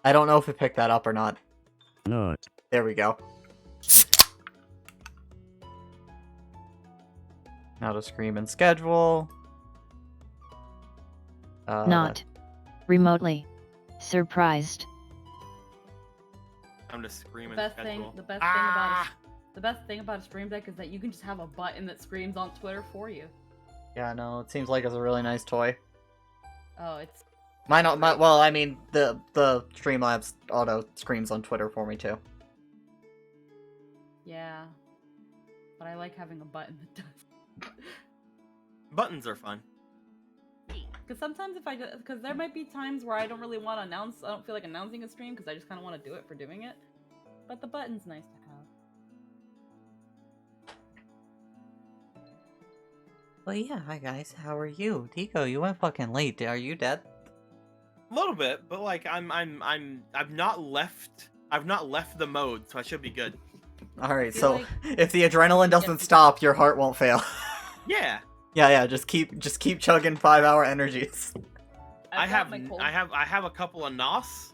I don't know if it picked that up or not. Not. There we go. Now to Scream and schedule. Not. Remotely. Surprised. I'm just screaming. The best thing about a Stream Deck is that you can just have a button that screams on Twitter for you. Yeah, no, it seems like it's a really nice toy. Oh, it's Well, I mean, the Streamlabs auto screams on Twitter for me too. yeah. But I like having a button that does. Buttons are fun. Because sometimes because there might be times where I don't really want to announce, I don't feel like announcing a stream because I just kind of want to do it for doing it. But the button's nice to have. Well, yeah, hi guys, how are you? Tico, you went fucking late. Are you dead? A little bit, but like I've not left the mode, so I should be good. Alright, feel so like- if the adrenaline doesn't stop, your heart won't fail. Yeah. Yeah, just keep chugging 5-hour energies. I I've have got my cold- a couple of NOS,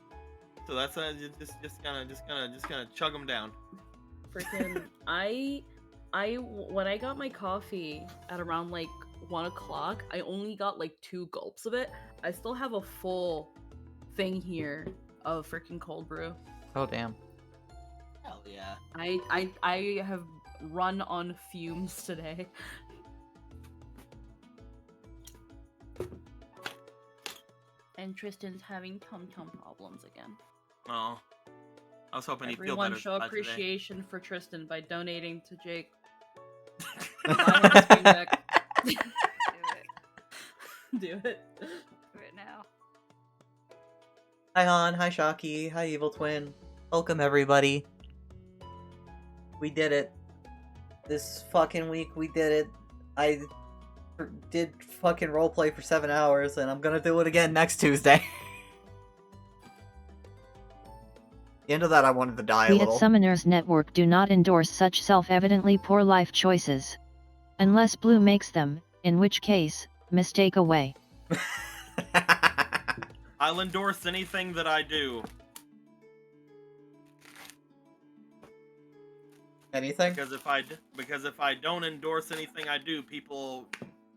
so that's just gonna chug them down. Freaking when I got my coffee at around like 1 o'clock, I only got like 2 gulps of it. I still have a full thing here of freaking cold brew. Oh damn. Hell yeah. I have run on fumes today. And Tristan's having tum-tum problems again. Oh, I was hoping he'd feel Everyone better. show by today. appreciation for Tristan by donating to Jake. Buy him a Stream Deck. Do it. Do it. Do it now. Hi Han, hi Shocky, hi Evil Twin. Welcome everybody. We did it. This fucking week we did it. I did fucking roleplay for 7 hours and I'm gonna do it again next Tuesday. The end of that I wanted to die a We at little. Summoners Network do not endorse such self-evidently poor life choices. Unless Blue makes them, in which case, mistake away. I'll endorse anything that I do. Anything? Because if I don't endorse anything I do, people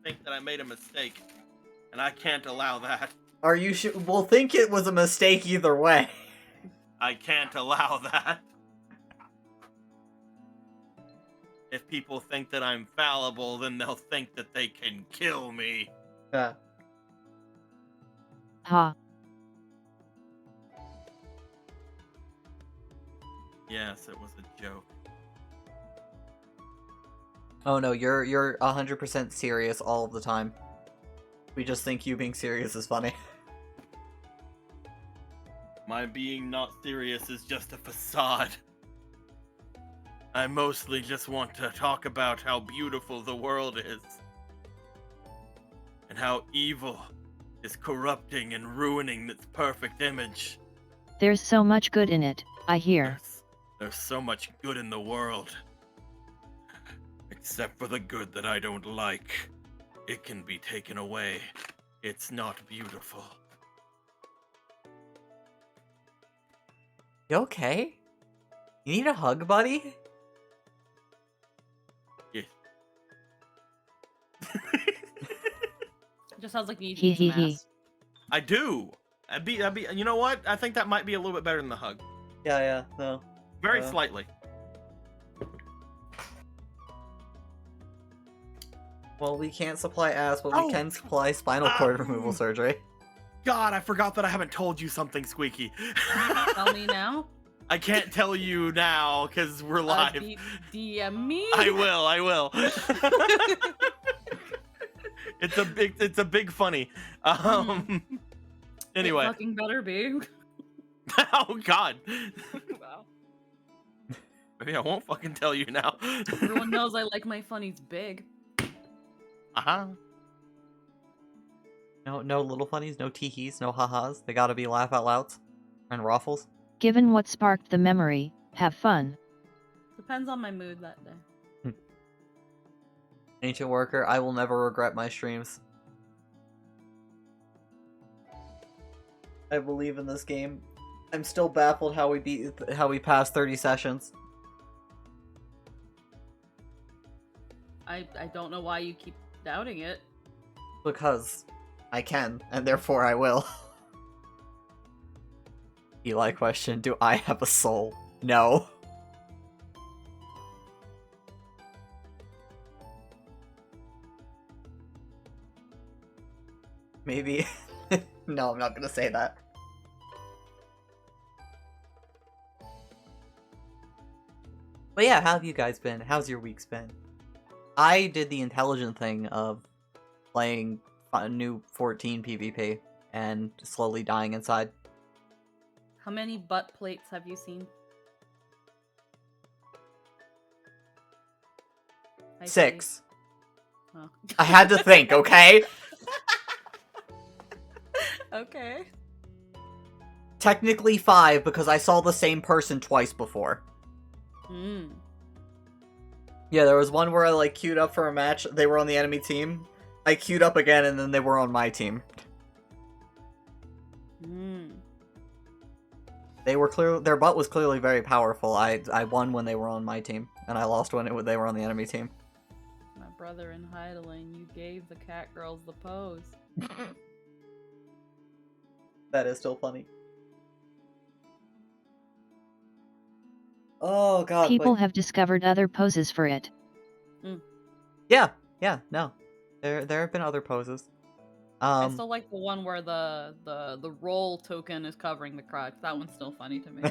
think that I made a mistake, and I can't allow that. Are you sure? We'll think it was a mistake either way. I can't allow that. If people think that I'm fallible, then they'll think that they can kill me. Yeah. Ha. Yes, it was a joke. Oh no, you're 100% serious all of the time. We just think you being serious is funny. My being not serious is just a facade. I mostly just want to talk about how beautiful the world is. And how evil is corrupting and ruining its perfect image. There's so much good in it, I hear. There's so much good in the world. Except for the good that I don't like. It can be taken away. It's not beautiful. You okay? You need a hug, buddy? Yeah. It just sounds like you need to Hee use hee a hee. mask. I do. I'd be. You know what? I think that might be a little bit better than the hug. Yeah, no. Very slightly. Well, we can't supply ass, but we Oh. can supply spinal cord removal surgery. God, I forgot that I haven't told you something, Squeaky. Tell me now. I can't tell you now because we're live. DM me. I will. It's a big funny. Anyway. It fucking better be. Oh God. Wow. Maybe I won't fucking tell you now. Everyone knows I like my funnies big. Uh-huh. No little funnies, no teehees, no ha-has. They gotta be laugh out louds. And raffles. Given what sparked the memory, have fun. Depends on my mood that day. Ancient Worker, I will never regret my streams. I believe in this game. I'm still baffled how we passed 30 sessions. I don't know why you keep doubting it. Because I can, and therefore I will. Eli question, do I have a soul? No. Maybe. No, I'm not gonna say that. But yeah, how have you guys been? How's your week's been? I did the intelligent thing of playing a new 14 PvP and slowly dying inside. How many butt plates have you seen? I see. 6. Oh. I had to think, okay? Okay. Technically 5 because I saw the same person twice before. Hmm. Yeah, there was one where I like queued up for a match, they were on the enemy team. I queued up again and then they were on my team. Hmm. They were their butt was clearly very powerful. I won when they were on my team, and I lost when they were on the enemy team. My brother in Heidelin, you gave the cat girls the pose. That is still funny. Oh god. People but- have discovered other poses for it. Yeah, no. There have been other poses. I still like the one where the roll token is covering the crotch. That one's still funny to me.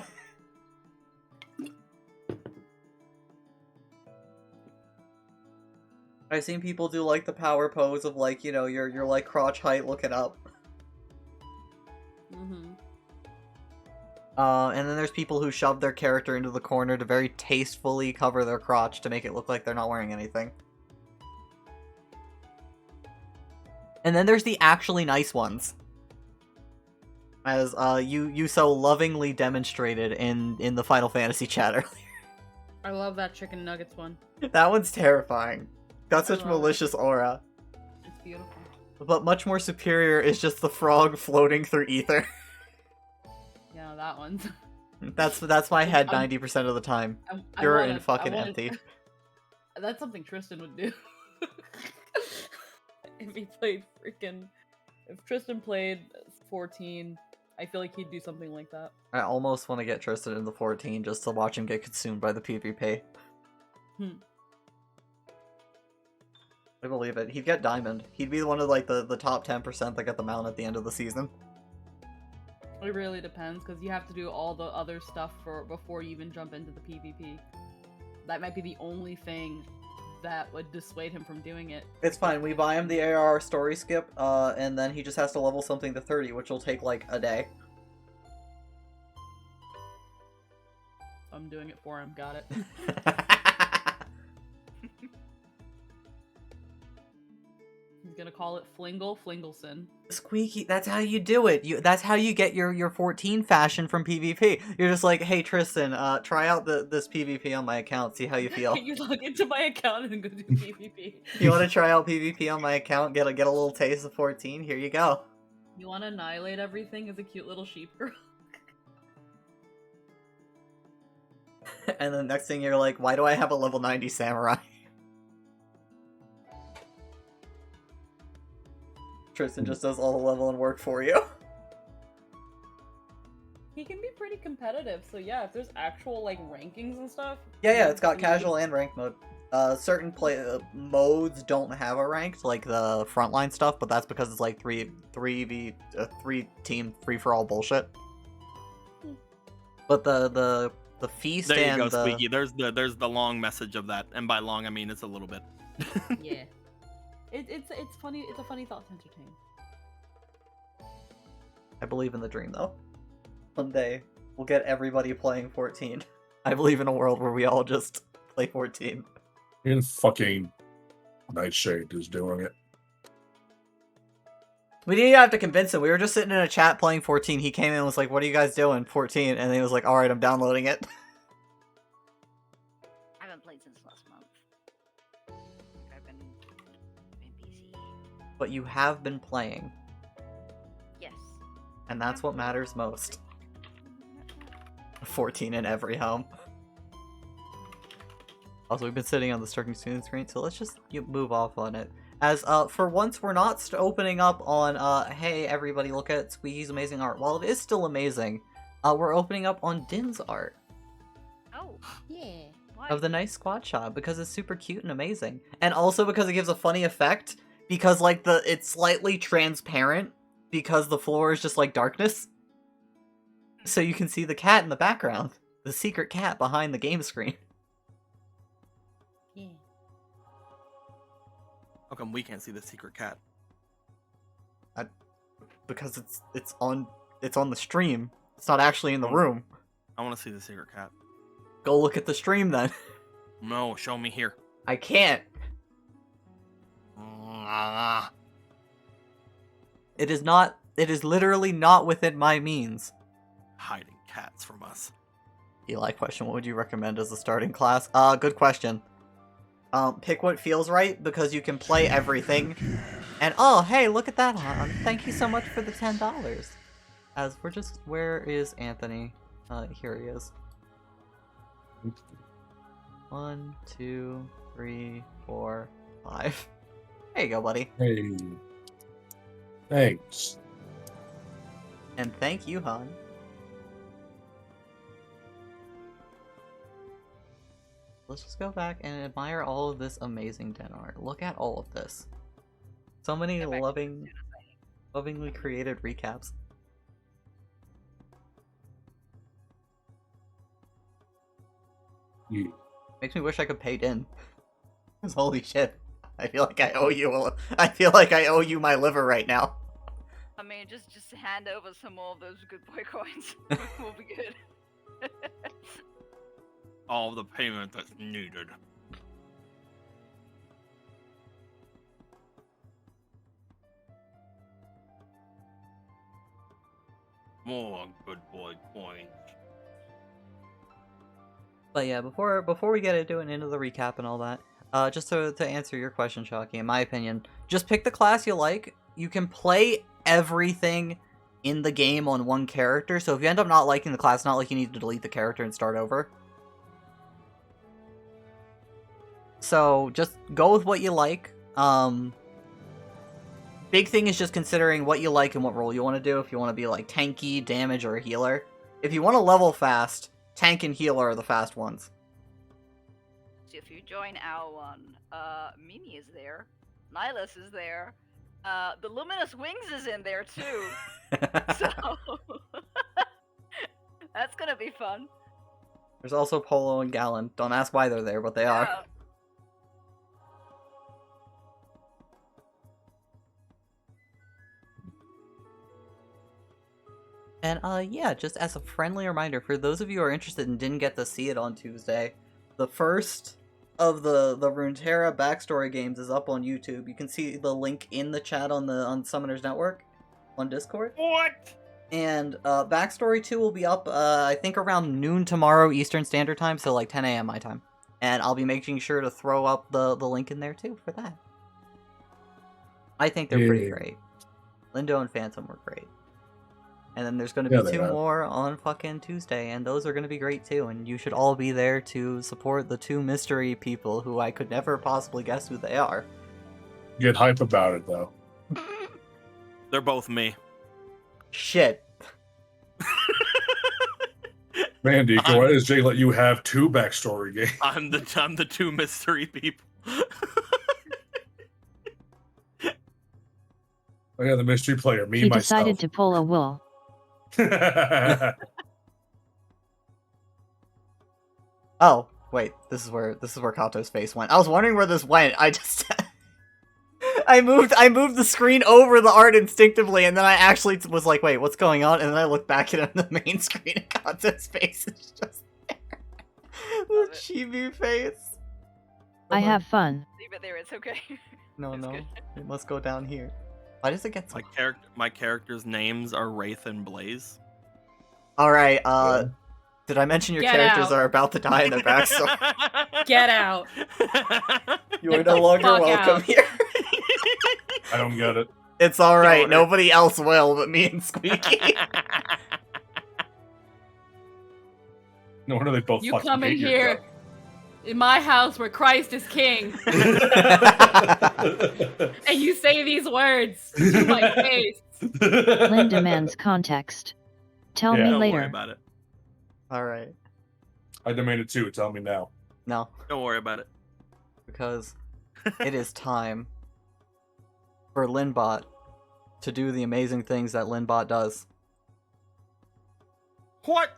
I've seen people do like the power pose of like, you know, your like crotch height looking up. Mm-hmm. And then there's people who shove their character into the corner to very tastefully cover their crotch to make it look like they're not wearing anything. And then there's the actually nice ones. As you so lovingly demonstrated in the Final Fantasy chat earlier. I love that chicken nuggets one. That one's terrifying. Got such I love it. malicious aura. It's beautiful. But much more superior is just the frog floating through ether. Yeah, that one's. That's my head I'm- 90% of the time. I Pure wanna- and fucking I wanna- empty. That's something Tristan would do. If he played freaking. If Tristan played 14, I feel like he'd do something like that. I almost want to get Tristan into 14 just to watch him get consumed by the PvP. I believe it. He'd get Diamond. He'd be one of like the top 10% that get the mount at the end of the season. It really depends, because you have to do all the other stuff before you even jump into the PvP. That might be the only thing that would dissuade him from doing it. It's fine. We buy him the AR story skip, and then he just has to level something to 30, which will take like a day. I'm doing it for him. Got it. He's gonna call it Flingleson. Squeaky, that's how you do it. That's how you get your 14 fashion from PvP. You're just like, hey Tristan, try out this PvP on my account, see how you feel. Can you log into my account and go do PvP? You want to try out PvP on my account, get a little taste of 14? Here you go. You want to annihilate everything as a cute little sheep girl? And then next thing you're like, why do I have a level 90 samurai? Tristan just does all the leveling work for you. He can be pretty competitive, so yeah, if there's actual like rankings and stuff. Yeah, it's got casual and ranked mode. Certain modes don't have a ranked, like the frontline stuff, but that's because it's like 3 team free for all bullshit. But the feast There you and go, the Squeaky. There's the long message of that, and by long I mean it's a little bit. Yeah. It's funny. It's a funny thought to entertain. I believe in the dream though. One day we'll get everybody playing 14. I believe in a world where we all just play 14. Even fucking Nightshade is doing it. We didn't even have to convince him. We were just sitting in a chat playing 14. He came in and was like, "What are you guys doing? 14?" And then he was like, "All right, I'm downloading it." I haven't played since last month. I've been busy. But you have been playing, Yes. and that's what matters most. 14 in every home. Also, we've been sitting on the starting student screen, so let's just move off on it. As, for once, we're not opening up on, hey, everybody, look at Squeaky's amazing art. While it is still amazing, we're opening up on Din's art. Oh, Yeah. why? Of the nice squad shot, because it's super cute and amazing. And also because it gives a funny effect, because, like, it's slightly transparent, because the floor is just, like, darkness. So you can see the cat in the background. The secret cat behind the game screen. Yeah. How come we can't see the secret cat? Because it's on the stream. It's not actually in the room. I want to see the secret cat. Go look at the stream then. No, show me here. I can't. It is literally not within my means. Hiding cats from us. Eli question, what would you recommend as a starting class? Good question. Pick what feels right, because you can play everything. And oh, hey, look at that, Han. Thank you so much for the $10. As we're just, where is Anthony? Here he is. 1, 2, 3, 4, 5. There you go, buddy. Hey. Thanks. And thank you, Han. Let's just go back and admire all of this amazing Den art. Look at all of this. So many Go back lovingly created recaps. Yeah. Makes me wish I could pay Din. 'Cause holy shit. I feel like I owe you my liver right now. I mean, just hand over some more of those good boy coins. We'll be good. All the payment that's needed. More good boy coins. But yeah, before we get into the recap and all that, just to answer your question, Shocky, in my opinion, just pick the class you like. You can play everything in the game on one character, so if you end up not liking the class, not like you need to delete the character and start over. So just go with what you like. Big thing is just considering what you like and what role you want to do. If you want to be like tanky, damage, or a healer. If you want to level fast, tank and healer are the fast ones. So if you join our one, Mimi is there, Nihilus is there, the Luminous Wings is in there too. So that's gonna be fun. There's also Polo and Gallon. Don't ask why they're there, but they are. Yeah. And yeah, just as a friendly reminder, for those of you who are interested and didn't get to see it on Tuesday, the first of the Runeterra backstory games is up on YouTube. You can see the link in the chat on Summoners Network on Discord. What? And backstory 2 will be up, I think around noon tomorrow Eastern Standard Time, so like 10 a.m. my time. And I'll be making sure to throw up the link in there too for that. I think they're pretty great. Lindo and Phantom were great. And then there's going to be 2 more on fucking Tuesday, and those are going to be great too. And you should all be there to support the 2 mystery people who I could never possibly guess who they are. Get hype about it, though. They're both me. Shit. Man, Deacon, why does Jay let you have 2 backstory games? I'm the 2 mystery people. Oh yeah, the mystery player, me He myself. decided to pull a wool. Oh, wait, this is where Kato's face went. I was wondering where this went. I just I moved the screen over the art instinctively, and then I actually was like, wait, what's going on? And then I looked back at the main screen, and Kato's face is just there. The chibi face. I have fun. Leave it there. It's okay. No, It's no, good. it must go down here. Why does it get so... My character's names are Wraith and Blaze. Alright, did I mention your Get characters out. are about to die in their backstory? Get out. You Get are no the longer fuck welcome out. here. I don't get it. It's alright, Don't. nobody else will but me and Squeaky. No wonder they both You fucking come in hate your here in my house where Christ is king, gut. and you say these words to my face. Lynn demands context. Tell Yeah. me Don't worry later. about it. Alright. I demand it too. Tell me now. No, Don't worry about it. because it is time for Linbot to do the amazing things that Linbot does. What?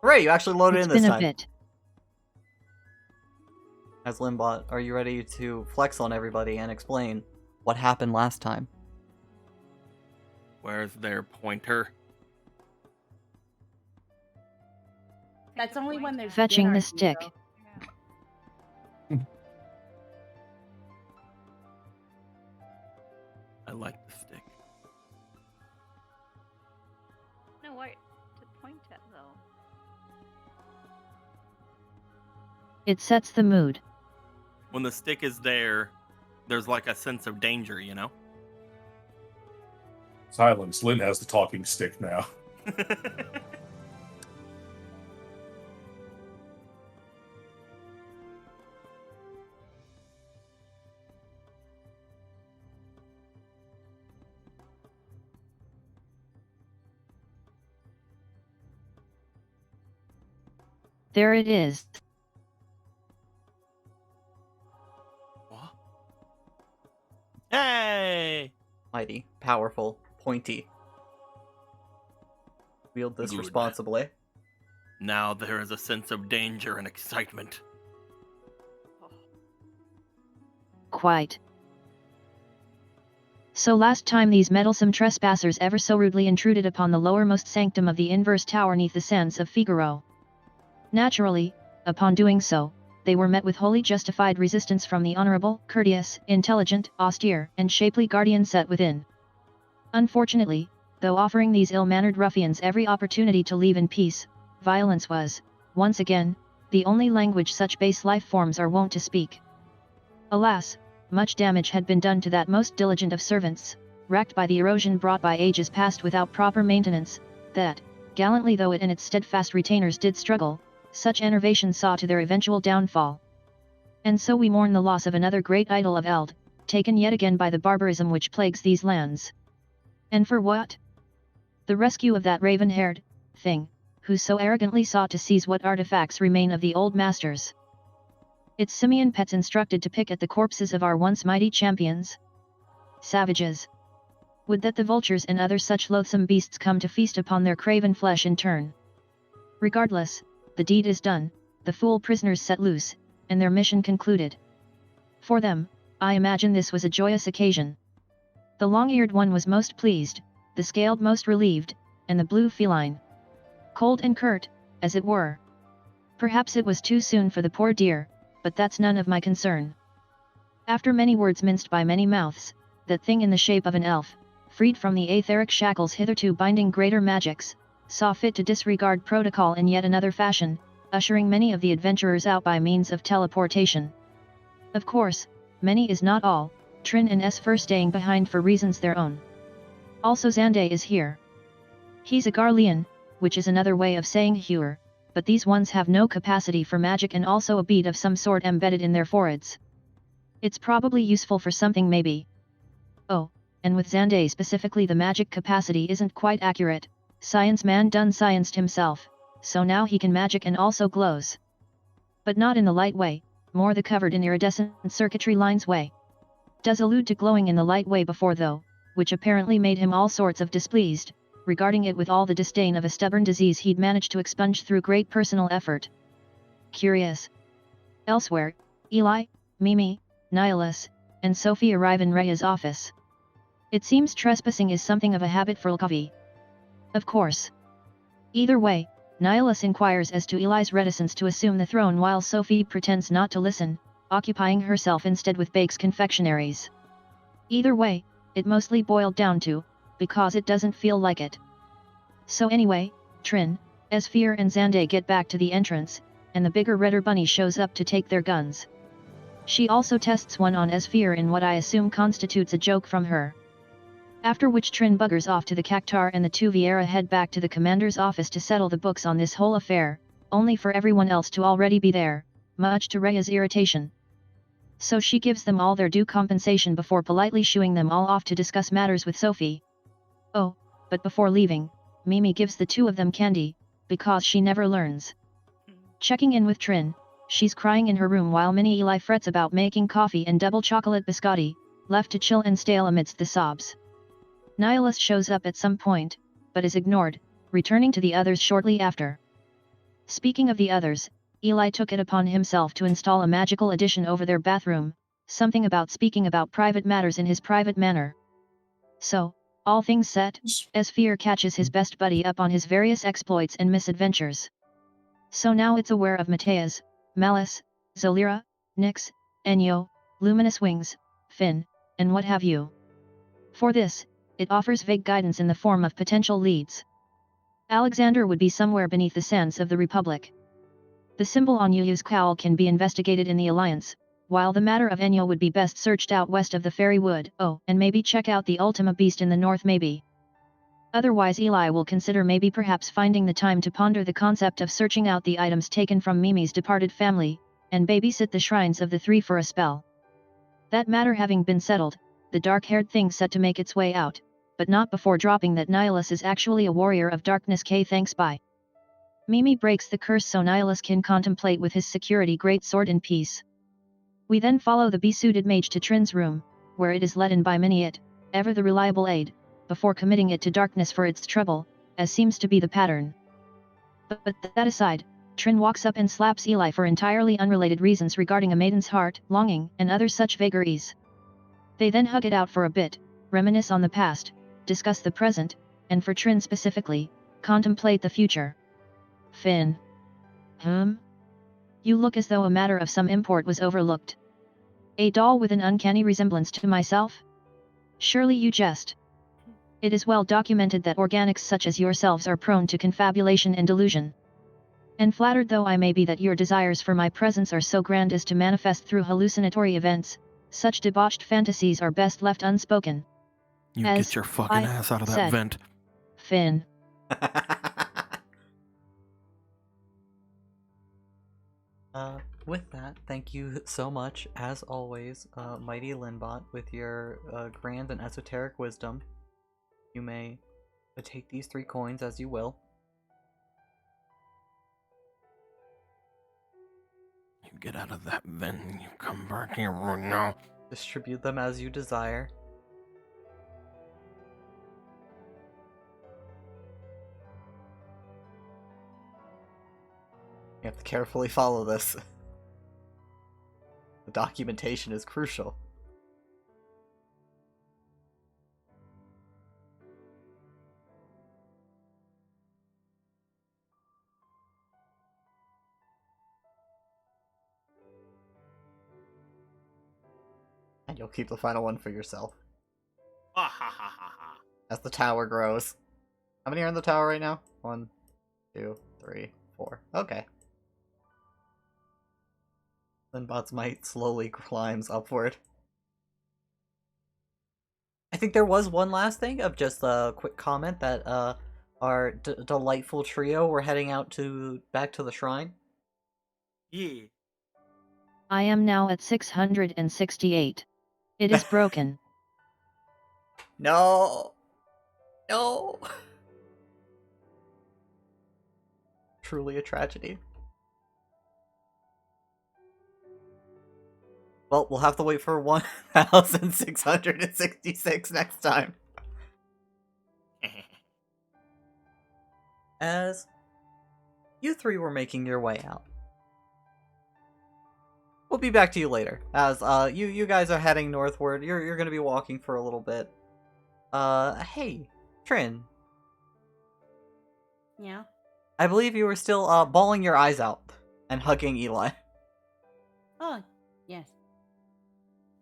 Hooray, you actually loaded It's in this been a time. bit. As Linbot, are you ready to flex on everybody and explain what happened last time? Where's their pointer? That's only when there's Fetching dinner, the stick. Hugo. I like the stick. No, what to point at though? It sets the mood. When the stick is there, there's like a sense of danger, you know? Silence. Lynn has the talking stick now. There it is. What? Hey! Mighty, powerful, pointy. Wield this Good. responsibly. Now there is a sense of danger and excitement. Quite. So last time these meddlesome trespassers ever so rudely intruded upon the lowermost sanctum of the inverse tower neath the sands of Figaro. Naturally, upon doing so, they were met with wholly justified resistance from the honorable, courteous, intelligent, austere, and shapely guardian set within. Unfortunately, though offering these ill-mannered ruffians every opportunity to leave in peace, violence was, once again, the only language such base life forms are wont to speak. Alas, much damage had been done to that most diligent of servants, racked by the erosion brought by ages past without proper maintenance, that, gallantly though it and its steadfast retainers did struggle, such enervation saw to their eventual downfall. And so we mourn the loss of another great idol of Eld, taken yet again by the barbarism which plagues these lands. And for what? The rescue of that raven-haired thing, who so arrogantly sought to seize what artifacts remain of the old masters. Its simian pets instructed to pick at the corpses of our once mighty champions. Savages. Would that the vultures and other such loathsome beasts come to feast upon their craven flesh in turn. Regardless, the deed is done, the fool prisoners set loose, and their mission concluded. For them, I imagine this was a joyous occasion. The long-eared one was most pleased, the scaled most relieved, and the blue feline cold and curt, as it were. Perhaps it was too soon for the poor dear, but that's none of my concern. After many words minced by many mouths, that thing in the shape of an elf, freed from the aetheric shackles hitherto binding greater magics, saw fit to disregard protocol in yet another fashion, ushering many of the adventurers out by means of teleportation. Of course, many is not all, Trin and Esfer staying behind for reasons their own. Also Xande is here. He's a Garlean, which is another way of saying hewer, but these ones have no capacity for magic and also a bead of some sort embedded in their foreheads. It's probably useful for something maybe. Oh, and with Xande specifically the magic capacity isn't quite accurate. Science man done scienced himself, so now he can magic and also glows. But not in the light way, more the covered in iridescent circuitry lines way. Does allude to glowing in the light way before though, which apparently made him all sorts of displeased, regarding it with all the disdain of a stubborn disease he'd managed to expunge through great personal effort. Curious. Elsewhere, Eli, Mimi, Nihilus, and Sophie arrive in Rhea's office. It seems trespassing is something of a habit for Lkavi. Of course. Either way, Nihilus inquires as to Eli's reticence to assume the throne while Sophie pretends not to listen, occupying herself instead with Bake's confectionaries. Either way, it mostly boiled down to, because it doesn't feel like it. So anyway, Trin, Esfir and Xande get back to the entrance, and the bigger redder bunny shows up to take their guns. She also tests one on Esfir in what I assume constitutes a joke from her. After which Trin buggers off to the Cactar and the two Vieira head back to the commander's office to settle the books on this whole affair, only for everyone else to already be there, much to Rhea's irritation. So she gives them all their due compensation before politely shooing them all off to discuss matters with Sophie. Oh, but before leaving, Mimi gives the two of them candy, because she never learns. Checking in with Trin, she's crying in her room while Mini Eli frets about making coffee and double chocolate biscotti, left to chill and stale amidst the sobs. Nihilus shows up at some point, but is ignored, returning to the others shortly after. Speaking of the others, Eli took it upon himself to install a magical addition over their bathroom, something about speaking about private matters in his private manner. So, all things set, Esfir catches his best buddy up on his various exploits and misadventures. So now it's aware of Mateas, Malice, Zolira, Nyx, Enyo, Luminous Wings, Finn, and what have you. For this, it offers vague guidance in the form of potential leads. Alexander would be somewhere beneath the sands of the Republic. The symbol on Yu's cowl can be investigated in the Alliance, while the matter of Enyo would be best searched out west of the Fairy Wood. Oh, and maybe check out the Ultima Beast in the north maybe. Otherwise Eli will consider maybe perhaps finding the time to ponder the concept of searching out the items taken from Mimi's departed family, and babysit the shrines of the three for a spell. That matter having been settled, the dark-haired thing set to make its way out, but not before dropping that Nihilus is actually a warrior of darkness. Thanks bye. Mimi breaks the curse so Nihilus can contemplate with his security greatsword in peace. We then follow the besuited mage to Trin's room, where it is led in by Miniat, ever the reliable aid, before committing it to darkness for its trouble, as seems to be the pattern. But that aside, Trin walks up and slaps Eli for entirely unrelated reasons regarding a maiden's heart, longing, and other such vagaries. They then hug it out for a bit, reminisce on the past, discuss the present, and for Trin specifically, contemplate the future. Finn. You look as though a matter of some import was overlooked. A doll with an uncanny resemblance to myself? Surely you jest. It is well documented that organics such as yourselves are prone to confabulation and delusion. And flattered though I may be that your desires for my presence are so grand as to manifest through hallucinatory events, such debauched fantasies are best left unspoken. You As get your fucking I ass out of that said. vent. Finn. With that, thank you so much, as always, Mighty Linbot, with your grand and esoteric wisdom. You may take these 3 coins as you will. You get out of that vent and you come back here right now. Distribute them as you desire. You have to carefully follow this. The documentation is crucial. And you'll keep the final one for yourself. Ha ha ha ha ha. As the tower grows. How many are in the tower right now? 1, 2, 3, 4. Okay. Linbot's might slowly climbs upward. I think there was one last thing of just a quick comment that our delightful trio were heading out back to the shrine. Yeah. I am now at 668. It is broken. No! No! Truly a tragedy. Well, we'll have to wait for 1666 next time. As you 3 were making your way out. We'll be back to you later. As you guys are heading northward. You're gonna be walking for a little bit. Hey, Trin. Yeah. I believe you were still bawling your eyes out and hugging Eli. Oh, yes.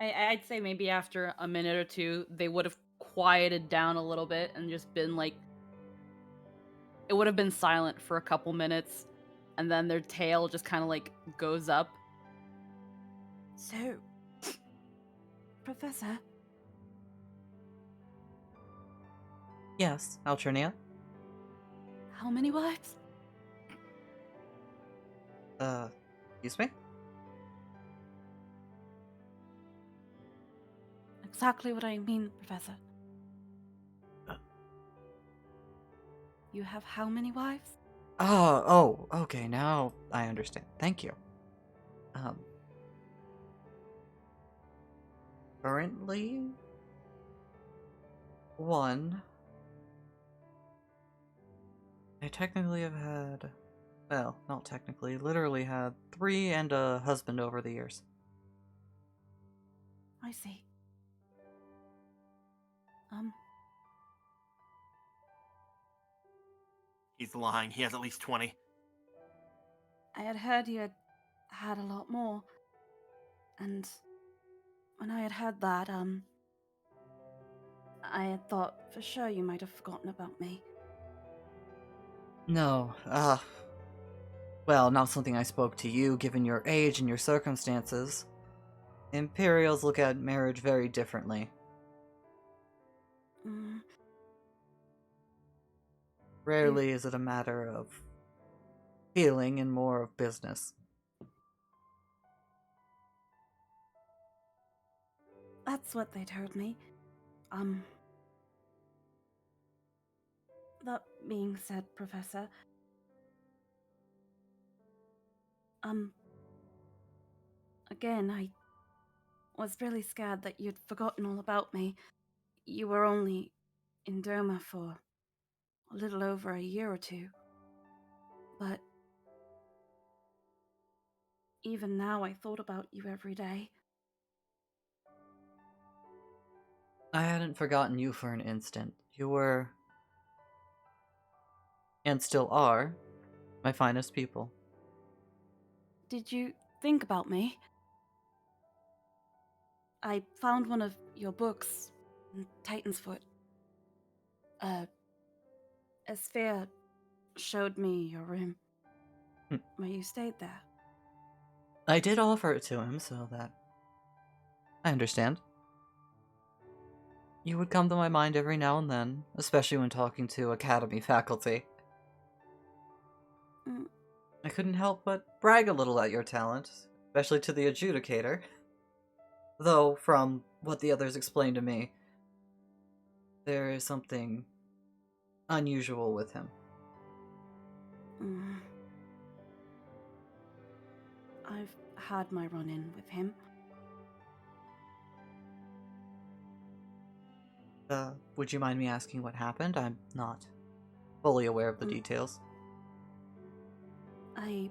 I'd say maybe after a minute or two, they would have quieted down a little bit and just been like, it would have been silent for a couple minutes, and then their tail just kind of like goes up. So, Professor, Yes, Altrinia? How many wives? Excuse me? Exactly what I mean, Professor. Uh. You have how many wives? Oh, okay, now I understand. Thank you. Currently, one. I technically have had, well, not technically, literally had 3 and a husband over the years. I see. He's lying. He has at least 20. I had heard you had a lot more. And when I had heard that, I had thought for sure you might have forgotten about me. No, well, not something I spoke to you, given your age and your circumstances. Imperials look at marriage very differently. Mm, Rarely is it a matter of feeling and more of business. that's what they told me. That being said, Professor, again, I was really scared that you'd forgotten all about me. You were only in Doma for a little over a year or two. But even now, I thought about you every day. I hadn't forgotten you for an instant. You were, and still are, my finest people. Did you think about me? I found one of your books in Titan's Foot. Esphere showed me your room where you stayed there. I did offer it to him, so that... I understand. You would come to my mind every now and then, especially when talking to Academy faculty. Mm. I couldn't help but brag a little at your talent, especially to the adjudicator. Though, from what the others explained to me, there is something unusual with him. Mm. I've had my run-in with him. Would you mind me asking what happened? I'm not fully aware of the details. I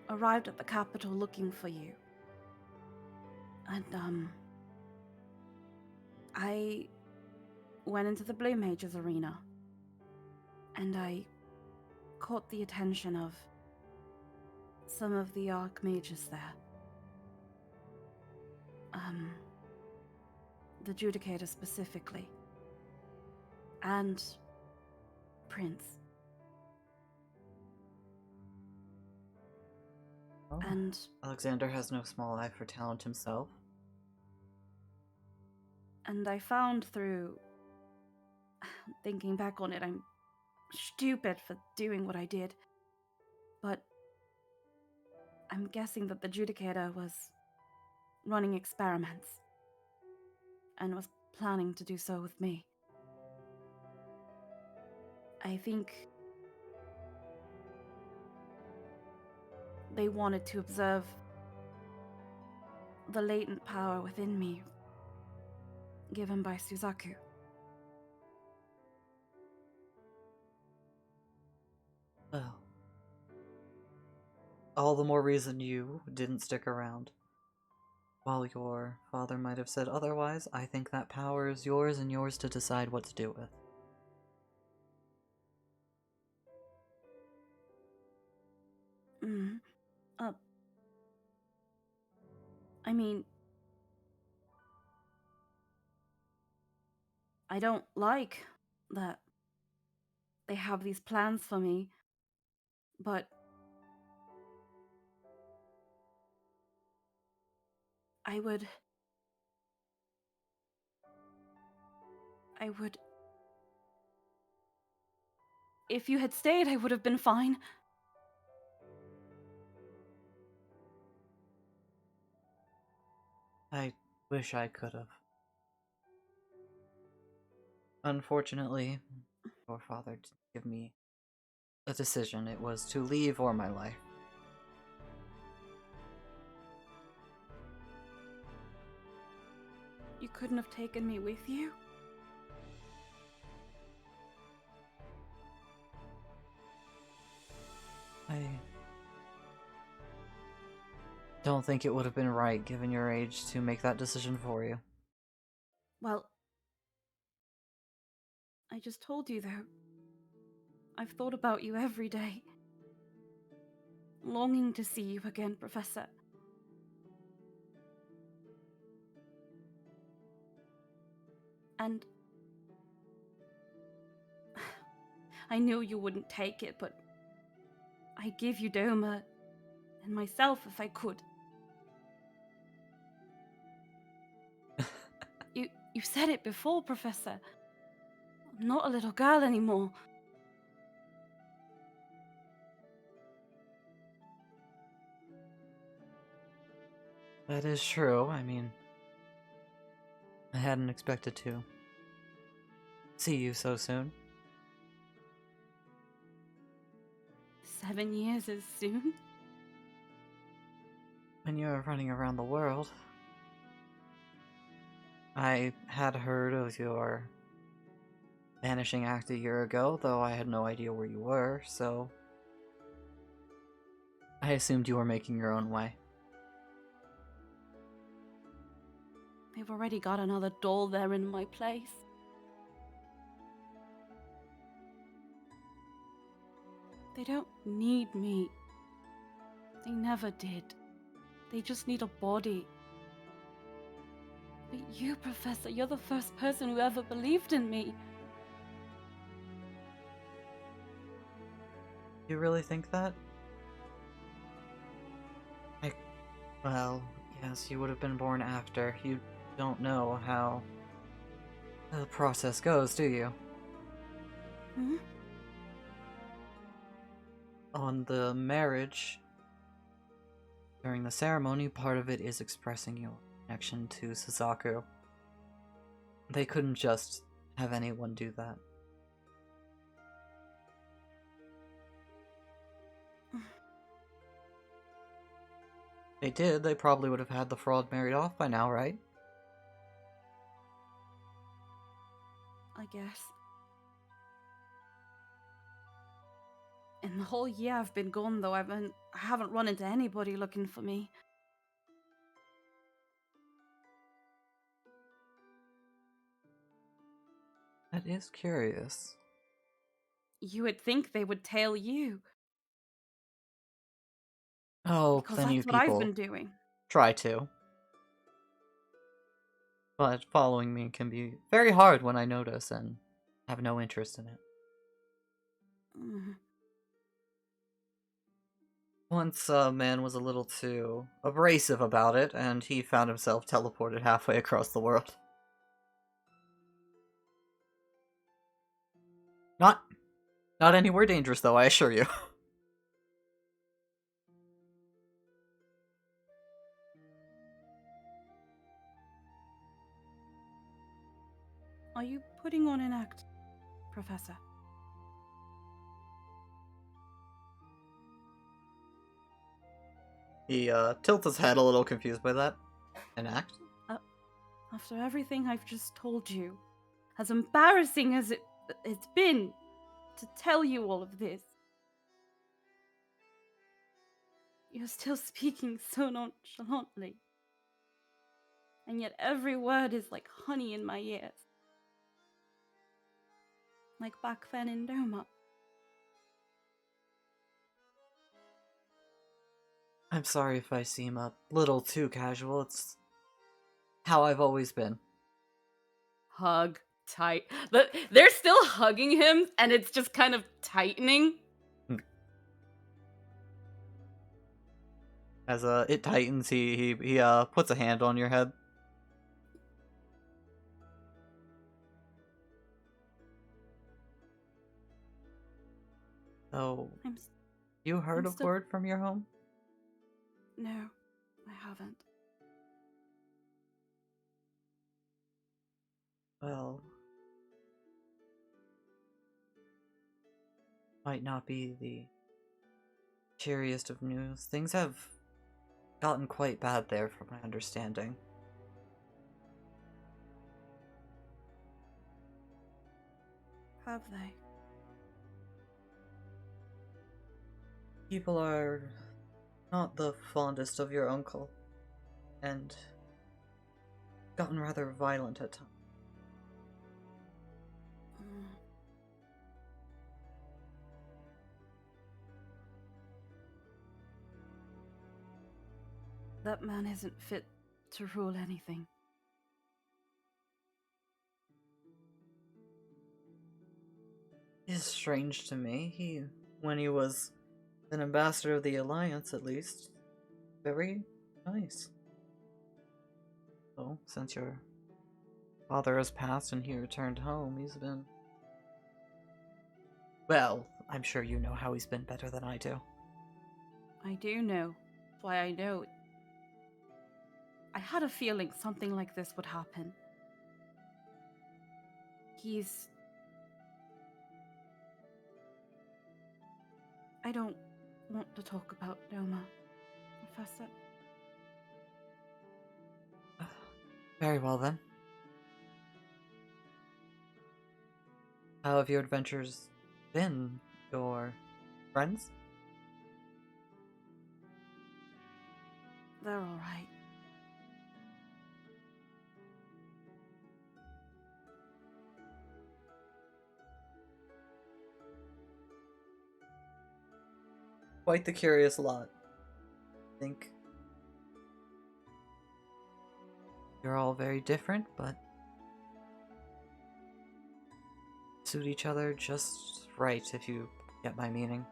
arrived at the capital looking for you. And, I went into the Blue Mages arena. And I caught the attention of some of the Archmages there. The Judicator specifically. And Prince. Oh, And Alexander has no small eye for talent himself. And I found through thinking back on it, I'm stupid for doing what I did. But I'm guessing that the Judicator was running experiments and was planning to do so with me. I think they wanted to observe the latent power within me given by Suzaku. Well, all the more reason you didn't stick around. While your father might have said otherwise, I think that power is yours and yours to decide what to do with. I mean, I don't like that they have these plans for me, but I would... If you had stayed, I would have been fine. I wish I could have. Unfortunately, your father didn't give me a decision. It was to leave or my life. You couldn't have taken me with you? I don't think it would have been right, given your age, to make that decision for you. Well, I just told you, though. I've thought about you every day. Longing to see you again, Professor. And... I knew you wouldn't take it, but... I'd give you Doma and myself if I could. You said it before, Professor. I'm not a little girl anymore. That is true. I mean, I hadn't expected to see you so soon. 7 years is soon? When you're running around the world. I had heard of your vanishing act a year ago, though I had no idea where you were, so I assumed you were making your own way. They've already got another doll there in my place. They don't need me. They never did. They just need a body. But you, Professor, you're the first person who ever believed in me. You really think that? Well, yes, you would have been born after. You don't know how the process goes, do you? Hmm? On the marriage, during the ceremony, part of it is expressing your connection to Suzaku. They couldn't just have anyone do that. They did, they probably would have had the fraud married off by now, right? I guess. In the whole year I've been gone, though, I haven't run into anybody looking for me. That is curious. You would think they would tail you. Oh, Because plenty that's of what I've people been doing. try to. But following me can be very hard when I notice and have no interest in it. Mm. Once a man was a little too abrasive about it, and he found himself teleported halfway across the world. Not anywhere dangerous, though, I assure you. Are you putting on an act, Professor? He tilts his head a little confused by that. An act? After everything I've just told you, as embarrassing as it's been to tell you all of this, you're still speaking so nonchalantly. And yet every word is like honey in my ears. Like back then in Doma. I'm sorry if I seem a little too casual. It's how I've always been. Hug tight. They're still hugging him, and it's just kind of tightening. As it tightens, he puts a hand on your head. So, I'm. S- you heard I'm of still- word from your home? No, I haven't. Well, might not be the cheeriest of news. Things have gotten quite bad there, from my understanding. Have they? People are not the fondest of your uncle, and gotten rather violent at times. Mm. That man isn't fit to rule anything. It's strange to me. When he was an ambassador of the Alliance, at least, very nice. So, since your father has passed and he returned home, he's been... Well, I'm sure you know how he's been better than I do. I do know. That's why I know. I had a feeling something like this would happen. He's... I don't want to talk about Doma, Professor. Very well then. How have your adventures been? Your friends? They're alright. Quite the curious lot. I think you're all very different, but suit each other just right, if you get my meaning.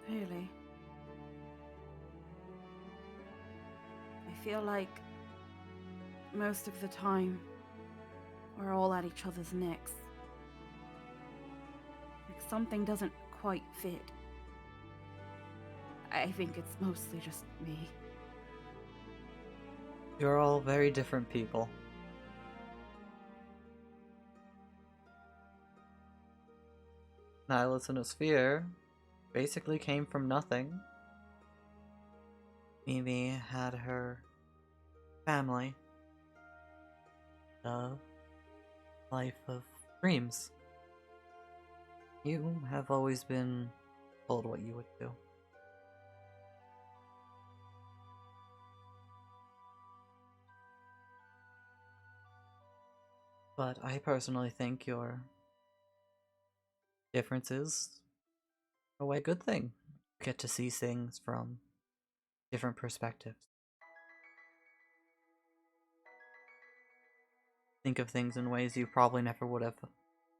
Really? I feel like most of the time we're all at each other's necks. Like something doesn't quite fit. I think it's mostly just me. You're all very different people. Nihilus and Sphere basically came from nothing. Mimi had her family, a life of dreams. You have always been told what you would do. But I personally think your difference is, in a way, a good thing. You get to see things from different perspectives. Think of things in ways you probably never would have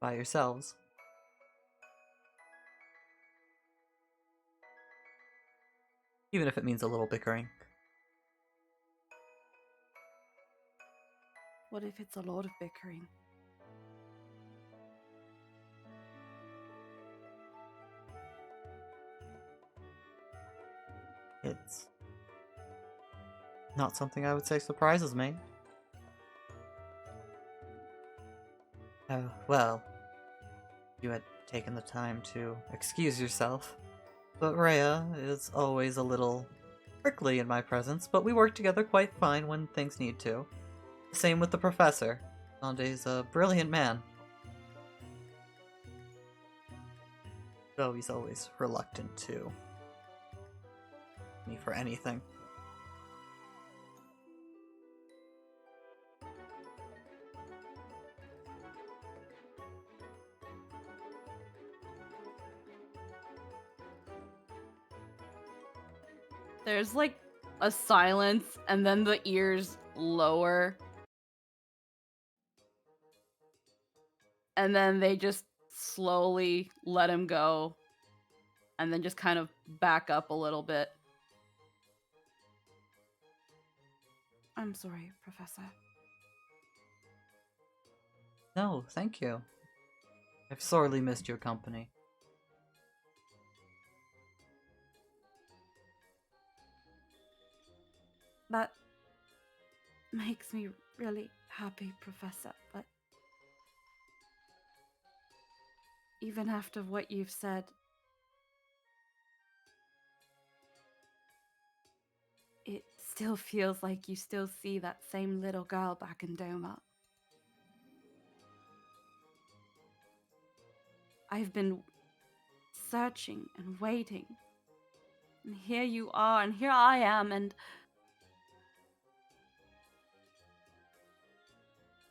by yourselves. Even if it means a little bickering. What if it's a lot of bickering? It's not something I would say surprises me. Well, you had taken the time to excuse yourself, but Rhea is always a little prickly in my presence, but we work together quite fine when things need to. Same with the professor. Sande's a brilliant man. Though he's always reluctant to me for anything. There's like a silence and then the ears lower. And then they just slowly let him go. And then just kind of back up a little bit. I'm sorry, Professor. No, thank you. I've sorely missed your company. That makes me really happy, Professor, but even after what you've said, it still feels like you still see that same little girl back in Doma. I've been searching and waiting, and here you are, and here I am, and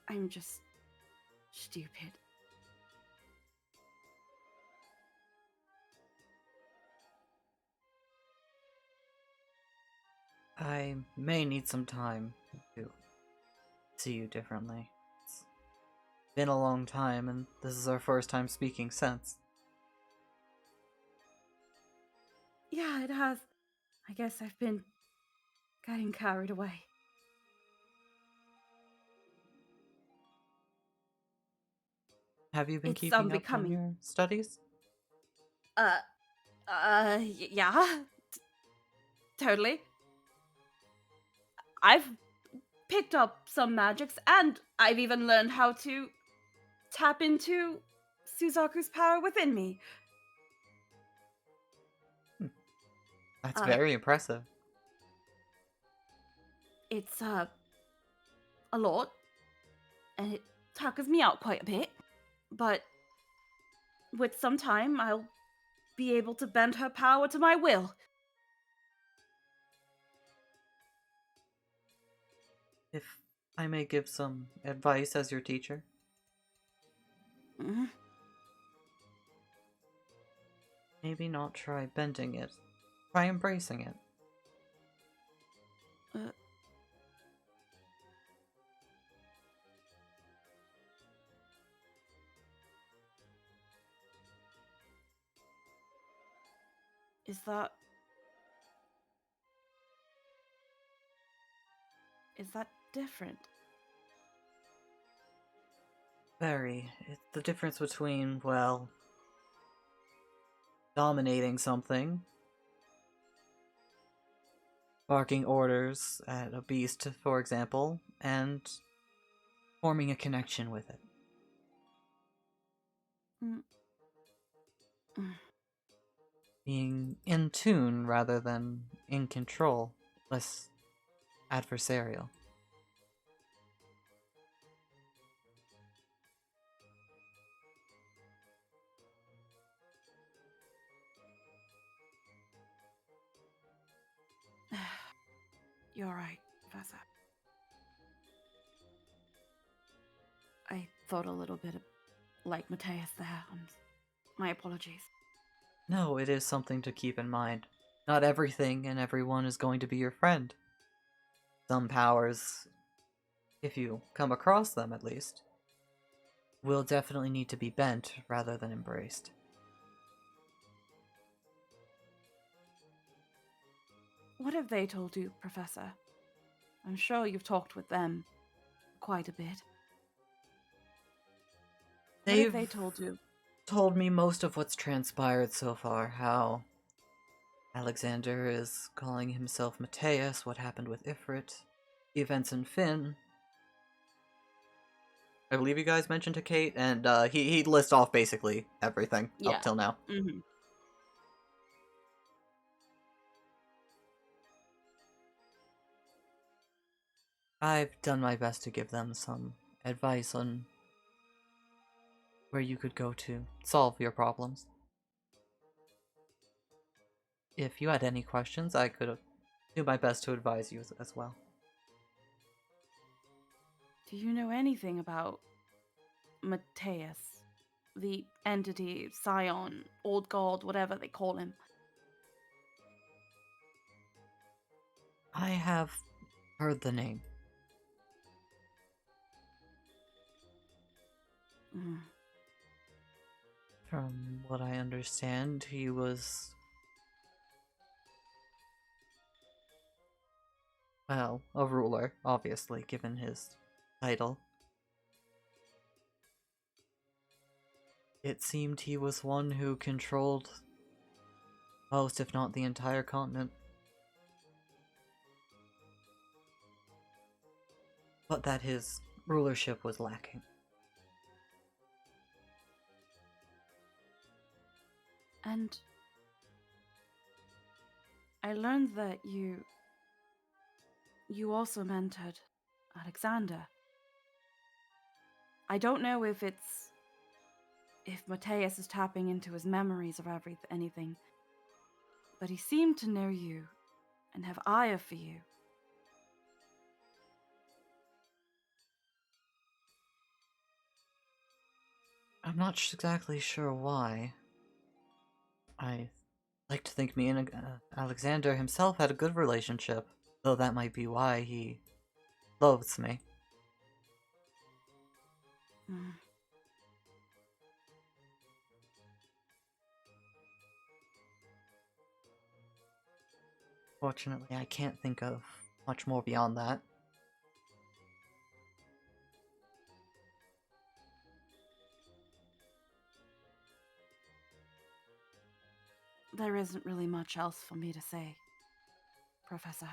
I'm just stupid. I may need some time to see you differently. It's been a long time, and this is our first time speaking since. Yeah, it has. I guess I've been getting carried away. Have you been It's keeping up on becoming. your studies? Yeah, totally. I've picked up some magics, and I've even learned how to tap into Suzaku's power within me. That's Uh, very impressive. It's a lot, and it tuckers me out quite a bit, but with some time, I'll be able to bend her power to my will. If I may give some advice as your teacher. Mm. Maybe not try bending it. Try embracing it. Is that... Is that different? Very. It's the difference between, well, dominating something, barking orders at a beast, for example, and forming a connection with it. Mm. Mm. Being in tune rather than in control, less adversarial. You're right, Professor. I thought a little bit like Mateus there, and my apologies. No, it is something to keep in mind. Not everything and everyone is going to be your friend. Some powers, if you come across them at least, will definitely need to be bent rather than embraced. What have they told you, Professor? I'm sure you've talked with them quite a bit. What have they told you? Told me most of what's transpired so far, how Alexander is calling himself Mateus, what happened with Ifrit, the events in Finn. I believe you guys mentioned to Kate, and he'd list off basically everything Yeah. up till now. Mm-hmm. I've done my best to give them some advice on where you could go to solve your problems. If you had any questions, I could do my best to advise you as well. Do you know anything about Mateus? The entity, Scion, Old God, whatever they call him. I have heard the name. Mm. From what I understand, he was, well, a ruler, obviously, given his title. It seemed he was one who controlled most, if not the entire continent. But that his rulership was lacking. And I learned that you also mentored Alexander. I don't know if Mateus is tapping into his memories of anything, but he seemed to know you and have ire for you. I'm not exactly sure why. I like to think me and Alexander himself had a good relationship, though that might be why he loathes me. Mm. Fortunately, I can't think of much more beyond that. There isn't really much else for me to say, Professor.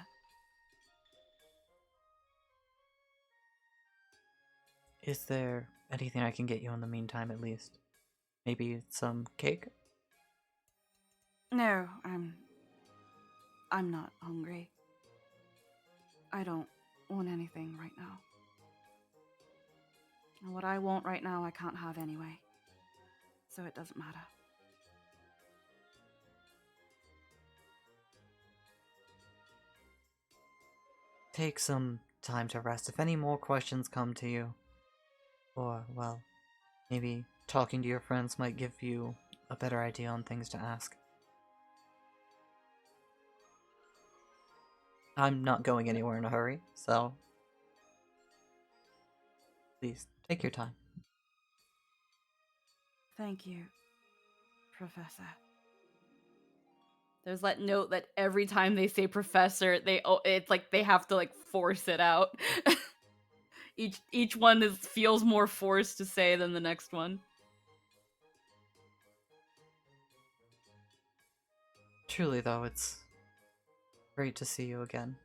Is there anything I can get you in the meantime, at least? Maybe some cake? No, I'm not hungry. I don't want anything right now. And what I want right now, I can't have anyway. So it doesn't matter. Take some time to rest. If any more questions come to you, or, well, maybe talking to your friends might give you a better idea on things to ask. I'm not going anywhere in a hurry, so please take your time. Thank you, Professor. There's that note that every time they say professor, it's like they have to like force it out. each one feels more forced to say than the next one. Truly, though, it's great to see you again.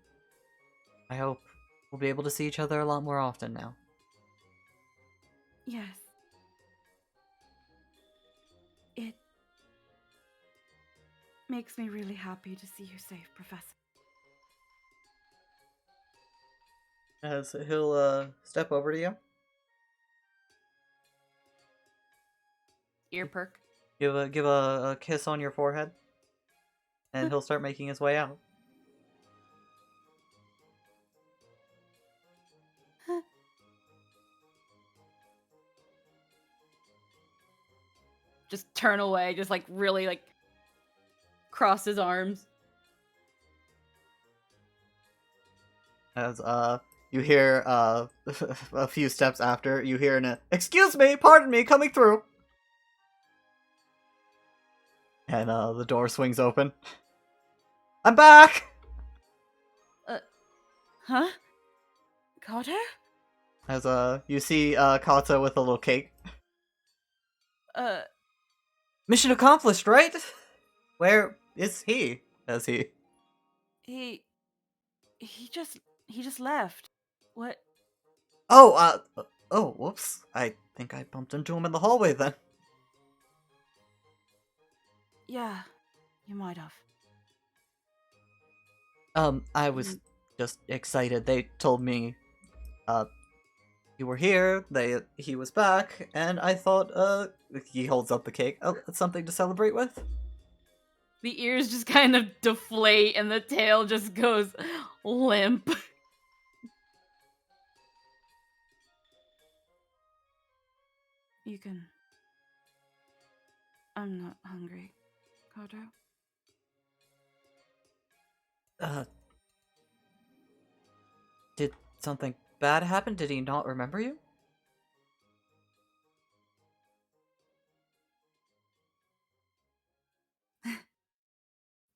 I hope we'll be able to see each other a lot more often now. Yes. It makes me really happy to see you safe, Professor. As he'll step over to you, Ear perk. give a kiss on your forehead, and he'll start making his way out. Just turn away, just like really like cross his arms. As you hear a few steps after, you hear an "Excuse me, pardon me," coming through. And the door swings open. I'm back! Huh? Kato? As you see Kata with a little cake. Mission accomplished, right? Where is he? As he He just left. What? Oh, whoops. I think I bumped into him in the hallway then. Yeah, you might have. I was just excited. They told me, you were here, he was back, and I thought, he holds up the cake. Oh, that's something to celebrate with? The ears just kind of deflate and the tail just goes limp. You can... I'm not hungry, Kato. Did something bad happen? Did he not remember you?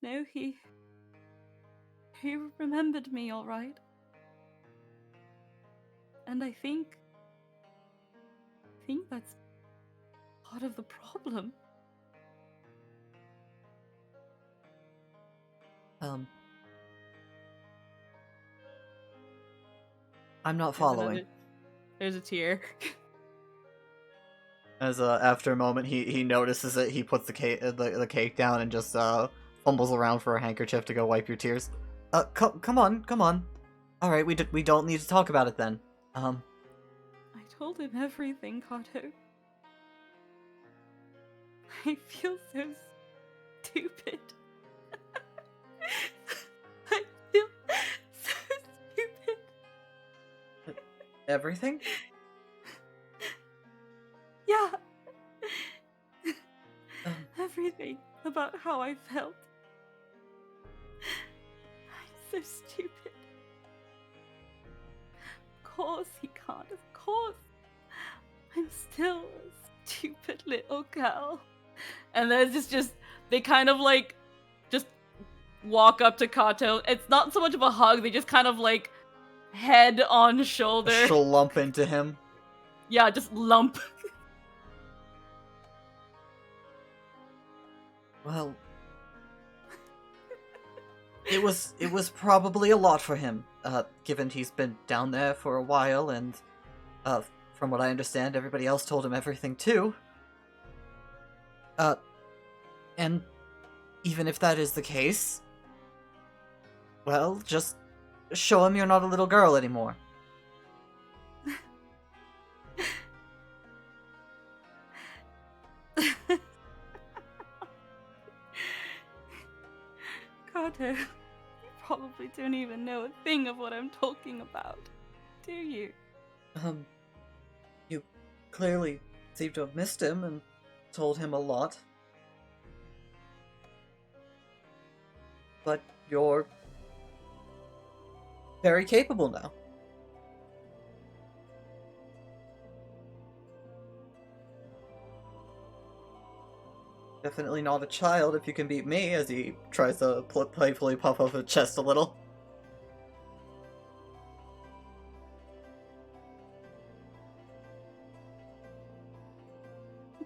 No, he remembered me all right. And I think that's part of the problem. I'm not There's following. another- There's a tear. As after a moment, he notices it. He puts the cake down and just fumbles around for a handkerchief to go wipe your tears. Come on. All right, we don't need to talk about it then. I told him everything, Kato. I feel so stupid. I feel so stupid. Everything? Yeah. Um. Everything about how I felt. I'm so stupid. Of course he can't, of course. I'm still a stupid little girl. And then it's just they kind of like just walk up to Kato. It's not so much of a hug, they just kind of like head on shoulder. She'll lump into him. Yeah, just lump. Well, it was probably a lot for him, given he's been down there for a while, and from what I understand, everybody else told him everything too. And even if that is the case, well, just show him you're not a little girl anymore. Kato, you probably don't even know a thing of what I'm talking about, do you? You clearly seem to have missed him and told him a lot. But you're very capable now. Definitely not a child if you can beat me, as he tries to playfully puff up his chest a little.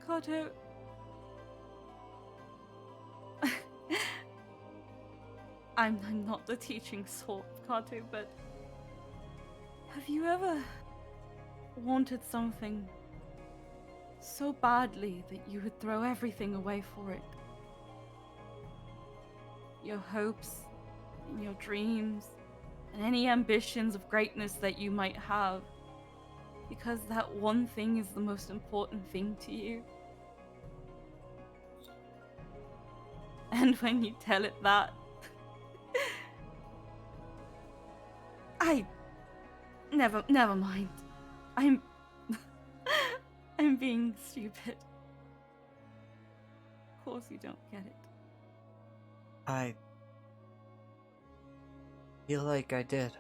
Kato... I'm not the teaching sort, Kato, but... Have you ever wanted something so badly that you would throw everything away for it? Your hopes, and your dreams, and any ambitions of greatness that you might have, because that one thing is the most important thing to you. And when you tell it that, Never mind. I'm being stupid. Of course you don't get it. I feel like I did.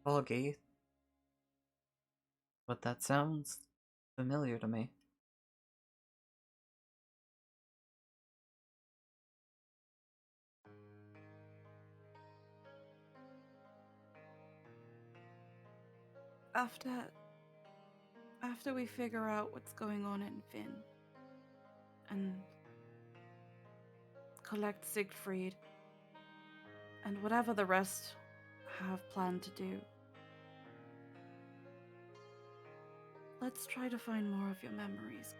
Foggy. But that sounds familiar to me. After we figure out what's going on in Finn and collect Siegfried and whatever the rest have planned to do, let's try to find more of your memories.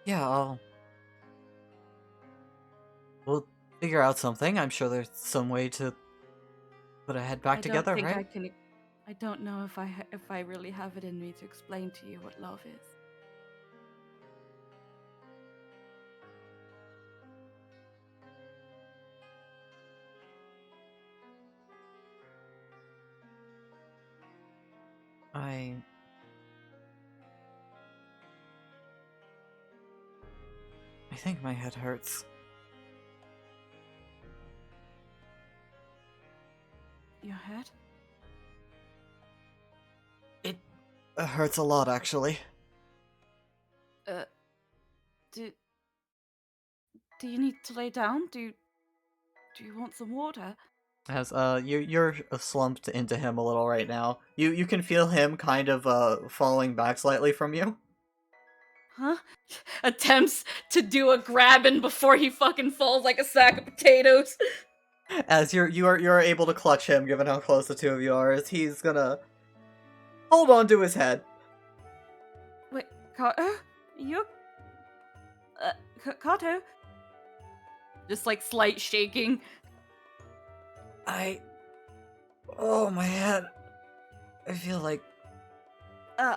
Yeah, we'll figure out something. I'm sure there's some way to put a head back together, right? I don't know if I really have it in me to explain to you what love is. I think my head hurts. Your head? It hurts a lot, actually. Do you need to lay down? Do you want some water? As you're slumped into him a little right now. You can feel him kind of falling back slightly from you. Huh? Attempts to do a grabbing before he fucking falls like a sack of potatoes. As you're able to clutch him, given how close the two of you are, as he's gonna hold on to his head. Wait, Kato? You? Kato? Just like slight shaking. Oh my head. I feel like Uh,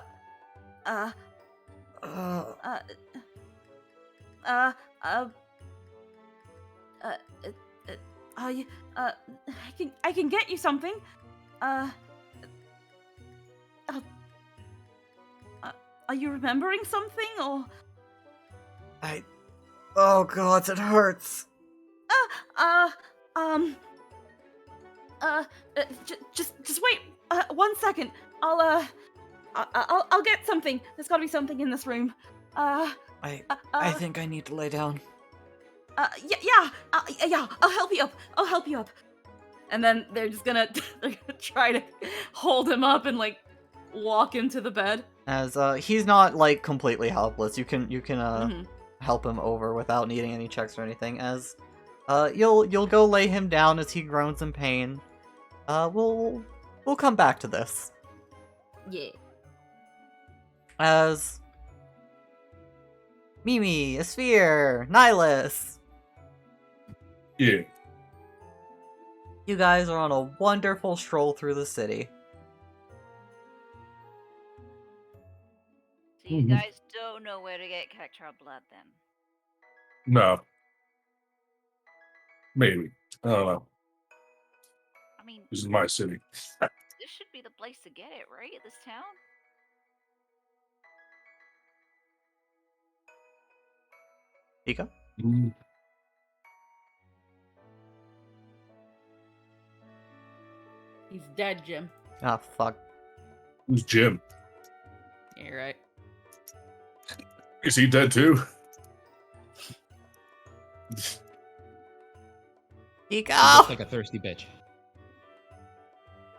I can get you something. Are you remembering something, or? oh god, it hurts. Just wait, 1 second. I'll get something. There's gotta be something in this room. I think I need to lay down. Yeah, I'll help you up. And then they're gonna try to hold him up and like walk him to the bed. As he's not like completely helpless. You can Mhm. help him over without needing any checks or anything. As you'll go lay him down as he groans in pain. We'll come back to this. Yeah. As Mimi, Asphere, Nihilus, Yeah. you guys are on a wonderful stroll through the city. So you guys don't know where to get Cactuar blood then? No. Maybe. I don't know. I mean, This is my city. this should be the place to get it, right? This town? Pika? Mm, He's dead, Jim. Ah, fuck. Who's Jim? Yeah, you're right. Is he dead too? She Pika! looks like a thirsty bitch.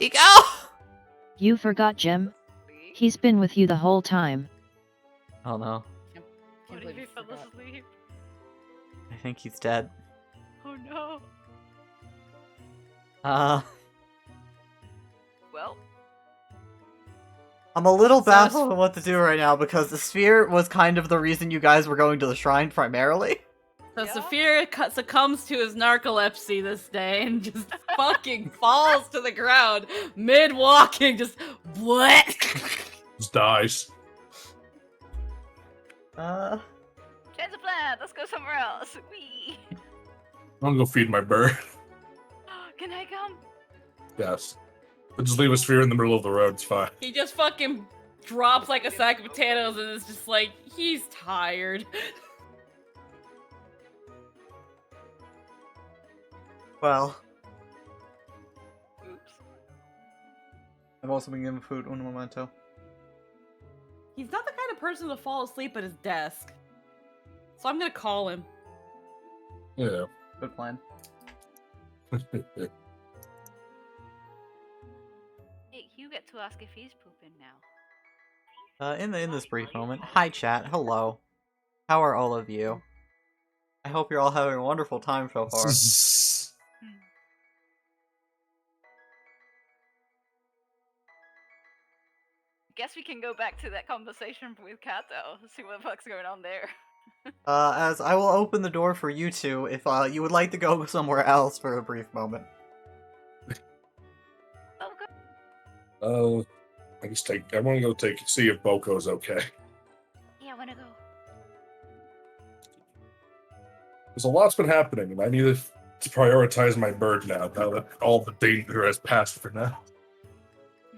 Pika! You forgot Jim? Lee? He's been with you the whole time. Oh no. Can't What believe if he you fell forgot. asleep? I think he's dead. Oh no. Well, I'm a little So- baffled on what to do right now because the sphere was kind of the reason you guys were going to the shrine primarily. So Yeah. Saphir succumbs to his narcolepsy this day and just fucking falls to the ground mid walking, just what? Just dies. change of plan. Let's go somewhere else. Wee. I'm gonna go feed my bird. Can I come? Yes. But just leave a sphere in the middle of the road, it's fine. He just fucking drops like a sack of potatoes and is just like, he's tired. Well, Oops. I've also been given food un momento. He's not the kind of person to fall asleep at his desk. So I'm gonna call him. Yeah. Good plan. Hey, you get to ask if he's pooping now. In this brief moment, hi chat, hello. How are all of you? I hope you're all having a wonderful time so far. Guess we can go back to that conversation with Kato. See what the fuck's going on there. As I will open the door for you two if you would like to go somewhere else for a brief moment. Oh, good. I want to go see if Boko's okay. Yeah, I wanna go. There's a lot's been happening, and I need to prioritize my bird now that all the danger has passed for now.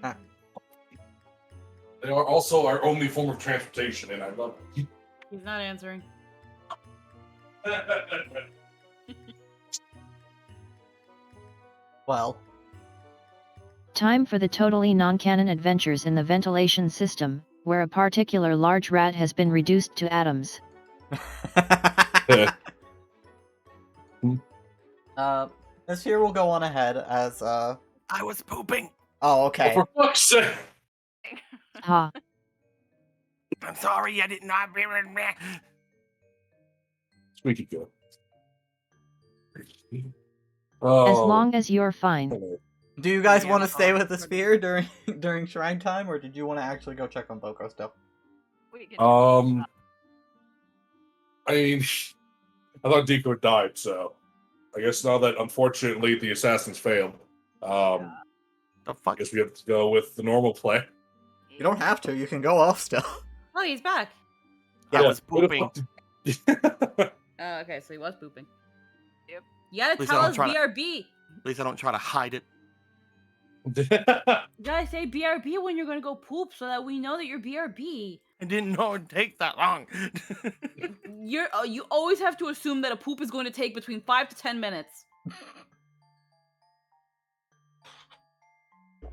Ah. They are also our only form of transportation, and I love it. He's not answering. Well, Time for the totally non-canon adventures in the ventilation system, where a particular large rat has been reduced to atoms. This here will go on ahead as I was pooping. Oh, Oh, okay. for fuck's sake! Ha. I'm sorry, I did not. Squeaky good. As Oh. long as you're fine. Do you guys Yeah, want to stay fine. with the sphere during shrine time, or did you want to actually go check on Boko stuff? We can I mean, I thought Deco died, so I guess now that unfortunately the assassins failed, The I fuck? guess we have to go with the normal play. You don't have to. You can go off still. Oh, he's back. I was who the pooping. fuck Oh, okay, so he was pooping. Yep. You gotta Please tell don't us try to- BRB. At least I don't try to hide it. did- You gotta say BRB when you're gonna go poop so that we know that you're BRB. I didn't know it'd take that long. You always have to assume that a poop is going to take between 5 to 10 minutes.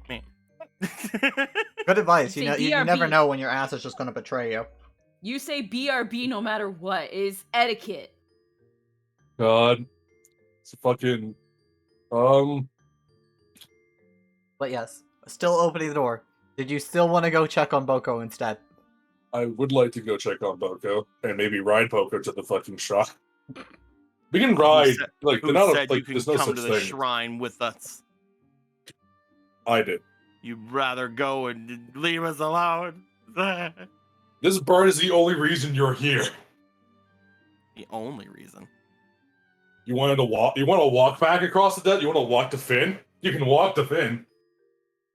Man. Good advice. You You know, say you never BRB. know when your ass is just gonna betray you. You say BRB no matter what. Is etiquette. God, it's a fucking But yes, still opening the door. Did you still want to go check on Boko instead? I would like to go check on Boko and maybe ride Boko to the fucking shop. We can ride. said- Like, Who they're not said like you can there's no come such to the thing. shrine with us? I did. You'd rather go and leave us alone? The This bird is the only reason you're here. only reason. You wanted to walk. You want to walk back across the desert. You want to walk to Finn. You can walk to Finn.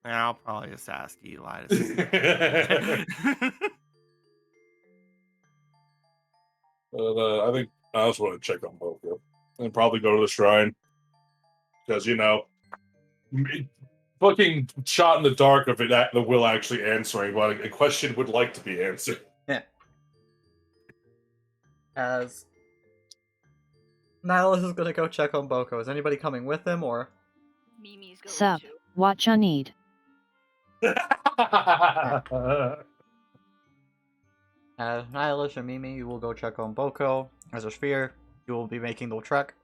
I'll probably just ask Eli to see. I think I also want to check on Boko and probably go to the shrine because fucking shot in the dark of it the will actually answering, but a question would like to be answered. As Nihilus is gonna go check on Boko. Is anybody coming with him, or Mimi's going Sup. to. What ya need? as Nihilus and Mimi, you will go check on Boko. As a sphere, you will be making the trek.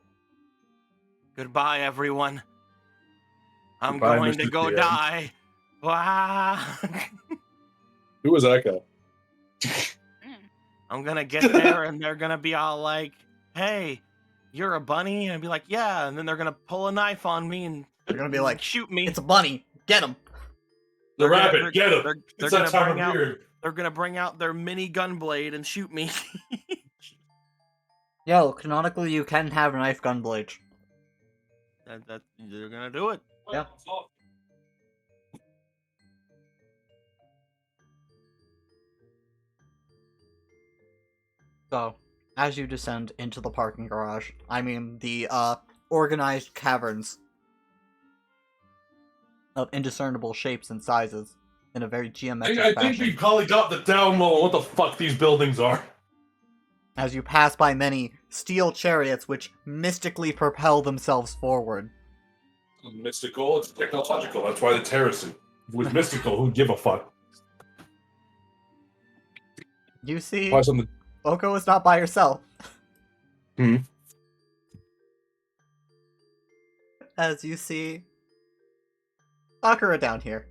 Goodbye, everyone. I'm Goodbye, going to Mr. go DM. die. Wow. Who was that guy? I'm gonna get there and they're gonna be all like, "Hey, you're a bunny," and I'd be like, "Yeah," and then they're gonna pull a knife on me and They're gonna be like, shoot me. "It's a bunny. Get him!" The They're gonna- rabbit, they're- get him! They're It's gonna that time bring of out. year. They're gonna bring out their mini gun blade and shoot me. Yo, canonically, you can have knife gun blades. that they're gonna do it. Yeah. So, as you descend into the parking garage, I mean the organized caverns of indiscernible shapes and sizes in a very geometric I think fashion. we probably got the down low on what the fuck these buildings are. As you pass by many steel chariots which mystically propel themselves forward. Mystical, it's technological. That's why it's heresy. If it was mystical, who'd give a fuck? You see, Why something? Boko is not by herself. Hmm. As you see Sakura down here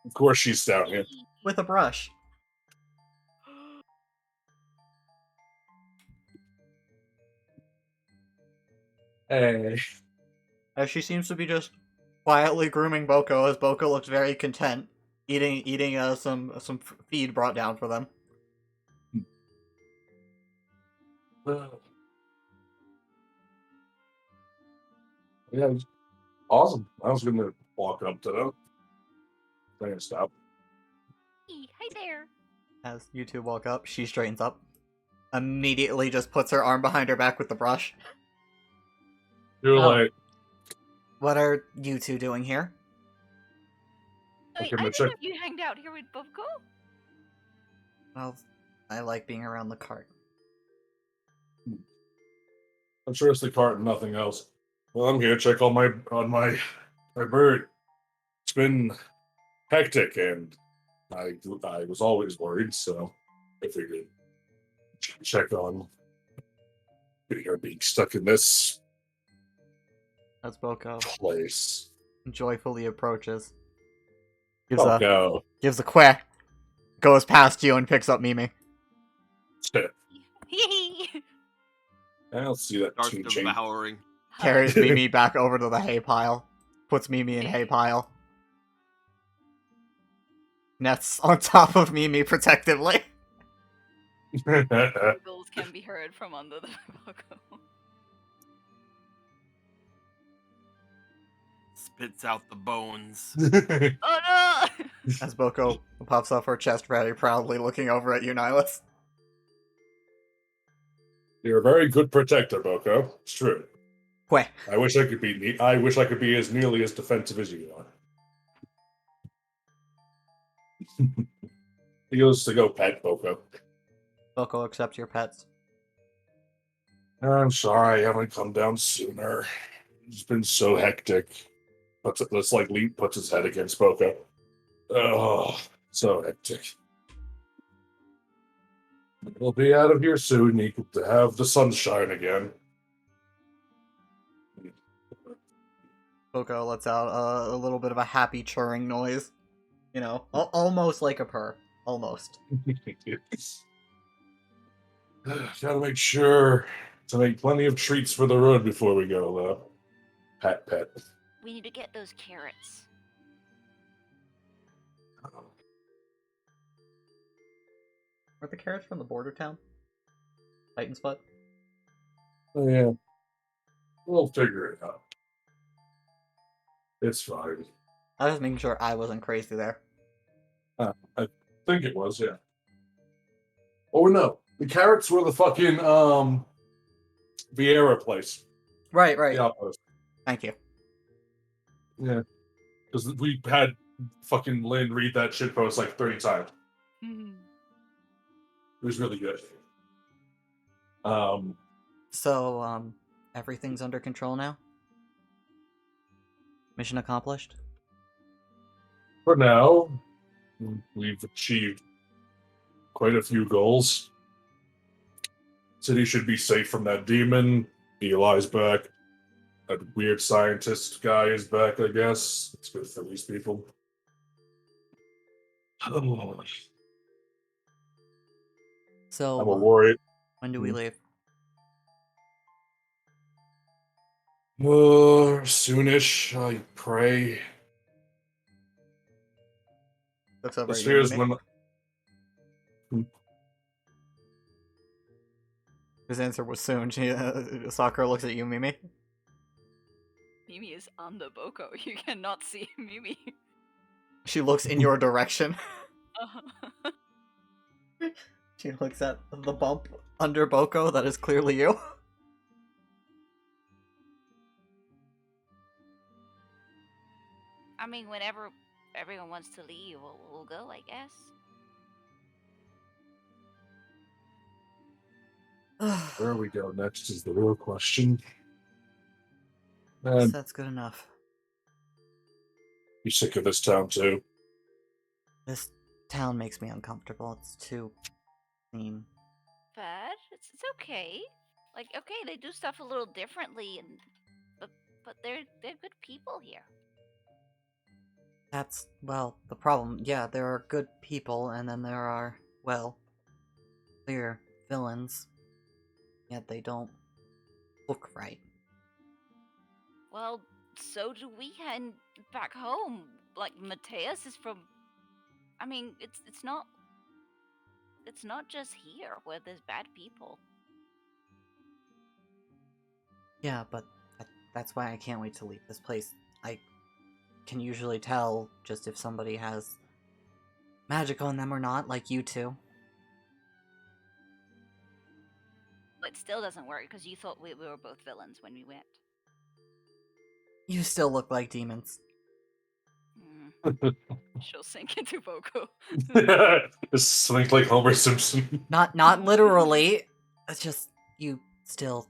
Of course, she's down here. with a brush. Hey. As she seems to be just quietly grooming Boko, as Boko looks very content, eating some feed brought down for them. Yeah, it was awesome. I was gonna walk up to them. I'm gonna stop. Hi there. As you two walk up, she straightens up, immediately just puts her arm behind her back with the brush. You're Oh. like, What are you two doing here? Wait, Okay, I but didn't check- know you hanged out here with Bubko. Well, I like being around the cart. I'm sure it's the cart and nothing else. Well, I'm here to check on my bird. It's been hectic, and I was always worried, so I figured check on her being stuck in this As Boko place. joyfully approaches. Gives Boko. a quack, goes past you and picks up Mimi. I don't see that Starts too change. devouring. Carries Mimi back over to the hay pile. Puts Mimi in hay pile. Nets on top of Mimi protectively. Giggles can be heard from under the Boko. Spits out the bones. Oh no! As Boko puffs off her chest very proudly, looking over at you, Nihilus. You're a very good protector, Boko. It's true. Queh. I wish I could be. I wish I could be as nearly as defensive as you are. He goes to go pet Boko. Boko accepts your pets. I'm sorry, I haven't come down sooner. It's been so hectic. Let's like Lee puts his head against Boko. Oh, so hectic. We'll be out of here soon. You get to have the sunshine again. Boko lets out a little bit of a happy churring noise. You know, almost like a purr. Almost. Gotta make sure to make plenty of treats for the road before we go, though. Pet. We need to get those carrots. Are the carrots from the border town? Titan Spot? Oh, yeah. We'll figure it out. It's fine. I was making sure I wasn't crazy there. I think it was, yeah. Oh, no. The carrots were the fucking, Vieira place. Right. The outpost. Thank you. Yeah. Because we had fucking Lynn read that shit post like 30 times. It was really good. So, everything's under control now? Mission accomplished? For now, we've achieved quite a few goals. City should be safe from that demon. Eli's back. That weird scientist guy is back, I guess. It's good for these people. Oh, So, I'm a worried. when do we leave? Soonish, I pray. Looks over This at you, here's Mimi. when His answer was soon. Sakura looks at you, Mimi. Mimi is on the Boko. You cannot see Mimi. She looks in your direction. Uh-huh. She looks at the bump under Boko that is clearly you. I mean, whenever everyone wants to leave, we'll go, I guess. where we go next is the real question. Guess Man, that's good enough. you sick of this town too? This town makes me uncomfortable. It's too clean. But it's okay. Like, okay, they do stuff a little differently, but they're good people here. That's, well, the problem. Yeah, there are good people, and then there are, well, clear villains. Yet they don't look right. Well, so do we, and back home. Like, Mateus is from. I mean, it's not just here where there's bad people. Yeah, but that's why I can't wait to leave this place. I can usually tell just if somebody has magic on them or not, like you two. It still doesn't work because you thought we were both villains when we went. You still look like demons. She'll sink into Boko. It's something like Homer Simpson. Not literally. It's just you still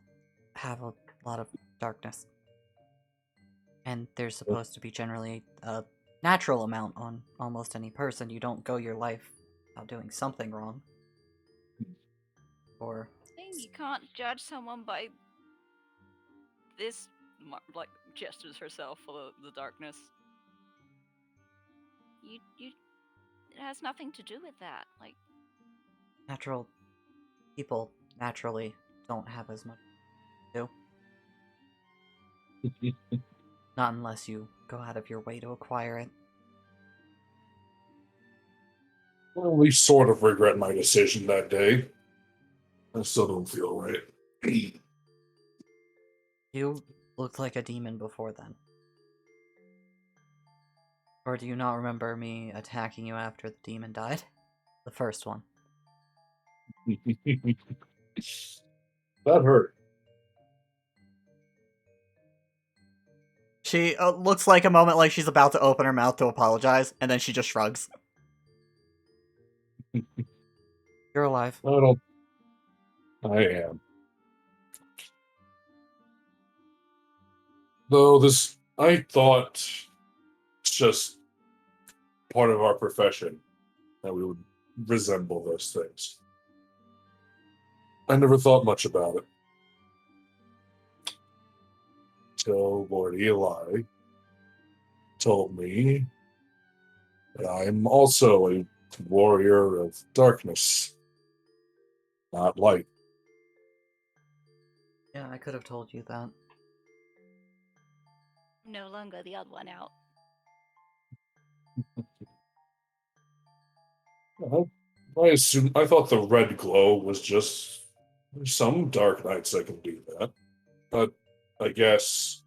have a lot of darkness. And there's supposed to be generally a natural amount on almost any person. You don't go your life without doing something wrong. Or You can't judge someone by this, like, gestures herself for the darkness. It has nothing to do with that. Like, Natural people naturally don't have as much to do. Not unless you go out of your way to acquire it. Well, we sort of regret my decision that day. I still don't feel right. You looked like a demon before then. Or do you not remember me attacking you after the demon died? The first one. That hurt. She looks like a moment like she's about to open her mouth to apologize, and then she just shrugs. You're alive. I don't. I am. Though this, I thought it's just part of our profession that we would resemble those things. I never thought much about it. Till Lord Eli told me that I'm also a warrior of darkness, not light. Yeah, I could have told you that. no longer the odd one out. I thought the red glow was just some dark knights that can do that, but I guess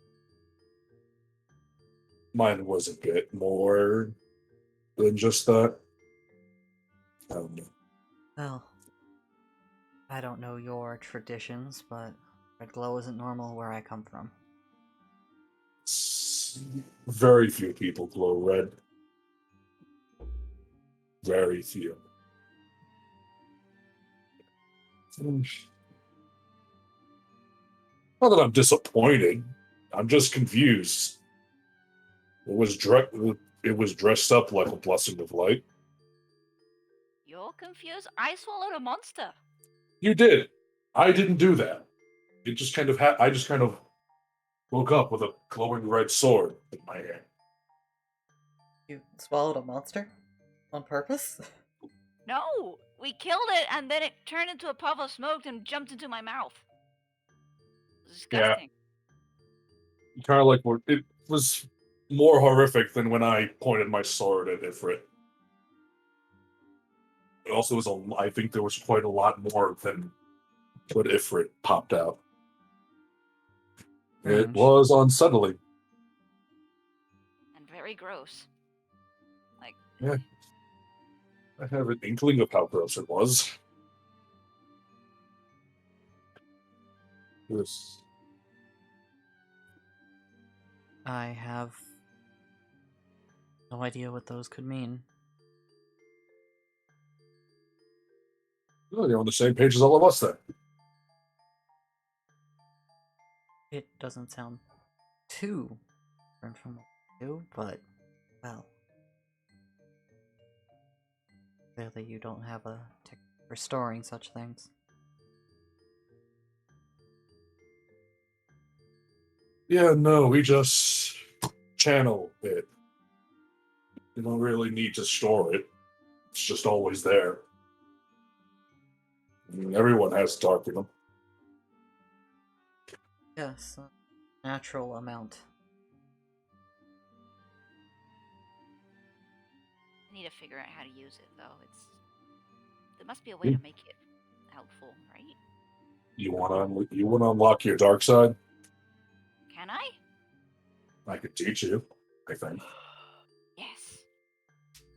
mine was a bit more than just that. I don't know. Well, I don't know your traditions, but red glow isn't normal where I come from. Very few people glow red. Very few. Not that I'm disappointed. I'm just confused. It was dressed up like a blessing of light. You're confused? I swallowed a monster. You did. I didn't do that. It just kind of I just kind of woke up with a glowing red sword in my hand. You swallowed a monster? On purpose? No, we killed it, and then it turned into a puff of smoke and jumped into my mouth. It was disgusting. Kind of like it was more horrific than when I pointed my sword at Ifrit. It also was I think there was quite a lot more than what Ifrit popped out. It Strange. was unsettling. And very gross. Like, Yeah. I have an inkling of how gross it was. Yes. I have no idea what those could mean. Oh, you're on the same page as all of us then. It doesn't sound too different from what we do, but, well. Clearly you don't have a technique for storing such things. Yeah, no, we just channel it. You don't really need to store it. It's just always there. I mean, everyone has dark in them. Yes, a natural amount. I need to figure out how to use it, though. There must be a way to make it helpful, right? You want to unlock your dark side? Can I? I could teach you. I think Yes.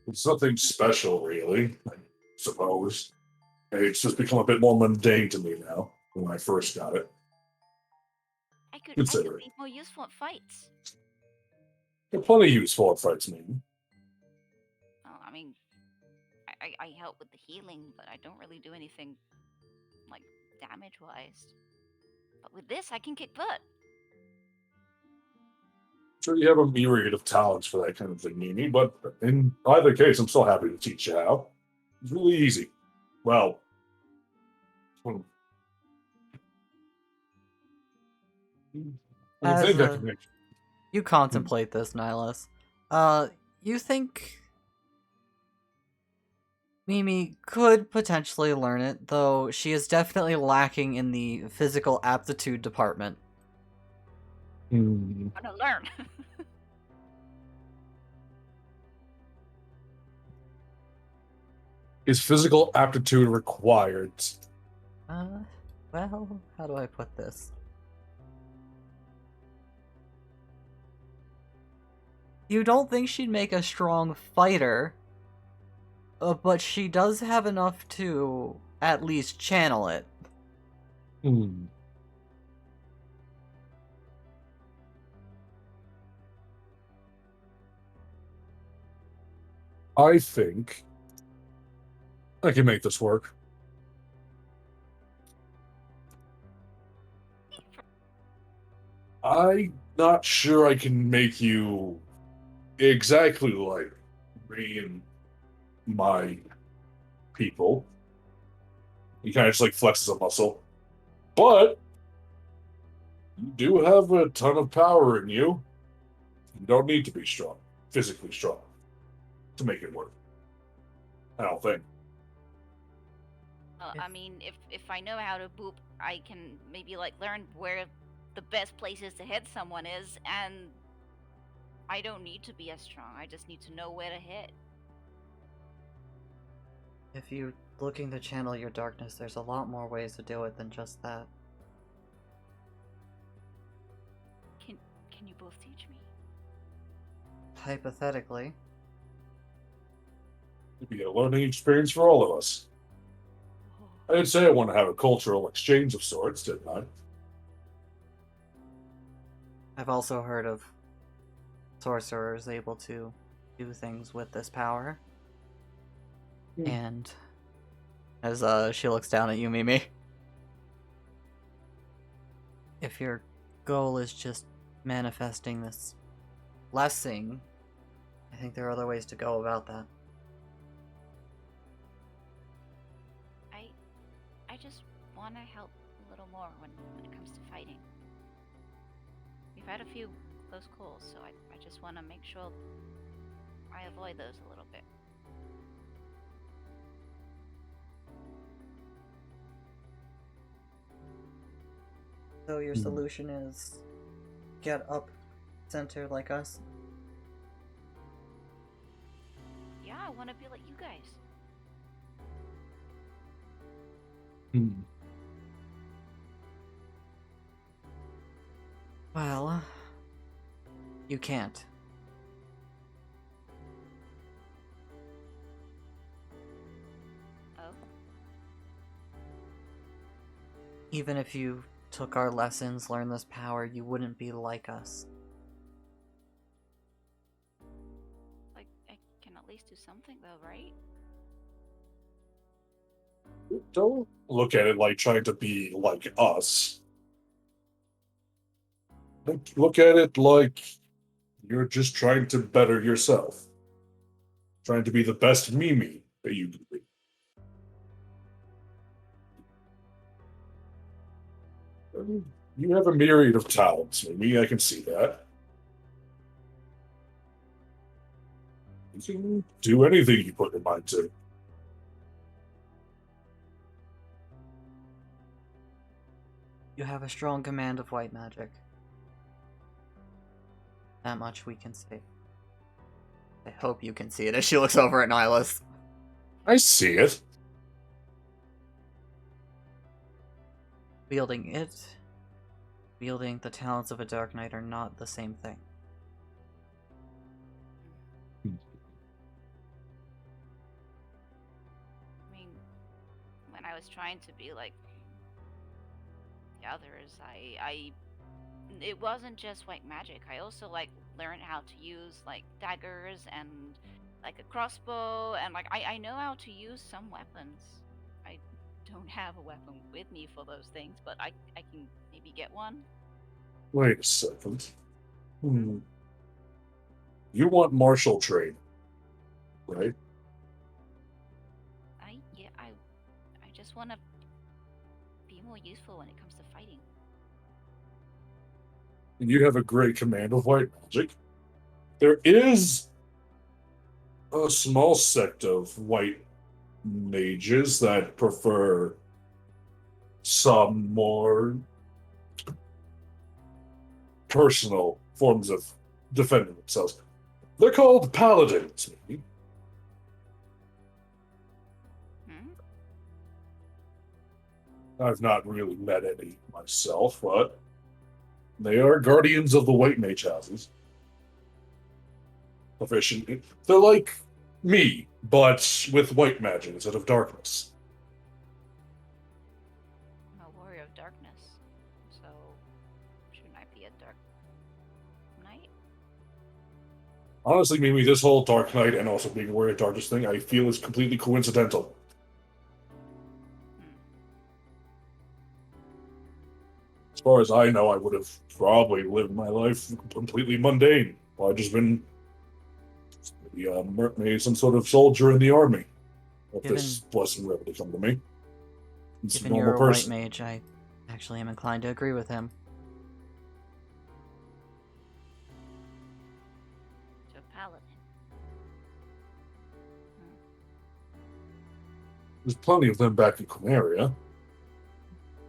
it's nothing special, really. I suppose it's just become a bit more mundane to me now than when I first got it. I could Consider it. be more useful at fights. There are plenty useful at fights, maybe. Oh, I mean, I help with the healing, but I don't really do anything, like, damage-wise. But with this, I can kick butt. Sure, you have a myriad of talents for that kind of thing, Mimi, but in either case, I'm still happy to teach you how. It's really easy. Well, I As think I a- can make. You contemplate this, Nihilus. You think Mimi could potentially learn it, though she is definitely lacking in the physical aptitude department. Hmm. I'm gonna learn. Is physical aptitude required? Well, how do I put this? You don't think she'd make a strong fighter, but she does have enough to at least channel it. Hmm. I think I can make this work. I'm not sure I can make you exactly like me and my people. He kind of just like flexes a muscle. But you do have a ton of power in you. You don't need to be strong, physically strong, to make it work. I don't think. Well, If- I mean, if I know how to boop, I can maybe like learn where the best places to hit someone is, and I don't need to be as strong. I just need to know where to hit. If you're looking to channel your darkness, there's a lot more ways to do it than just that. Can you both teach me? Hypothetically. It'd be a learning experience for all of us. I did say I want to have a cultural exchange of sorts, didn't I? I've also heard of sorcerers able to do things with this power. And as she looks down at you, Mimi, if your goal is just manifesting this blessing, I think there are other ways to go about that. I just want to help a little more when it comes to fighting. We've had a few close calls, so I just want to make sure I avoid those a little bit. So your solution is get up center like us? Yeah, I want to be like you guys. Hmm. Well, you can't. Oh, Even if you took our lessons, learned this power, you wouldn't be like us. like I can at least do something though, right? Don't look at it like trying to be like us. Look at it like you're just trying to better yourself. Trying to be the best Mimi that you can be. You have a myriad of talents, Mimi. I can see that. You can do anything you put your mind to. You have a strong command of white magic. That much we can say. I hope you can see it as she looks over at Nihilus. I see it. Wielding it, wielding the talents of a Dark Knight are not the same thing. I mean, when I was trying to be like the others, it wasn't just white magic. I also like learned how to use like daggers and like a crossbow, and like I know how to use some weapons. I don't have a weapon with me for those things, but I can maybe get one. Wait a second. You want martial training, right? I just want to be more useful when it comes to fighting. and you have a great command of white magic. There is a small sect of white mages that prefer some more personal forms of defending themselves. They're called paladins, maybe. Hmm? I've not really met any myself, but they are guardians of the white mage houses. Proficient. They're like me, but with white magic instead of darkness. I'm a warrior of darkness, so shouldn't I be a dark knight? Honestly, maybe this whole Dark Knight and also being a warrior of darkness thing, I feel is completely coincidental. Hmm. As far as I know, I would have probably lived my life completely mundane. I've just been maybe some sort of soldier in the army. If this blessing were able to come to me. It's a Given normal you're a person. white mage, I actually am inclined to agree with him. To a paladin. There's plenty of them back in Quinaria.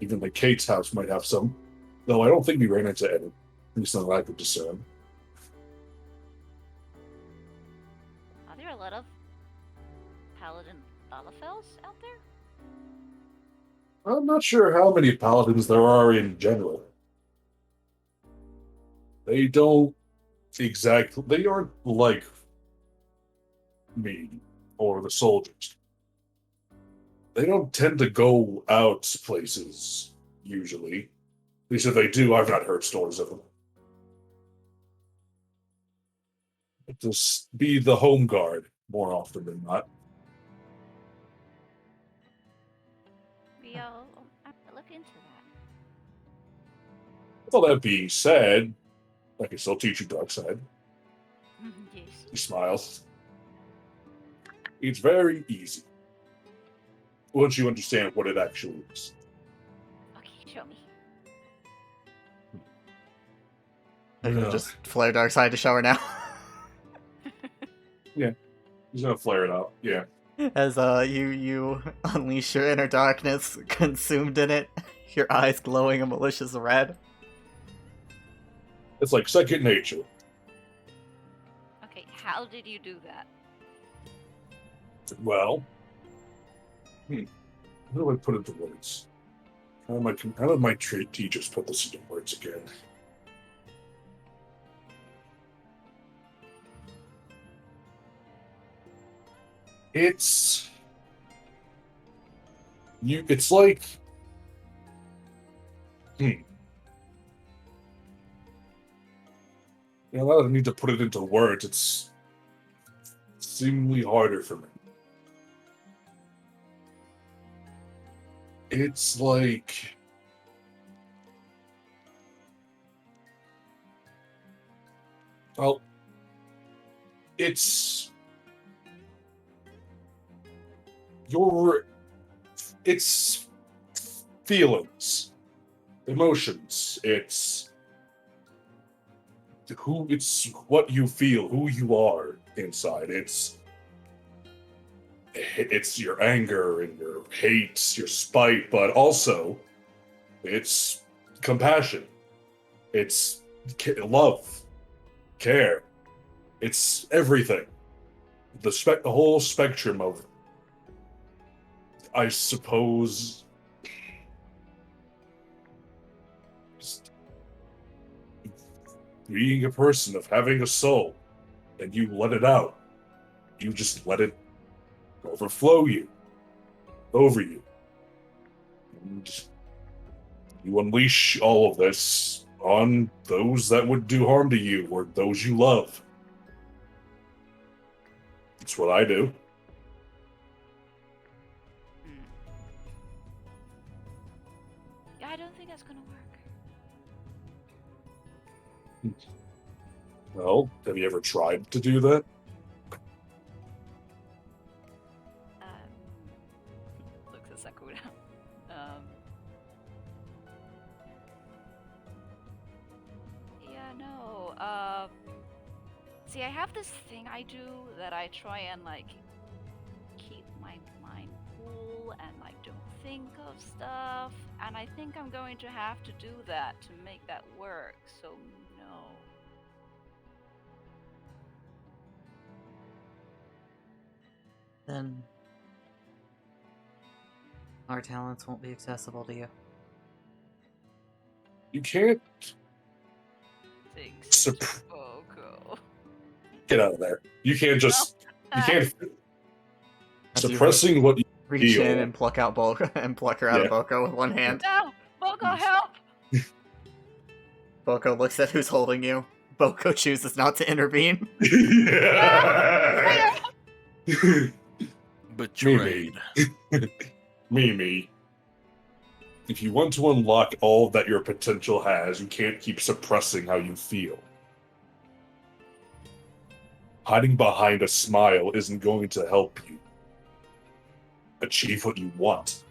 Even like Kate's house might have some. Though I don't think we ran into any. At least not that I could discern. Are there a lot of paladin Lalafels out there? I'm not sure how many paladins there are in general. They don't exactly. They aren't like me or the soldiers. They don't tend to go out places usually. At least if they do, I've not heard stories of them. Just be the home guard more often than not. I have to look into that. With all that being said, I can still teach you dark side. Yes. He smiles. It's very easy. Once you understand what it actually is. Okay, show me. I'm gonna Yeah. just flare dark side to show her now. He's gonna flare it out. Yeah. As you unleash your inner darkness, consumed in it, your eyes glowing a malicious red. It's like second nature. Okay, how did you do that? Well, how do I put it to words? How did my teachers put this into words again? It's like now that I need to put it into words, it's seemingly harder for me. It's like well, it's it's feelings, emotions. It's what you feel, who you are inside. It's your anger and your hate, your spite, but also it's compassion. It's love, care. It's everything. The whole spectrum of, I suppose, just being a person, of having a soul, and you let it out. You just let it overflow you, over you. And you unleash all of this on those that would do harm to you or those you love. That's what I do. Yeah, I don't think that's gonna work. Well, have you ever tried to do that? Looks at Sakura. I do that I try and like keep my mind cool and like don't think of stuff. And I think I'm going to have to do that to make that work. So no. Then our talents won't be accessible to you. You can't Thanks, Sup- Boko. get out of there. You can't just. You can't. As you Suppressing what you reach in feel. and pluck out Boko and pluck her out of Yeah. Boko with one hand. No! Boko, help! Boko looks at who's holding you. Boko chooses not to intervene. Yeah. Betrayed. Mimi. If you want to unlock all that your potential has, you can't keep suppressing how you feel. Hiding behind a smile isn't going to help you achieve what you want.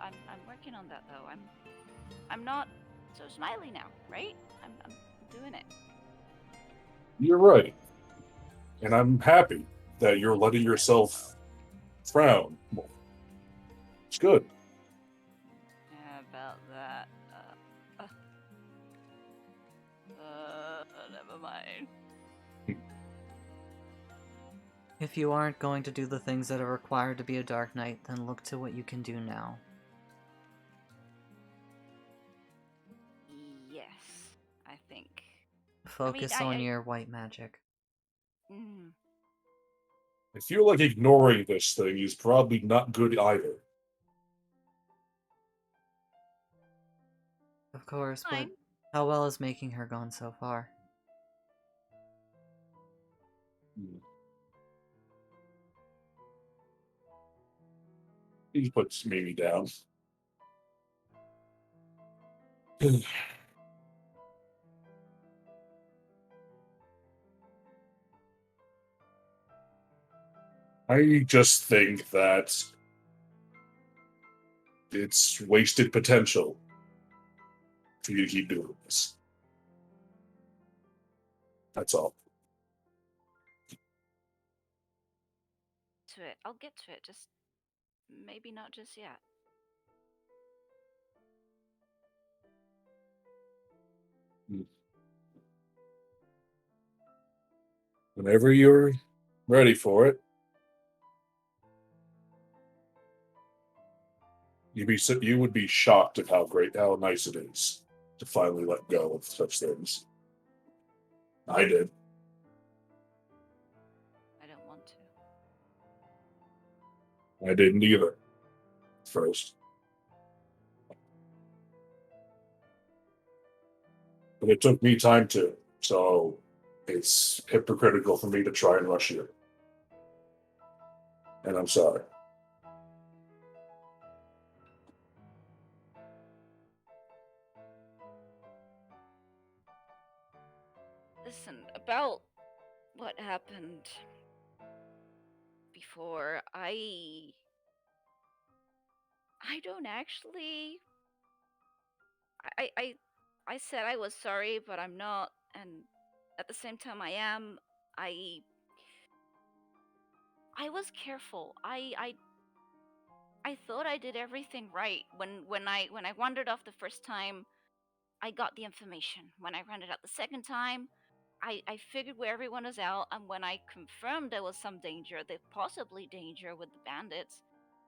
I'm working on that though. I'm not so smiley now, right? I'm doing it. You're right. And I'm happy that you're letting yourself frown more. It's good. Yeah, about that. Never mind. If you aren't going to do the things that are required to be a Dark Knight, then look to what you can do now. Yes, I think. Focus on your white magic. Mm, I feel like ignoring this thing is probably not good either. Of course, but fine. how well is making her gone so far? He puts Mimi down. I just think that it's wasted potential for you to keep doing this. That's all. To it. I'll get to it. Just maybe not just yet. Whenever you're ready for it, you would be shocked at how nice it is to finally let go of such things. I did. I don't want to. I didn't either. First. But it took me time to, so it's hypocritical for me to try and rush you. And I'm sorry. Listen, about what happened before, I don't actually. I said I was sorry, but I'm not, and at the same time I am. I was careful. I thought I did everything right when I wandered off the first time. I got the information. When I wandered out the second time, I figured where everyone was out, and when I confirmed there was some danger, there possibly danger with the bandits,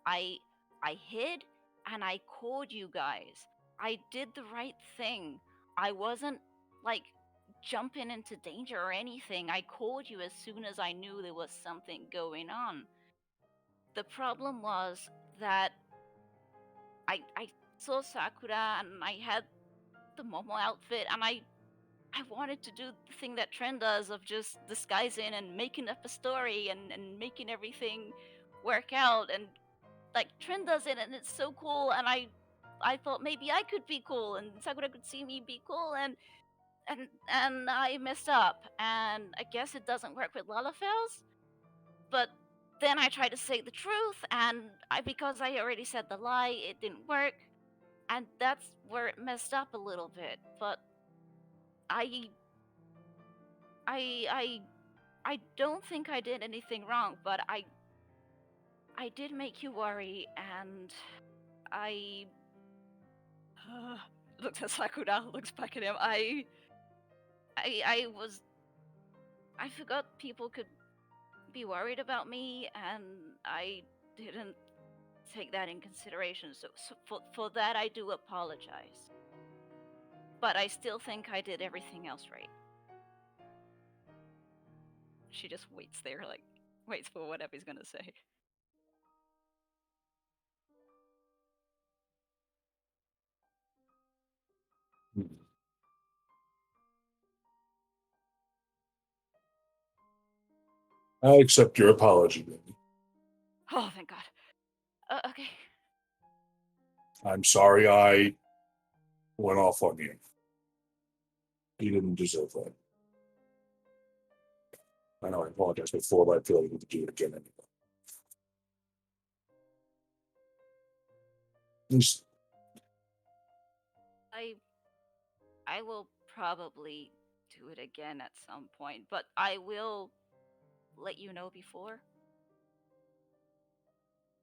I I hid and I called you guys. I did the right thing. I wasn't like jumping into danger or anything. I called you as soon as I knew there was something going on. The problem was that I saw Sakura and I had the Momo outfit and I wanted to do the thing that Trend does of just disguising and making up a story and making everything work out, and like Trend does it and it's so cool, and I thought maybe I could be cool and Sakura could see me be cool, and I messed up, and I guess it doesn't work with Lalafels, but then I tried to say the truth, and because I already said the lie, it didn't work, and that's where it messed up a little bit, but I I don't think I did anything wrong, but I did make you worry, and I looks at Sakura, looks back at him. I was I forgot people could be worried about me, and I didn't take that in consideration. So for that, I do apologize. But I still think I did everything else right. She just waits there, like waits for whatever he's gonna say. I accept your apology, baby. Oh, thank God. Okay. I'm sorry I went off on you. You didn't deserve that. I know I apologized before, but I feel like I need to do it again anyway. Just, I will probably do it again at some point, but I will let you know before.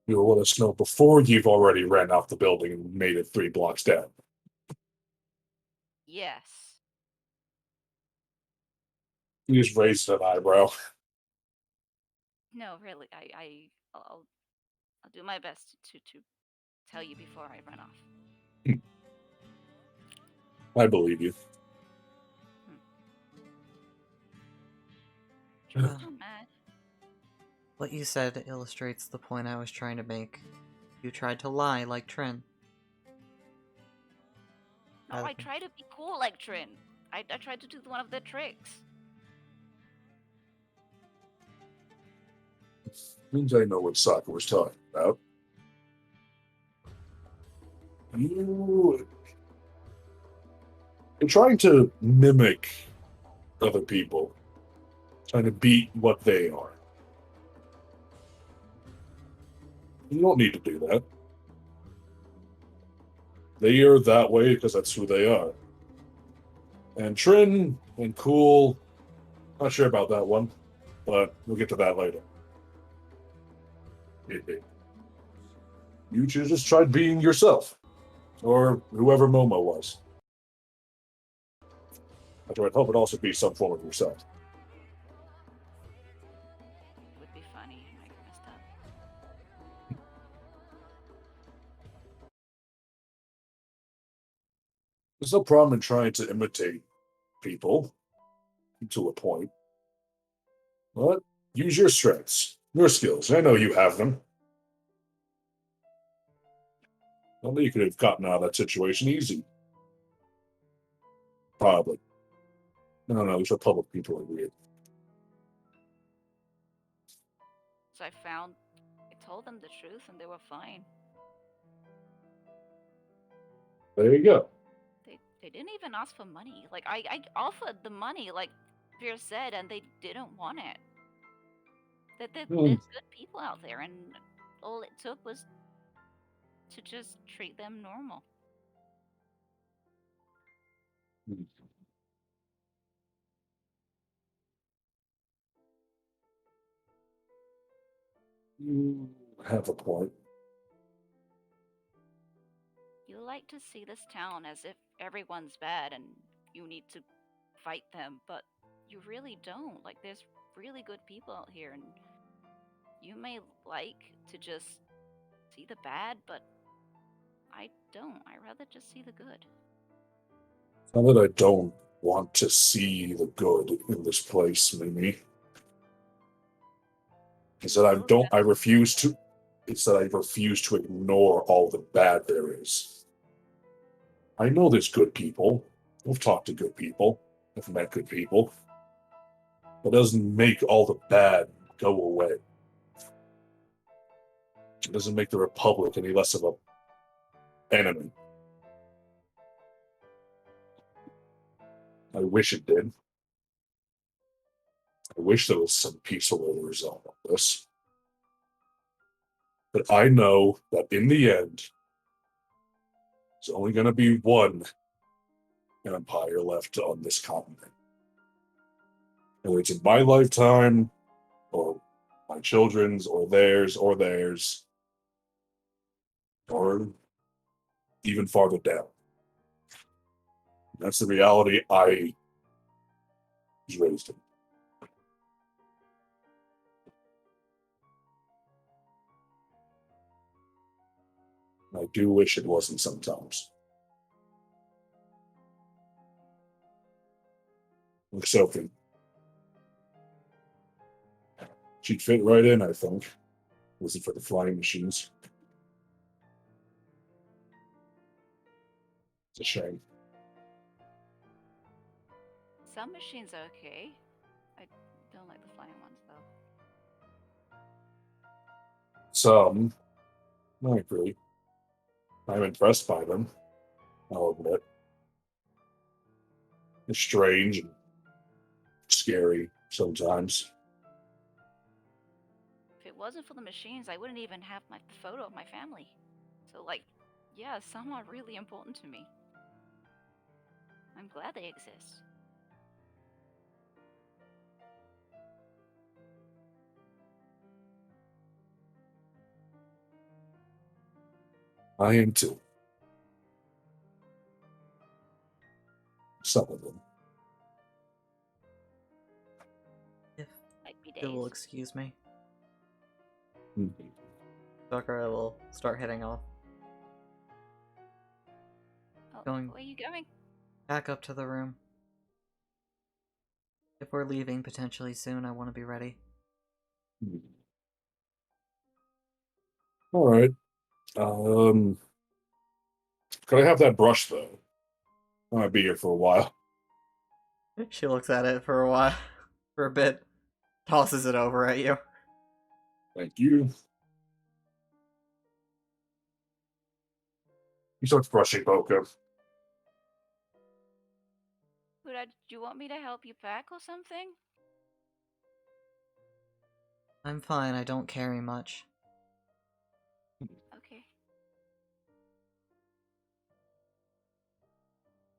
you'll let us know before you've already ran out the building and made it 3 blocks down. Yes. You just raised an eyebrow. No, really. I'll do my best to tell you before I run off. I believe you. Just Uh. not mad. What you said illustrates the point I was trying to make. You tried to lie like Trin. No, I try to be cool like Trin. I tried to do one of the tricks. Means I know what Sokka was talking about. You're trying to mimic other people, trying to beat what they are. You don't need to do that. They are that way because that's who they are. And Trin and Cool, not sure about that one, but we'll get to that later. You should just try being yourself, or whoever Momo was. I'd hope it also be some form of yourself. Would be funny if I messed up. There's no problem in trying to imitate people to a point, but use your strengths, your skills. I know you have them. I know you could have gotten out of that situation easy. Probably. I don't know. These public people are weird. So I told them the truth and they were fine. There you go. They didn't even ask for money. Like I offered the money, like Pierce said, and they didn't want it. There's good people out there, and all it took was to just treat them normal. You have a point. You like to see this town as if everyone's bad and you need to fight them, but you really don't. Like, there's really good people out here, and you may like to just see the bad, but I don't. I rather just see the good. It's not that I don't want to see the good in this place, Mimi. It's that I refuse to. It's that I refuse to ignore all the bad there is. I know there's good people. I've talked to good people. I've met good people. That doesn't make all the bad go away. It doesn't make the Republic any less of a enemy. I wish it did. I wish there was some peaceful way to resolve all this. But I know that in the end, there's only going to be one empire left on this continent. whether it's in my lifetime, or my children's, or theirs, or even farther down. That's the reality I was raised in. I do wish it wasn't sometimes. Like Sophie. She'd fit right in, I think. Was it for the flying machines? It's a shame. Some machines are okay. I don't like the flying ones though. Some, I agree. I'm impressed by them. I'll admit. It's strange and scary sometimes. If it wasn't for the machines, I wouldn't even have my photo of my family. So, like, yeah, some are really important to me. I'm glad they exist. I am too. Some of them. If Like me you will days. excuse me, Mhm. Sakura will start heading off. Oh, Going- where are you going? Back up to the room. If we're leaving potentially soon, I want to be ready. All right. Could I have that brush though? I might be here for a while. She looks at it for a while, for a bit, tosses it over at you. Thank you. He starts brushing Boko. Huda, do you want me to help you pack or something? I'm fine, I don't carry much. Okay.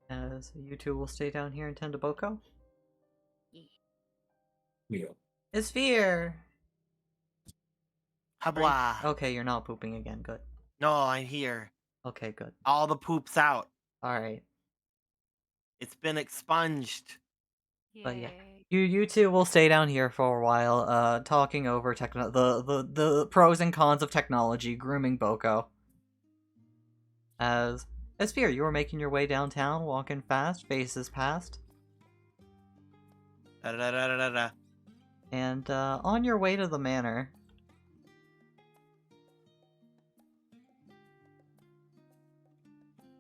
As you two will stay down here and tend to Boko? Yeah. It's Sphere! Habla. Okay, you're not pooping again, good. No, I'm here. Okay, good. All the poop's out. Alright. It's been expunged. But yeah. Yay. You two will stay down here for a while, talking over the pros and cons of technology, grooming Boko. As Sphere, you were making your way downtown, walking fast, faces past, Da da da da da da. and on your way to the manor,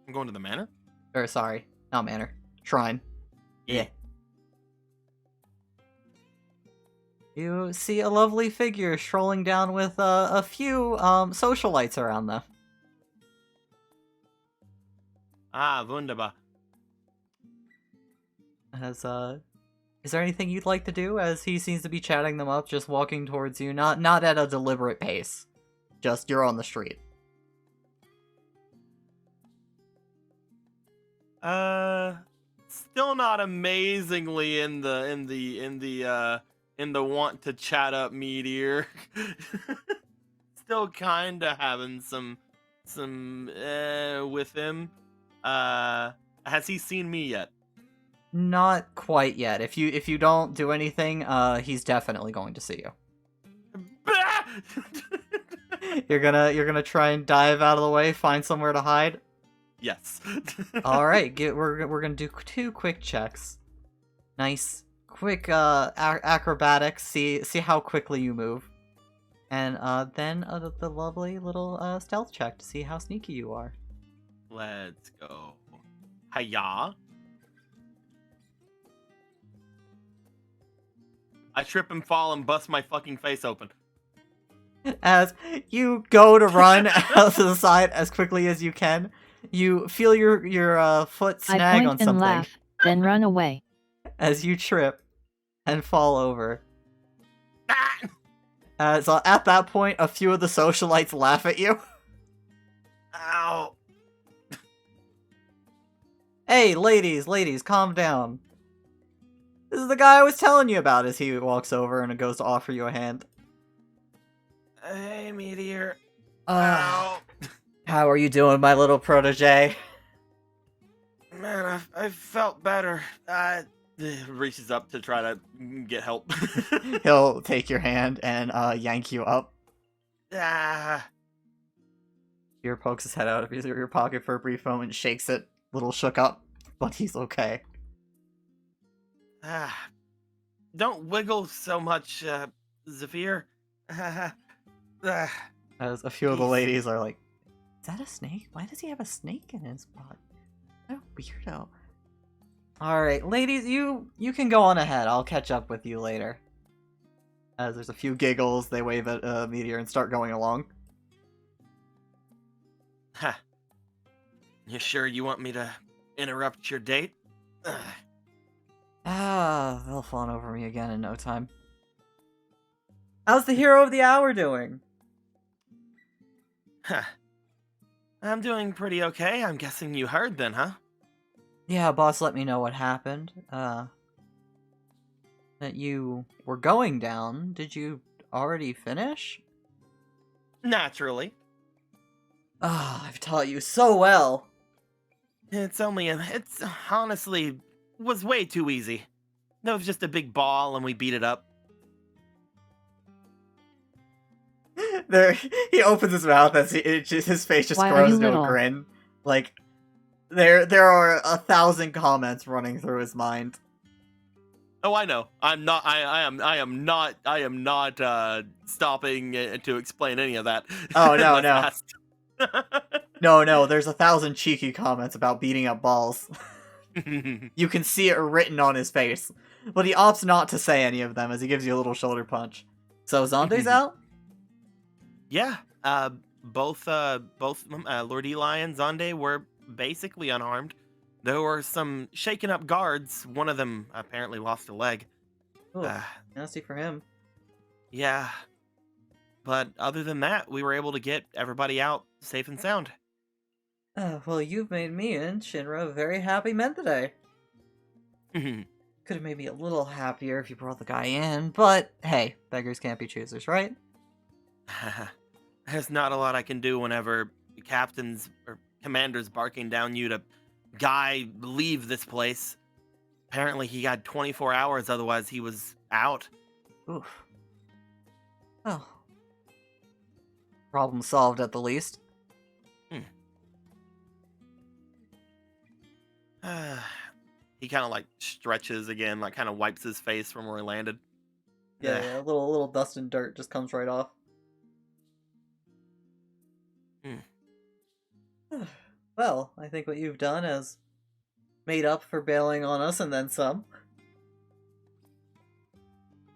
I'm going to the manor. or sorry, not manor, shrine. Yeah. You see a lovely figure strolling down with a few socialites around them. Ah, wunderbar. As is there anything you'd like to do? As he seems to be chatting them up, just walking towards you, not at a deliberate pace. Just you're on the street. Still not amazingly in the want to chat up meteor. Still kinda having some with him. Has he seen me yet? Not quite yet. If you don't do anything, he's definitely going to see you. You're gonna try and dive out of the way, find somewhere to hide. Yes. All right, we're gonna do 2 quick checks. Nice, quick acrobatics. See how quickly you move, and then the lovely little stealth check to see how sneaky you are. Let's go. Hiya. I trip and fall and bust my fucking face open. As you go to run out to the side as quickly as you can, you feel your foot I snag point on and something laugh, then run away. as you trip and fall over. Ah! So at that point, a few of the socialites laugh at you. Ow. Hey, ladies, calm down. This is the guy I was telling you about as he walks over and goes to offer you a hand. Hey, Meteor. Uh, Ow. how are you doing, my little protege? Man, I felt better. Reaches up to try to get help. He'll take your hand and yank you up. Ah, Fear pokes his head out of your pocket for a brief moment, shakes it, a little shook up, but he's okay. ah. Don't wiggle so much, Zephyr. Ah, As a few of the Jeez. ladies are like, is that a snake? Why does he have a snake in his butt? What a weirdo. Alright, ladies, you can go on ahead. I'll catch up with you later. As there's a few giggles, they wave at Meteor and start going along. Ha. You sure you want me to interrupt your date? They'll fawn over me again in no time. How's the hero of the hour doing? Huh. I'm doing pretty okay. I'm guessing you heard then, huh? Yeah, boss let me know what happened. That you were going down. Did you already finish? Naturally. I've taught you so well. It's honestly was way too easy. That was just a big ball and we beat it up. There, he opens his mouth as his face just Why are grows you into a little? grin. Like, there are 1,000 comments running through his mind. Oh, I know. I am not stopping to explain any of that. Oh, no, Unless no. asked. No, there's 1,000 cheeky comments about beating up balls. You can see it written on his face. But he opts not to say any of them as he gives you a little shoulder punch. So Zonde's out? Yeah. Both Lord Eli and Zonde were basically unharmed. There were some shaken up guards. One of them apparently lost a leg. Ooh, Uh, nasty for him. yeah. But other than that, we were able to get everybody out safe and sound. Well, you've made me and Shinra very happy men today. There's Could have made me a little happier if you brought the guy in, but hey, beggars can't be choosers, right? not a lot I can do whenever captains or commanders barking down you to guy leave this place. Apparently he had 24 hours, otherwise he was out. Oof. Well, problem solved at the least. He kind of like stretches again, like kind of wipes his face from where he landed. Yeah, a little dust and dirt just comes right off. Well, I think what you've done has made up for bailing on us and then some.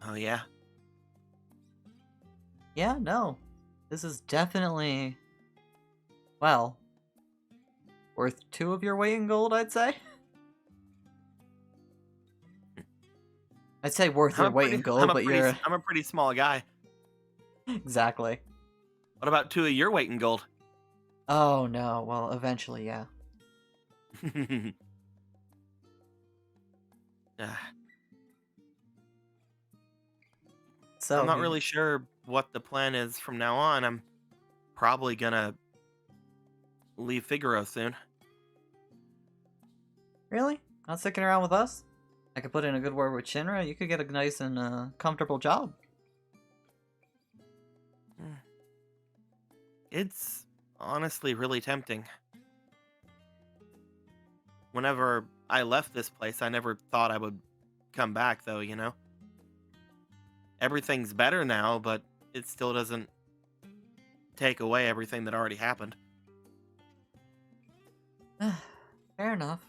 Oh yeah. Yeah, no. This is definitely, well, worth 2 of your weight in gold, I'd say. I'd say worth your weight in gold, but you're... I'm a pretty small guy. Exactly. What about 2 of your weight in gold? Oh no, well, eventually, yeah. So I'm not you- really sure what the plan is from now on. I'm probably gonna leave Figaro soon. Really? Not sticking around with us? I could put in a good word with Shinra. You could get a nice and comfortable job. It's honestly really tempting. Whenever I left this place, I never thought I would come back, though, you know? Everything's better now, but it still doesn't take away everything that already happened. Fair enough.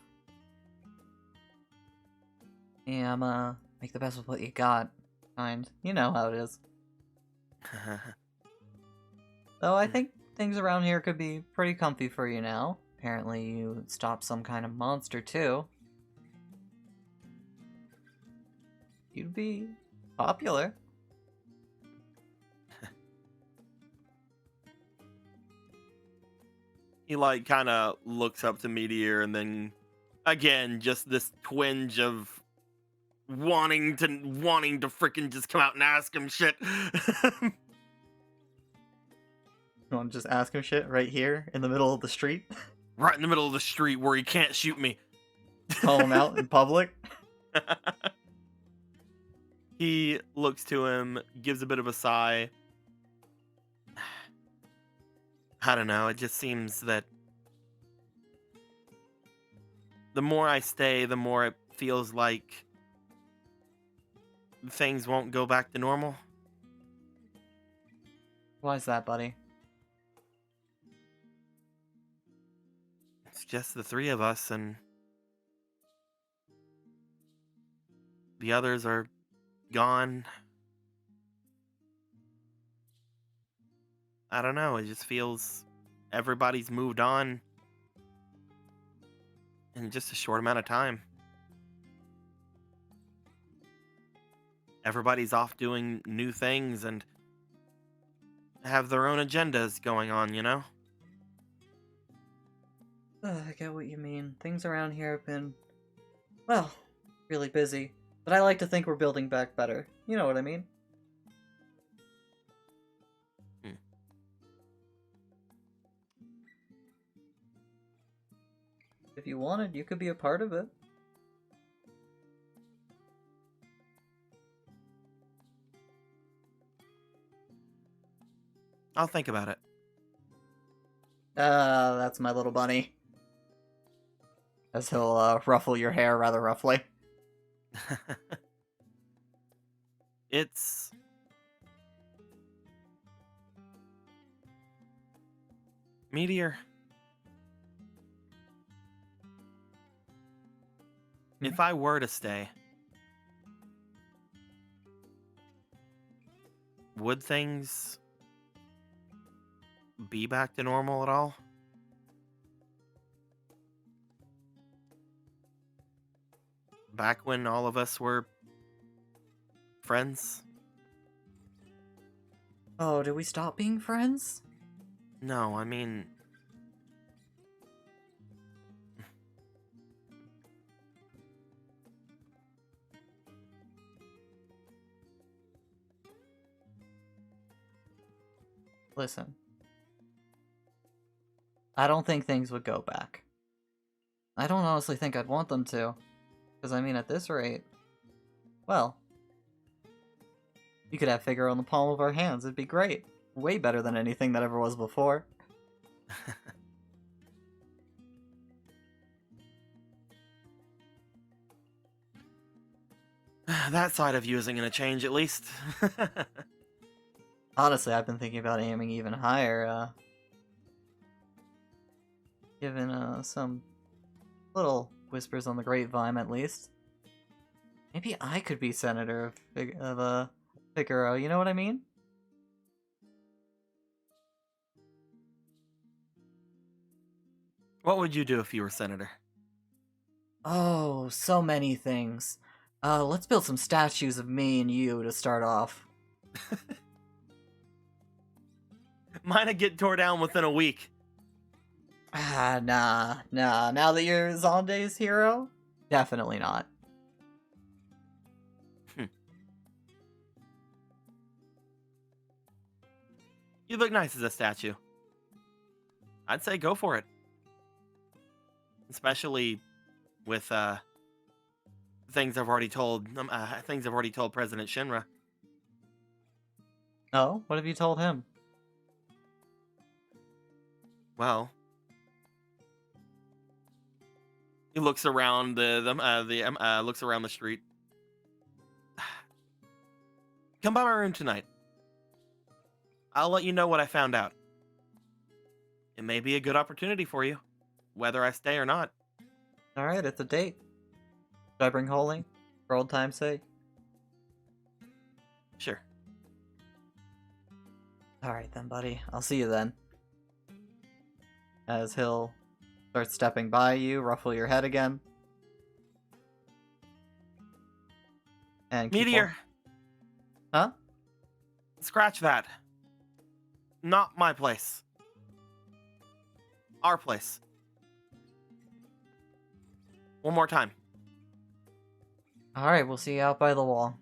Yeah, make the best with what you got. Kind. You know how it is. Though I think things around here could be pretty comfy for you now. Apparently you stopped some kind of monster too. You'd be popular. He, like, kind of looks up to Meteor and then, again, just this twinge of wanting to freaking just come out and ask him shit. You want to just ask him shit right here in the middle of the street? Right in the middle of the street where he can't shoot me. Call him out in public? He looks to him, gives a bit of a sigh. I don't know, it just seems that the more I stay, the more it feels like things won't go back to normal. Why is that, buddy? It's just the three of us, and the others are gone. I don't know, it just feels everybody's moved on in just a short amount of time. Everybody's off doing new things and have their own agendas going on, you know? I get what you mean. Things around here have been, well, really busy. But I like to think we're building back better. You know what I mean? If you wanted, you could be a part of it. I'll think about it. That's my little bunny. As he'll, ruffle your hair rather roughly. It's... Meteor. If I were to stay, would things be back to normal at all? Back when all of us were friends? Oh, did we stop being friends? No, I mean... Listen. I don't think things would go back. I don't honestly think I'd want them to. Because, I mean, at this rate... Well... We could have Figaro in the palm of our hands. It'd be great. Way better than anything that ever was before. That side of you isn't going to change, at least. Honestly, I've been thinking about aiming even higher, given, some little whispers on the grapevine, at least. Maybe I could be senator of Figaro, you know what I mean? What would you do if you were senator? Oh, so many things. Let's build some statues of me and you to start off. Mine'd get tore down within a week. Nah. Now that you're Zonde's hero? Definitely not. You look nice as a statue. I'd say go for it. Especially with things I've already told President Shinra. Oh, what have you told him? Well, he looks around looks around the street. Come by my room tonight. I'll let you know what I found out. It may be a good opportunity for you, whether I stay or not. Alright, it's a date. Should I bring Holy? For old time's sake? Sure. Alright then, buddy. I'll see you then. As he'll start stepping by you, ruffle your head again. And keep Meteor! Huh? Scratch that. Not my place. Our place. One more time. Alright, we'll see you out by the wall.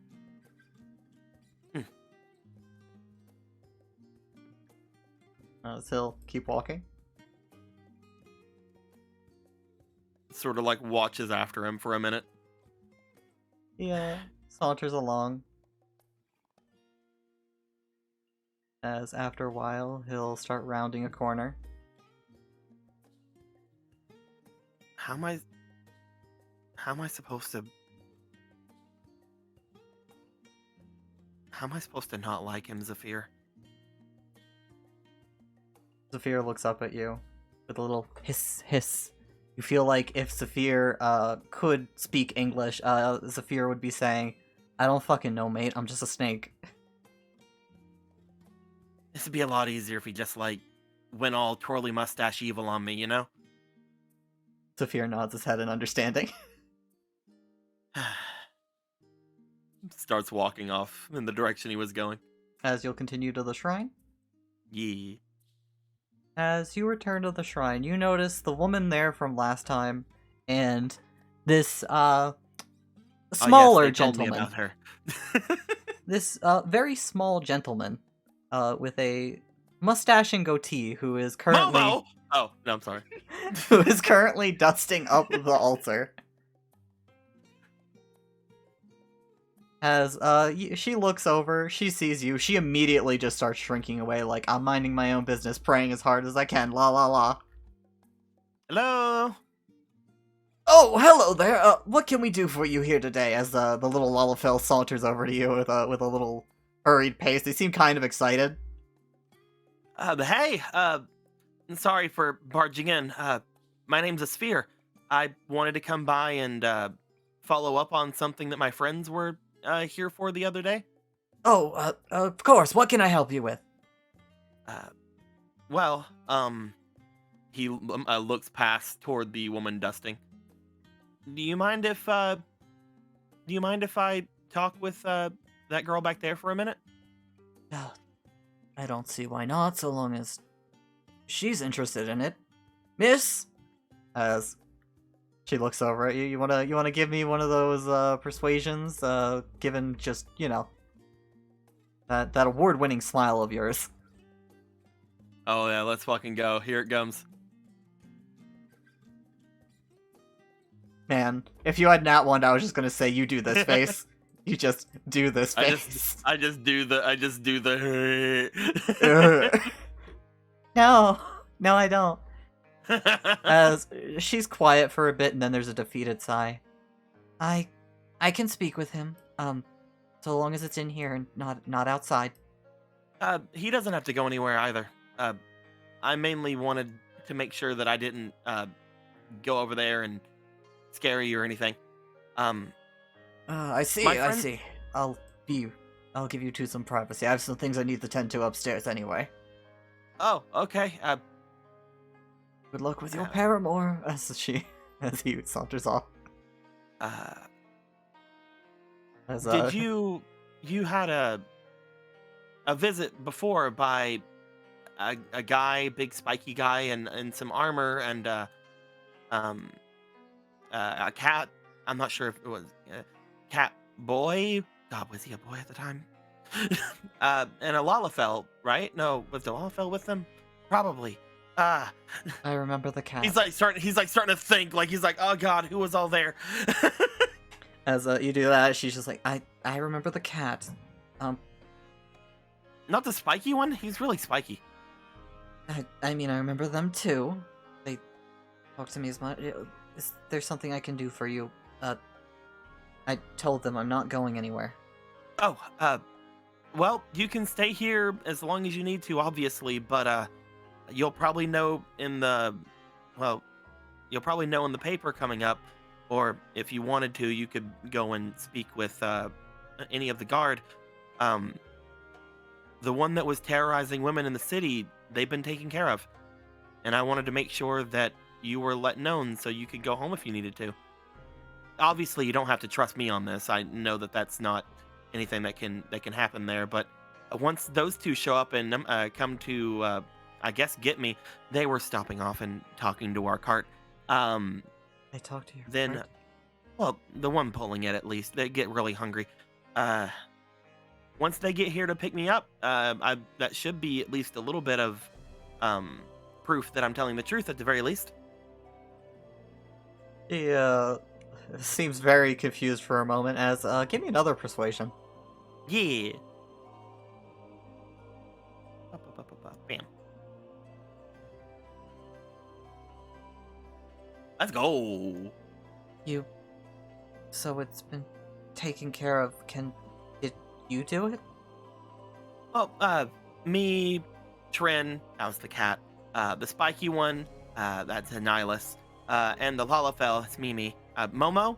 He'll keep walking. Sort of like watches after him for a minute. Yeah, saunters along. As after a while, he'll start rounding a corner. How am I supposed to not like him, Zephyr? Zephyr looks up at you with a little hiss hiss. You feel like if Zephyr could speak English, Zephyr would be saying, "I don't fucking know, mate. I'm just a snake." This would be a lot easier if he just like went all twirly mustache evil on me, you know? Zephyr nods his head in understanding. Starts walking off in the direction he was going. As you'll continue to the shrine. Yeah. As you return to the shrine, you notice the woman there from last time, and this smaller they told me gentleman. about her. This very small gentleman, with a mustache and goatee, who is currently Momo! Oh, no, I'm sorry. who is currently dusting up the altar. As she looks over, she sees you, she immediately just starts shrinking away like, I'm minding my own business, praying as hard as I can, la la la. Hello? Oh, hello there, what can we do for you here today? As the little Lullafell saunters over to you with a little hurried pace. They seem kind of excited. Hey, sorry for barging in. My name's Asphere. I wanted to come by and, follow up on something that my friends were, here for the other day. Oh, of course, what can I help you with? Well, he looks past toward the woman dusting. Do you mind if I talk with, that girl back there for a minute? I don't see why not, so long as she's interested in it. Miss? As she looks over at you, you wanna give me one of those persuasions, given just, you know, that award-winning smile of yours. Oh yeah, let's fucking go. Here it comes. Man, if you had nat one, I was just gonna say you do this face. You just do this face. I just do the No, I don't. As she's quiet for a bit, and then there's a defeated sigh. I can speak with him. So long as it's in here and not outside. He doesn't have to go anywhere either. I mainly wanted to make sure that I didn't go over there and scare you or anything. I see. My I friend- see. I'll give you two some privacy. I have some things I need to tend to upstairs anyway. Oh, okay. Good luck with your Uh, paramour, as he saunters off. As, Did you had a visit before by a guy, big spiky guy, and some armor and a cat. I'm not sure if it was a cat boy. God, was he a boy at the time? And a Lalafell, right? No, was the Lalafell with them? Probably. I remember the cat. He's like starting to think. Like he's like, oh God, who was all there? As you do that, she's just like, I remember the cat. Not the spiky one. He's really spiky. I mean, I remember them too. They talked to me as much. Is there something I can do for you? I told them I'm not going anywhere. Oh, well, you can stay here as long as you need to, obviously, but you'll probably know in the paper coming up, or if you wanted to, you could go and speak with any of the guard. The one that was terrorizing women in the city, they've been taken care of, and I wanted to make sure that you were let known so you could go home if you needed to. Obviously, you don't have to trust me on this. I know that that's not anything that can happen there, but once those two show up and come to, I guess, get me, they were stopping off and talking to our cart. I talked to your Then, friend. Well, the one pulling it, at least. They get really hungry. Uh, Once they get here to pick me up, that should be at least a little bit of um, proof that I'm telling the truth at the very least. He seems very confused for a moment. As give me another persuasion. Yeah. Bam. Let's go. You. So it's been taken care of. Did you do it? Oh, me, Trin, how's the cat? The spiky one, that's a Nihilus. And the Lalafell, it's Mimi. Momo,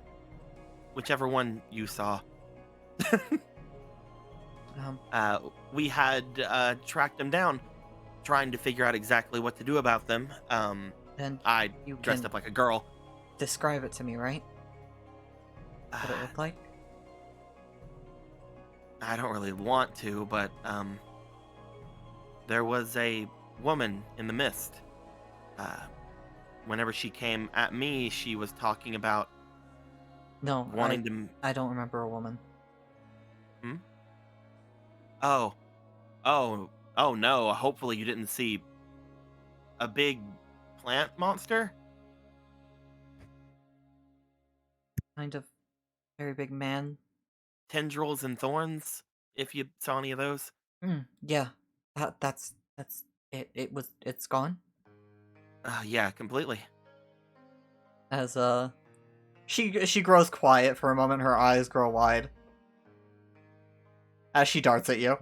whichever one you saw. We had tracked them down, trying to figure out exactly what to do about them. And I you dressed can up like a girl. describe it to me, right? What it looked like? I don't really want to, but there was a woman in the mist. Whenever she came at me, she was talking about No, wanting to. I don't remember a woman. Oh, no! Hopefully you didn't see a big plant monster. Kind of very big man. Tendrils and thorns, if you saw any of those. Yeah. That's it. It's gone. Yeah, completely. As she grows quiet for a moment. Her eyes grow wide as she darts at you.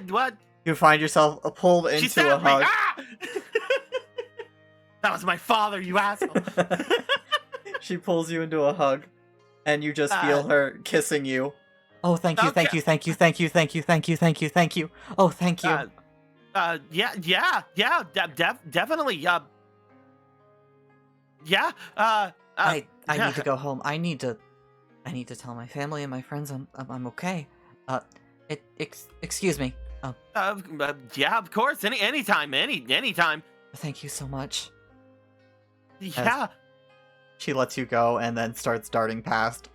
What? You find yourself pulled She into a stabbed me! hug. Ah! That was my father, you asshole. She pulls you into a hug, and you just feel her kissing you. Oh, thank you, thank Okay. you, thank you, thank you, thank you, thank you, thank you, thank you. Oh, thank you. Yeah, definitely. Yeah. I yeah. need to go home. I need to tell my family and my friends I'm okay. Excuse me. Yeah, of course. Anytime. Thank you so much. Yeah. She lets you go and then starts darting past.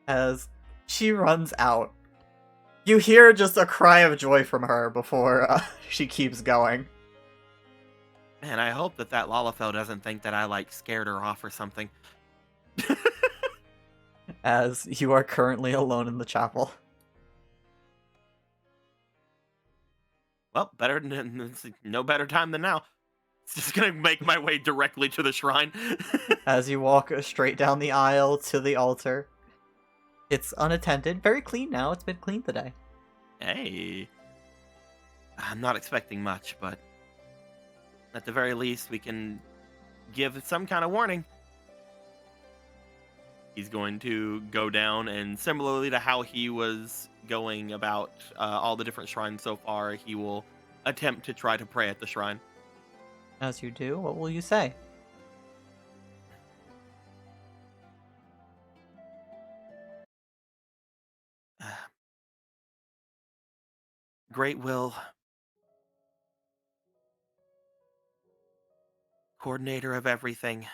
As she runs out, you hear just a cry of joy from her before she keeps going. Man, I hope that Lalafell doesn't think that I scared her off or something. As you are currently alone in the chapel. Well, no better time than now. It's just gonna make my way directly to the shrine. As you walk straight down the aisle to the altar. It's unattended, very clean now. It's been cleaned today. Hey. I'm not expecting much, but at the very least, we can give some kind of warning. He's going to go down, and similarly to how he was going about all the different shrines so far, he will attempt to try to pray at the shrine. As you do, what will you say? Great will, coordinator of everything,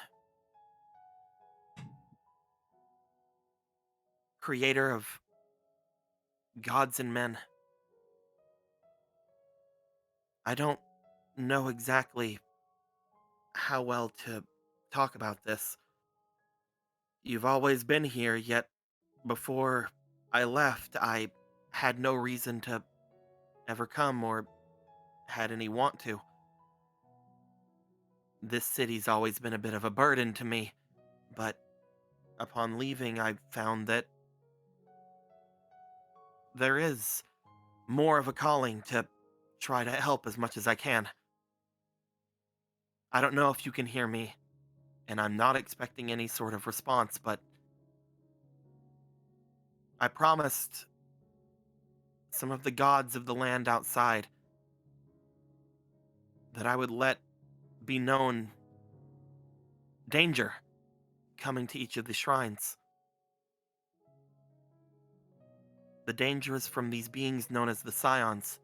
creator of gods and men. I don't know exactly how well to talk about this. You've always been here, yet before I left, I had no reason to ever come or had any want to. This city's always been a bit of a burden to me, but upon leaving, I found that there is more of a calling to try to help as much as I can. I don't know if you can hear me, and I'm not expecting any sort of response, but I promised some of the gods of the land outside that I would let be known danger coming to each of the shrines. The danger is from these beings known as the Scions,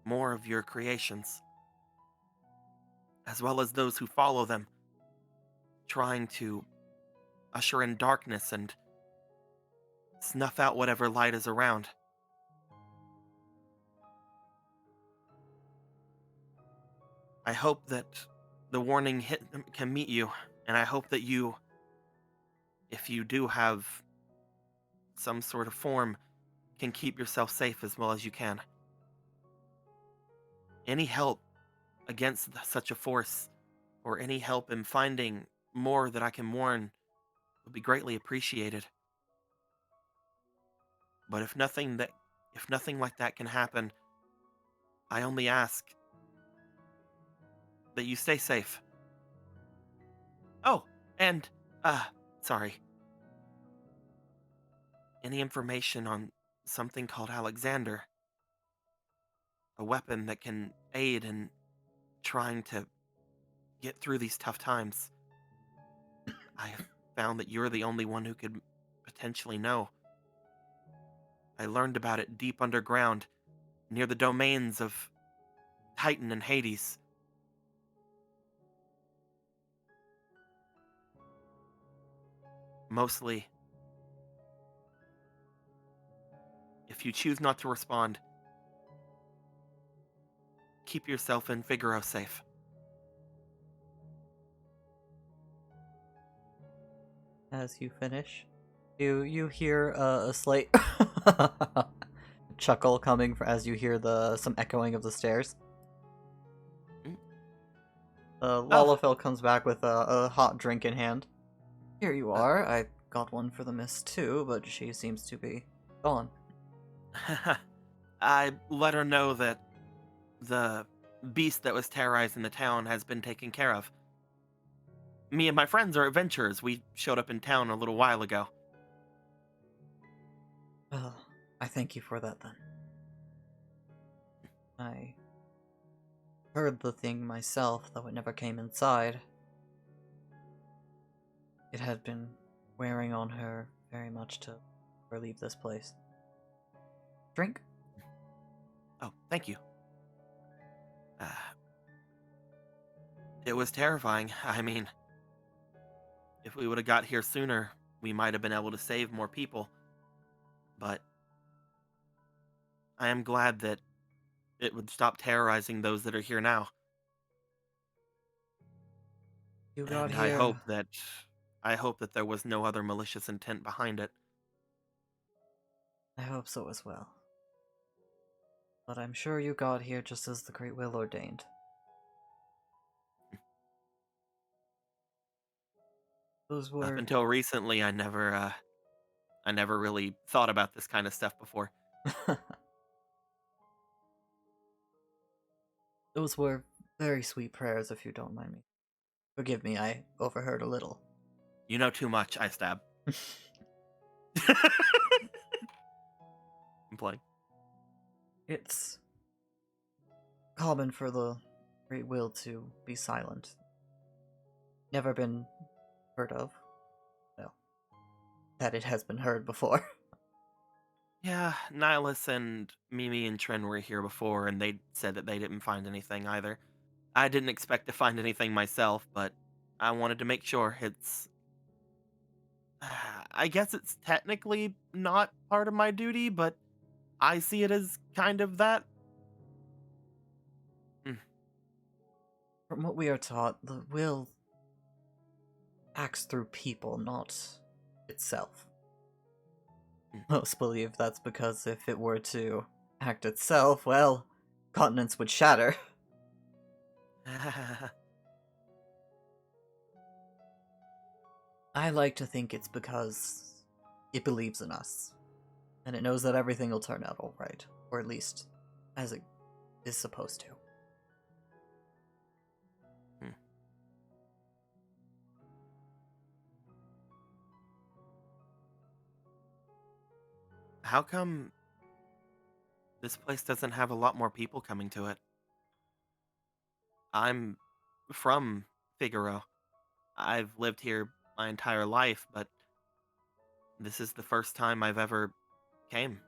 more of your creations, as well as those who follow them. trying to usher in darkness and snuff out whatever light is around. I hope that the warning hit can meet you, and I hope that you, if you do have some sort of form, can keep yourself safe as well as you can. Any help against such a force, or any help in finding more that I can warn, would be greatly appreciated. But if nothing like that can happen, I only ask that you stay safe. Oh, and sorry. Any information on something called Alexander? A weapon that can aid in trying to get through these tough times. I have found that you're the only one who could potentially know. I learned about it deep underground, near the domains of Titan and Hades. Mostly, if you choose not to respond, keep yourself and Figaro safe. As you finish, you hear a slight chuckle coming as you hear some echoing of the stairs. Mm. Lalafell comes back with a hot drink in hand. Here you are. I got one for the miss too, but she seems to be gone. I let her know that the beast that was terrorizing the town has been taken care of. Me and my friends are adventurers. We showed up in town a little while ago. Well, I thank you for that then. I heard the thing myself, though it never came inside. It had been wearing on her very much to leave this place. Drink? Oh, thank you. It was terrifying. I mean, if we would have got here sooner, we might have been able to save more people. But I am glad that it would stop terrorizing those that are here now. You got And here. I hope that there was no other malicious intent behind it. I hope so as well. But I'm sure you got here just as the Great Will ordained. Those were... Up until recently, I never really thought about this kind of stuff before. Those were very sweet prayers, if you don't mind me. Forgive me, I overheard a little. You know too much, I stab. I'm playing. It's common for the Great Will to be silent. Never been heard of. Well, that it has been heard before. Yeah, Nihilus and Mimi and Tren were here before, and they said that they didn't find anything either. I didn't expect to find anything myself, but I wanted to make sure. It's... I guess it's technically not part of my duty, but I see it as kind of that. From what we are taught, the will acts through people, not itself. Most believe that's because if it were to act itself, well, continents would shatter. I like to think it's because it believes in us, and it knows that everything will turn out alright, or at least as it is supposed to. How come this place doesn't have a lot more people coming to it? I'm from Figaro. I've lived here my entire life, but this is the first time I've ever came.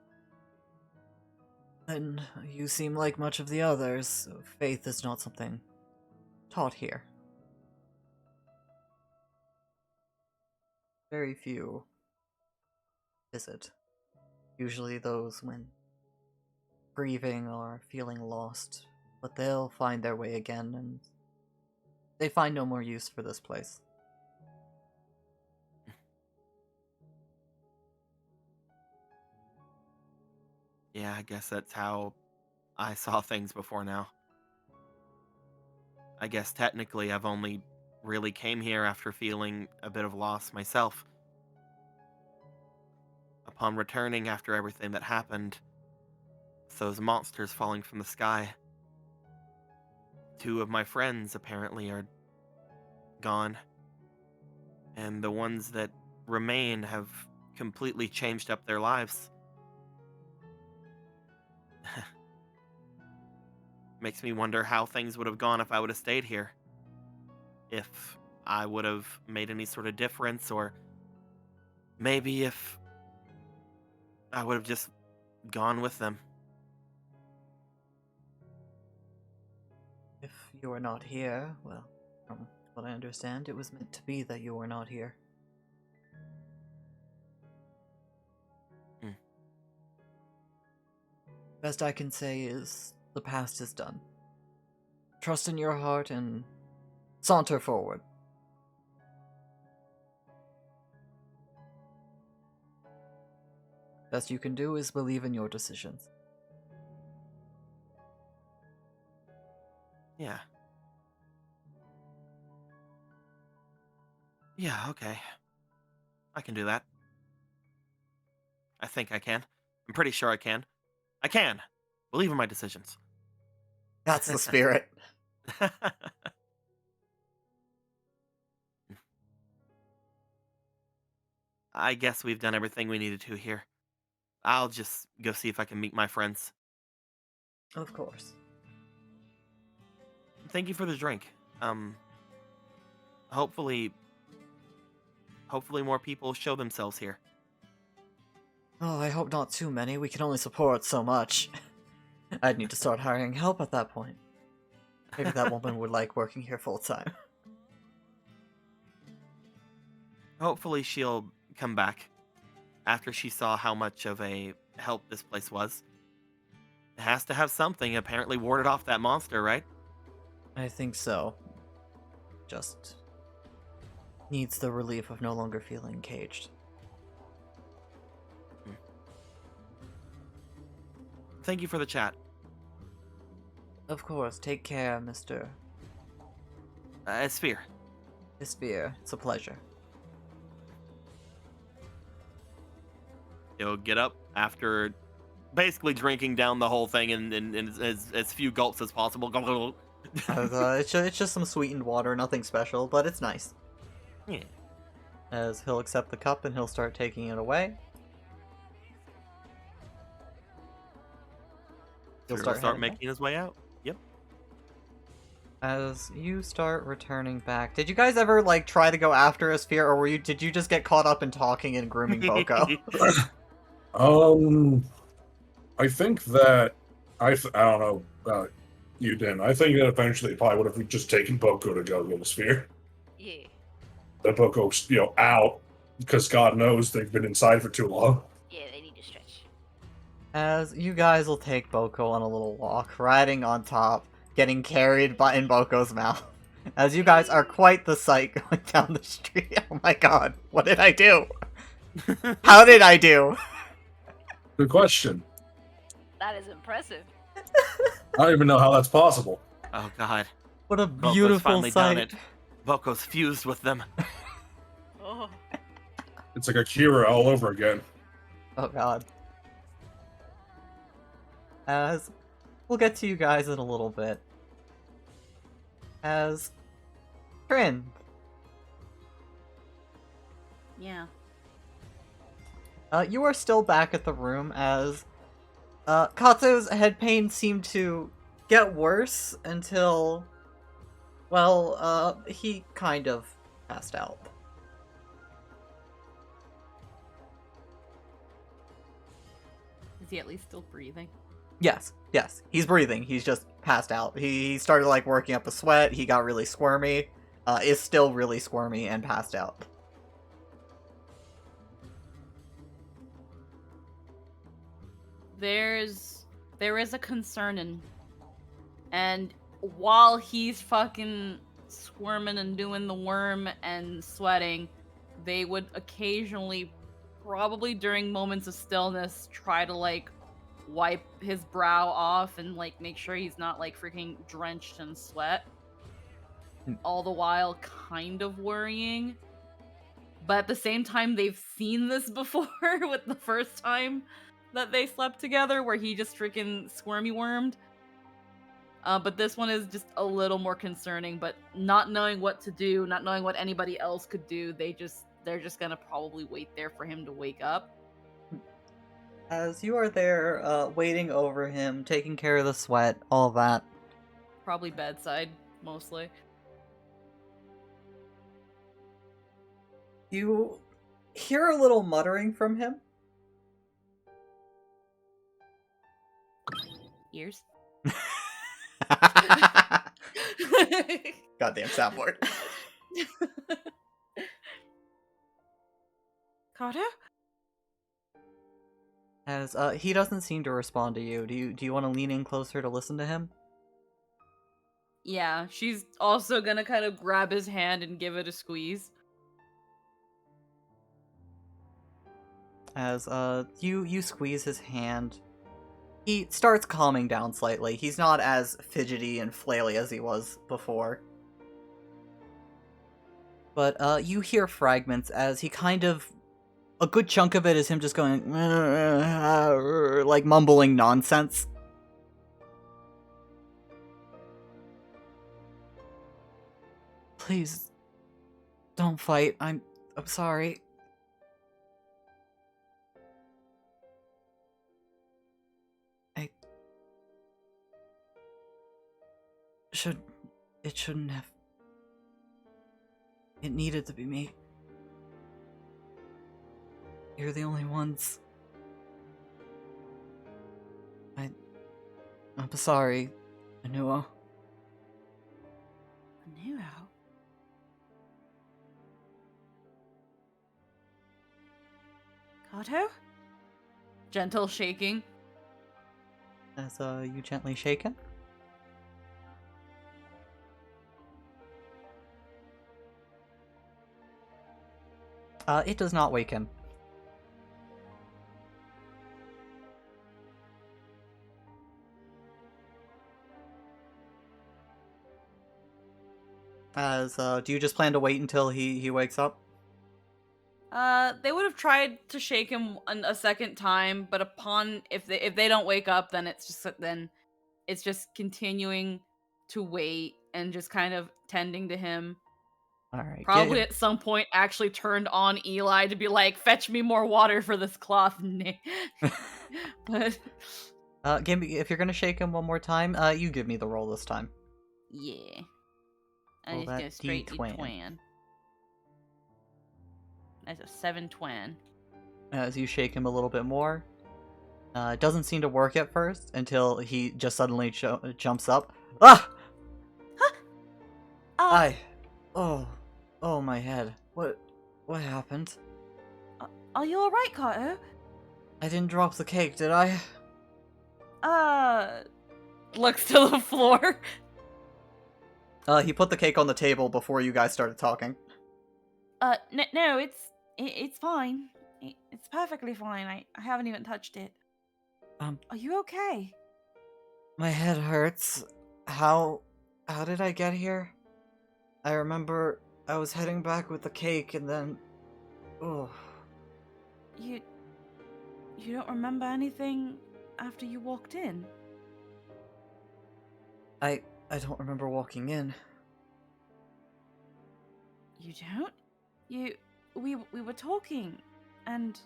Then you seem like much of the others. Faith is not something taught here. very few visit. Usually those when grieving or feeling lost, but they'll find their way again, and they find no more use for this place. Yeah, I guess that's how I saw things before now. I guess technically I've only really came here after feeling a bit of loss myself. Upon returning after everything that happened, with those monsters falling from the sky, 2 of my friends apparently are gone, and the ones that remain have completely changed up their lives. Makes me wonder how things would have gone if I would have stayed here. If I would have made any sort of difference, or maybe if I would have just gone with them. If you are not here, well, from what I understand, it was meant to be that you were not here. Best I can say is, the past is done. Trust in your heart and saunter forward. Best you can do is believe in your decisions. Yeah. Yeah, okay. I can do that. I think I can. I'm pretty sure I can. I can! Believe in my decisions. That's the spirit. I guess we've done everything we needed to here. I'll just go see if I can meet my friends. Of course. Thank you for the drink. Hopefully more people show themselves here. Oh, I hope not too many. We can only support so much. I'd need to start hiring help at that point. Maybe that woman would like working here full time. Hopefully she'll come back after she saw how much of a help this place was. It has to have something. Apparently warded off that monster, right? I think so. Just needs the relief of no longer feeling caged. Thank you for the chat. Of course, take care, Mr. Sphere. Isphere. It's a pleasure. He'll get up after basically drinking down the whole thing in as few gulps as possible. It's just some sweetened water, nothing special, but it's nice. Yeah. As he'll accept the cup and he'll start taking it away. He'll He'll start heading making his way out. Yep. As you start returning back, did you guys ever like try to go after a sphere, or did you just get caught up in talking and grooming Boko? I think that I don't know about you, Dan. I think that eventually probably would have just taken Boko to go get a sphere. Yeah. That Boko's out because God knows they've been inside for too long. Yeah, they need to stretch. As you guys will take Boko on a little walk, riding on top, getting carried in Boko's mouth. As you guys are quite the sight going down the street. Oh my god, what did I do? How did I do? Good question. That is impressive. I don't even know how that's possible. Oh god. What a Boko's beautiful finally done sight. it. Boko's fused with them. Oh. It's like Akira all over again. Oh god. As we'll get to you guys in a little bit. As Trin, Yeah. you are still back at the room as Kato's head pain seemed to get worse until, well, he kind of passed out. Is he at least still breathing? Yes, he's breathing. He's just passed out. He started like working up a sweat. He got really squirmy. Is still really squirmy and passed out. there is a concern, and while he's fucking squirming and doing the worm and sweating, they would occasionally, probably during moments of stillness, try to like wipe his brow off and like make sure he's not like freaking drenched in sweat. All the while kind of worrying. But at the same time, they've seen this before with the first time that they slept together, where he just freaking squirmy wormed. But this one is just a little more concerning. But not knowing what to do, not knowing what anybody else could do, they're just gonna probably wait there for him to wake up. As you are there, waiting over him, taking care of the sweat, all of that, Probably bedside, mostly. you hear a little muttering from him. Ears. Goddamn soundboard. Carter? As he doesn't seem to respond to you. Do you want to lean in closer to listen to him? Yeah, she's also gonna kind of grab his hand and give it a squeeze. As you squeeze his hand, he starts calming down slightly. He's not as fidgety and flaily as he was before. But you hear fragments as he kind of, a good chunk of it is him just going like mumbling nonsense. Please don't fight. I'm sorry. It shouldn't have. It needed to be me. You're the only ones. I'm sorry, Anua. Anuo? Kato? Gentle shaking. As you gently shake him. It does not wake him. As do you just plan to wait until he wakes up? They would have tried to shake him a second time, but if they don't wake up, then it's just continuing to wait and just kind of tending to him. All right. Probably at some point actually turned on Eli to be like, fetch me more water for this cloth. But give me, if you're gonna shake him one more time, you give me the roll this time. yeah, Roll I that just go straight to D20. twin. That's a 7 twin. As you shake him a little bit more, it doesn't seem to work at first until he just suddenly jumps up. Ah! Oh, my head. What happened? Are you alright, Kato? I didn't drop the cake, did I? Looks to the floor. He put the cake on the table before you guys started talking. No, it's fine. It's perfectly fine. I haven't even touched it. Are you okay? My head hurts. How did I get here? I remember I was heading back with the cake and then... Oh. You don't remember anything after you walked in? I don't remember walking in. You don't? We were talking, and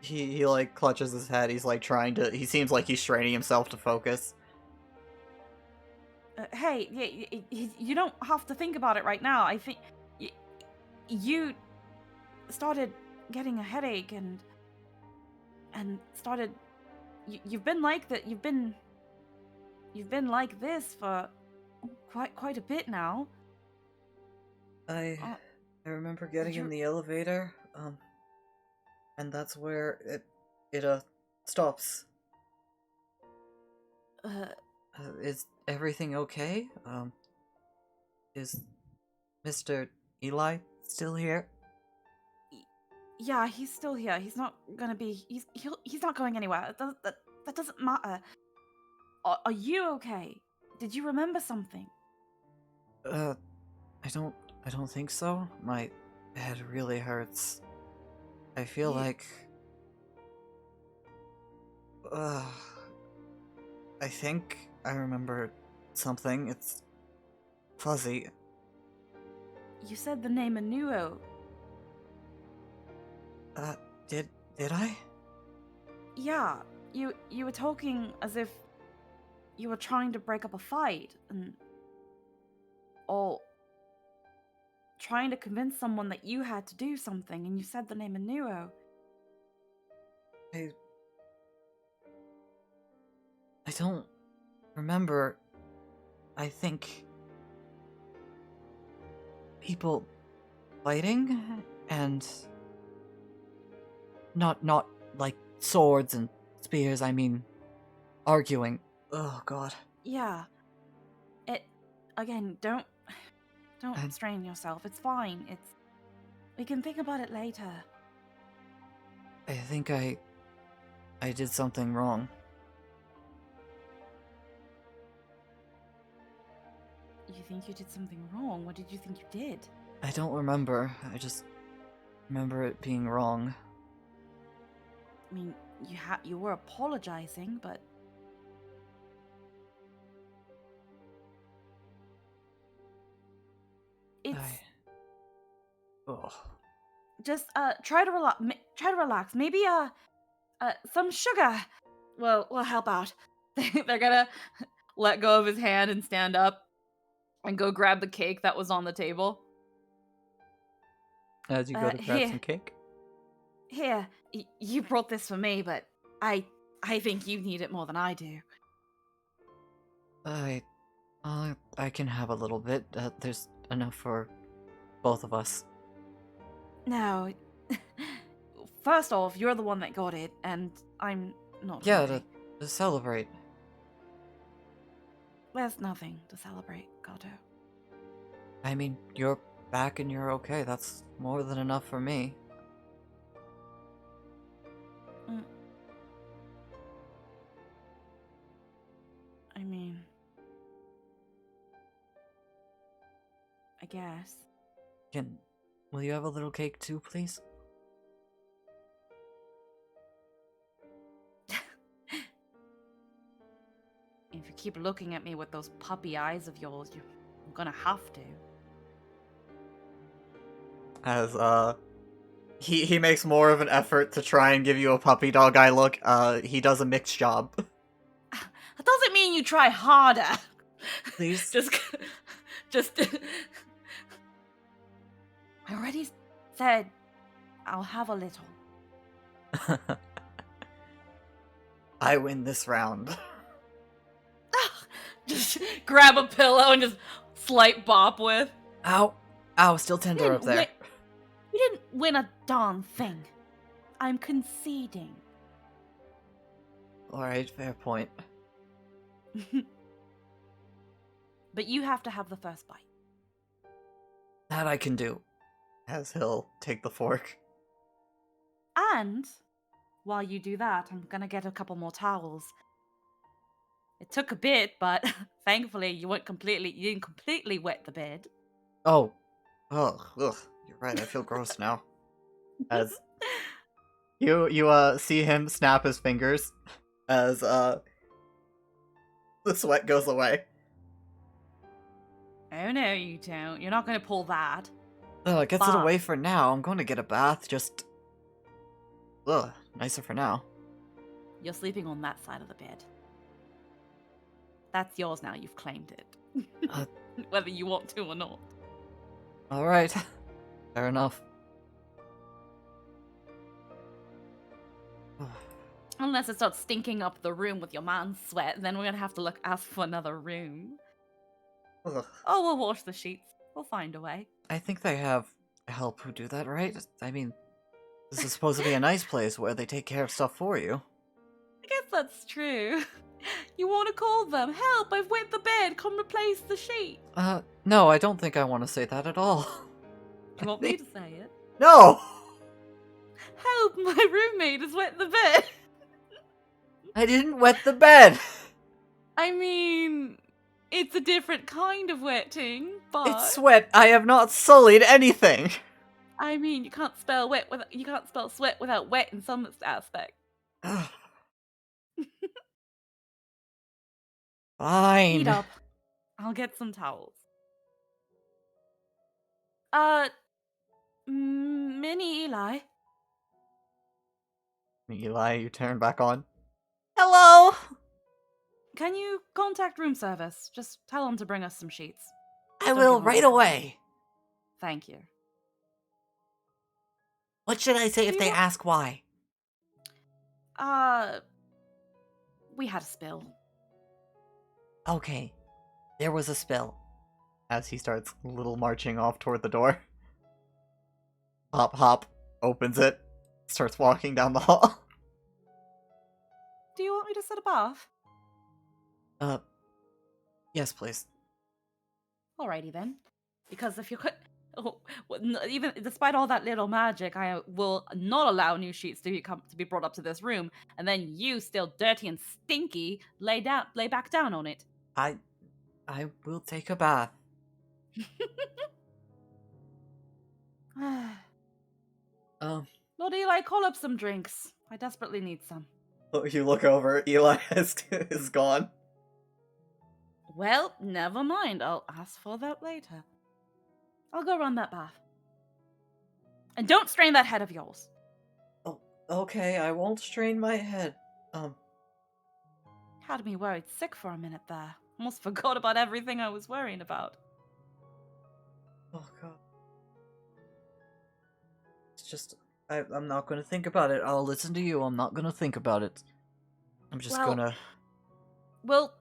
He like clutches his head. He's like trying to. He seems like he's straining himself to focus. Hey, you don't have to think about it right now. I think you started getting a headache and started. You've been like that. You've been like this for quite a bit now. I remember getting in the elevator. and that's where it stops. Is everything okay? Is Mr. Eli still here? Yeah, he's still here. He's not gonna be. He's not going anywhere. That doesn't matter. Are you okay? Did you remember something? I don't think so. My head really hurts. I feel Ye- like I think I remember something. It's fuzzy. You said the name Anuo. Did I? Yeah, you were talking as if you were trying to break up a fight or trying to convince someone that you had to do something, and you said the name Anuo. I don't remember. I think people fighting and not like swords and spears, I mean arguing. Oh god. Yeah. Again, don't And- strain yourself. It's fine. We can think about it later. I think I did something wrong. You think you did something wrong? What did you think you did? I don't remember. I just remember it being wrong. I mean, you were apologizing, but it's Oh. just try to relax. Maybe some sugar will help out. They're gonna let go of his hand and stand up and go grab the cake that was on the table. As you go to grab here. some cake? Here, you brought this for me, but I think you need it more than I do. I can have a little bit. There's enough for both of us. No. First off, you're the one that got it, and I'm not. Yeah, hungry. to celebrate. There's nothing to celebrate, Gato. I mean, you're back and you're okay. That's more than enough for me. I mean, I guess. Will you have a little cake too, please? If you keep looking at me with those puppy eyes of yours, you're gonna have to. As he makes more of an effort to try and give you a puppy dog eye look. He does a mixed job. That doesn't mean you try harder. Please? just. I already said I'll have a little. I win this round. Just grab a pillow and just slight bop with. Ow. Ow, still tender up there. You didn't win a darn thing. I'm conceding. Alright, fair point. But you have to have the first bite. That I can do. As he'll take the fork. And while you do that, I'm gonna get a couple more towels. It took a bit, but thankfully you didn't completely wet the bed. Oh. Ugh. You're right, I feel gross now. As you see him snap his fingers as the sweat goes away. Oh no, you don't. You're not gonna pull that. Ugh, it gets it Fuck. away for now. I'm going to get a bath, just... Ugh, nicer for now. You're sleeping on that side of the bed. That's yours now. You've claimed it. Uh, Whether you want to or not. Alright. Fair enough. Unless it starts stinking up the room with your man's sweat, then we're gonna have to ask for another room. Ugh. Oh, we'll wash the sheets. We'll find a way. I think they have help who do that, right? I mean, This is supposed to be a nice place where they take care of stuff for you. I guess that's true. You want to call them? Help! I've wet the bed. Come replace the sheet. No, I don't think I want to say that at all. Do you want me to say it? No! Help! My roommate has wet the bed. I didn't wet the bed! I mean, it's a different kind of wetting, but It's wet. I have not sullied anything. I mean, you can't spell sweat without wet in some aspect. Fine. Heat up. I'll get some towels. Mini Eli. Eli, you turn back on. Hello! Can you contact room service? Just tell them to bring us some sheets. I Don't will give 'em right a- away. Thank you. What should I say if Do they you- ask why? We had a spill. Okay, there was a spill. As he starts little marching off toward the door. Hop, hop, opens it, starts walking down the hall. Do you want me to set a bath? Yes, please. Alrighty then. Because if you could. Even despite all that little magic, I will not allow new sheets to be brought up to this room, and then you, still dirty and stinky, lay back down on it. I will take a bath. Lord Eli, call up some drinks. I desperately need some. You look over, Eli is gone. Well, never mind. I'll ask for that later. I'll go run that bath. And don't strain that head of yours. Oh, okay, I won't strain my head. Had me worried sick for a minute there. Almost forgot about everything I was worrying about. Oh god. It's just, I'm not gonna think about it. I'll listen to you. I'm not gonna think about it. I'm just Well, gonna... We'll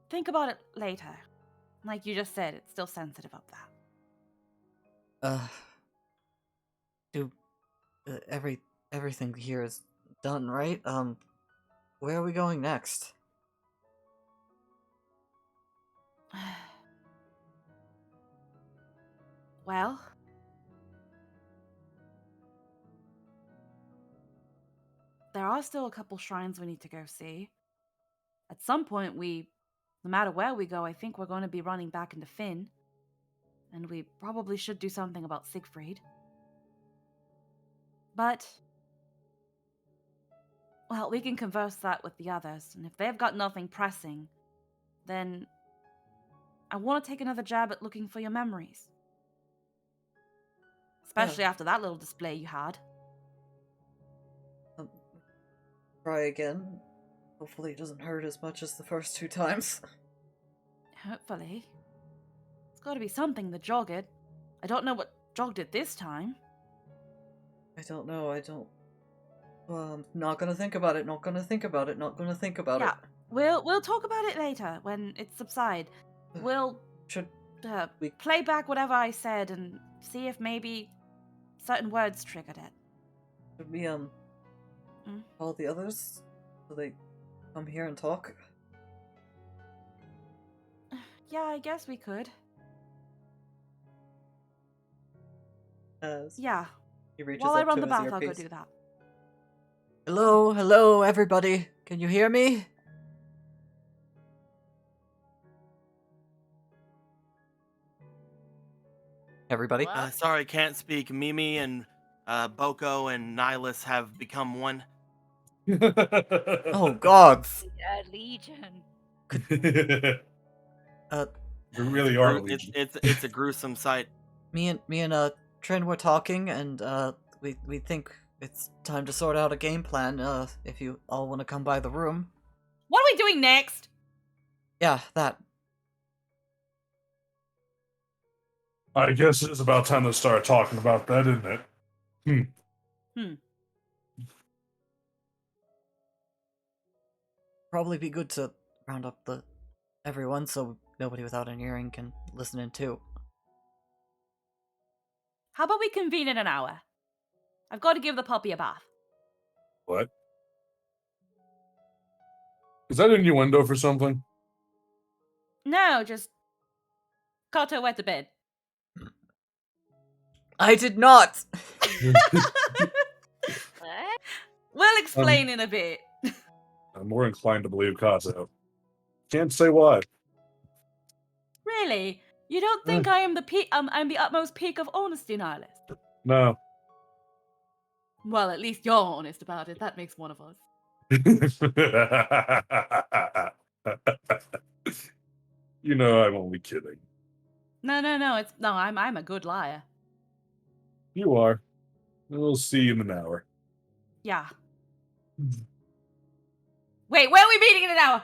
think about it later. Like you just said, it's still sensitive up there. Everything here is done, right? Where are we going next? Well, there are still a couple shrines we need to go see. At some point, no matter where we go, I think we're going to be running back into Finn. And we probably should do something about Siegfried. But, well, we can converse that with the others, and if they've got nothing pressing, then I want to take another jab at looking for your memories. Especially after that little display you had. Try again. Hopefully it doesn't hurt as much as the first 2 times. Hopefully. It's got to be something that jogged it. I don't know what jogged it this time. I don't know, I'm not gonna think about it, not gonna think about it, not gonna think about Yeah, it. we'll talk about it later when it subsides. We'll Should we... play back whatever I said and see if maybe certain words triggered it. Should we, call the others so they come here and talk? Yeah, I guess we could. Yeah. He reaches While I up run to the his bath, I'll go earpiece. do that. Hello, hello, everybody. Can you hear me? Everybody? What? Sorry, can't speak. Mimi and Boko and Nihilus have become one. Oh, gods. Legion. We really are It's, Legion. it's a gruesome sight. Me and Trin were talking, and we think it's time to sort out a game plan. If you all want to come by the room. What are we doing next? Yeah, that. I guess it's about time to start talking about that, isn't it? Probably be good to round up everyone so nobody without an earring can listen in too. How about we convene in an hour? I've got to give the puppy a bath. What? Is that innuendo for something? No, just Kato wet the bed. I did not. What? We'll explain in a bit. I'm more inclined to believe Kato. Can't say why. Really? You don't think I am the I'm the utmost peak of honesty, Nihilist? No. Well, at least you're honest about it. That makes one of us. You know I'm only kidding. No. I'm a good liar. You are. We'll see you in an hour. Yeah. Wait, where are we meeting in an hour?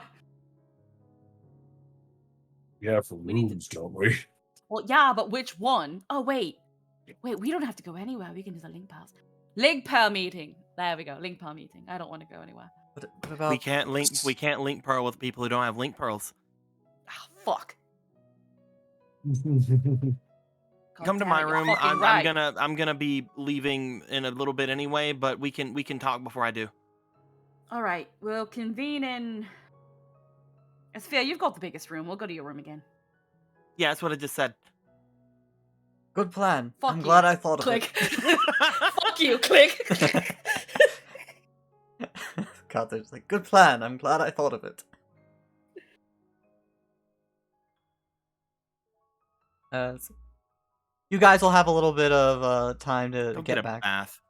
We have We need to- rooms, don't we? Well, yeah, but which one? Oh, wait, we don't have to go anywhere. We can do the Link Pals. Link Pal meeting. There we go. Link Pal meeting. I don't want to go anywhere. What about We can't link pearl with people who don't have link pearls. Ah, fuck. God Come to damn my it, you're room. fucking I'm right. I'm gonna be leaving in a little bit anyway, but we can talk before I do. All right, we'll convene in. Asphere, you've got the biggest room. We'll go to your room again. Yeah, that's what I just said. good plan? Fuck I'm you. glad I thought of Click. it. Fuck you. Click. Kato's like, good plan. I'm glad I thought of it. So you guys will have a little bit of time to Go get get a back. bath.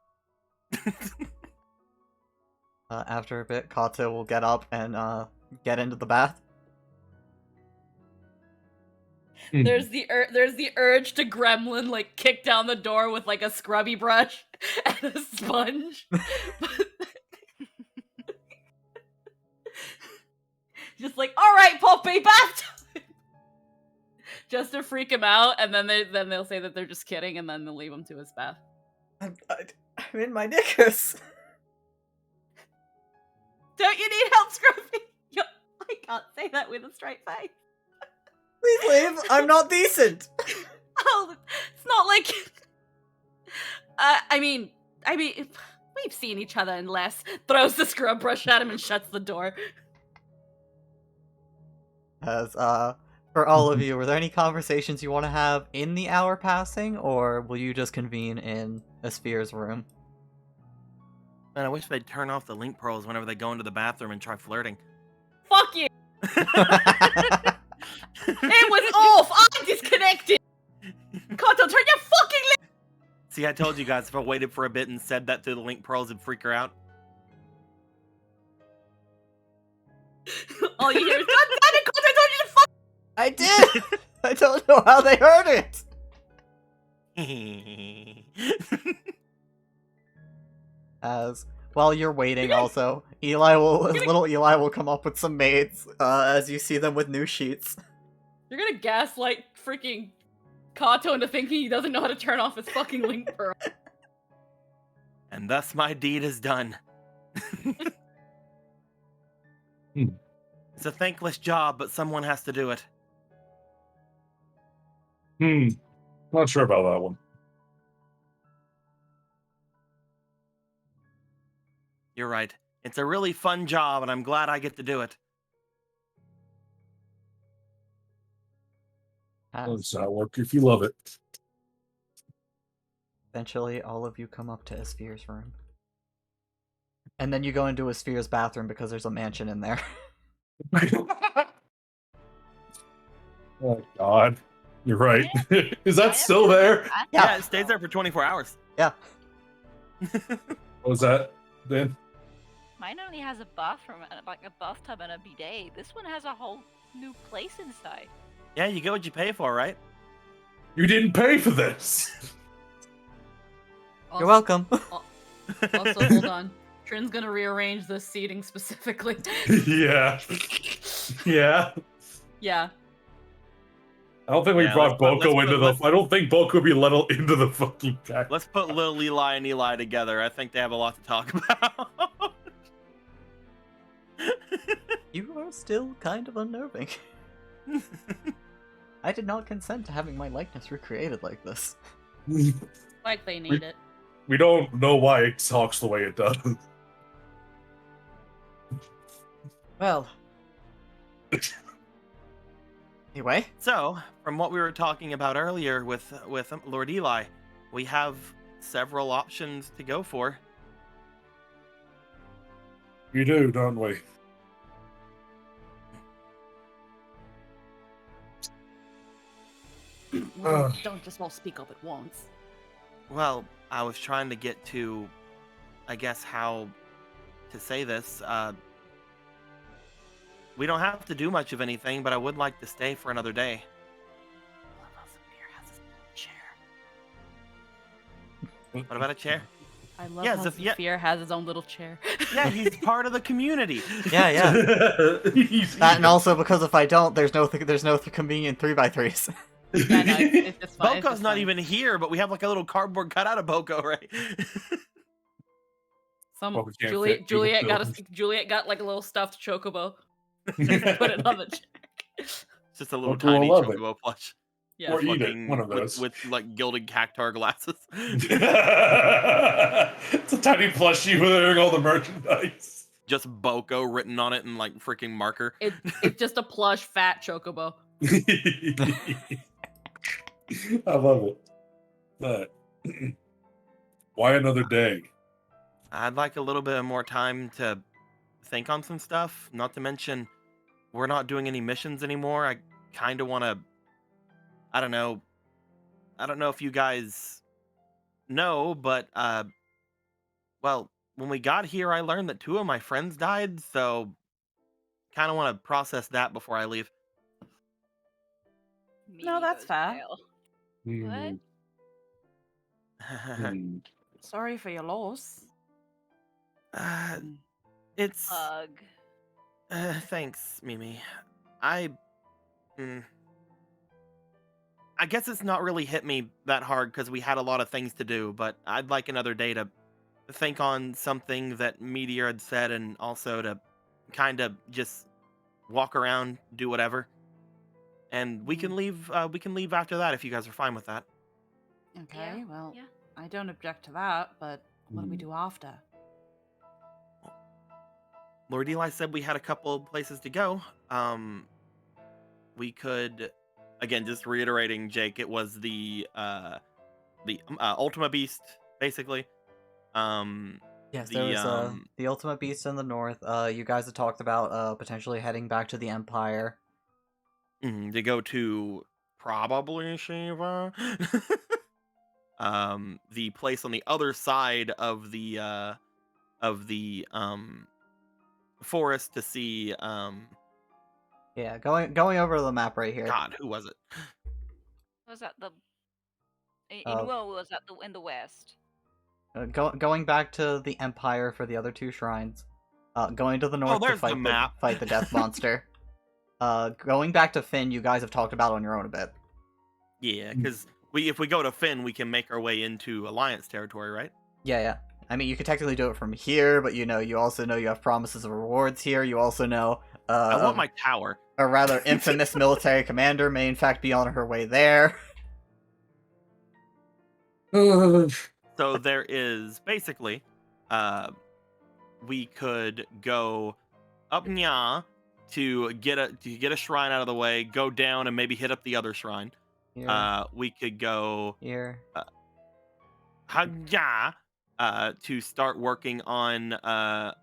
After a bit, Kato will get up and get into the bath. There's the urge to gremlin like kick down the door with like a scrubby brush and a sponge. Just like, all right, Poppy, bath time! Just to freak him out, and then they'll say that they're just kidding, and then they'll leave him to his bath. I'm in my knickers. Don't you need help, Scruffy? I can't say that with a straight face. Please leave. I'm not decent. Oh, it's not like. I mean, we've seen each other in less. Throws the scrub brush at him and shuts the door. As for all of you, were there any conversations you want to have in the hour passing, or will you just convene in Asphere's room? Man, I wish they'd turn off the link pearls whenever they go into the bathroom and try flirting. Fuck you! It was off! I'm disconnected! Kato, turn your fucking See, I told you guys if I waited for a bit and said that through the link pearls, it'd freak her out. All you hear is, God damn it, Kato, I told you to fuck! I did! I don't know how they heard it! As while you're waiting, also, little Eli will come up with some maids, as you see them with new sheets. You're gonna gaslight freaking Kato into thinking he doesn't know how to turn off his fucking link pearl. And thus my deed is done. It's a thankless job, but someone has to do it. Not sure about that one. You're right. It's a really fun job, and I'm glad I get to do it. Does that work if you love it? Eventually, all of you come up to Asphere's room. And then you go into Asphere's bathroom because there's a mansion in there. Oh God, you're right. Is that still there? Yeah, it stays there for 24 hours. Yeah. What was that, Dan? Mine only has a bathroom, like a bathtub and a bidet. This one has a whole new place inside. Yeah, you get what you pay for, right? You didn't pay for this. You're welcome. Also, hold on. Trin's gonna rearrange the seating specifically. Yeah. Yeah. Yeah. I don't think we Yeah, brought let's Boko put- into the. let's- I don't think Boko would be let into the fucking pack. Let's put Lil Eli and Eli together. I think they have a lot to talk about. You are still kind of unnerving. I did not consent to having my likeness recreated like this. Like they need it. we don't know why it talks the way it does. Well. Anyway. So, from what we were talking about earlier with Lord Eli, we have several options to go for. We do, don't we? Don't just all speak up at once. Well, I was trying to get to, I guess, how to say this. We don't have to do much of anything, but I would like to stay for another day. What about a chair? I love Yeah, how Zephyr- yeah. Zephyr has his own little chair. Yeah, he's part of the community. Yeah, yeah. He's- That, and also because if I don't, there's no convenient 3x3s. Yeah, no, it's just fine. it's Boko's just not fine. even here, but we have like a little cardboard cutout of Boko, right? Well, we can't fit two films. Juliet got like a little stuffed chocobo. Put it on the chair. It's just a little Boko will tiny love it. chocobo plush. Yeah. Or eat it, Fucking- one of with- those. with like gilded cactar glasses. It's a tiny plushie wearing all the merchandise. Just Boko written on it in like freaking marker. It's just a plush fat chocobo. I love it. But why another day? I'd like a little bit more time to think on some stuff. Not to mention, we're not doing any missions anymore. I kind of want to. I don't know. I don't know if you guys know, but well, when we got here, I learned that 2 of my friends died. So, kind of want to process that before I leave. No, that's goes fair. pale. Hmm, hmm. Sorry for your loss. It's. Ugh. Thanks, Mimi. I guess it's not really hit me that hard because we had a lot of things to do, but I'd like another day to think on something that Meteor had said and also to kind of just walk around, do whatever. And we can leave after that if you guys are fine with that. Okay, well, yeah. I don't object to that, but what do we do after? Lord Eli said we had a couple places to go. We could, again, just reiterating, Jake, it was the Ultima Beast, basically. Yes, The, there was the Ultimate Beast in the north. You guys had talked about potentially heading back to the Empire. To go to probably Shiva. The place on the other side of the forest to see Yeah, going over the map right here. God, who was it? Was that the? Uh, Was that in the west? Going back to the Empire for the other 2 shrines. Going to the north to there's the fight map. fight the Death Monster. Going back to Finn, you guys have talked about on your own a bit. Yeah, because if we go to Finn, we can make our way into Alliance territory, right? Yeah, yeah. I mean, you could technically do it from here, but you also know you have promises of rewards here. You also know I want my tower. a rather infamous military commander may in fact be on her way there. So there is basically, we could go up Nya to get a shrine out of the way, go down and maybe hit up the other shrine. Here, We could go here. Hagya to start working on the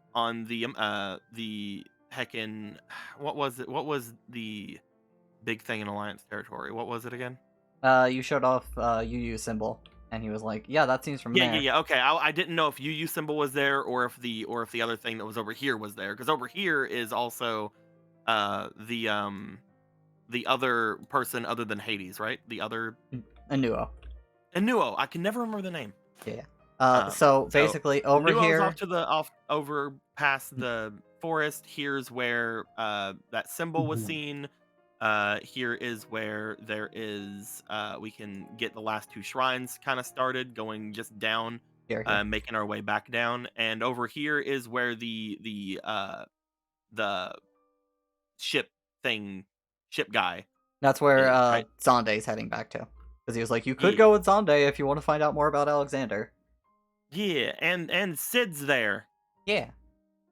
heckin' what was it? What was the big thing in Alliance territory? What was it again? You showed off UU symbol, and he was like, "Yeah, that seems from there." Yeah. Okay, I didn't know if UU symbol was there or if the other thing that was over here was there, because over here is also the other person other than Hades, right? The other Anuo. Anuo. I can never remember the name. So basically, over Anuo's here, over past the forest. Here's where that symbol was seen. Here is where there is we can get the last 2 shrines kind of started, going just down, here. making our way back down, and over here is where the ship guy. That's where right. Zonde's heading back to, because he was like, "You could Yeah. go with Zonde if you want to find out more about Alexander." Yeah, and Sid's there. Yeah.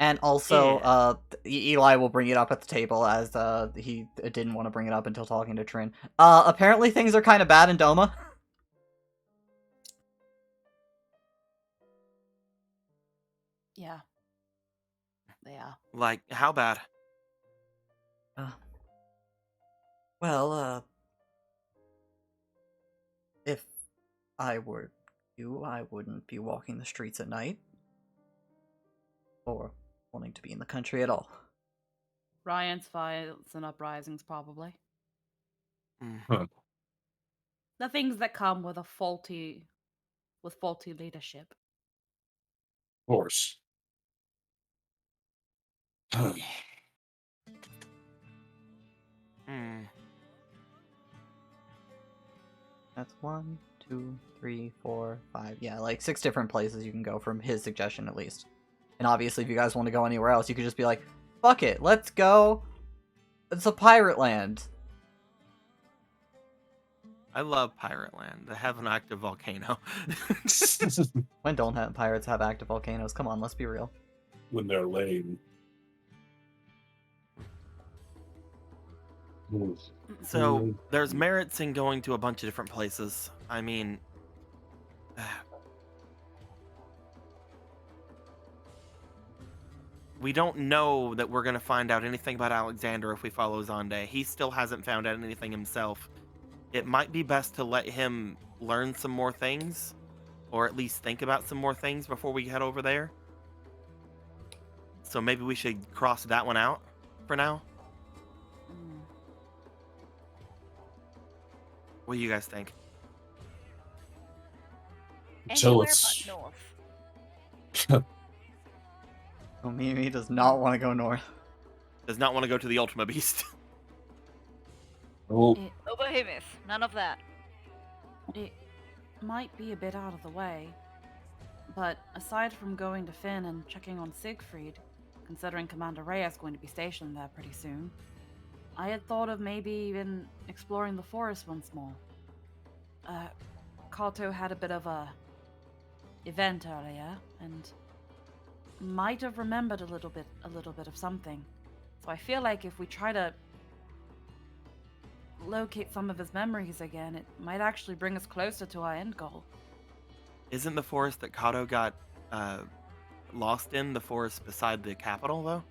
And also, Yeah. Eli will bring it up at the table as he didn't want to bring it up until talking to Trin. Apparently things are kind of bad in Doma. Yeah. Yeah. Like, how bad? Well, if I were you, I wouldn't be walking the streets at night. Or wanting to be in the country at all. Riots, fights, and uprisings, probably. Mm. The things that come with faulty leadership. Of course. Hmm. That's 1, 2, 3, 4, 5. Yeah, like 6 different places you can go from his suggestion at least. And obviously, if you guys want to go anywhere else, you could just be like, fuck it, let's go. It's a pirate land. I love Pirate Land. They have an active volcano. When don't pirates have active volcanoes? Come on, let's be real. When they're lame. So there's merits in going to a bunch of different places. I mean, we don't know that we're going to find out anything about Alexander if we follow Zonde. He still hasn't found out anything himself. It might be best to let him learn some more things, or at least think about some more things before we head over there. So maybe we should cross that one out for now. What do you guys think? Until Anywhere it's but north. Oh, Mimi does not want to go north. Does not want to go to the Ultima Beast. oh, No behemoth. None of that. It might be a bit out of the way, but aside from going to Finn and checking on Siegfried, considering Commander Rhea is going to be stationed there pretty soon, I had thought of maybe even exploring the forest once more. Kato had a bit of a event earlier, and might have remembered a little bit of something. So I feel like if we try to locate some of his memories again, it might actually bring us closer to our end goal. Isn't the forest that Kato got lost in the forest beside the capital, though?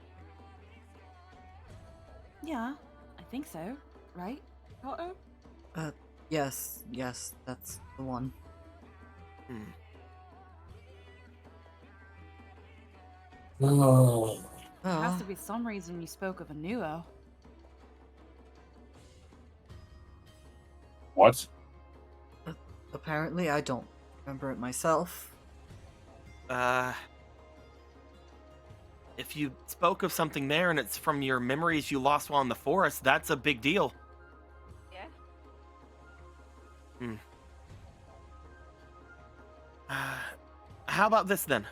Yeah, I think so. Right, Kato? Yes, that's the one. Hmm. oh. There has to be some reason you spoke of a Nuo. What? Apparently, I don't remember it myself. If you spoke of something there and it's from your memories you lost while in the forest, that's a big deal. Yeah. How about this then?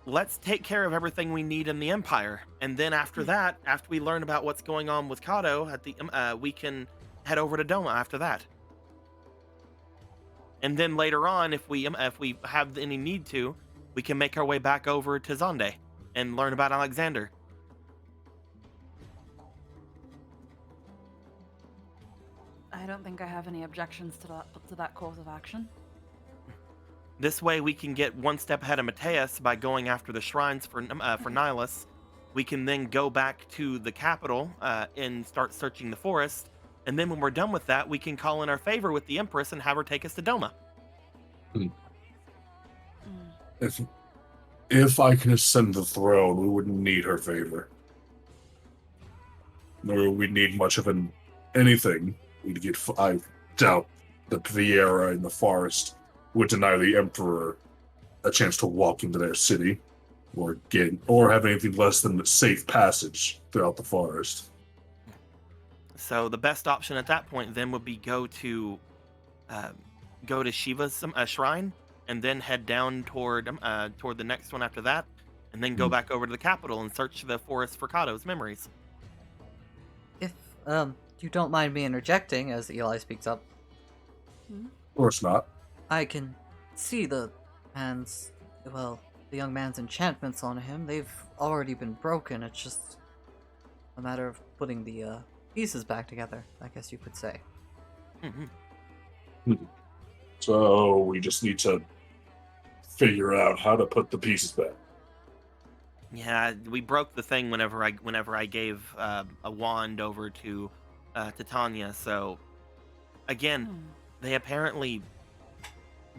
Let's take care of everything we need in the Empire, and then after that, after we learn about what's going on with Kato, at the we can head over to Doma after that. And then later on, if we have any need to, we can make our way back over to Zonde and learn about Alexander. I don't think I have any objections to that course of action. This way, we can get one step ahead of Mateus by going after the shrines for Nihilus. We can then go back to the capital and start searching the forest. And then when we're done with that, we can call in our favor with the Empress and have her take us to Doma. If I can ascend the throne, we wouldn't need her favor. Nor would we need much of anything. We'd get. I doubt that Viera in the forest would deny the Emperor a chance to walk into their city, or have anything less than safe passage throughout the forest. So the best option at that point then would be go to Shiva's shrine, and then head down toward the next one after that, and then go back over to the capital and search the forest for Kato's memories. If you don't mind me interjecting, as Eli speaks up, Of course not. I can see the And, well, the young man's enchantments on him, they've already been broken. It's just a matter of putting the pieces back together, I guess you could say. Mhm. So we just need to figure out how to put the pieces back. Yeah, we broke the thing whenever I gave a wand over to Tanya. So again, Hmm. they apparently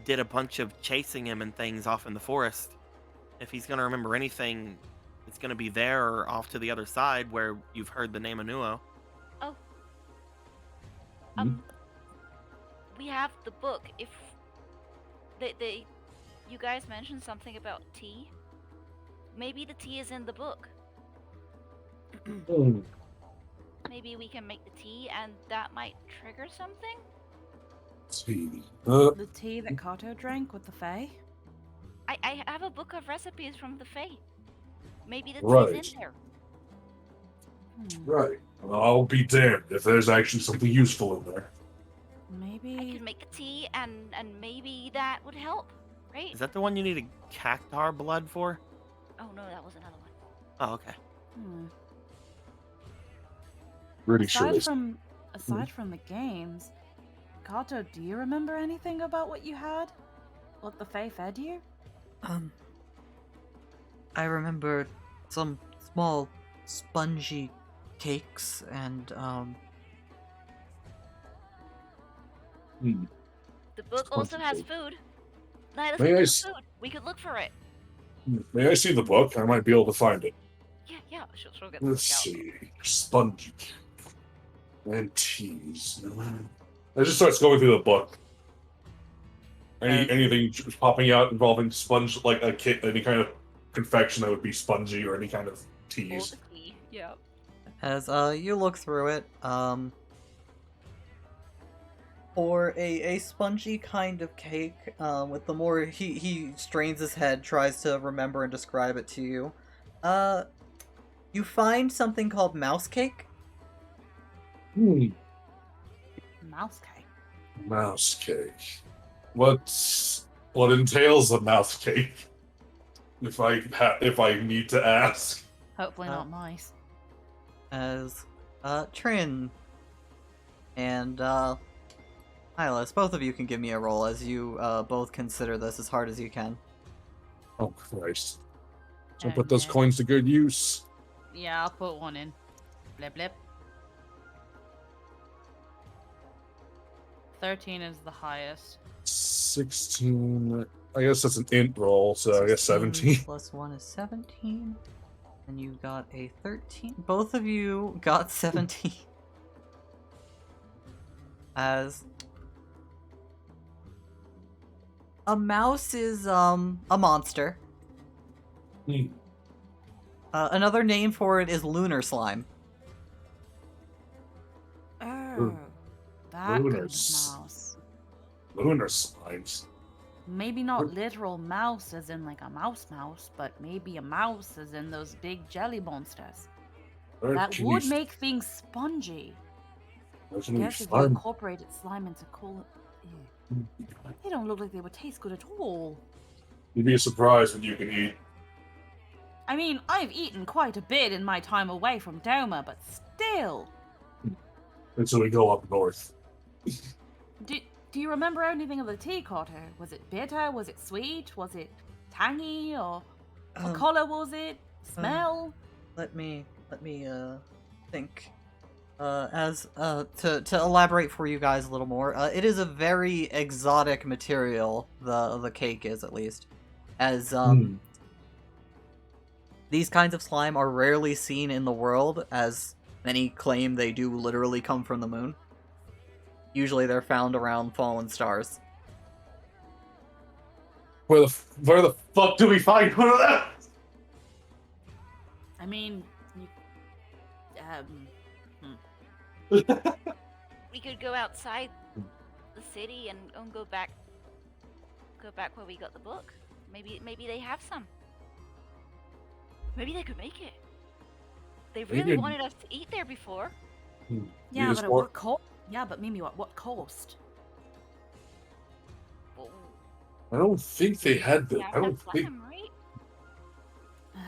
did a bunch of chasing him and things off in the forest. If he's gonna remember anything, it's gonna be there or off to the other side where you've heard the name Anuo. Oh, Hmm? we have the book. If you guys mentioned something about tea. Maybe the tea is in the book. Hmm. Maybe we can make the tea, and that might trigger something. See. The tea that Kato drank with the Fae? I have a book of recipes from the Fae. Maybe the tea's Right. in there. Right. Well, I'll be damned if there's actually something useful in there. I Maybe. could make the tea, and maybe that would help, right? Is that the one you need a cactar blood for? Oh no, that was another one. Oh, okay. Hmm. Pretty sure. Aside from the games, Kato, do you remember anything about what you had? What the Fae fed you? I remember some small spongy cakes and, Hmm. The book also has Spongy food. Nihilus May can I do s- food. We could look for it. May I see the book? I might be able to find it. Yeah, she'll get the Let's book out. see. Spongy. And teas. I just starts going through the book. Anything popping out involving sponge, like a kit, any kind of confection that would be spongy or any kind of Or teas. the tea. Yeah. as you look through it, for a spongy kind of cake, with the more he strains his head, tries to remember and describe it to you, you find something called mouse cake. Hmm. Mouse cake. Mouse cake. What entails a mouse cake? If I need to ask. Hopefully Oh. not mice. As Trin and Hylas, both of you can give me a roll as you both consider this as hard as you can. Oh Christ! So Oh, put those no. coins to good use. Yeah, I'll put one in. Blip blip. 13 is the highest. 16. I guess that's an int roll, so I guess 16 17. plus 1 is 17. And you got a 13. Both of you got 17. As a mouse is a monster. Hmm. Another name for it is lunar slime. Oh, that kind of Lunars. mouse. Lunar slimes. Maybe not literal mouse as in like a mouse, but maybe a mouse as in those big jelly monsters. Where That can would we- make things spongy. where I can we guess if you find- incorporated slime into cola. Ew. They don't look like they would taste good at all. You'd be surprised what you can eat. I mean, I've eaten quite a bit in my time away from Doma, but still. Until we go up north. Do you remember anything of the tea, Carter? Was it bitter? Was it sweet? Was it tangy? Or what Um, color was it? Smell? Let me think. To elaborate for you guys a little more, it is a very exotic material. The cake is, at least, as these kinds of slime are rarely seen in the world, as many claim they do literally come from the moon. Usually they're found around fallen stars. Where the fuck do we find one of them? I mean, We could go outside the city and go back where we got the book. Maybe they have some. Maybe they could make it. They They really could- wanted us to eat there before. yeah, just but at or- what cost? Yeah, but Mimi, what cost? Well, I don't think they had the. Yeah, I don't that's think. Lamb, right?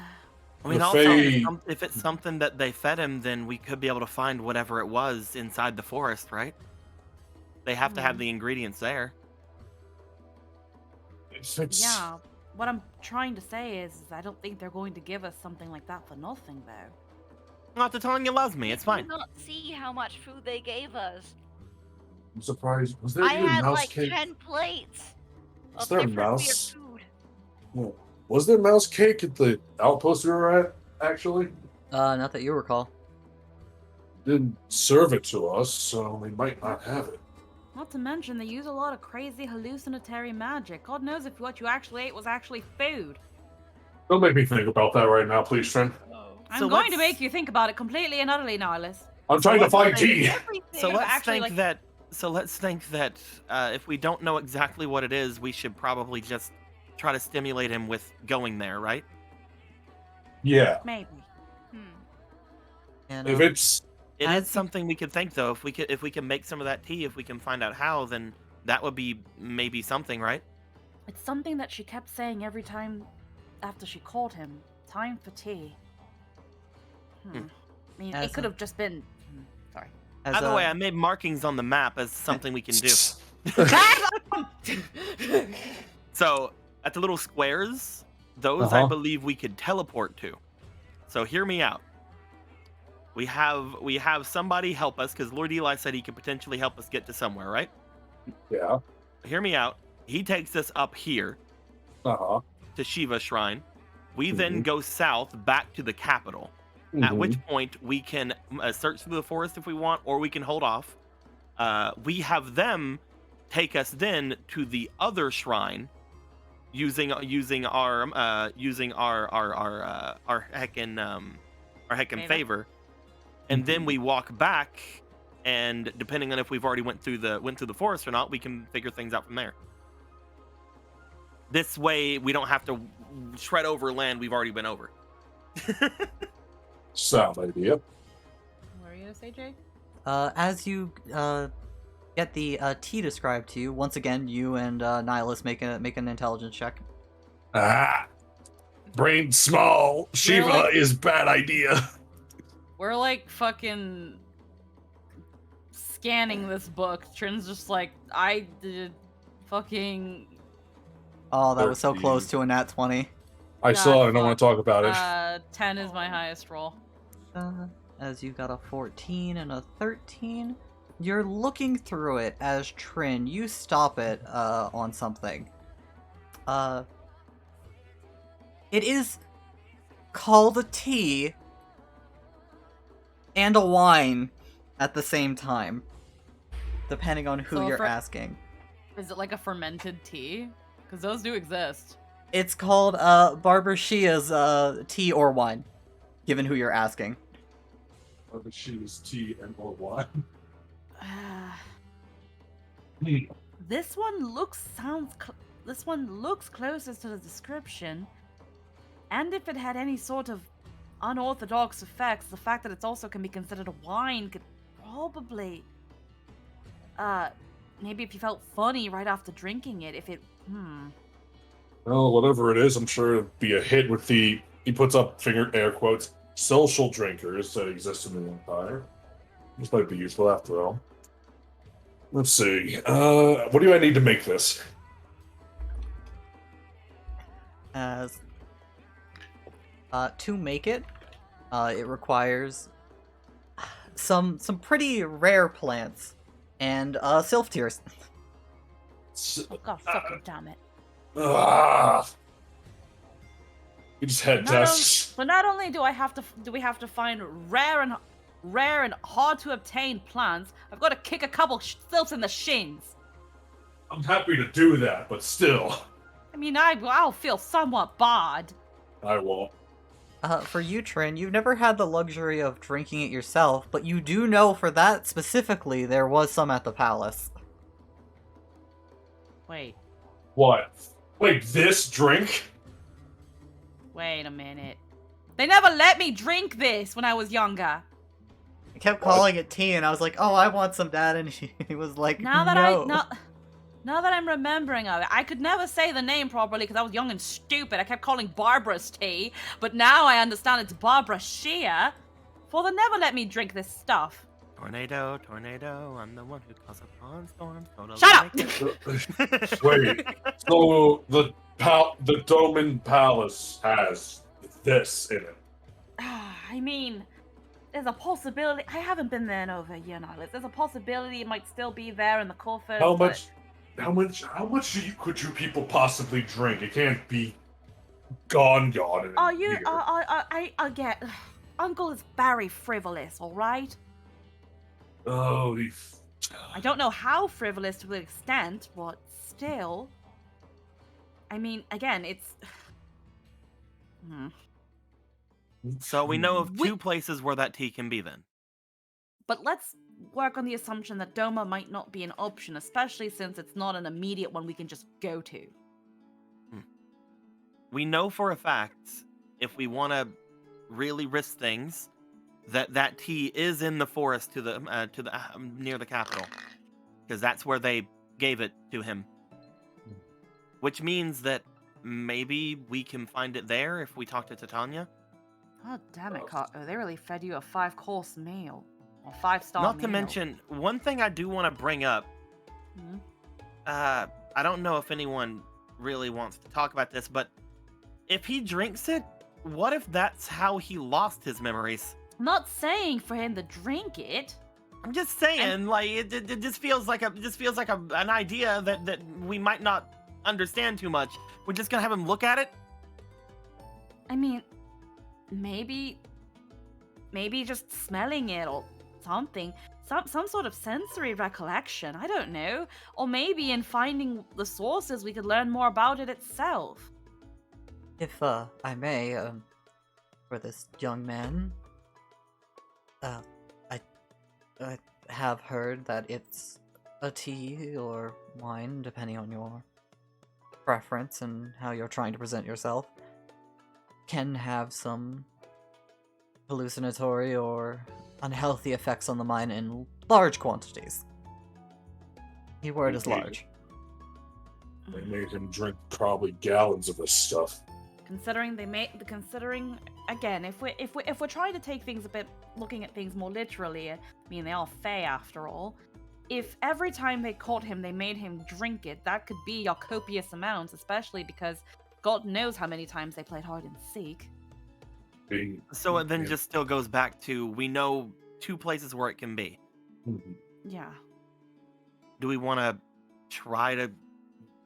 I mean, The also, Fae- if it's something that they fed him, then we could be able to find whatever it was inside the forest, right? They have to have Hmm. the ingredients there. It's- Yeah. What I'm trying to say is I don't think they're going to give us something like that for nothing, though. Not to telling you loves me, it's Did you fine. not see how much food they gave us? I'm surprised. Was there I even had mouse like cake? 10 plates Is of there a different weird mouse? food. No. Was there mouse cake at the outpost we were at? Actually, Not that you recall. didn't serve it to us, so they might not have it. Not to mention, they use a lot of crazy hallucinatory magic. God knows if what you actually ate was actually food. Don't make me think about that right now, please, Trent. I'm So going to let's- make you think about it completely and utterly, Nihilus. I'm trying to let's find say- tea. So But let's actually, think that. So let's think that if we don't know exactly what it is, we should probably just try to stimulate him with going there, right? Yeah. Maybe. Hmm. And, If it's It As is he- something we could think though. If we can make some of that tea, if we can find out how, then that would be maybe something, right? It's something that she kept saying every time after she called him. Time for tea. Hmm. I mean, As it could a- have just been. Sorry. as By the a- way, I made markings on the map as something we can do. So at the little squares, those I Uh-huh. believe we could teleport to. So hear me out. We have somebody help us because Lord Eli said he could potentially help us get to somewhere, right? yeah. Hear me out. He takes us up here Uh-huh. to Shiva Shrine. We then go south back to the capital. At Mhm. which point we can search through the forest if we want, or we can hold off. We have them take us then to the other shrine, using our heckin' Favor. favor, and then we walk back. And depending on if we've already went through the forest or not, we can figure things out from there. This way, we don't have to shred over land we've already been over. Sound idea. What were you gonna say, Jay? As you get the tea described to you, once again, you and Nihilus make an intelligence check. Ah. Brain small. Shiva Really? is bad idea. We're like fucking scanning this book. Trin's just like, I did fucking Oh, that was so 13. close to a nat 20. I God, saw it. I don't want to fuck. talk about it. 10 is my highest roll. As you got a 14 and a 13, you're looking through it as Trin, you stop it on something. It is called a tea and a wine at the same time, depending on who So you're for- asking. Is it like a fermented tea? Because those do exist. It's called Barbara Shia's tea or wine, given who you're asking. But she was tea and or wine. This one looks closest to the description. And if it had any sort of unorthodox effects, the fact that it also can be considered a wine could probably maybe if you felt funny right after drinking it, if it Well, whatever it is, I'm sure it'd be a hit with the. He puts up finger air quotes social drinkers that exist in the Empire. This might be useful after all. Let's see. What do I need to make this? As to make it, it requires some pretty rare plants and sylph tears. oh god fucking damn it. Ah. You just head Not on- tests. So not only do we have to find rare and hard to obtain plants, I've got to kick a couple stilts in the shins. I'm happy to do that, but still, I mean, I'll feel somewhat bad. I won't. For you, Trin, you've never had the luxury of drinking it yourself, but you do know for that specifically there was some at the palace. Wait, What? Wait, this drink? wait a minute. They never let me drink this when I was younger. I kept calling it tea, and I was like, "Oh, I want some, Dad," and he was like, Now that "No." Now that I'm remembering of it, I could never say the name properly because I was young and stupid. I kept calling Barbara's tea, but now I understand it's Barbara Shear. For they never let me drink this stuff. Tornado, tornado, I'm the one who caused upon storms. Totally Shut up! make it. Wait, so the Doman Palace has this in it. I mean, there's a possibility. I haven't been there in over a year now. There's a possibility it might still be there in the coffers. How but- much could you people possibly drink? It can't be gone in Are a you? year. I get. Uncle is very frivolous, all right? Oh, I don't know how frivolous to an extent, but still. I mean, again, it's. So we know of We- two places where that tea can be then. But let's work on the assumption that Doma might not be an option, especially since it's not an immediate one we can just go to. We know for a fact, if we want to really risk things, that tea is in the forest to the near the capital, because that's where they gave it to him. Which means that maybe we can find it there if we talk to Titania. Oh, damn it, Kato. They really fed you a 5-course meal. Or 5-star Not meal. to mention, one thing I do want to bring up. Mhm. I don't know if anyone really wants to talk about this, but if he drinks it, what if that's how he lost his memories? I'm not saying for him to drink it. I'm just saying, like it just feels like an idea that we might not understand too much. We're just gonna have him look at it. I mean, maybe just smelling it or something. Some sort of sensory recollection. I don't know. Or maybe in finding the sources we could learn more about it itself. If I may, for this young man, I have heard that it's a tea or wine, depending on your preference and how you're trying to present yourself, can have some hallucinatory or unhealthy effects on the mind in large quantities. Keyword is Okay. large. They made him drink probably gallons of this stuff. Considering again, if we're trying to take things a bit, looking at things more literally, I mean they are Fae after all. If every time they caught him they made him drink it, that could be your copious amounts, especially because God knows how many times they played hide and seek. So it then Yeah. just still goes back to, we know two places where it can be. Mhm. Yeah. Do we want to try to?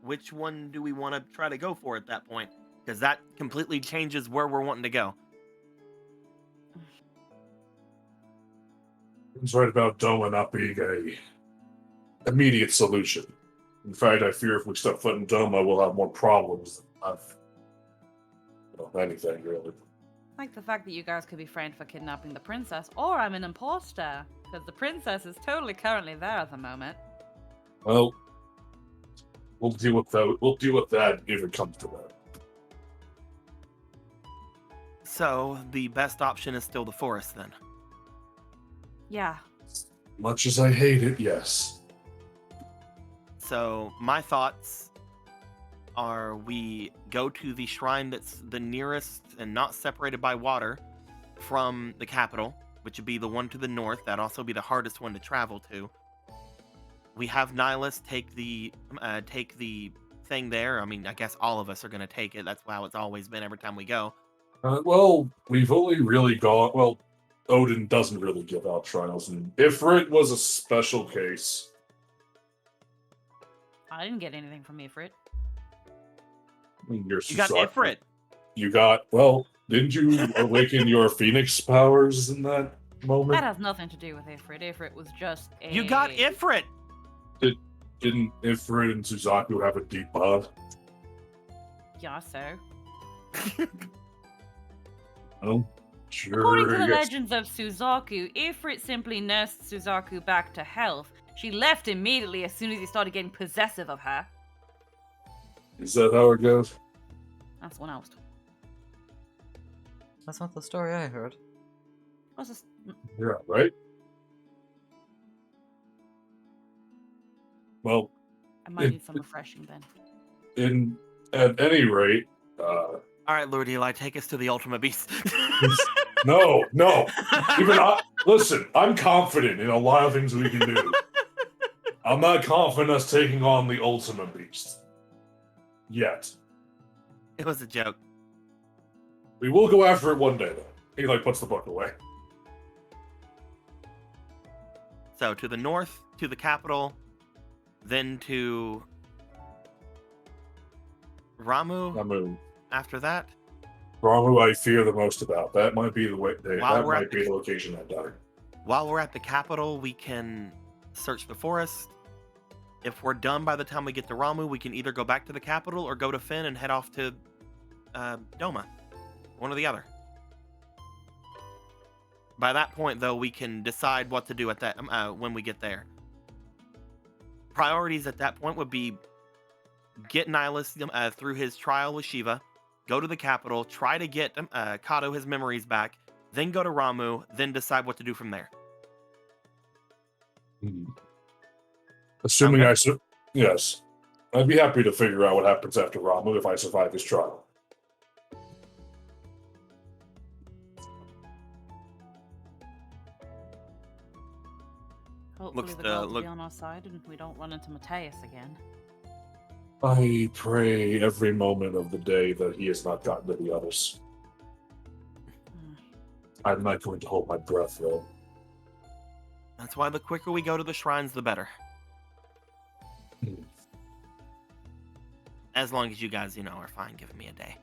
Which one do we want to try to go for at that point? Because that completely changes where we're wanting to go. He's right about Doma not being a immediate solution. In fact, I fear if we step foot in Doma, we'll have more problems than anything really. Like the fact that you guys could be framed for kidnapping the princess, or I'm an imposter, because the princess is totally currently there at the moment. Well, we'll deal with that. We'll deal with that if it comes to that. So the best option is still the forest then. Yeah. Much as I hate it, yes. So my thoughts are, we go to the shrine that's the nearest and not separated by water from the capital, which would be the one to the north. That'd also be the hardest one to travel to. We have Nihilus take the thing there. I mean, I guess all of us are going to take it. That's how it's always been every time we go. Well, we've only really gone. Well, Odin doesn't really give out trials, and Ifrit was a special case. I didn't get anything from Ifrit. You're You got Suzaku. Ifrit. You got. Well, didn't you awaken your phoenix powers in that moment? That has nothing to do with Ifrit. Ifrit was just a... You got Ifrit. Didn't Ifrit and Suzaku have a deep bond? Yeah, so. Oh, sure. According to the yes. legends of Suzaku, Ifrit simply nursed Suzaku back to health. She left immediately as soon as he started getting possessive of her. Is that how it goes? That's what I was told. That's not the story I heard. I was just... Yeah, right? Well, I might need some refreshing then. At any rate, All right, Lord Eli, take us to the ultimate beast. no. Listen, I'm confident in a lot of things we can do. I'm not confident us taking on the ultimate beast yet. It was a joke. We will go after it one day, though. He puts the book away. So to the north, to the capital, then to Ramu. After that, Ramu, I fear the most about. That might be the way. While That we're at might be the location I die. while we're at the capital, we can search the forest. If we're done by the time we get to Ramu, we can either go back to the capital or go to Finn and head off to Doma. One or the other. By that point, though, we can decide what to do at that when we get there. Priorities at that point would be get Nihilus through his trial with Shiva, go to the capital, try to get Kato his memories back, then go to Ramu, then decide what to do from there. Assuming Okay. yes, I'd be happy to figure out what happens after Ramu if I survive his trial. Hopefully Looks, the gods look- be on our side and we don't run into Mateus again. I pray every moment of the day that he has not gotten to the others. Hmm. I'm not going to hold my breath, though. That's why the quicker we go to the shrines, the better. As long as you guys, are fine giving me a day.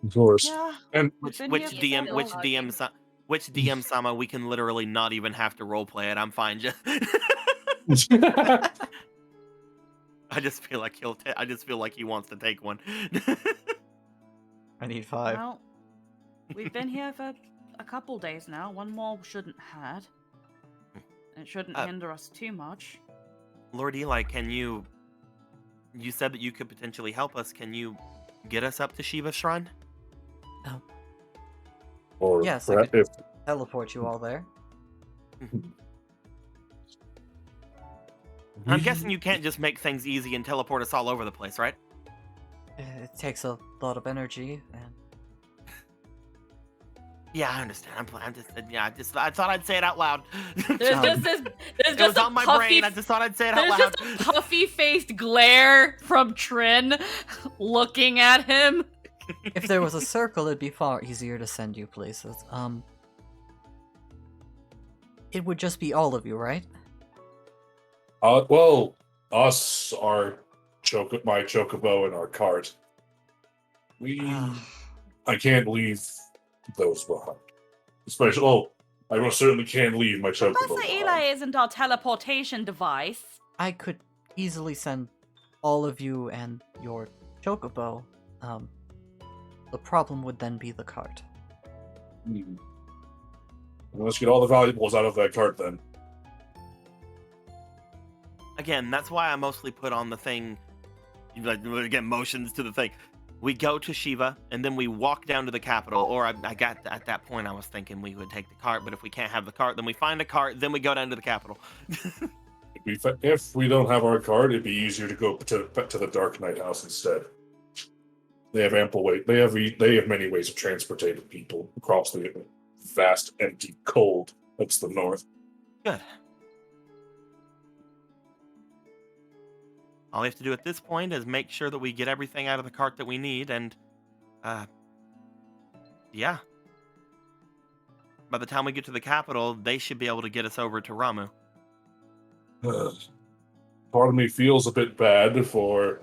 Of course. Yeah. And Which been which here DM for which so long. DM sa- which DM Sama we can literally not even have to roleplay it. I'm fine. I just feel like I just feel like he wants to take one. I need 5. Well, we've been here for a couple days now. One more shouldn't hurt. It shouldn't hinder us too much. Lord Eli, can you said that you could potentially help us. Can you get us up to Shiva's shrine? or Yes, I perhaps could- if Teleport you all there. I'm guessing you can't just make things easy and teleport us all over the place, right? It takes a lot of energy, and Yeah, I understand. I thought I'd say it out loud. There's just this. There's It was just a on my puffy. brain. I just thought I'd say it out There's loud. just a puffy-faced glare from Trin, looking at him. if there was a circle, it'd be far easier to send you places. It would just be all of you, right? well, us, my chocobo, and our cart. I can't leave those behind. Especially, I most certainly can't leave my chocobo Professor behind. Eli isn't our teleportation device. I could easily send all of you and your chocobo. The problem would then be the cart. Let's get all the valuables out of that cart, then. Again, that's why I mostly put on the thing, again, motions to the thing. We go to Shiva, and then we walk down to the capital. Or I got at that point, I was thinking we would take the cart, but if we can't have the cart, then we find a cart, then we go down to the capital. If we don't have our cart, it'd be easier to go to the Dark Knight house instead. They have ample way. They have many ways of transporting people across the vast, empty, cold. That's the north. Good. All we have to do at this point is make sure that we get everything out of the cart that we need, and, yeah. By the time we get to the capital, they should be able to get us over to Ramu. Part of me feels a bit bad for,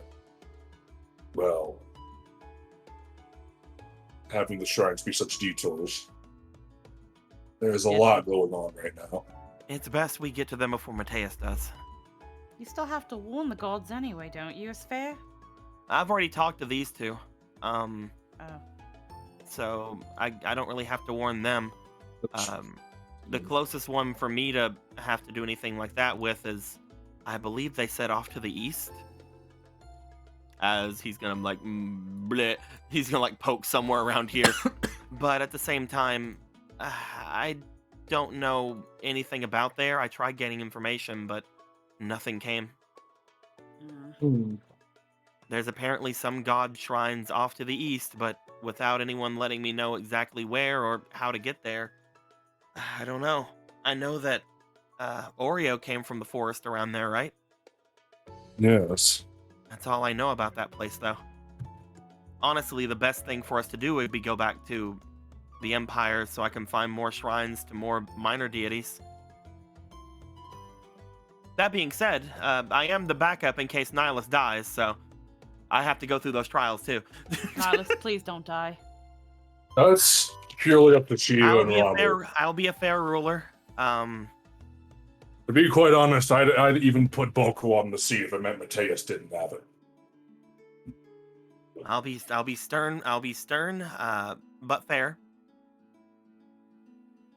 well, having the shrines be such detours. There's a Yeah. lot going on right now. It's best we get to them before Mateus does. You still have to warn the gods anyway, don't you, Sphere? I've already talked to these two. Oh. So I don't really have to warn them. The closest one for me to have to do anything like that with is, I believe they said off to the east. As he's gonna bleh, he's gonna poke somewhere around here. But at the same time, I don't know anything about there. I tried getting information, but nothing came. Hmm. There's apparently some god shrines off to the east, but without anyone letting me know exactly where or how to get there, I don't know. I know that Oreo came from the forest around there, right? Yes. That's all I know about that place, though. Honestly, the best thing for us to do would be go back to the Empire so I can find more shrines to more minor deities. That being said, I am the backup in case Nihilus dies, so I have to go through those trials too. Nihilus, please don't die. That's purely up to Shio and Robert. I'll be a fair ruler. To be quite honest, I'd even put Boku on the seat if it meant Mateus didn't have it. I'll be stern. I'll be stern, but fair.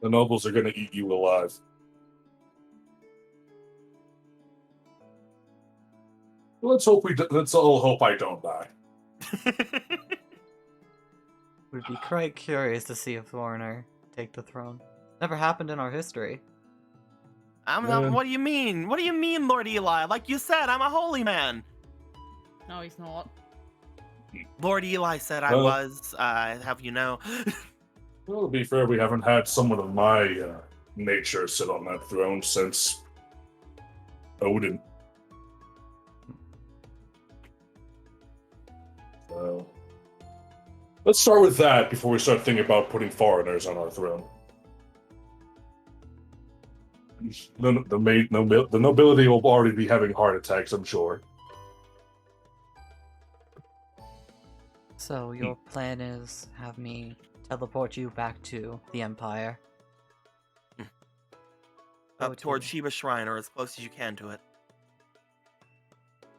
The nobles are gonna eat you alive. Let's all hope I don't die. Would be quite curious to see a foreigner take the throne. Never happened in our history. Yeah. What do you mean? What do you mean, Lord Eli? Like you said, I'm a holy man. No, he's not. Lord Eli said I was. Have you know? Well, to be fair, we haven't had someone of my nature sit on that throne since Odin. So, let's start with that before we start thinking about putting foreigners on our throne. The nobility will already be having heart attacks, I'm sure. So your plan is have me teleport you back to the Empire? Up towards Shiba Shrine, or as close as you can to it.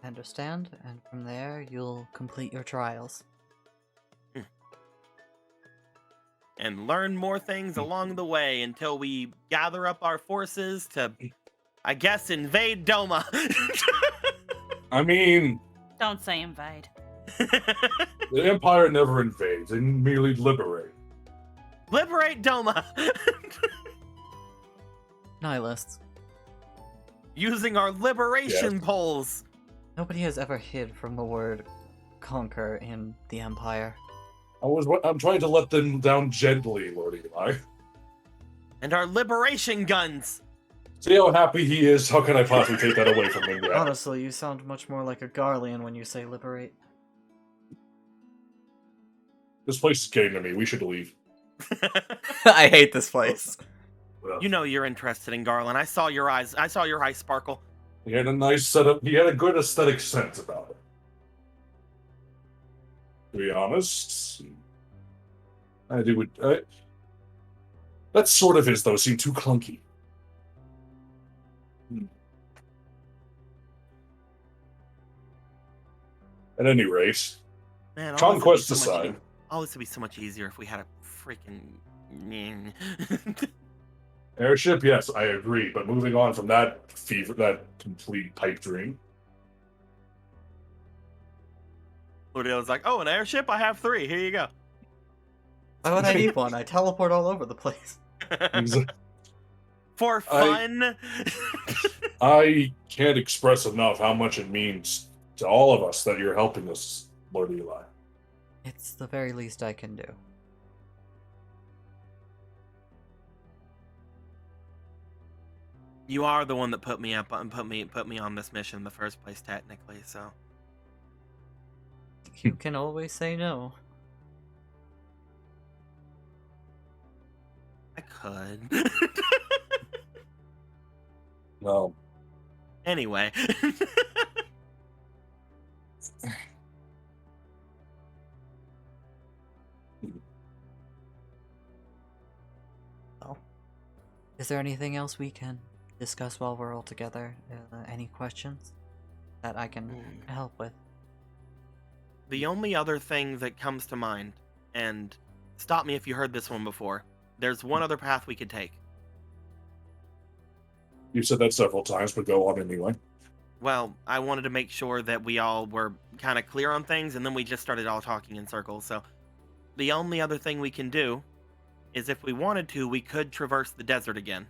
Understand, and from there you'll complete your trials. And learn more things along the way until we gather up our forces to, I guess, invade Doma. I mean, Don't say invade. the Empire never invades, they merely liberate. Liberate Doma! Nihilists. Using our liberation poles. Nobody has ever hid from the word conquer in the Empire. I'm trying to let them down gently, Lord Eli. And our liberation guns. See how happy he is? How can I possibly take that away from him yet? Honestly, you sound much more like a Garlean when you say liberate. This place is getting to me. We should leave. I hate this place. Well, You know you're interested in Garland. I saw your eyes. I saw your eyes sparkle. he had a nice setup. He had a good aesthetic sense about it. To be honest, I do. That sort of is, though, seemed too clunky. At any rate, Man, conquest aside, all this would be so much easier if we had a freaking. airship, yes, I agree. But moving on from that that complete pipe dream. Lordale's like, oh, an airship? I have 3. Here you go. Why would I need one? I teleport all over the place. For fun. I can't express enough how much it means to all of us that you're helping us, Lord Eli. It's the very least I can do. You are the one that put me up and put me on this mission in the first place, technically. So You can always say no. I could. No. Anyway. Well, is there anything else we can discuss while we're all together? Any questions that I can help with? The only other thing that comes to mind, and stop me if you heard this one before, there's one other path we could take. You said that several times, but go on anyway. Well, I wanted to make sure that we all were kind of clear on things, and then we just started all talking in circles. So the only other thing we can do is if we wanted to, we could traverse the desert again.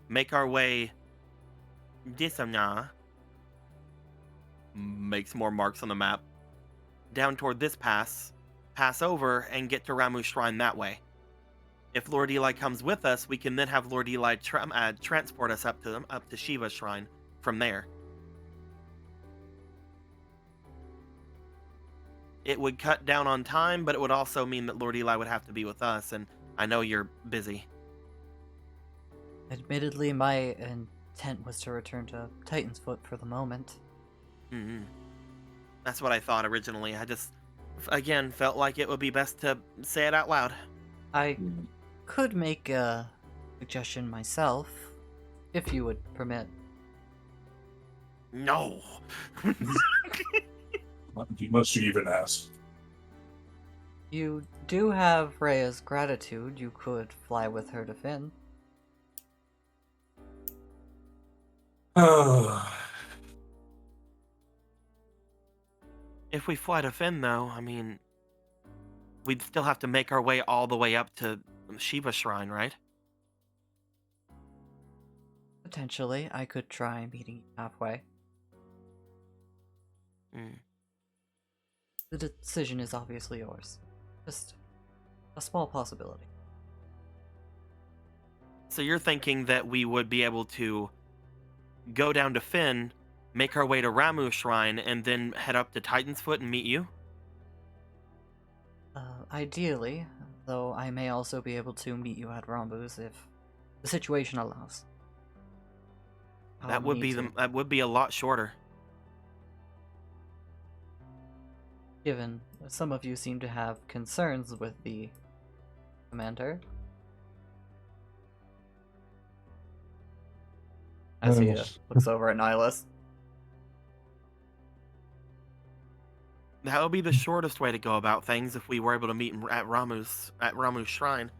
Make our way Disomna makes more marks on the map, down toward this pass over, and get to Ramuh's shrine that way. If Lord Eli comes with us, we can then have Lord Eli transport us up to Shiva's shrine from there. It would cut down on time, but it would also mean that Lord Eli would have to be with us, and I know you're busy. Admittedly, my intent was to return to Titan's Foot for the moment. Mm-hmm. That's what I thought originally. I just, again, felt like it would be best to say it out loud. I could make a suggestion myself, if you would permit. No. Must you even ask? You do have Rhea's gratitude. You could fly with her to Finn. If we fly to Finn, though, I mean, we'd still have to make our way all the way up to Shiva Shrine, right? Potentially, I could try meeting you halfway. The decision is obviously yours. Just a small possibility. So you're thinking that we would be able to go down to Finn, make our way to Ramuh's shrine, and then head up to Titan's Foot and meet you? Ideally, though I may also be able to meet you at Rambu's if the situation allows. That would be a lot shorter. Given some of you seem to have concerns with the commander. As he looks over at Nihilus. That would be the shortest way to go about things if we were able to meet at Ramuh's shrine.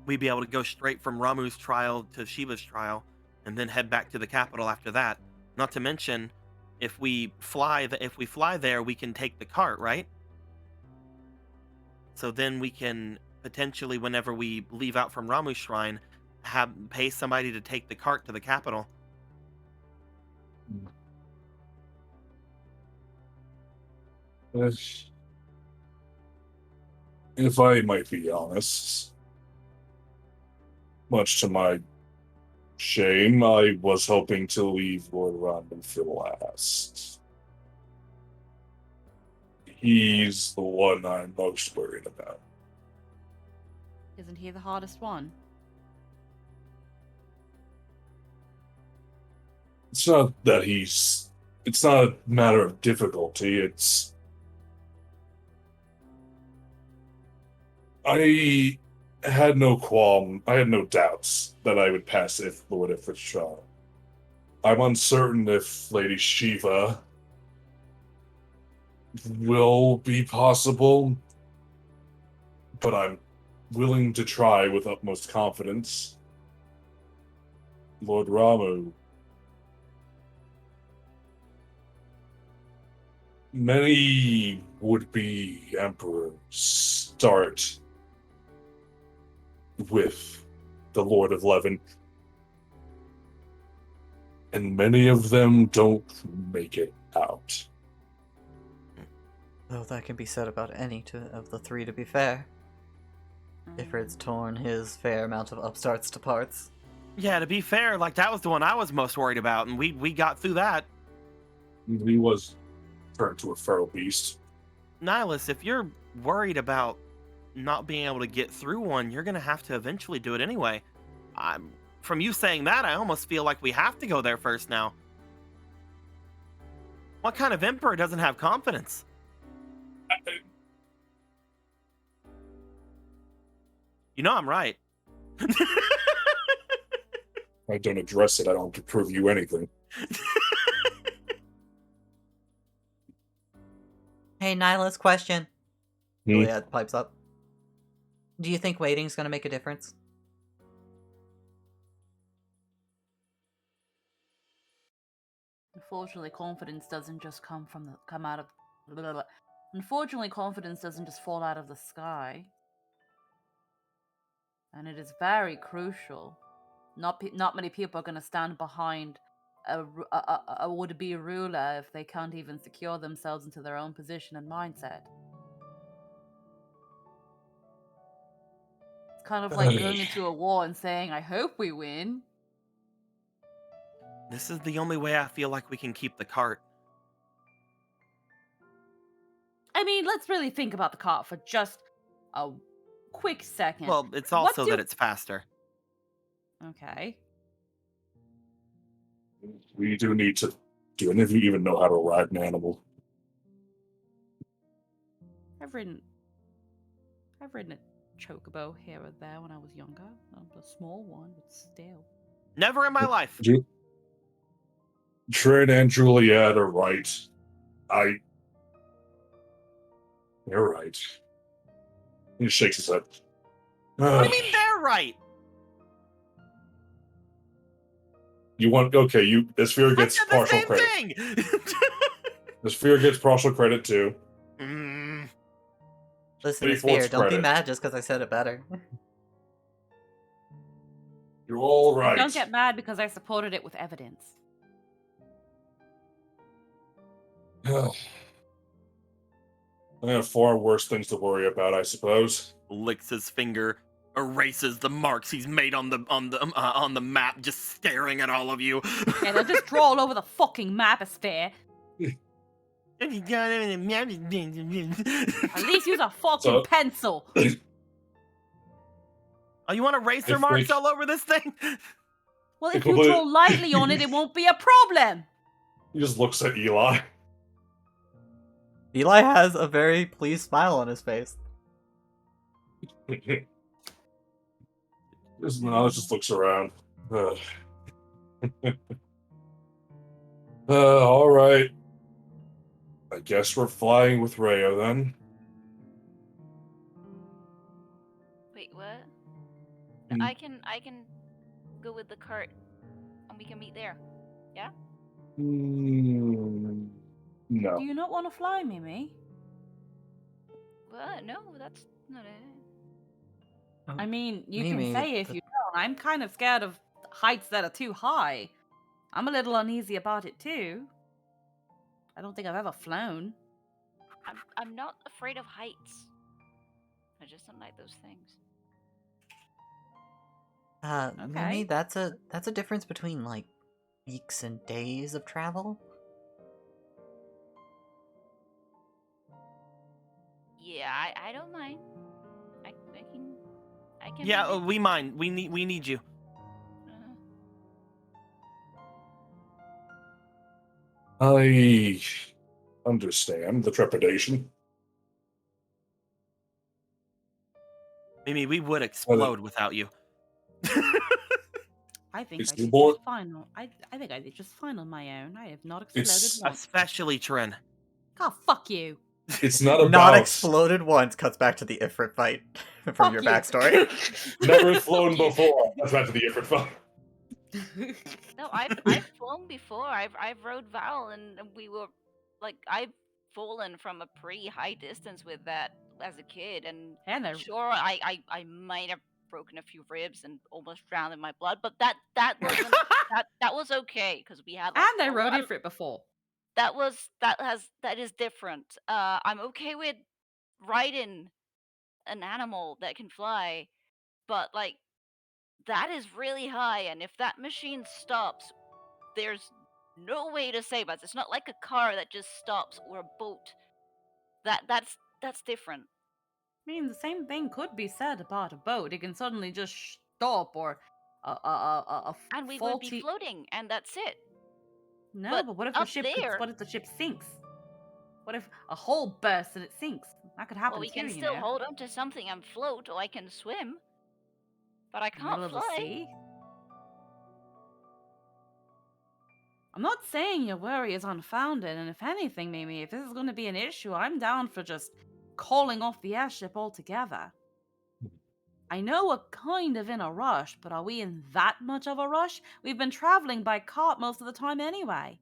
We'd be able to go straight from Ramuh's trial to Shiva's trial, and then head back to the capital after that. Not to mention, if we fly there, we can take the cart, right? So then we can potentially, whenever we leave out from Ramuh's shrine, pay somebody to take the cart to the capital. If I might be honest, much to my shame, I was hoping to leave Lord Rondon for last. He's the one I'm most worried about. Isn't he the hardest one? It's not that it's not a matter of difficulty, I had no doubts that I would pass Lord Ifrit's trial. I'm uncertain if Lady Shiva will be possible, but I'm willing to try with utmost confidence. Lord Ramuh, many would-be emperors start with the Lord of Leven, and many of them don't make it out. Though that can be said about any of the three, to be fair. Ifrit's torn his fair amount of upstarts to parts. Yeah, to be fair, like that was the one I was most worried about, and we got through that. He was turned to a feral beast. Nihilus, if you're worried about not being able to get through one, you're gonna have to eventually do it anyway. From you saying that, I almost feel like we have to go there first now. What kind of emperor doesn't have confidence? You know I'm right. I don't address it, I don't have to prove you anything. Hey, Nihilus, question. Hmm? Juliet pipes up. Do you think waiting's gonna make a difference? Unfortunately, confidence doesn't just come out of. Unfortunately, confidence doesn't just fall out of the sky, and it is very crucial. Not many people are going to stand behind a would-be ruler if they can't even secure themselves into their own position and mindset. It's kind of like going into a war and saying, "I hope we win." This is the only way I feel like we can keep the cart. I mean, let's really think about the cart for just a quick second. Well, it's What also do- that it's faster. Okay. We do need to. Do any of you even know how to ride an animal? I've ridden a chocobo here or there when I was younger. A small one, but still. Never in my life. Trin and Juliet are right. You're right. He shakes his head. What do you mean they're right? You want okay? The sphere I gets said the partial same credit. thing. The sphere gets partial credit too. Mm, Listen to 3/4 Sphere, don't be credit. mad just because I said it better. You're all right. Don't get mad because I supported it with evidence. I have far worse things to worry about, I suppose. licks his finger, erases the marks he's made on the map, just staring at all of you. Yeah, they'll just draw all over the fucking maposphere. At least use a fucking So- pencil. Oh, you want eraser If marks they- all over this thing? Well, It if you completely- draw lightly on it, it won't be a problem. He just looks at Eli. Eli has a very pleased smile on his face. Miles just looks around. All right. I guess we're flying with Rayo then. Wait, what? Hmm. I can go with the cart, and we can meet there. No. Do you not want to fly, Mimi? What? No, that's not it. I mean, you Mimi, can say if the- you don't. I'm kind of scared of heights that are too high. I'm a little uneasy about it too. I don't think I've ever flown. I'm not afraid of heights. I just don't like those things. Mimi, Okay. that's a difference between like weeks and days of travel. Yeah, I don't mind. I can. Yeah, manage. we mind. We need you. I understand the trepidation. Mimi, we would explode without you. I think Is I the did boy- just fine. I think I did just fine on my own. I have not exploded It's- once. Especially Trin. God, fuck you. It's not about Not exploded once cuts back to the Ifrit fight from Fuck your you. backstory. Never flown before. That's back to the effort file. No, I've flown before. I've rode Val, and we were like I've fallen from a pretty high distance with that as a kid, and And they're sure, I might have broken a few ribs and almost drowned in my blood, but that wasn't that was okay because we had like, and I a rode lot of- Ifrit before. that is different. I'm okay with riding an animal that can fly, but like that is really high, and if that machine stops, there's no way to save us. It's not like a car that just stops or a boat. That's different. I mean, the same thing could be said about a boat. It can suddenly just stop, or a And we would be faulty. floating, and that's it. No, but but what if the up ship? there- What if the ship sinks? What if a hole bursts and it sinks? That could happen Well, we too. can you still know. hold on to something and float, or I can swim. But I In the can't middle of the fly. sea. I'm not saying your worry is unfounded, and if anything, Mimi, if this is going to be an issue, I'm down for just calling off the airship altogether. I know we're kind of in a rush, but are we in that much of a rush? We've been traveling by cart most of the time anyway.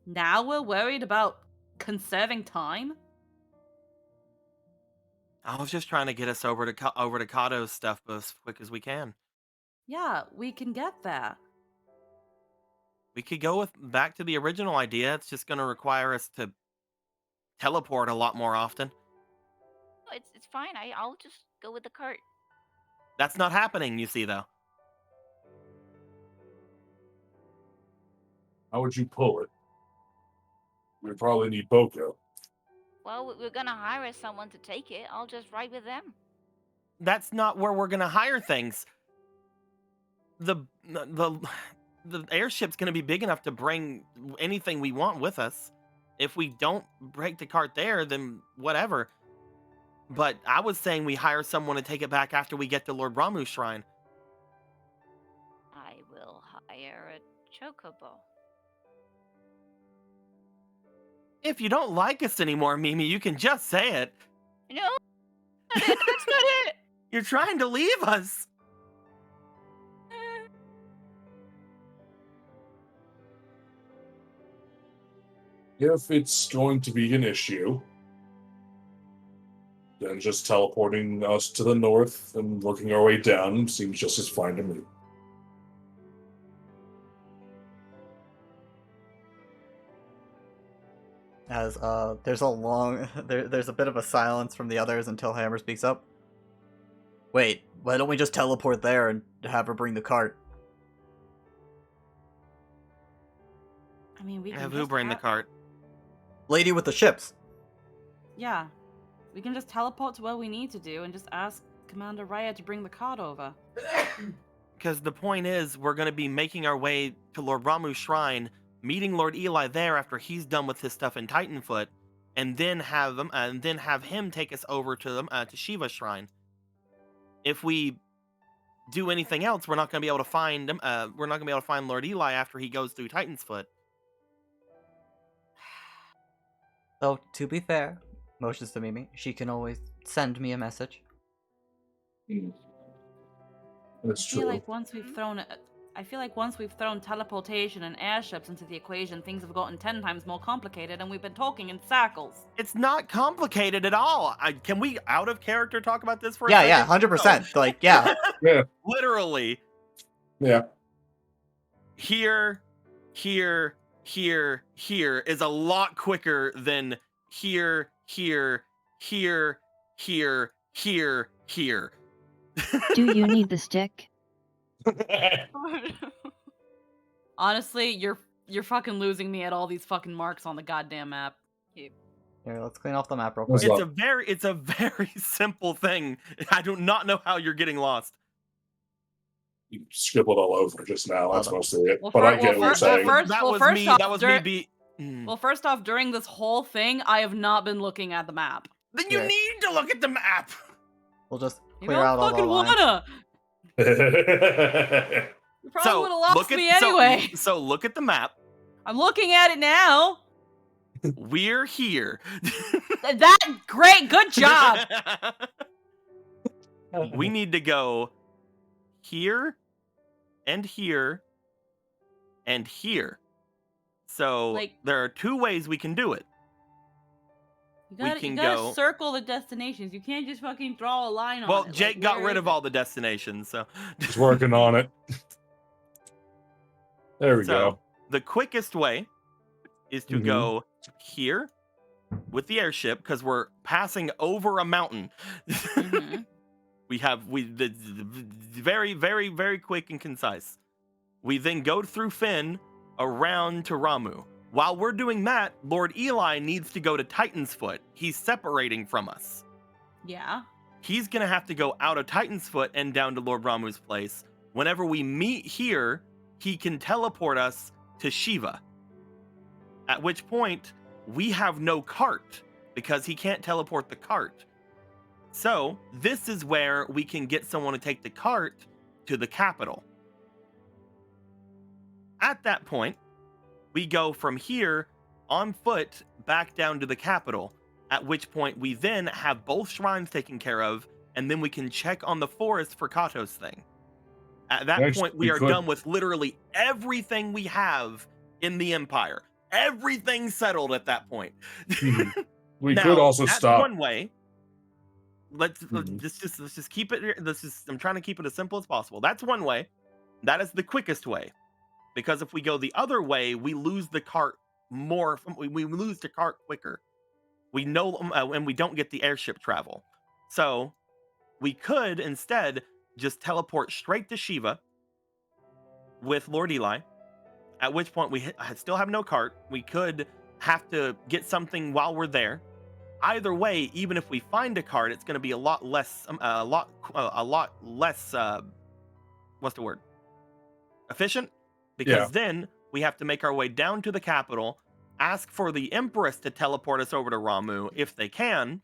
Now we're worried about conserving time? I was just trying to get us over to Kato's stuff as quick as we can. Yeah, we can get there. We could go with back to the original idea. It's just going to require us to teleport a lot more often. Oh, it's fine. I'll just go with the cart. That's not happening, you see, though. How would you pull it? We'd probably need Boko. Well, we're gonna hire someone to take it. I'll just ride with them. That's not where we're going to hire things. The airship's going to be big enough to bring anything we want with us. If we don't break the cart there, then whatever. But I was saying we hire someone to take it back after we get to Lord Ramuh's shrine. I will hire a chocobo. If you don't like us anymore, Mimi, you can just say it. No, that's not it. You're trying to leave us. If it's going to be an issue, then just teleporting us to the north and working our way down seems just as fine to me. As there's a long there's a bit of a silence from the others until Hammer speaks up. Wait, why don't we just teleport there and have her bring the cart? I mean, we can Have who just bring the cart? Lady with the ships. Yeah, we can just teleport to where we need to do and just ask Commander Raya to bring the cart over. Because the point is, we're going to be making our way to Lord Ramuh's shrine, meeting Lord Eli there after he's done with his stuff in Titanfoot, and then have him take us over to to Shiva's shrine. If we do anything else, we're not going to be able to find him. We're not going to be able to find Lord Eli after he goes through Titan's Foot. Though, to be fair, motions to Mimi, she can always send me a message. That's I feel true. like once we've thrown teleportation and airships into the equation, things have gotten 10 times more complicated, and we've been talking in circles. It's not complicated at all. Can we out of character talk about this for a Yeah, second? 100%. Like, yeah. Yeah. Literally. Yeah. Here is a lot quicker than here. Do you need the stick? Honestly, you're fucking losing me at all these fucking marks on the goddamn map. Here, let's clean off the map real What's quick. up? It's a very simple thing. I do not know how you're getting lost. You scribbled all over just now. That's mostly it. Well, But I well, get what you're first- saying. first- that well, was first me. off, That was dur- me. Well, first off, during this whole thing, I have not been looking at the map. Then you Yeah. need to look at the map. We'll just You clear don't out all the fucking lines. wanna. You probably would have lost me anyway. So look at the map. I'm looking at it now. We're here. That great, good job. We need to go here and here and here. So Like- there are two ways we can do it. You gotta, can you gotta go- circle the destinations. You can't just fucking draw a line on Well, it. Jake Like, got where rid is of it? all the destinations, so Just working on it. There we So, go. the quickest way is to Mhm. go here with the airship because we're passing over a mountain. Mhm. The very, very, very quick and concise. We then go through Finn around to Ramuh. While we're doing that, Lord Eli needs to go to Titan's Foot. He's separating from us. Yeah. He's gonna have to go out of Titan's Foot and down to Lord Ramuh's place. Whenever we meet here, he can teleport us to Shiva. At which point, we have no cart because he can't teleport the cart. So, this is where we can get someone to take the cart to the capital. At that point, we go from here on foot back down to the capital, at which point we then have both shrines taken care of, and then we can check on the forest for Kato's thing. At that Next, point, we we are could- done with literally everything we have in the Empire. Everything's settled at that point. We Now, could also that's stop. one way. let's Mhm. let's just keep it. I'm trying to keep it as simple as possible. That's one way. That is the quickest way. Because if we go the other way, we lose the cart more. We lose the cart quicker. We know, and we don't get the airship travel. So we could instead just teleport straight to Shiva with Lord Eli. At which point we still have no cart. We could have to get something while we're there. Either way, even if we find a cart, it's going to be a lot less, a lot less. What's the word? Efficient, because Yeah. then we have to make our way down to the capital, ask for the Empress to teleport us over to Ramu if they can.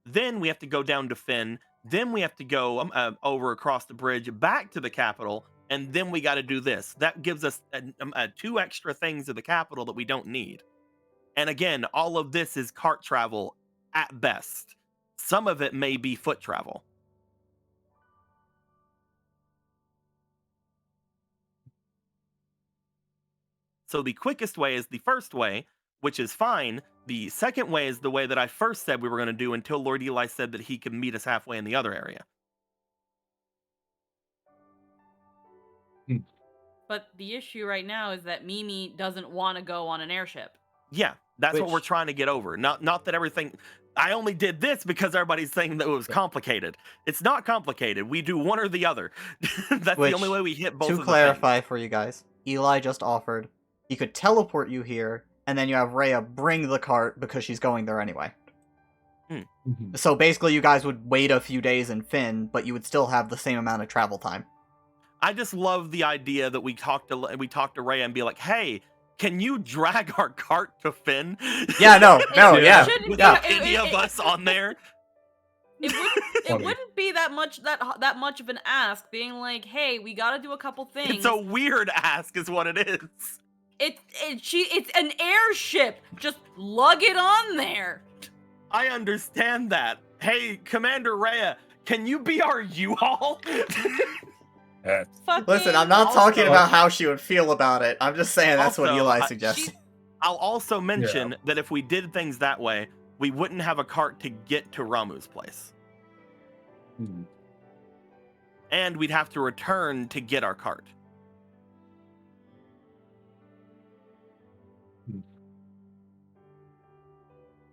Then we have to go down to Finn. Then we have to go over across the bridge back to the capital, and then we got to do this. That gives us 2 extra things to the capital that we don't need. And again, all of this is cart travel at best. Some of it may be foot travel. So the quickest way is the first way, which is fine. The second way is the way that I first said we were going to do until Lord Eli said that he could meet us halfway in the other area. But the issue right now is that Mimi doesn't want to go on an airship. Yeah, that's what we're Which- trying to get over. Not that everything. I only did this because everybody's saying that it was complicated. It's not complicated. We do one or the other. That's Which, the only way we hit both. To of the clarify for you guys, Eli just offered he could teleport you here, and then you have Rhea bring the cart because she's going there anyway. Mhm. So basically, you guys would wait a few days in Finn, but you would still have the same amount of travel time. I just love the idea that we talk to Rhea and be like, "Hey, can you drag our cart to Finn?" Yeah, no, Yeah. yeah. shouldn't Without be- any of us on there. It Funny. wouldn't be that much of an ask, being like, "Hey, we got to do a couple things." It's a weird ask, is what it is. It's an airship. Just lug it on there. I understand that. Hey, Commander Rhea, can you be our U-Haul? Eh, Listen, I'm not Also- talking about how she would feel about it. I'm just saying that's what Also, Eli I- suggested. I'll also mention that if we did things that way, we wouldn't have a cart to get to Ramu's place. mhm. And we'd have to return to get our cart.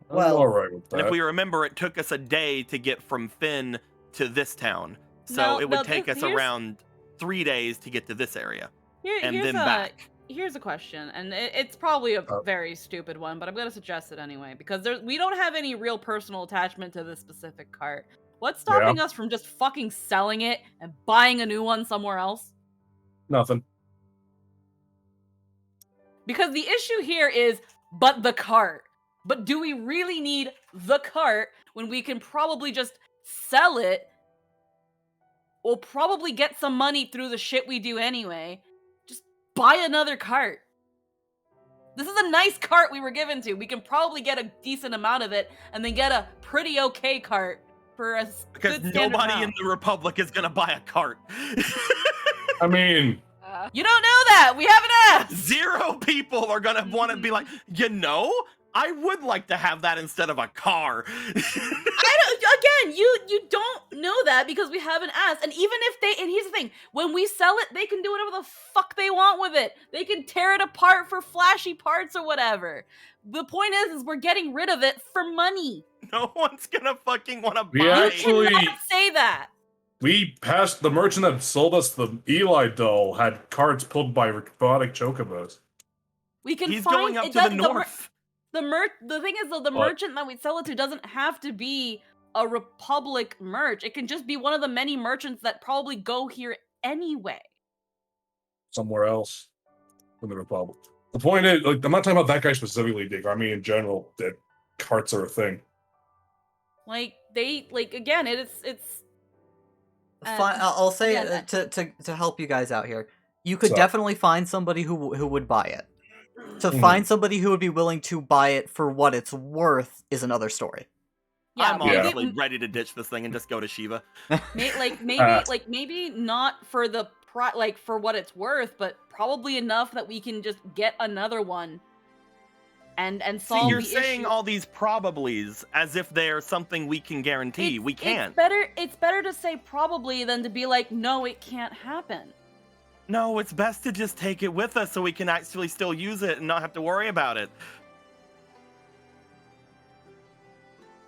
I'm Well- all right with And if that. we remember, it took us a day to get from Finn to this town. So No, it would no, take us here's- around 3 days to get to this area. And Here's then a back. here's a question, and it's probably a Oh. very stupid one, but I'm gonna suggest it anyway because we don't have any real personal attachment to this specific cart. What's stopping us from just fucking selling it and buying a new one somewhere else? Nothing. Because the issue here is, but the cart. But do we really need the cart when we can probably just sell it? We'll probably get some money through the shit we do anyway. Just buy another cart. This is a nice cart we were given to. We can probably get a decent amount of it and then get a pretty okay cart for a Because good standard nobody in amount. the Republic is going to buy a cart. I mean, You don't know that. We haven't asked. 0 people are going to want to be like, I would like to have that instead of a car. Again, you don't know that because we haven't asked. And even if and here's the thing, when we sell it, they can do whatever the fuck they want with it. They can tear it apart for flashy parts or whatever. The point is we're getting rid of it for money. No one's going to fucking want to We buy actually- You cannot say that. we passed the merchant that sold us the Eli doll had carts pulled by robotic chocobos. We can He's find going up it to the does- north. The thing is though, the What? merchant that we sell it to doesn't have to be a Republic merch. It can just be one of the many merchants that probably go here anyway. Somewhere else in the Republic. The point is, like, I'm not talking about that guy specifically, Dick. I mean, in general, that carts are a thing. Like again, it's Fine, I'll say yeah, to help you guys out here. You could So- definitely find somebody who would buy it. To Mhm. find somebody who would be willing to buy it for what it's worth is another story. yeah, I'm Yeah. honestly ready to ditch this thing and just go to Shiva. maybe not for the for what it's worth, but probably enough that we can just get another one. and See, solve you're the saying issue. all these probablys as if they're something we can guarantee. We can't. It's better to say probably than to be like, no, it can't happen. No, it's best to just take it with us so we can actually still use it and not have to worry about it.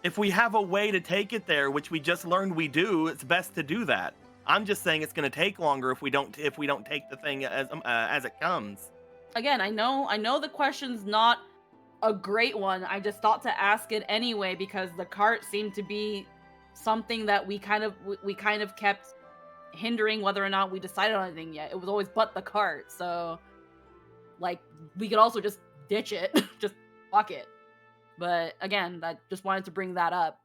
If we have a way to take it there, which we just learned we do, it's best to do that. I'm just saying it's going to take longer if we don't take the thing as it comes. Again, I know the question's not a great one. I just thought to ask it anyway because the cart seemed to be something that we kind of kept hindering whether or not we decided on anything yet. It was always but the cart. So like we could also just ditch it, just fuck it. But again, I just wanted to bring that up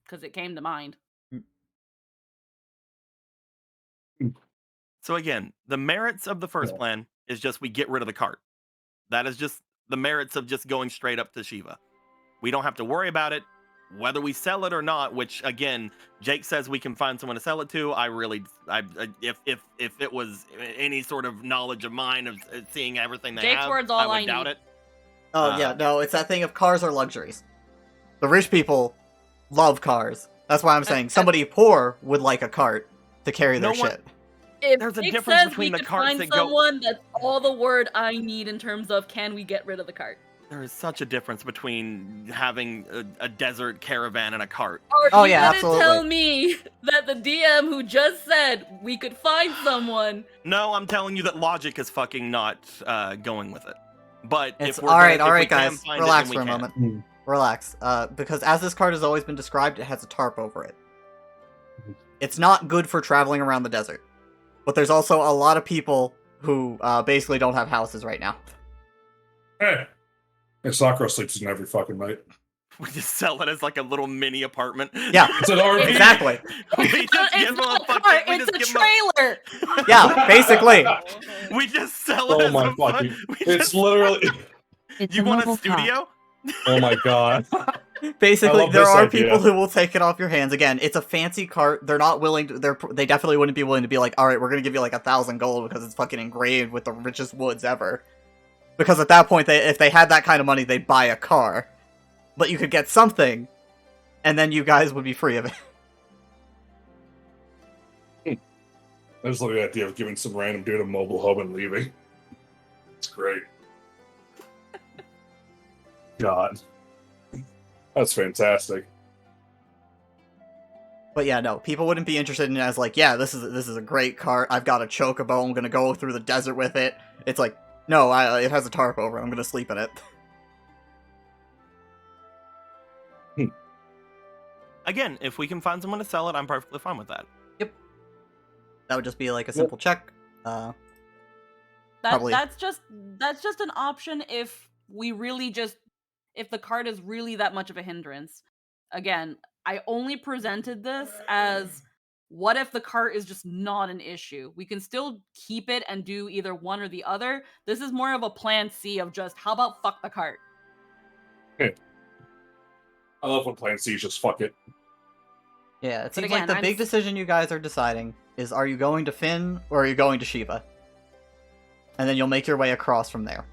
because it came to mind. So again, the merits of the first plan is just we get rid of the cart. That is just the merits of just going straight up to Shiva. We don't have to worry about it, whether we sell it or not, which again, Jake says we can find someone to sell it to. If it was any sort of knowledge of mine of seeing everything they Jake's have, word's all I would I doubt need. it. Oh yeah, no, it's that thing of cars are luxuries. The rich people love cars. That's why I'm saying somebody poor would like a cart to carry their No one- shit. If There's a Jake difference says between we the could carts find that go- someone, that's all the word I need in terms of can we get rid of the cart. There is such a difference between having a desert caravan and a cart. Are Oh, you yeah, gonna absolutely. tell me that the DM who just said we could find someone? No, I'm telling you that logic is fucking not going with it. But It's if we're all right, gonna, if we can guys. find it, Relax then for a we can. moment. Relax, because as this card has always been described, it has a tarp over it. It's not good for traveling around the desert. But there's also a lot of people who basically don't have houses right now. Hey, and Sakura sleeps in every fucking night. We just sell it as like a little mini apartment. Yeah, It's an RV. exactly. we just It's give them not a a fucking. cart, We it's just a give 'em trailer! Yeah, basically. We just sell it Oh as my a fun. fucking! We It's just, literally. It's you a want mobile a studio? Oh my god. Basically, I love there this are idea. people who will take it off your hands. Again, it's a fancy cart. They're not willing to. They definitely wouldn't be willing to be like, all right, we're gonna give you like 1,000 gold because it's fucking engraved with the richest woods ever. Because at that point, if they had that kind of money, they'd buy a car. But you could get something, and then you guys would be free of it. I just love the idea of giving some random dude a mobile home and leaving. It's great. God. That's fantastic. But yeah, no, people wouldn't be interested in it as like, yeah, this is a great cart. I've got a chocobo. I'm gonna go through the desert with it. It's like, no, it has a tarp over it. I'm gonna sleep in it. Again, if we can find someone to sell it, I'm perfectly fine with that. That would just be like a simple check. Probably. That's just an option if we really just if the cart is really that much of a hindrance. Again, I only presented this as what if the cart is just not an issue? We can still keep it and do either one or the other. This is more of a plan C of just how about fuck the cart? I love when Plan C is just fuck it. Yeah, it But seems again, like the I'm big s- decision you guys are deciding is, are you going to Finn or are you going to Shiva? And then you'll make your way across from there.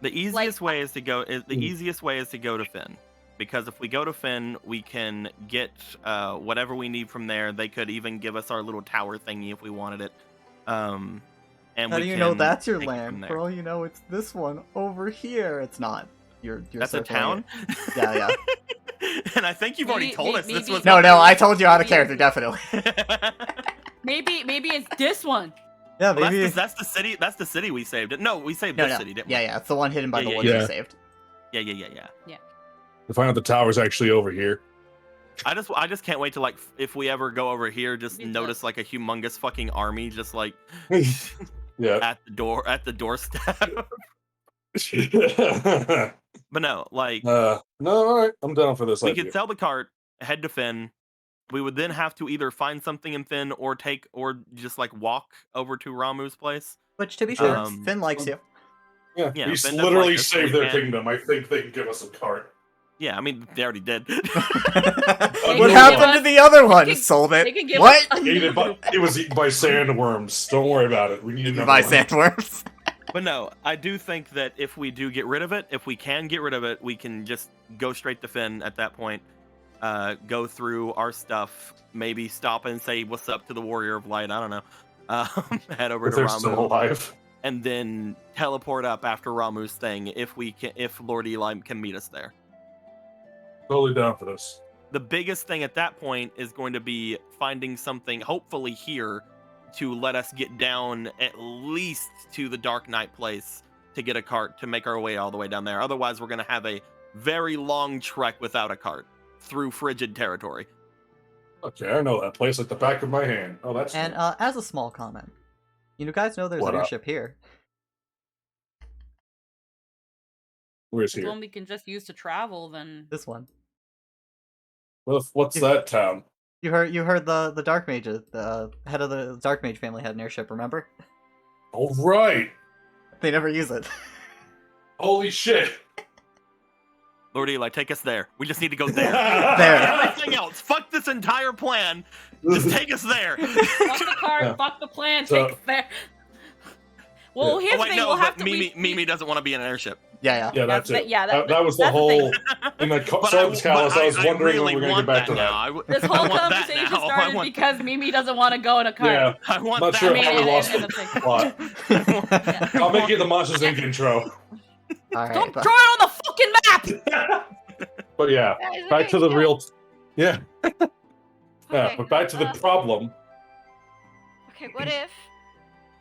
The easiest way is to go. Easiest way is to go to Finn, because if we go to Finn, we can get whatever we need from there. They could even give us our little tower thingy if we wanted it. And How we do you know can that's your take it from land? there. For all you know, it's this one over here. It's not. You're That's a circling town. it. Yeah, yeah. And I think you've already Maybe- told us this maybe- was. No, no, I told you out of Maybe- character, definitely. Maybe it's this one. Yeah, Well, maybe. that's the city. That's the city we saved. No, we saved No, this no. city, didn't Yeah, yeah. It's the one hidden by Yeah, the yeah, woods yeah. you saved. we? Yeah. To find out the tower's actually over here. I just can't wait to like if we ever go over here, just Me too. notice like a humongous fucking army just like Yeah. at the doorstep. But no, like No, alright. I'm down for this we idea. could sell the cart, head to Finn. We would then have to either find something in Finn or just like walk over to Ramu's place. Which, to be sure, Um, Finn likes you. Yeah, Yeah, he's Finn does literally like this, so saved we their can- kingdom. I think they can give us a cart. Yeah, I mean they already did. What can happened give to us- the other one? can- Sold They it. can give What? us It was eaten by sandworms. Don't worry about it. We need another By one. sandworms. But no, I do think that if we do get rid of it, if we can get rid of it, we can just go straight to Finn at that point. Go through our stuff, maybe stop and say what's up to the Warrior of Light. I don't know. Head over If to they're still Ramu, alive. and then teleport up after Ramu's thing if Lord Eli can meet us there. Totally down for this. The biggest thing at that point is going to be finding something, hopefully here, to let us get down at least to the Dark Knight place to get a cart to make our way all the way down there. Otherwise, we're going to have a very long trek without a cart through frigid territory. Okay, I know that place like the back of my hand. Oh, that's And cool. as a small comment, you guys know there's What an up? airship here. Where's If here? one we can just use to travel, then This one. What's that town? You heard the Dark Mages, the head of the Dark Mage family had an airship, remember? Oh, right. They never use it. Holy shit. Lord Eli, take us there. We just need to go there. There. Everything else, fuck this entire plan. Just take us there. fuck the card, Yeah. fuck the plan, So- take us there. Well, Yeah. here's Oh the wait, thing. no, We'll have but to. Mimi doesn't want to be in an airship. Yeah. Yeah, that's That's it. the- yeah, that was the That's whole. thing. In the But Sun's Callus, I was wondering really when we were going to want get back to now. that. This I whole want that conversation now. I started want- because Mimi doesn't want to go in a cart. Yeah, I want not that. sure I how mean, we lost and the the thing. plot. I'll make it the Monsters Inc. intro. Alright. Don't draw it on the fucking map. But yeah, Guys, back okay, to the chill. real. Yeah, yeah, Okay, but back to the problem. Okay, what if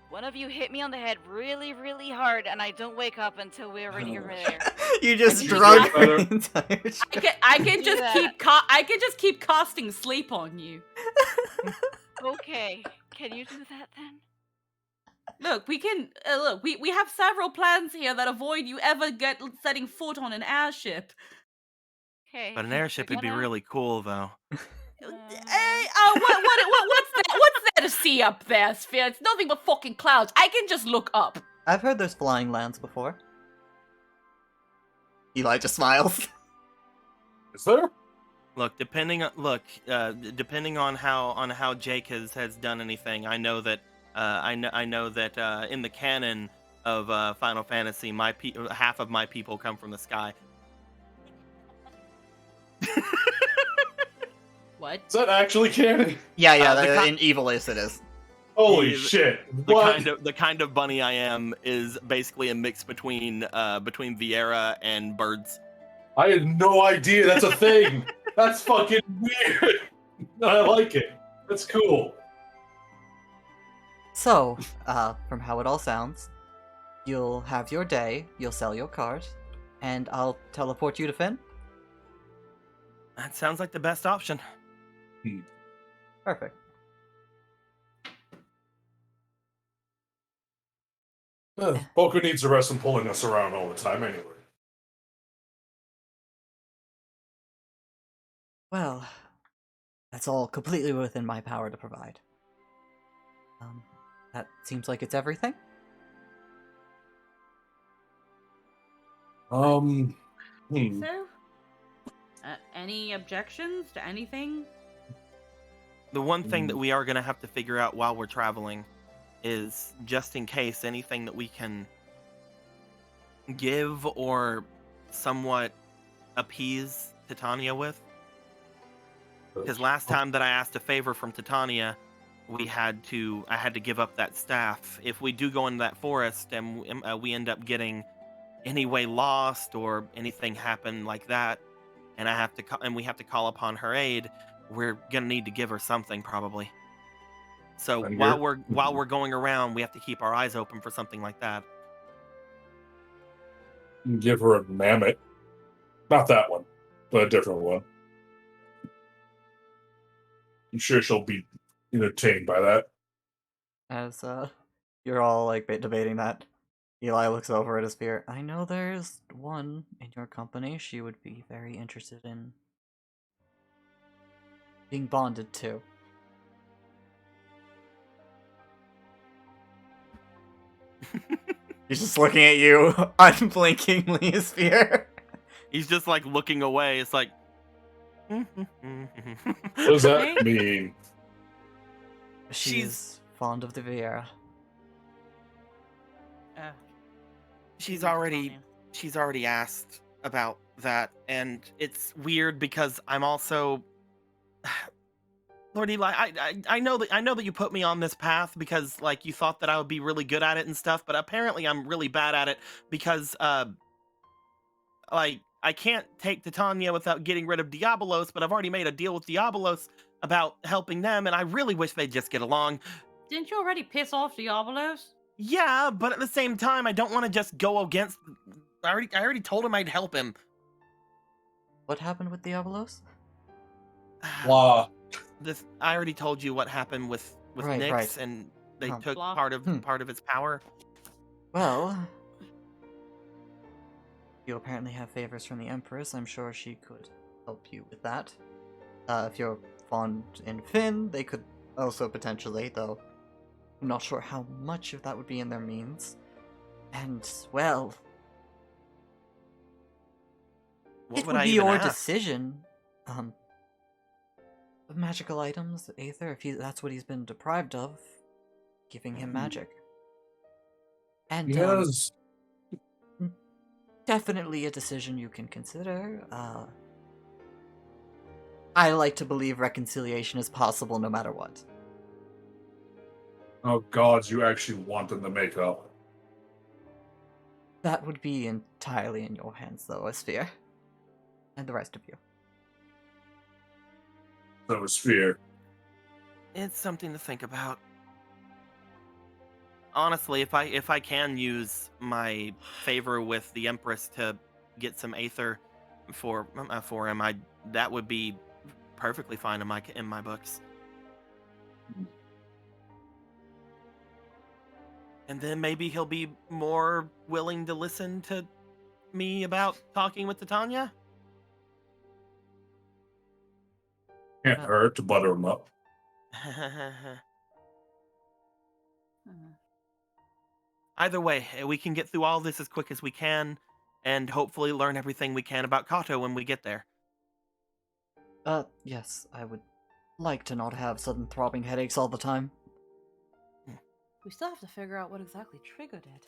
one of you hit me on the head really, really hard and I don't wake up until we're already over there? You just I can drug do her that. entire ship. I can Do just that. I can just keep casting sleep on you. Okay, can you do that then? Look, we can look. We have several plans here that avoid you ever setting foot on an airship. Okay. But an airship would be really cool, though. Hey, what's that? What's there to see up there, Sphere? It's nothing but fucking clouds. I can just look up. I've heard there's flying lands before. Eli just smiles. Is there? Look, depending on how Jake has done anything, I know that I know that in the canon of Final Fantasy, half of my people come from the sky. What? Is that actually canon? Yeah, the in Evil Ace it is. Holy The- shit! The What? kind of bunny I am is basically a mix between Viera and birds. I had no idea that's a thing. That's fucking weird. I like it. That's cool. So, from how it all sounds, you'll have your day, you'll sell your cars, and I'll teleport you to Finn? That sounds like the best option. Perfect. Boku needs a rest from pulling us around all the time anyway. Well, that's all completely within my power to provide. That seems like it's everything? Hmm. So, any objections to anything? The one thing that we are going to have to figure out while we're traveling is, just in case, anything that we can give or somewhat appease Titania with. Because last time that I asked a favor from Titania, I had to give up that staff. If we do go into that forest and we end up getting any way lost or anything happen like that, and we have to call upon her aid, we're gonna need to give her something probably. So And while you're- we're going around, we have to keep our eyes open for something like that. Give her a mammoth. Not that one, but a different one. I'm sure she'll be entertained by that. As, you're all, like, debating that, Eli looks over at his spear. I know there's one in your company she would be very interested in being bonded to. He's just looking at you, unblinkingly, Spear. He's just like looking away. It's like. What does that mean? She's fond of the Viera. she's to already Tanya. she's already asked about that, and it's weird because I'm also Lord Eli. I know that you put me on this path because like you thought that I would be really good at it and stuff, but apparently I'm really bad at it because like I can't take Titania without getting rid of Diabolos, but I've already made a deal with Diabolos about helping them, and I really wish they'd just get along. Didn't you already piss off Diabolos? Yeah, but at the same time, I don't want to just go against. I already told him I'd help him. What happened with Diabolos? Blah. I already told you what happened with Right, Nyx, right. and they Um, took Blah. part of its power. Well, you apparently have favors from the Empress. I'm sure she could help you with that. If you're fond in Finn, they could also potentially, though I'm not sure how much of that would be in their means. And, well, What it would would I be even your ask? decision. Magical items, Aether, if that's what he's been deprived of, giving him magic. And, Yes. definitely a decision you can consider. I like to believe reconciliation is possible no matter what. Oh gods, you actually want them to make up. That would be entirely in your hands, though, Asphere. And the rest of you. That was fear. It's something to think about. Honestly, if I can use my favor with the Empress to get some Aether for him, that would be perfectly fine in my books. And then maybe he'll be more willing to listen to me about talking with Titania. Can't hurt to butter them up. Either way, we can get through all this as quick as we can, and hopefully learn everything we can about Kato when we get there. Yes, I would like to not have sudden throbbing headaches all the time. We still have to figure out what exactly triggered it.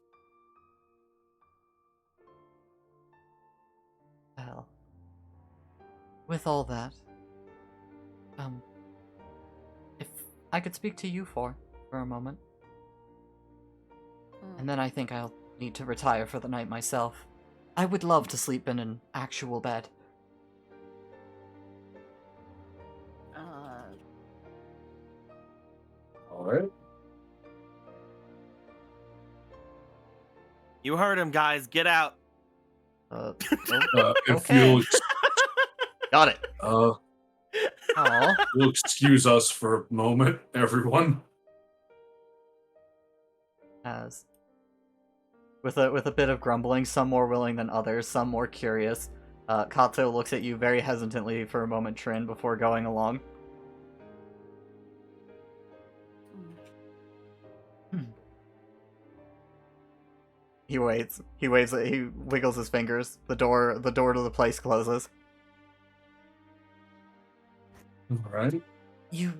Well, with all that, if I could speak to you for a moment, and then I think I'll need to retire for the night myself. I would love to sleep in an actual bed. Alright. You heard him, guys. Get out. If Okay. you'll, Got it. You'll excuse us for a moment, everyone. As with a bit of grumbling, some more willing than others, some more curious, Kato looks at you very hesitantly for a moment, Trin, before going along. He waits. He waves. He wiggles his fingers. The door to the place closes. Alright. You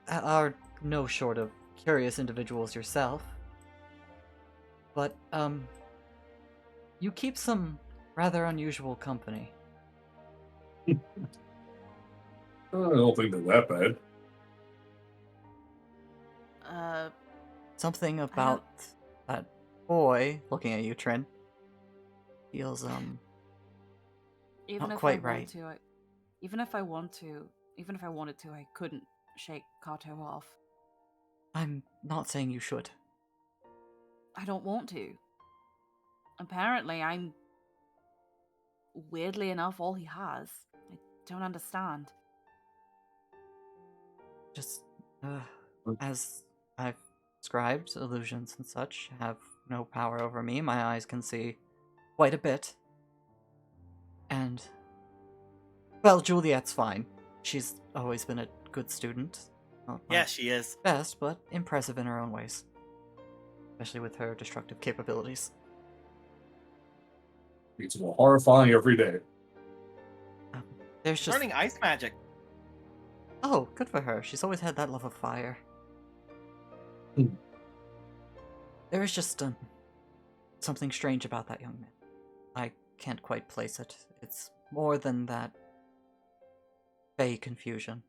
are no short of curious individuals yourself. But, you keep some rather unusual company. I don't think they're that bad. Something about that boy, looking at you, Trin, feels, Even not if quite I right. even if I wanted to, I couldn't shake Kato off. I'm not saying you should. I don't want to. Apparently, I'm weirdly enough all he has. I don't understand. Just, as I've described, illusions and such have no power over me. My eyes can see quite a bit. And, well, Juliet's fine. She's always been a good student. Not my Yeah, she is. best, but impressive in her own ways. Especially with her destructive capabilities. It's more horrifying every day. There's just... Learning ice magic. Oh, good for her. She's always had that love of fire. Hmm. There is just something strange about that young man. I can't quite place it. It's more than that Fey confusion.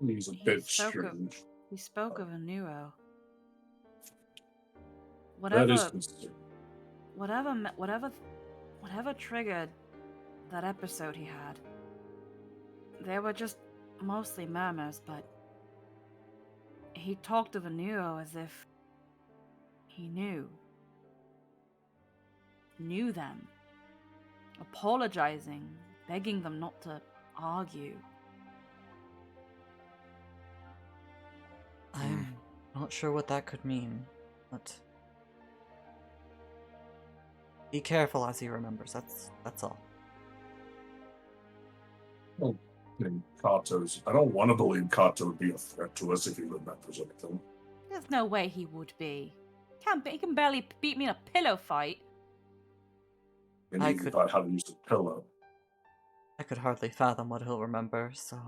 He's a He bit spoke of- strange. He spoke of a Nuo. That is Whatever, concerning. whatever triggered that episode he had. They were just mostly murmurs, but he talked of a Nuo as if he knew them, apologizing, begging them not to argue. I'm not sure what that could mean, but be careful as he remembers. That's all. And Kato's. I don't want to believe Kato would be a threat to us if he remembers anything. There's no way he would be. He can barely beat me in a pillow fight. And I even could- about how to use a pillow. I could hardly fathom what he'll remember, so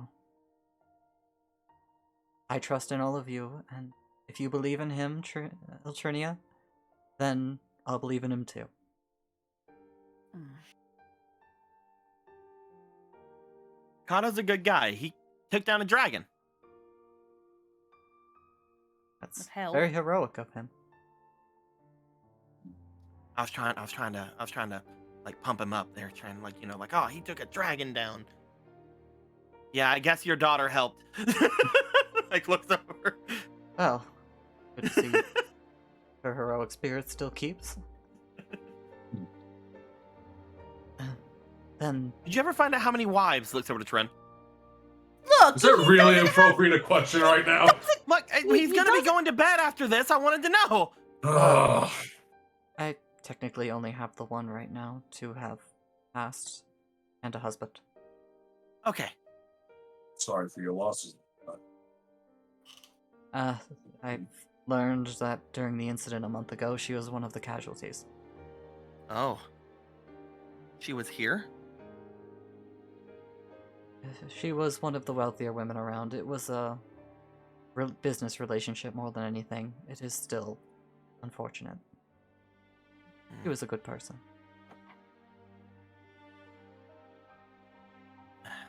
I trust in all of you, and if you believe in him, Eltrinia, then I'll believe in him too. Mm. Kato's a good guy. He took down a dragon. That's With help. very heroic of him. I was trying to like pump him up there, trying to like, oh, he took a dragon down. Yeah, I guess your daughter helped. Like looks over. Well, good to see her heroic spirit still keeps. Then Did you ever find out how many wives? Looks over to Tren. Look! Is that really appropriate a question right now? Look, he's he gonna be doesn't- going to bed after this. I wanted to know. Ugh. I technically only have the one right now to have passed and a husband. Okay. Sorry for your losses. I've learned that during the incident a month ago, she was one of the casualties. Oh. She was here? She was one of the wealthier women around. It was a business relationship more than anything. It is still unfortunate. She was a good person.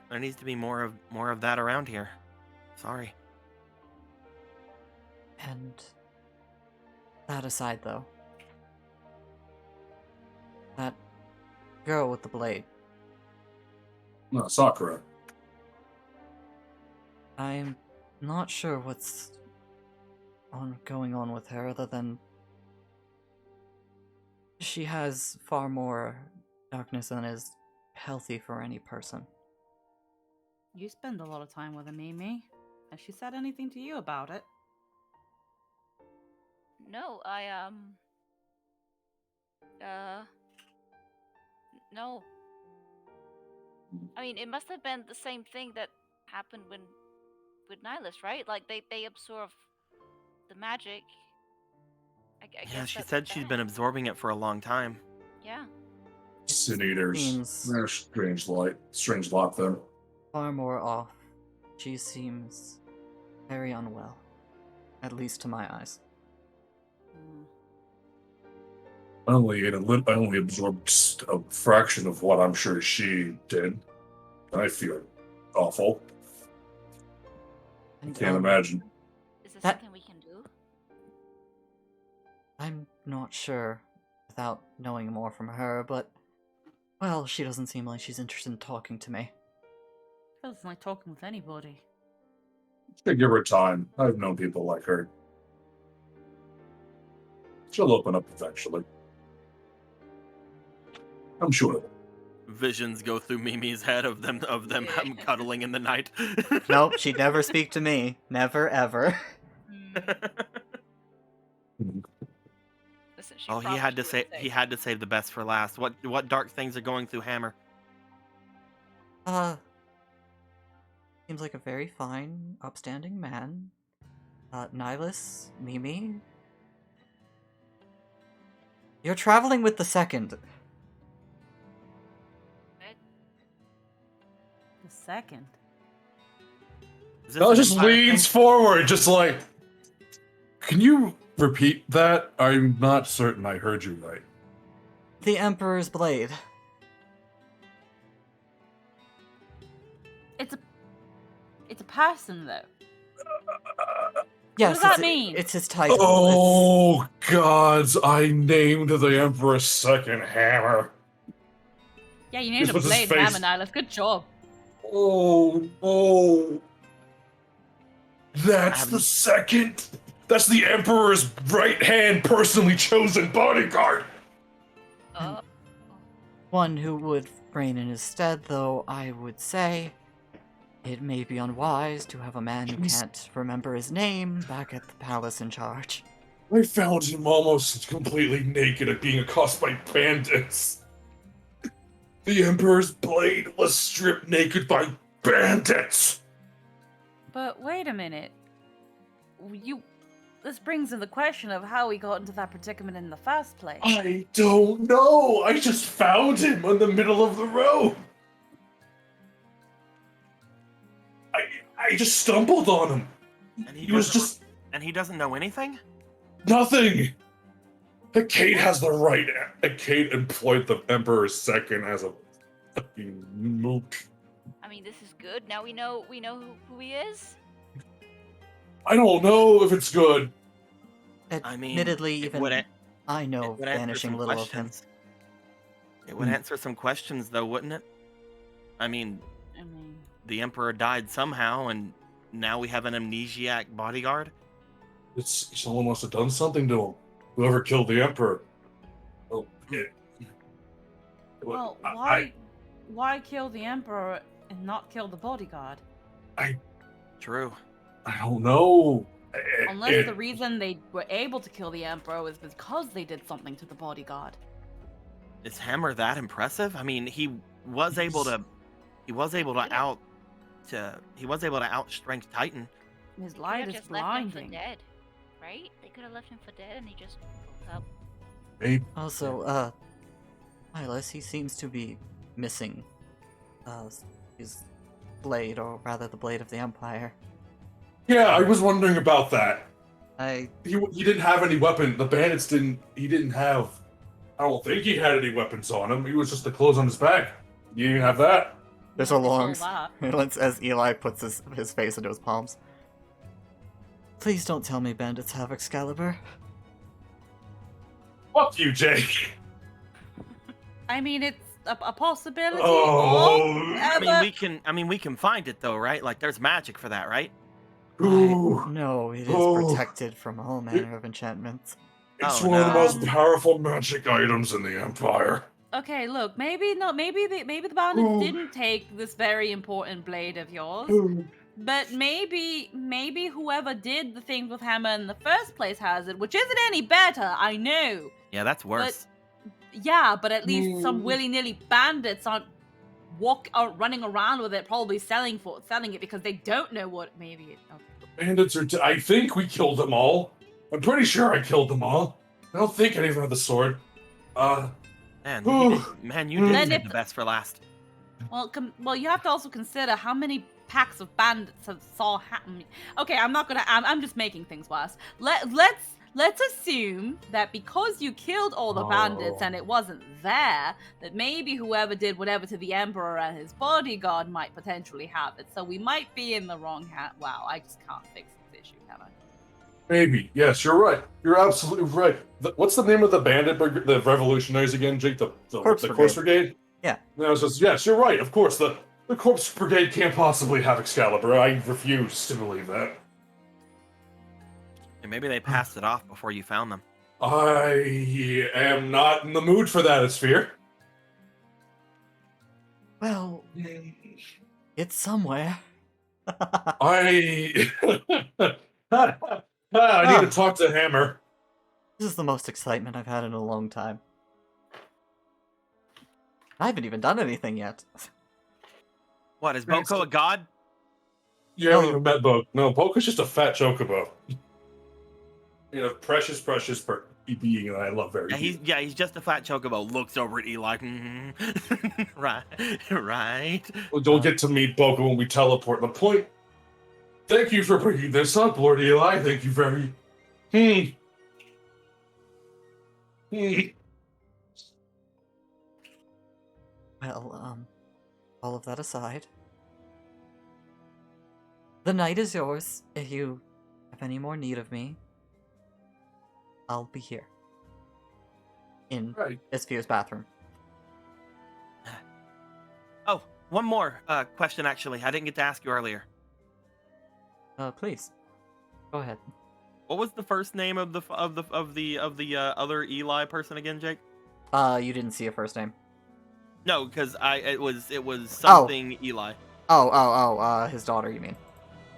There needs to be more of that around here. Sorry. And that aside, though, that girl with the blade, No, Sakura. I'm not sure what's going on with her other than she has far more darkness than is healthy for any person. You spend a lot of time with her, Mimi. Has she said anything to you about it? No, no. I mean, it must have been the same thing that happened with Nihilus, right? Like they absorb the magic. I Yeah, guess she that's said she's been that. absorbing it for a long time. Yeah. Sin Eaters. Seems They're strange lot then. far more off. She seems very unwell, at least to my eyes. Hmm. I only absorbed a fraction of what I'm sure she did. I feel awful. I And, can't imagine. Is this That- something we can do? I'm not sure without knowing more from her, but well, she doesn't seem like she's interested in talking to me. Feels like talking with anybody. Should give her time. I've known people like her. She'll open up eventually. I'm sure. Visions go through Mimi's head of them Yeah. cuddling in the night. Nope, she'd never speak to me. Never, ever. Listen, she Oh, he promised had to she say would he had to save the best for last. What dark things are going through Hammer? Seems like a very fine, upstanding man. Nihilus, Mimi. You're traveling with the second. The second. Is this No, an just entire leans thing? forward, just like, can you repeat that? I'm not certain I heard you right. The Emperor's blade. It's a person though. Yes, does that it's, mean? it's his title. Oh, gods, I named the Emperor's second hammer. Yeah, you named This a was his blade face. hammer, Nihilus. Good job. Oh, no. That's the Um, second. That's the Emperor's right-hand personally chosen bodyguard. Oh, One who would reign in his stead, though I would say it may be unwise to have a man who Jeez. can't remember his name back at the palace in charge. I found him almost completely naked and being accosted by bandits. The Emperor's blade was stripped naked by bandits. But wait a minute. This brings in the question of how we got into that predicament in the first place. I don't know. I just found him in the middle of the road. I just stumbled on him. And He was doesn't- just And he doesn't know anything? nothing. Kate has the right. Kate employed the Emperor's second as a fucking mook. I mean, this is good. Now we know who he is. I don't know if it's good. I mean, Admittedly, it even would a- I it know would answer vanishing some little of him. questions. It would answer some questions, though, wouldn't it? I mean, I mean, the Emperor died somehow, and now we have an amnesiac bodyguard? Someone must have done something to him. Whoever killed the Emperor. Oh, yeah. well, I- why kill the Emperor and not kill the bodyguard? True. I don't know. Unless the reason they were able to kill the Emperor was because they did something to the bodyguard. Is Hammer that impressive? I mean, he was able to outstrength Titan. His They could light have is just left him for blinding. dead, right? They could have left him for dead, and he just woke up. Maybe. Also, Silas, he seems to be missing his blade, or rather the blade of the Empire. Yeah, I was wondering about that. I He didn't have any weapon. The bandits didn't. He didn't have. I don't think he had any weapons on him. He was just the clothes on his back. You didn't have that. there's a It's all long that. as Eli puts his face into his palms. Please don't tell me bandits have Excalibur. Fuck you, Jake. I mean, it's a possibility. Oh. I mean, we can find it though, right? Like, there's magic for that, right? Ooh. No, it is Oh. protected from all manner of enchantments. It's Oh, one of the no. most powerful magic items in the Empire. Okay, look, maybe not. Maybe the bandits Ooh. didn't take this very important blade of yours. But maybe whoever did the things with Hammer in the first place has it, which isn't any better, I know. Yeah, that's worse. Yeah, but at least some Mm. willy-nilly bandits aren't running around with it, probably selling it because they don't know what maybe it. Okay. Bandits are. I think we killed them all. I'm pretty sure I killed them all. I don't think any of them had the sword. Man, Ooh. you did Then save if- the best for last. Well, you have to also consider how many packs of bandits have saw happen. Okay, I'm just making things worse. Let's assume that because you killed all the bandits Oh. and it wasn't there, that maybe whoever did whatever to the Emperor and his bodyguard might potentially have it. So we might be in the wrong hand. Wow, I just can't fix this issue, can I? Maybe. Yes, you're right. You're absolutely right. What's the name of the bandit, the revolutionaries again, Jake? The Corpse Corpse Brigade? Yeah. No, it's just, yes, you're right. Of course, the Corpse Brigade can't possibly have Excalibur. I refuse to believe that. And maybe they passed it off before you found them. I am not in the mood for that, Sphere. Well, it's somewhere. I need to talk to Hammer. This is the most excitement I've had in a long time. I haven't even done anything yet. What, is Boko a god? You haven't even met Bo. No, Boko's just a fat chocobo. Precious being that I love very much. Yeah, he's just a fat chocobo. Looks over at Eli. Right. You'll get to meet Boko when we teleport. The point. Thank you for bringing this up, Lord Eli. Thank you very. Well, all of that aside, the night is yours. If you have any more need of me, I'll be here. In Right. Isphere's bathroom. Oh, one more question. Actually, I didn't get to ask you earlier. Please. Go ahead. What was the first name of the other Eli person again, Jake? You didn't see a first name. No, because it was something Eli. His daughter, you mean?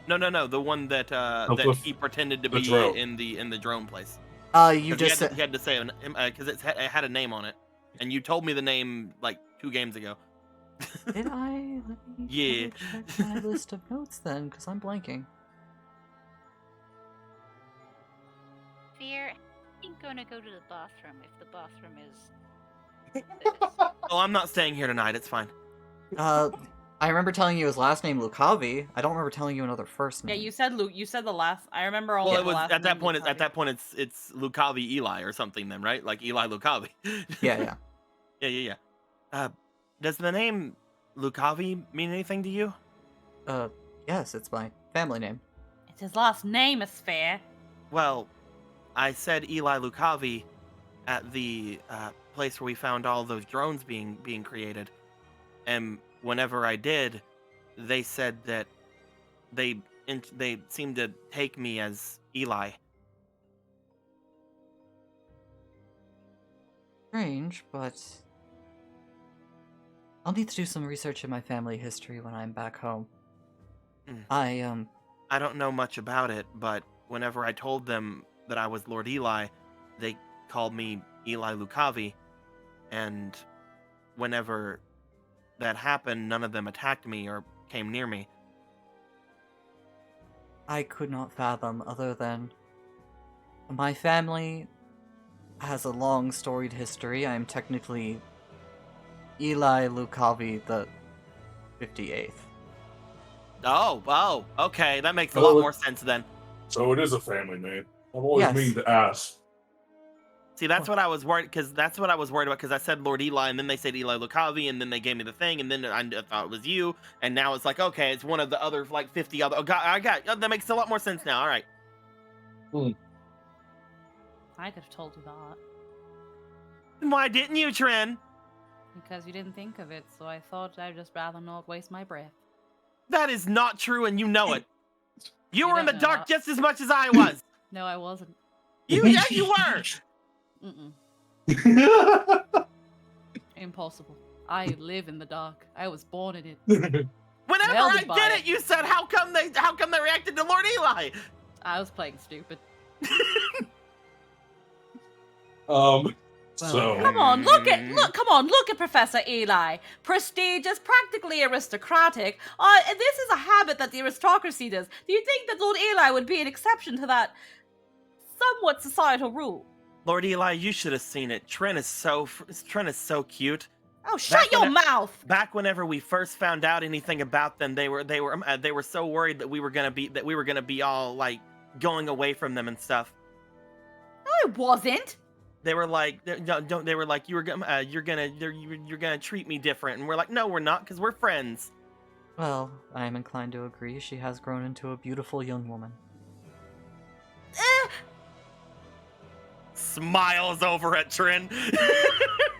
No, the one that the he pretended to the be drone. in the drone place. You 'Cause just he had to say because it had a name on it, and you told me the name like 2 games ago. Did I? Let me Yeah. double check my list of notes then, because I'm blanking. Fear, I'm gonna go to the bathroom if the bathroom is. Oh, I'm not staying here tonight. It's fine. I remember telling you his last name, Lucavi. I don't remember telling you another first Yeah, name. you said Luke. You said the last. I remember only Well, it the was last at that name, point. Lucavi. At that point, it's Lucavi Eli or something then, right? Like Eli Lucavi. Yeah. yeah. Does the name Lucavi mean anything to you? Yes, it's my family name. It's his last name, is fair. Well, I said Eli Lucavi at the place where we found all those drones being created, and whenever I did, they said that they seemed to take me as Eli. Strange, but I'll need to do some research in my family history when I'm back home. Mm. I don't know much about it, but whenever I told them that I was Lord Eli, they called me Eli Lucavi, and whenever that happened, none of them attacked me or came near me. I could not fathom other than my family has a long storied history. I'm technically Eli Lucavi the 58th. Oh, okay, that makes a Oh, lot it- more sense then. So it is a family name. I've always Yes. mean to ask. See, that's what I was worried about because I said Lord Eli, and then they said Eli Lucavi, and then they gave me the thing, and then I thought it was you, and now it's like, okay, it's one of the other like 50 other. Oh, that makes a lot more sense now. All right. I could have told you that Why didn't you, Trin? because you didn't think of it. So I thought I'd just rather not waste my breath. That is not true, and you know it. You You were in the don't know dark that. just as much as I was. No, I wasn't. Yeah, you were. Mm-mm. Impossible. I live in the dark. I was born in it. Whenever Melded I by did it. it, you said, "How come they reacted to Lord Eli?" I was playing stupid. So Come on, look at Professor Eli. Prestigious, practically aristocratic. This is a habit that the aristocracy does. Do you think that Lord Eli would be an exception to that somewhat societal rule? Lord Eli, you should have seen it. Trin is so cute. Oh, shut your mouth! Back whenever we first found out anything about them, they were so worried that we were gonna be all like going away from them and stuff. No, I wasn't. They were like, they were like, you're gonna treat me different, and we're like, no, we're not, because we're friends. Well, I am inclined to agree. She has grown into a beautiful young woman. Smiles over at Trin.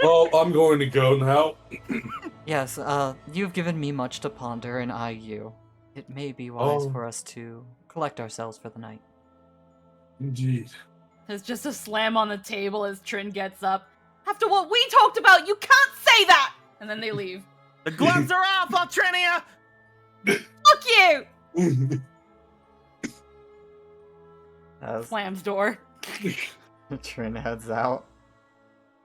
well, I'm going to go now. Yes, you've given me much to ponder, and I you. It may be wise Oh. for us to collect ourselves for the night. Indeed. There's just a slam on the table as Trin gets up. After what we talked about, you can't say that! And then they leave. The gloves are off, Altrinia! Fuck you! As Slams door. Trin heads out.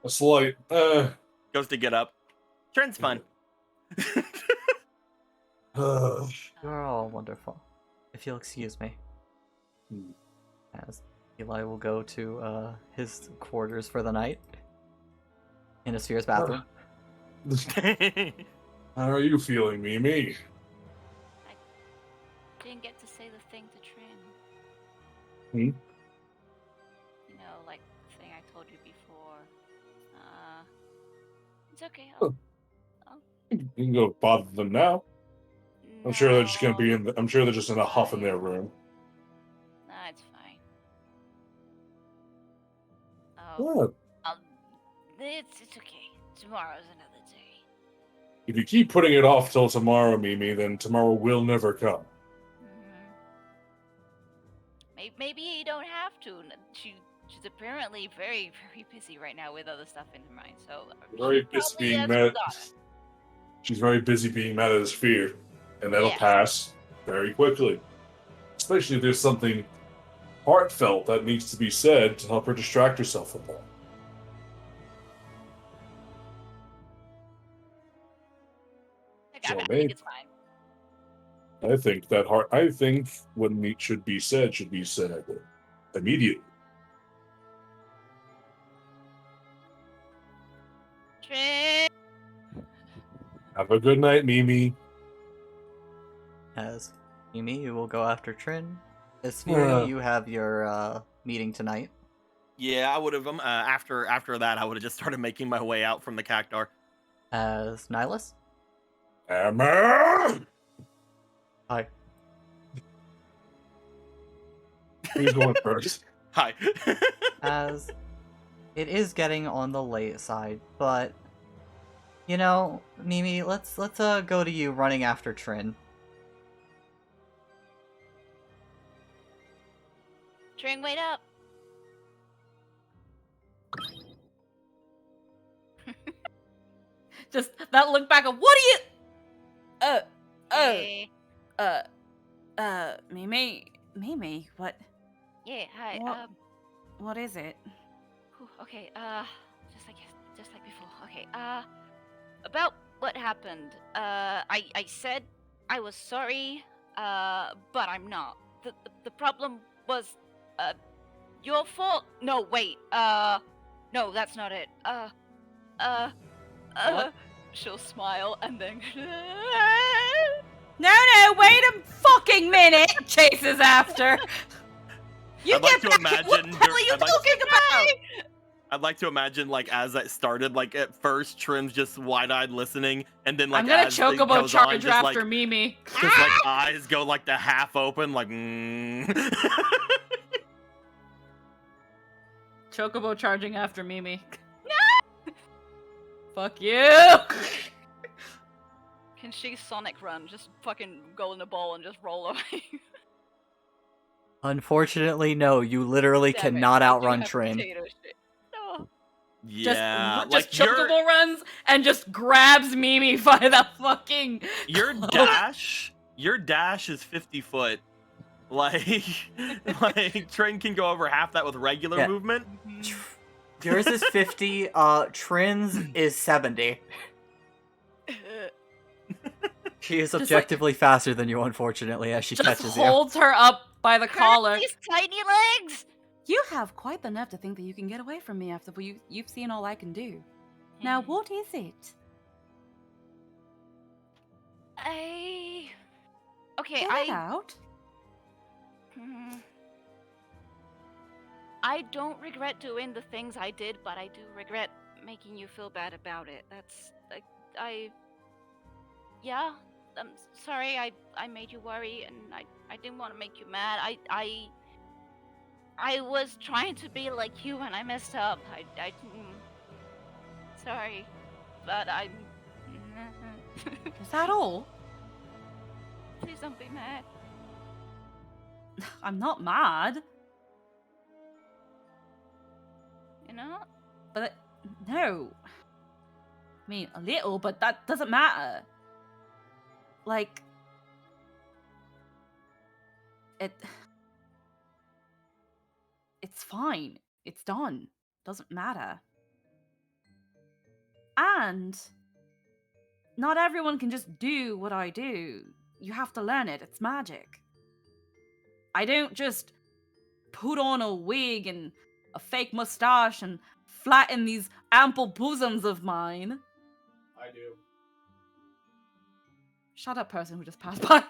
A slight. Goes to get up. Trin's fun. You're all wonderful. If you'll excuse me. As Eli will go to his quarters for the night. In Asphere's bathroom. How are you feeling, Mimi? Didn't get to say the thing to Trin. Hmm? You know, like the thing I told you before. It's okay. Oh. You can go bother them now. I'm sure they're just gonna be in. I'm sure they're just in a huff in their room. Nah, it's fine. Oh, Yeah. it's okay. Tomorrow's another day. If you keep putting it off till tomorrow, Mimi, then tomorrow will never come. Maybe you don't have to. She's apparently very, very busy right now with other stuff in her mind. So Very busy being mad. She's very busy being mad at his fear, and that'll pass very quickly. Especially if there's something heartfelt that needs to be said to help her distract herself from that. I think it's fine. I think what should be said immediately. Trin! Have a good night, Mimi. As Mimi, you will go after Trin. Aspheria, Yeah. you have your meeting tonight. Yeah, I would have. After that, I would have just started making my way out from the cactar. As Nihilus? Emma! Hi. Who's going first? Hi. As it is getting on the late side, but you know, Mimi, let's go to you running after Trin. Trin, wait up. Just that look back of what are you? Hey. Mimi, what? Yeah, hi. What? What is it? Okay, just like before. Okay, about what happened. I said I was sorry, but I'm not. The problem was, your fault. No, wait. No, that's not it. What? She'll smile and then. No, wait a fucking minute! Chases after. You I'd like get to back! What imagine the hell are you talking about? I'd like to imagine, like, as that started, like, at first, Trin's just wide-eyed listening, and then, like, I'm gonna as it chocobo goes on, charge just, after like, Mimi. just, like, eyes go, like, the half open, like, Chocobo charging after Mimi. Fuck you! Can she Sonic run? Just fucking go in a ball and just roll away. Unfortunately, no, you literally Damn it, cannot I do outrun have Trin. potato shit. No. yeah, just like, chocobo runs and just grabs Mimi by the fucking. your dash is 50 foot. Like, Trin can go over half that with regular Yeah. movement. Yours is 50, Trin's is 70. She is like- objectively faster than you, unfortunately, as she Just catches you. holds her up by the collar. These tiny legs. You have quite the nerve to think that you can get away from me after you've seen all I can do. Now, what is it? Okay, Get it out. I don't regret doing the things I did, but I do regret making you feel bad about it. That's like yeah. I'm sorry. I made you worry, and I didn't want to make you mad. I was trying to be like you, and I messed up. Sorry, but I'm. Is that all? Please don't be mad. I'm not mad. You know? But no. I mean, a little, but that doesn't matter. Like, it's fine. It's done. Doesn't matter. And not everyone can just do what I do. You have to learn it. It's magic. I don't just put on a wig and a fake mustache and flatten these ample bosoms of mine. I do. Shut up, person who just passed by.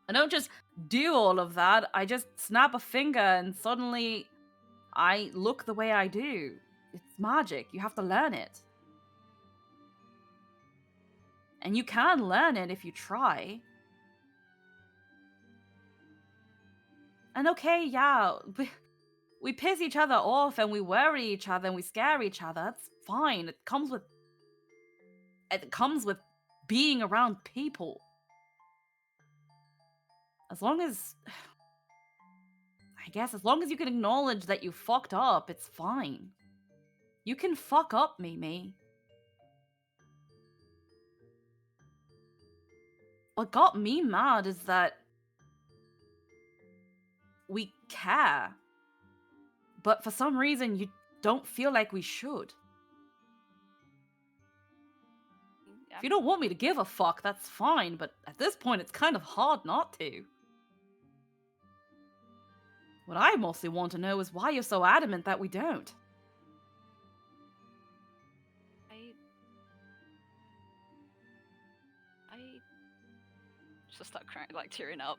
I don't just do all of that. I just snap a finger and suddenly I look the way I do. It's magic. You have to learn it. And you can learn it if you try. And okay, yeah, we piss each other off and we worry each other and we scare each other. That's fine. It comes with being around people. As long as as long as you can acknowledge that you fucked up, it's fine. You can fuck up, Mimi. What got me mad is that we care, but for some reason you don't feel like we should. If you don't want me to give a fuck, that's fine, but at this point it's kind of hard not to. What I mostly want to know is why you're so adamant that we don't. I just start crying, like tearing up.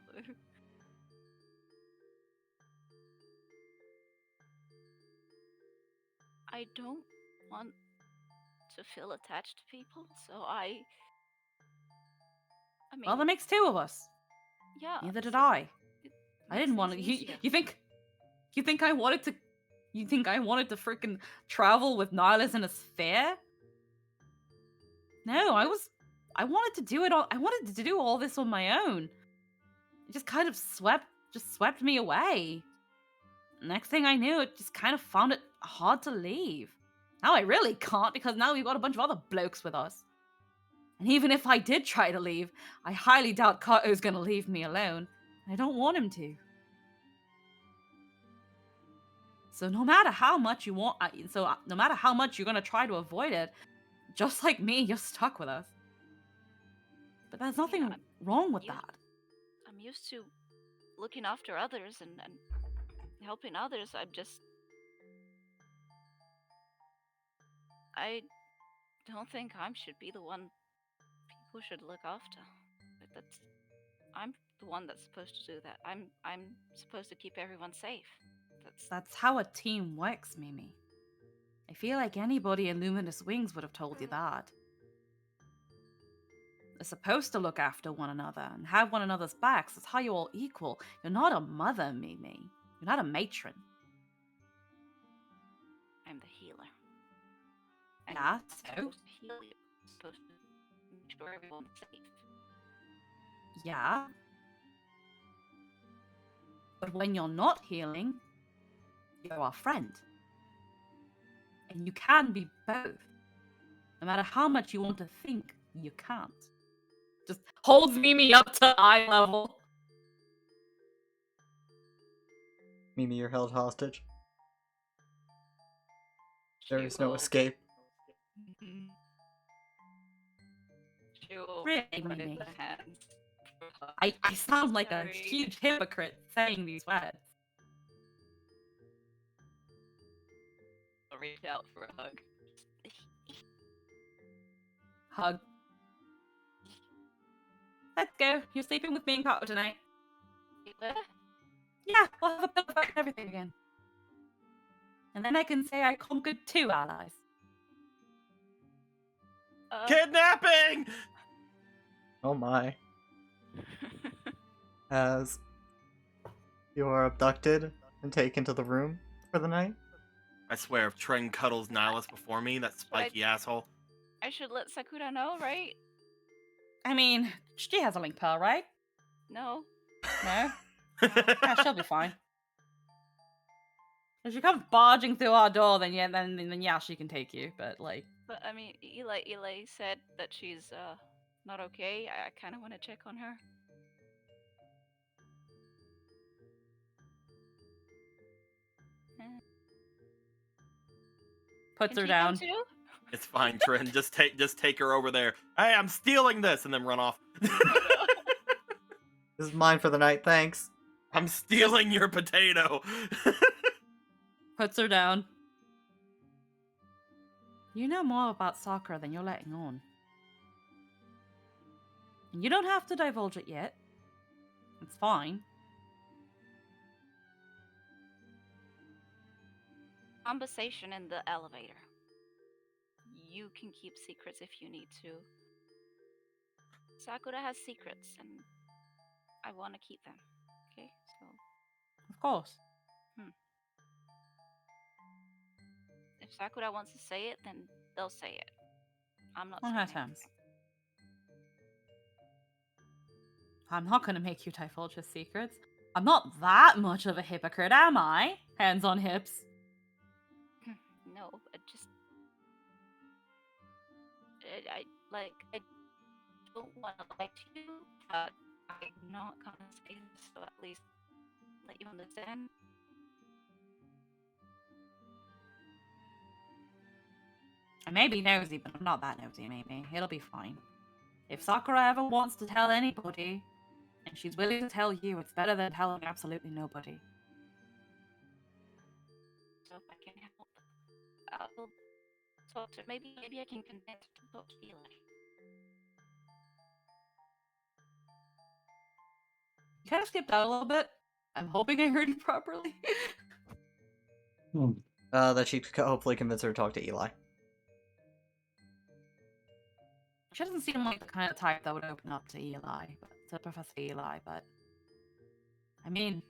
I don't want to feel attached to people, so I mean, Well, that makes two of us. yeah. Neither did so I. it I didn't makes want to. things easier. You think I wanted to? You think I wanted to freaking travel with Nihilus in a sphere? No, I wanted to do it all. I wanted to do all this on my own. It just kind of swept me away. Next thing I knew, it just kind of found it hard to leave. Now I really can't because now we've got a bunch of other blokes with us. And even if I did try to leave, I highly doubt Kato's gonna leave me alone. I don't want him to. So no matter how much you want, no matter how much you're gonna try to avoid it, just like me, you're stuck with us. But there's nothing Yeah, wrong with you- that. I'm used to looking after others and helping others. I don't think I should be the one people should look after. I'm the one that's supposed to do that. I'm supposed to keep everyone safe. That's how a team works, Mimi. I feel like anybody in Luminous Wings would have told you that. They're supposed to look after one another and have one another's backs. That's how you're all equal. You're not a mother, Mimi. You're not a matron. I'm the healer. And Yeah, I'm so? supposed to heal you. I'm supposed to make sure everyone's safe. Yeah. But when you're not healing, you're our friend. And you can be both. No matter how much you want to think, you can't. Just holds Mimi up to eye level. Mimi, you're held hostage. There She is no will- escape. She will Really, raise Mimi? her hands for her. I sound like a Sorry. huge hypocrite saying these words. I'll reach out for a hug. Hug. Let's go. You're sleeping with me and Kato tonight. Healer? Yeah, we'll have a pillow fight and everything again. And then I can say I conquered 2 allies. Kidnapping! Oh my. As you are abducted and taken to the room for the night. I swear, if Tren cuddles Nihilus before me, that spiky asshole. I should let Sakura know, right? I mean, she has a link pearl, right? No. No? Yeah, she'll be fine. If she comes barging through our door, then yeah, she can take you. But like, But I mean, Eli said that she's not okay. I kind of want to check on her. puts Can her she come down. too? It's fine, Tren. Just take her over there. Hey, I'm stealing this, and then run off. This is mine for the night, thanks. I'm stealing your potato. Puts her down. You know more about Sakura than you're letting on. And you don't have to divulge it yet. It's fine. conversation in the elevator. You can keep secrets if you need to. Sakura has secrets, and I want to keep them. Okay, so Of course. if Sakura wants to say it, then they'll say it. I'm not On saying her terms. anything. I'm not gonna make you divulge your secrets. I'm not that much of a hypocrite, am I? Hands on hips. No, I just I I don't want to lie to you, but I'm not gonna say this, so at least let you understand. I may be nosy, but I'm not that nosy, maybe. It'll be fine. If Sakura ever wants to tell anybody, and she's willing to tell you, it's better than telling absolutely nobody. So if I can help, I'll talk to maybe I can convince her to talk to Eli. You kind of skipped out a little bit. I'm hoping I heard you properly. That she could hopefully convince her to talk to Eli. She doesn't seem like the kind of type that would open up to Eli, to Professor Eli, but I mean,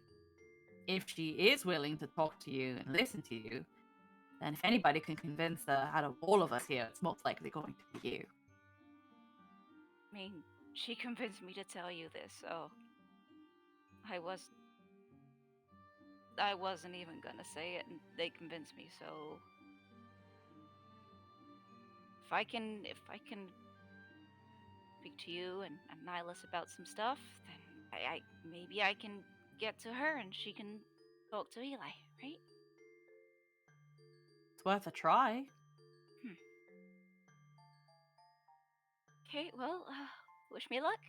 if she is willing to talk to you and listen to you, then if anybody can convince her out of all of us here, it's most likely going to be you. I mean, she convinced me to tell you this, so I wasn't even gonna say it, and they convinced me. So if I can speak to you and Nihilus about some stuff, then I maybe I can get to her and she can talk to Eli, right? It's worth a try. Okay, well, wish me luck.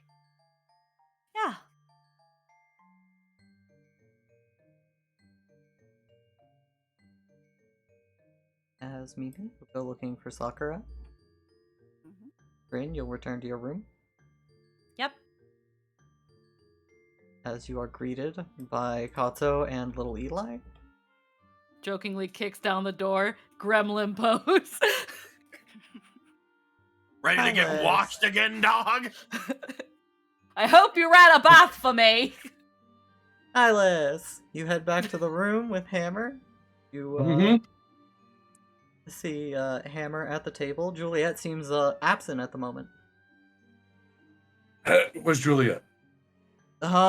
Yeah. As Mimi will go looking for Sakura. Mhm. Rin, you'll return to your room. Yep. As you are greeted by Kato and little Eli. Jokingly kicks down the door, gremlin pose. Ready to get Silas. washed again, dog? I hope you ran a bath for me. Silas! You head back to the room with Hammer. You see Hammer at the table. Juliet seems absent at the moment. Where's Juliet?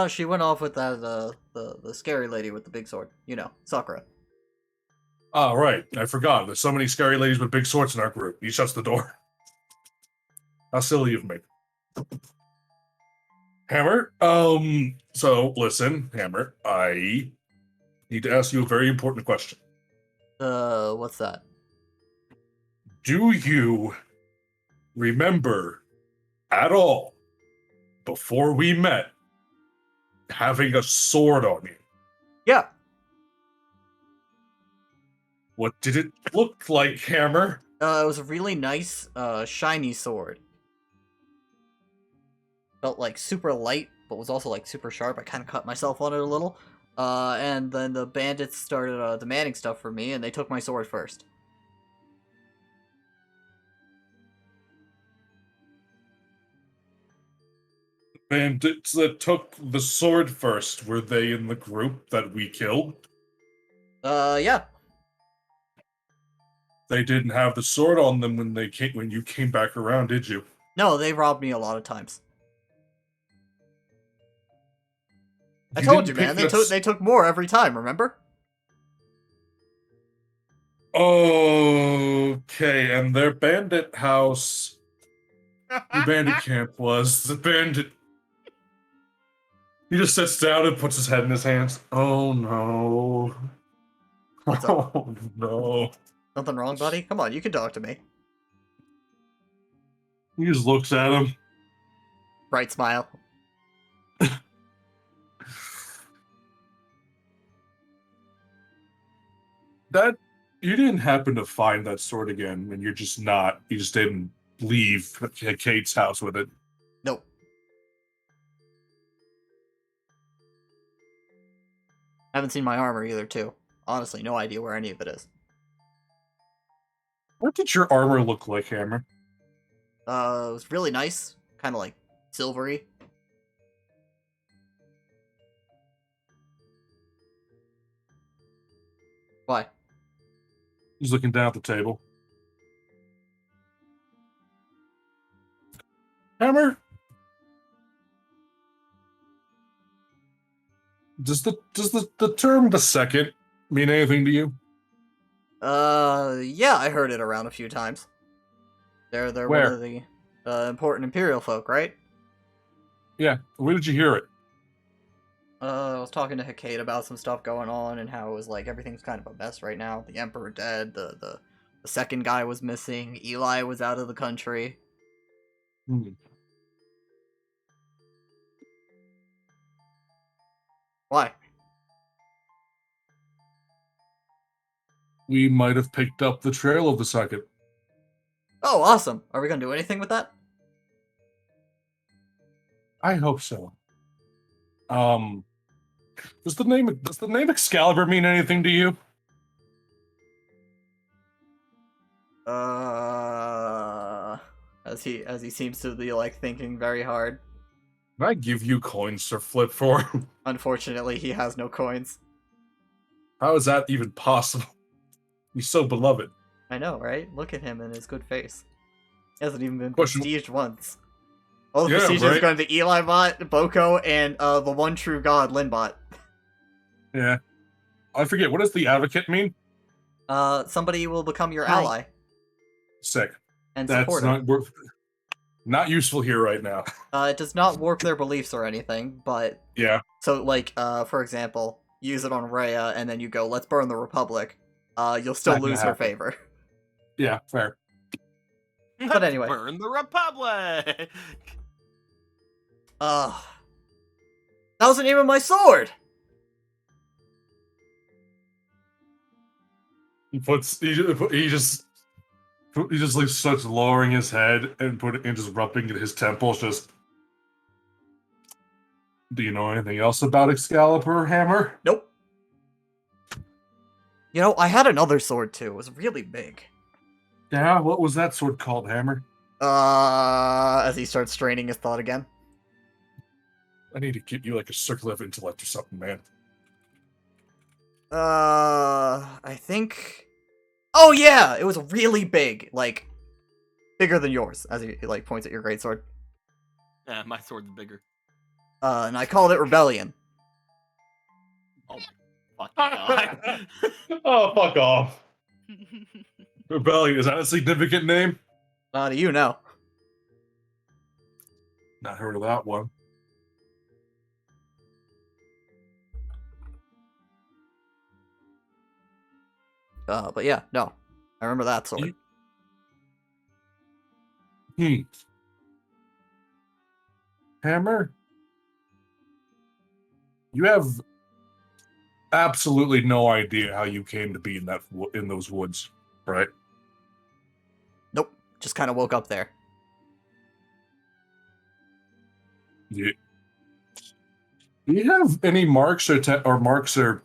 She went off with that the scary lady with the big sword. You know, Sakura. Oh, right. I forgot. There's so many scary ladies with big swords in our group. He shuts the door. How silly of me. Hammer, so listen, Hammer, I need to ask you a very important question. What's that? Do you remember at all, before we met, having a sword on you? Yeah. What did it look like, Hammer? It was a really nice, shiny sword. Felt like super light, but was also like super sharp. I kind of cut myself on it a little. And then the bandits started demanding stuff from me, and they took my sword first. Bandits that took the sword first, were they in the group that we killed? Yeah. They didn't have the sword on them when you came back around, did you? No, they robbed me a lot of times. I You told you, didn't man. pick They took more every time. Remember? Okay, and their bandit house, the bandit camp was the bandit. He just sits down and puts his head in his hands. Oh no. What's up? Oh no. Nothing wrong, buddy? Come on, you can talk to me. He just looks at him. Bright smile. That you didn't happen to find that sword again, and you just didn't leave Kate's house with it. Nope. Haven't seen my armor either, too. Honestly, no idea where any of it is. What did your armor look like, Hammer? It was really nice, kind of like silvery. Why? He's looking down at the table. Hammer? Does the term the second mean anything to you? Yeah, I heard it around a few times. They're one Where? of the important Imperial folk, right? Yeah. Where did you hear it? I was talking to Hecate about some stuff going on and how it was like everything's kind of a mess right now. The Emperor dead, the second guy was missing, Eli was out of the country. Hmm. Why? We might have picked up the trail of the second. Oh, awesome. Are we gonna do anything with that? I hope so. Does the name Excalibur mean anything to you? As he seems to be like thinking very hard. Can I give you coins to flip for? Unfortunately, he has no coins. How is that even possible? He's so beloved. I know, right? Look at him and his good face. He hasn't even been Question- prestiged once. All the Yeah, prestige is right? going to Eli Bot, Boko, and the one true god, Linbot. Yeah. I forget, what does the advocate mean? Somebody will become your Hi. ally Sick. and That's support him. not useful here right now. It does not warp their beliefs or anything, but Yeah. so like for example, use it on Rhea and then you go, let's burn the Republic. You'll still Not gonna lose her happen. favor. Yeah, fair. But anyway. Burn the Republic! That wasn't even my sword! He just like starts lowering his head and just rubbing at his temples. Just, do you know anything else about Excalibur, Hammer? Nope. You know, I had another sword too. It was really big. Yeah, what was that sword called, Hammer? As he starts straining his thought again. I need to give you like a circle of intellect or something, man. I think. Oh yeah, it was really big, like bigger than yours. As he like points at your greatsword. My sword's bigger. And I called it Rebellion. Oh my fucking god. Oh, fuck off. Rebellion, is that a significant name? Do you know? Not heard of that one. But yeah, no, I remember that sword. Hammer, you have absolutely no idea how you came to be in those woods, right? Nope, just kind of woke up there. Yeah. Do you have any marks or tattoos,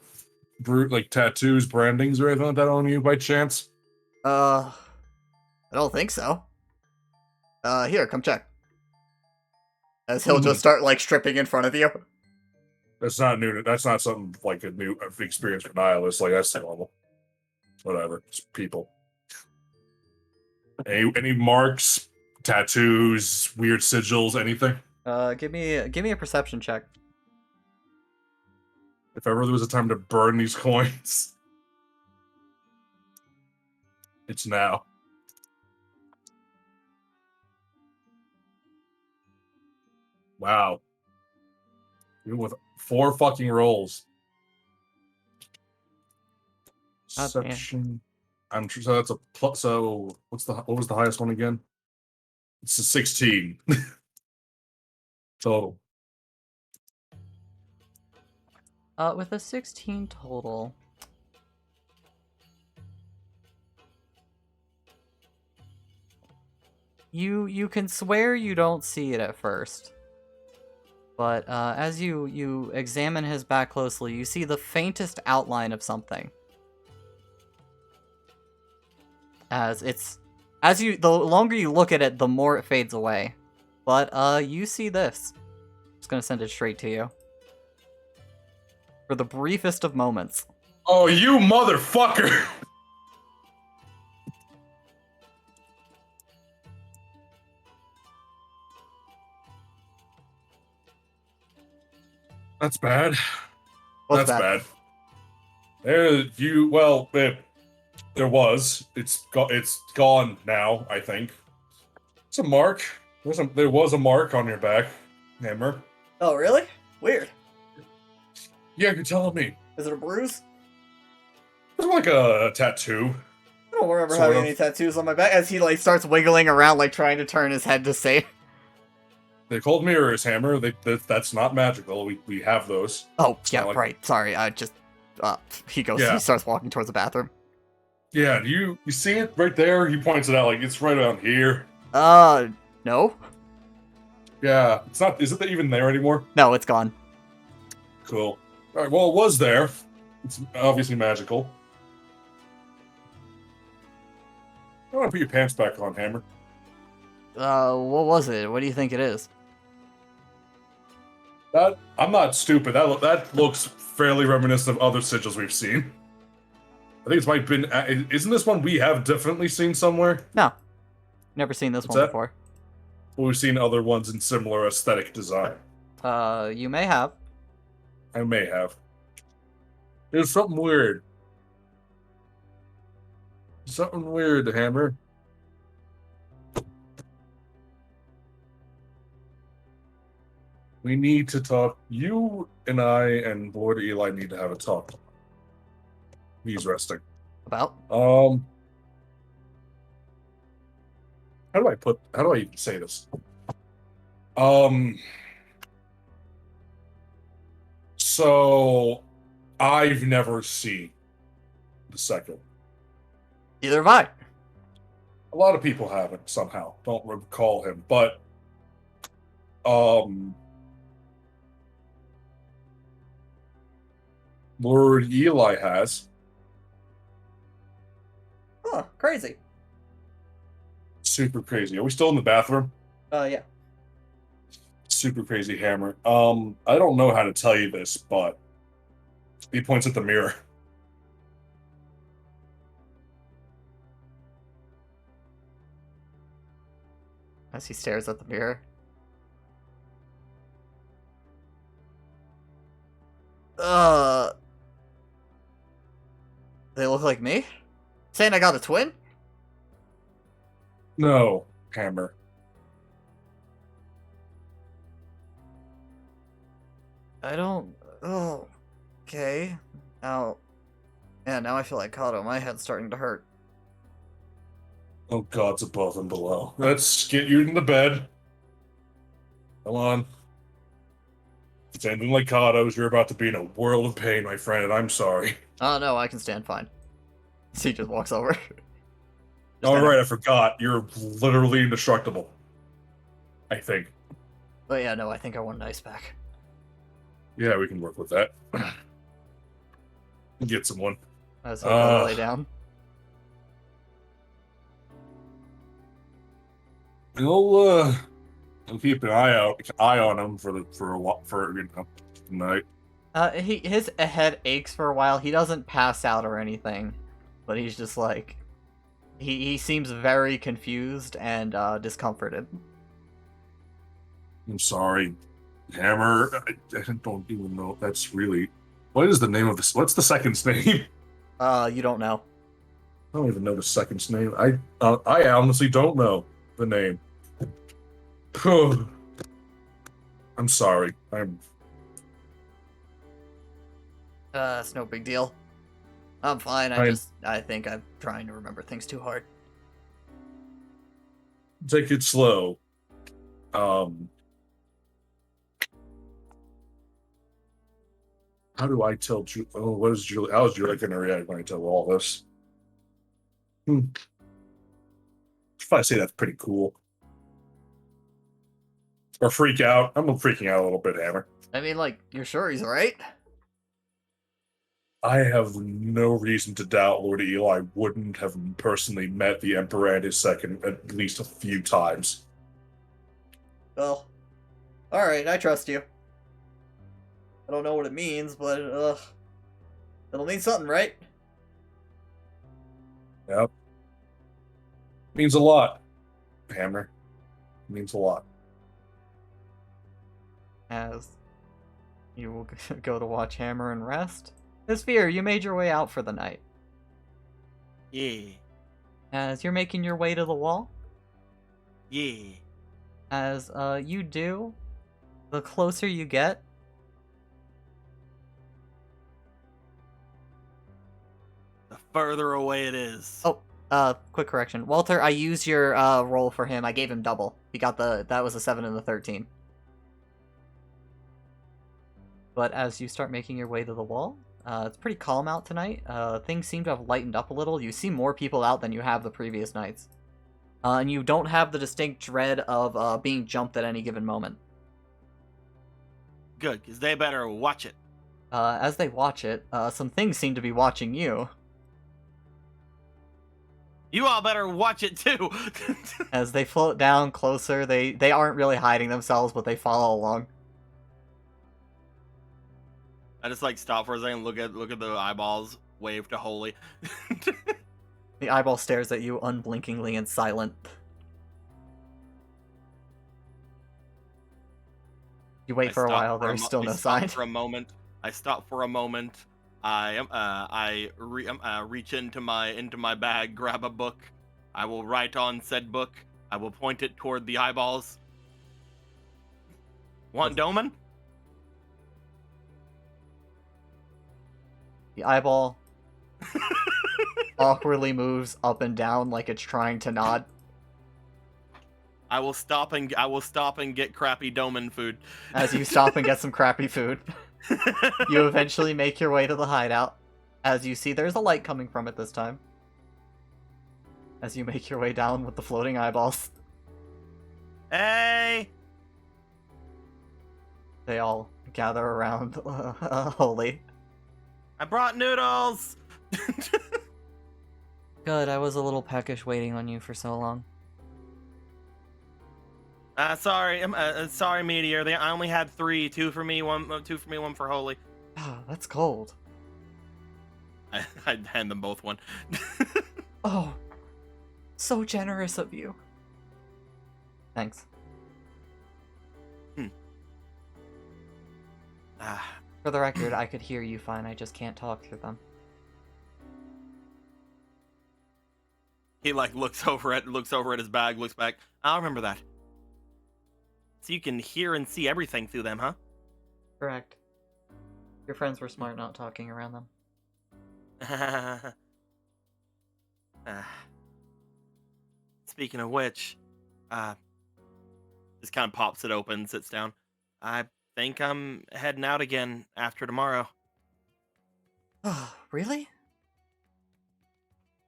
brandings, or anything like that on you by chance? I don't think so. Here, come check. As he'll just start like stripping in front of you. That's not new. That's not something like a new experience for nihilists. Like, that's normal. Whatever. It's people. Any marks, tattoos, weird sigils, anything? Give me a perception check. If ever there was a time to burn these coins, it's now. Wow. Even with 4 fucking rolls. Oh, damn. Perception. I'm sure so that's a plus. So what was the highest one again? It's a 16 total. With a 16 total. You can swear you don't see it at first. But as you examine his back closely, you see the faintest outline of something. the longer you look at it, the more it fades away. But you see this. Just gonna send it straight to you. For the briefest of moments. Oh, you motherfucker! That's bad. What's That's that? bad. There was. It's gone now, I think. It's a mark. There was a mark on your back, Hammer. Oh, really? Weird. Yeah, you're telling me. Is it a bruise? It's like a tattoo. I don't remember Sort having of. any tattoos on my back. As he like starts wiggling around, like trying to turn his head to say. They called mirrors, Hammer. That's not magical. We have those. Oh, It's yeah, not like- right. Sorry, I just. He goes. Yeah. He starts walking towards the bathroom. Yeah, you see it right there? He points it out like it's right around here. No, Yeah, it's not. Is it even there anymore? no, it's gone. Cool. All right. Well, it was there. It's obviously magical. I want to put your pants back on, Hammer. What was it? What do you think it is? I'm not stupid. That looks fairly reminiscent of other sigils we've seen. I think it's might been. Isn't this one we have definitely seen somewhere? No, never seen this What's one that? before. Well, we've seen other ones in similar aesthetic design. You may have. I may have. There's something weird. Something weird, Hammer. We need to talk. You and I and Lord Eli need to have a talk. He's resting. About? How do I even say this? So I've never seen the second. Either have I. A lot of people haven't somehow. Don't recall him, but Lord Eli has. Huh, crazy. Super crazy. Are we still in the bathroom? Yeah. Super crazy, Hammer. I don't know how to tell you this, but he points at the mirror. As he stares at the mirror. They look like me? Saying I got a twin? No, Hammer. I don't. Oh. Okay. Now. Yeah, now I feel like Kato. My head's starting to hurt. Oh, God's above and below. Let's get you in the bed. Come on. Standing like Kato's, you're about to be in a world of pain, my friend, and I'm sorry. Oh no, I can stand fine. He just walks over. All right, I forgot. You're literally indestructible. I think. But yeah, no, I think I want an ice pack. Yeah, we can work with that. Get someone. As he lay down. I'll keep an eye on him for tonight. His head aches for a while. He doesn't pass out or anything, but he's just like, he seems very confused and discomforted. I'm sorry, Hammer. I don't even know. That's really. What is the name of this? What's the second's name? You don't know. I don't even know the second's name. I honestly don't know the name. I'm sorry. It's no big deal. I'm fine. I think I'm trying to remember things too hard. Take it slow. How do I tell Julie? Oh, how is Julie going to react when I tell her all this? If I say that's pretty cool. Or freak out. I'm freaking out a little bit, Hammer. I mean, like, you're sure he's right? I have no reason to doubt Lord Eli wouldn't have personally met the Emperor and his second at least a few times. Well, alright, I trust you. I don't know what it means, but, it'll mean something, right? Yep. Means a lot. Hammer. Means a lot. As you will go to watch Hammer and rest. Sphere, you made your way out for the night. Yeah. As you're making your way to the wall, Yeah. as you do, the closer you get, The further away it is. oh, quick correction. Walter, I used your roll for him. I gave him double. He got that was a 7 and a 13. But as you start making your way to the wall, it's pretty calm out tonight. Things seem to have lightened up a little. You see more people out than you have the previous nights. And you don't have the distinct dread of being jumped at any given moment. Good, because they better watch it. As they watch it, some things seem to be watching you. You all better watch it too. As they float down closer, they aren't really hiding themselves, but they follow along. I just like stop for a second, look at the eyeballs, wave to Holy. The eyeball stares at you unblinkingly and silent. You wait for a while, there's still no sign. For a moment, I stop for a moment. I reach into my bag, grab a book. I will write on said book. I will point it toward the eyeballs. Want Doman? The eyeball awkwardly moves up and down like it's trying to nod. I will stop and get crappy Doman food. As you stop and get some crappy food, you eventually make your way to the hideout. As you see, there's a light coming from it this time. As you make your way down with the floating eyeballs, Hey! they all gather around Holy. I brought noodles! Good, I was a little peckish waiting on you for so long. Sorry, Meteor. I only had 3. 2 for me, one for Holy. Ah, that's cold. I'd hand them both one. Oh, so generous of you. Thanks. For the record, I could hear you fine, I just can't talk through them. He looks over at his bag, looks back. I'll remember that. So you can hear and see everything through them, huh? Correct. Your friends were smart not talking around them. Speaking of which, just kind of pops it open, sits down. I think I'm heading out again after tomorrow. Oh, really?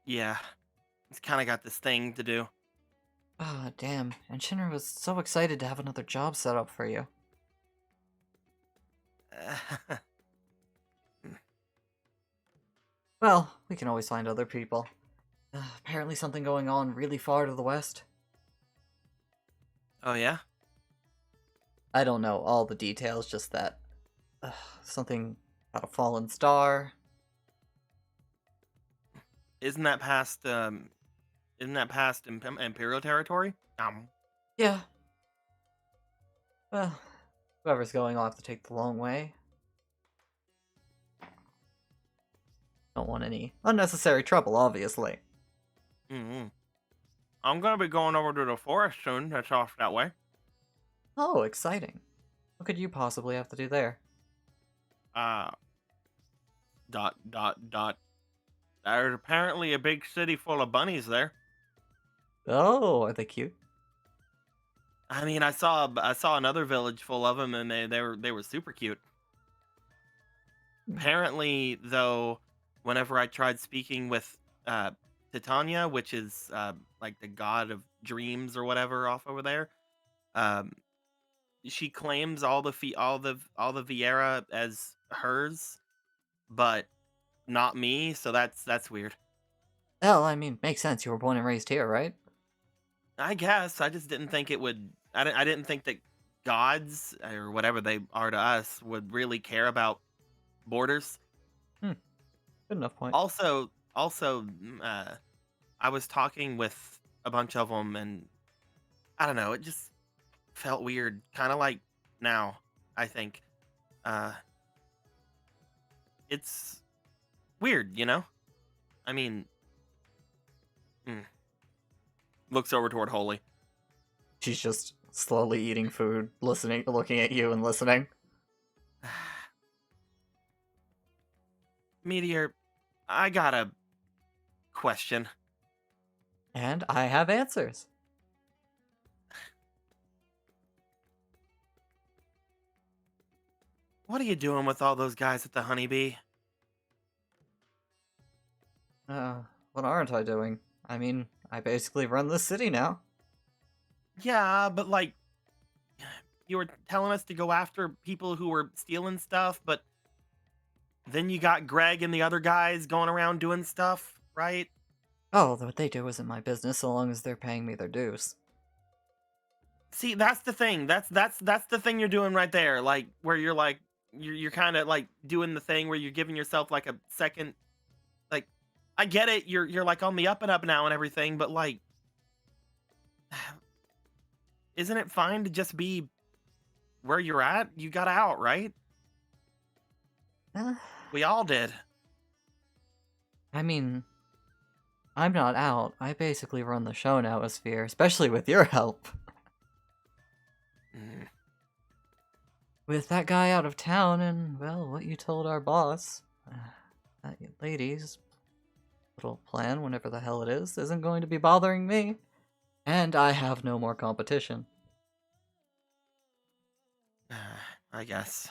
Yeah, it's kind of got this thing to do. Ah, damn. And Shinra was so excited to have another job set up for you. Well, we can always find other people. Apparently something going on really far to the west. Oh yeah? I don't know all the details, just that something about a fallen star. Isn't that past Imperial territory? Yeah. Well, whoever's going will have to take the long way. Don't want any unnecessary trouble, obviously. Mm-hmm. I'm gonna be going over to the forest soon. That's off that way. Oh, exciting. What could you possibly have to do there? There's apparently a big city full of bunnies there. Oh, are they cute? I mean, I saw another village full of them, and they were super cute. Apparently, though, whenever I tried speaking with Titania, which is like the god of dreams or whatever off over there, she claims all the Viera as hers, but not me, so that's weird. Well, I mean, makes sense. You were born and raised here, right? I guess I just didn't think it would. I didn't think that gods or whatever they are to us would really care about borders. Good enough point. Also, I was talking with a bunch of them, and I don't know. It just felt weird, kind of like now. I think uh, it's weird, you know. I mean, mm. Looks over toward Holy. She's just slowly eating food, listening, looking at you and listening. Meteor, I got a question. And I have answers. What are you doing with all those guys at the Honeybee? What aren't I doing? I mean, I basically run this city now. Yeah, but like, you were telling us to go after people who were stealing stuff, but then you got Greg and the other guys going around doing stuff, right? Oh, what they do isn't my business so long as they're paying me their dues. See, that's the thing. That's the thing you're doing right there. Like where you're like you're kind of like doing the thing where you're giving yourself like a second. Like, I get it. You're like on the up and up now and everything, but like, isn't it fine to just be where you're at? You got out, right? Uh, We all did. I mean, I'm not out. I basically run the show now, Sphere, especially with your help. Mm. With that guy out of town and, well, what you told our boss, that lady's little plan, whenever the hell it is, isn't going to be bothering me. And I have no more competition. I guess.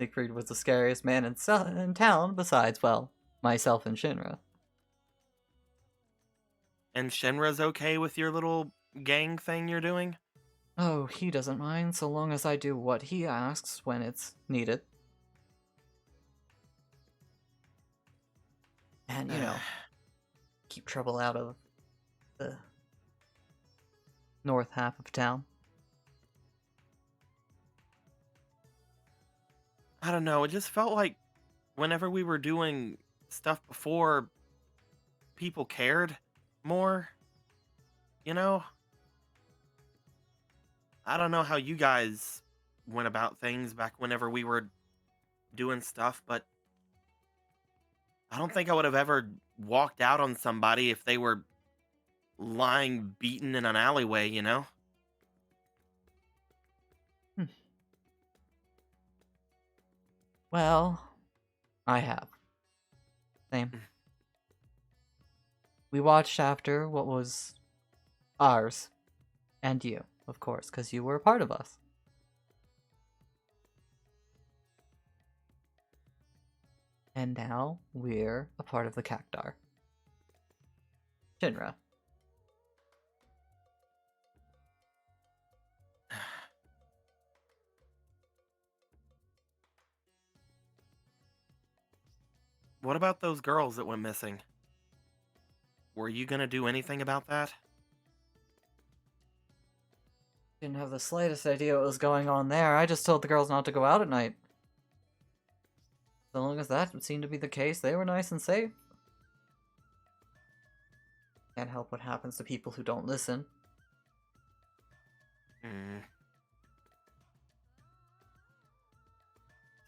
Siegfried was the scariest man in town, besides, well, myself and Shinra. And Shinra's okay with your little gang thing you're doing? Oh, he doesn't mind, so long as I do what he asks when it's needed. And, you know, keep trouble out of the north half of town. I don't know. It just felt like whenever we were doing stuff before, people cared more. You know? I don't know how you guys went about things back whenever we were doing stuff, but I don't think I would have ever walked out on somebody if they were lying beaten in an alleyway, you know? Well, I have. Same. We watched after what was ours. And you, of course, because you were a part of us. And now we're a part of the Cactar. Shinra. What about those girls that went missing? Were you gonna do anything about that? Didn't have the slightest idea what was going on there. I just told the girls not to go out at night. So long as that seemed to be the case, they were nice and safe. Can't help what happens to people who don't listen.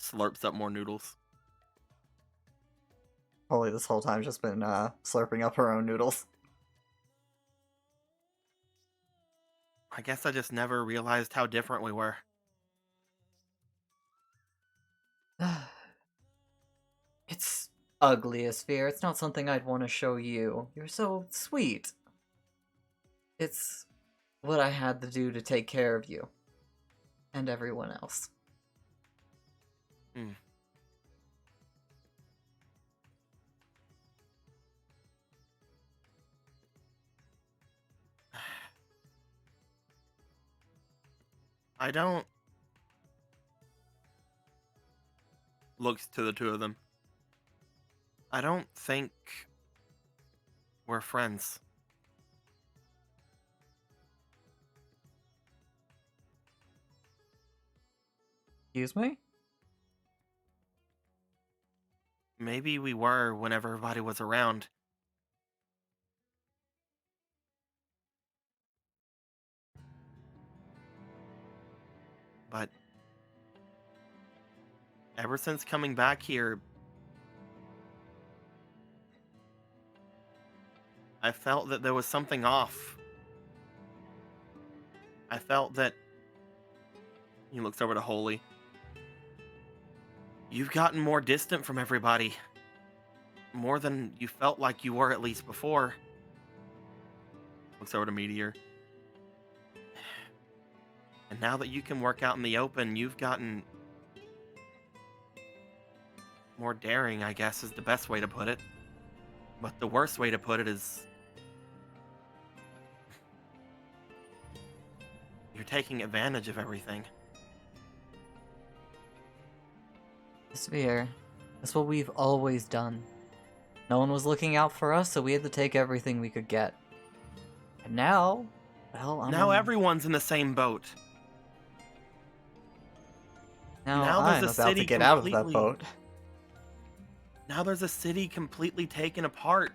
Slurps up more noodles. Holy, this whole time just been slurping up her own noodles. I guess I just never realized how different we were. It's ugly, Sphere. It's not something I'd want to show you. You're so sweet. It's what I had to do to take care of you. And everyone else. I don't... Looks to the two of them. I don't think we're friends. Excuse me? Maybe we were when everybody was around. But ever since coming back here, I felt that there was something off. I felt that. He looks over to Holy. You've gotten more distant from everybody. More than you felt like you were, at least before. Looks over to Meteor. And now that you can work out in the open, you've gotten more daring, I guess, is the best way to put it. But the worst way to put it is you're taking advantage of everything. Sphere. That's what we've always done. No one was looking out for us, so we had to take everything we could get. And now, well, Now everyone's in the same boat. now there's I'm a about to city get out of that completely- boat. Now there's a city completely taken apart.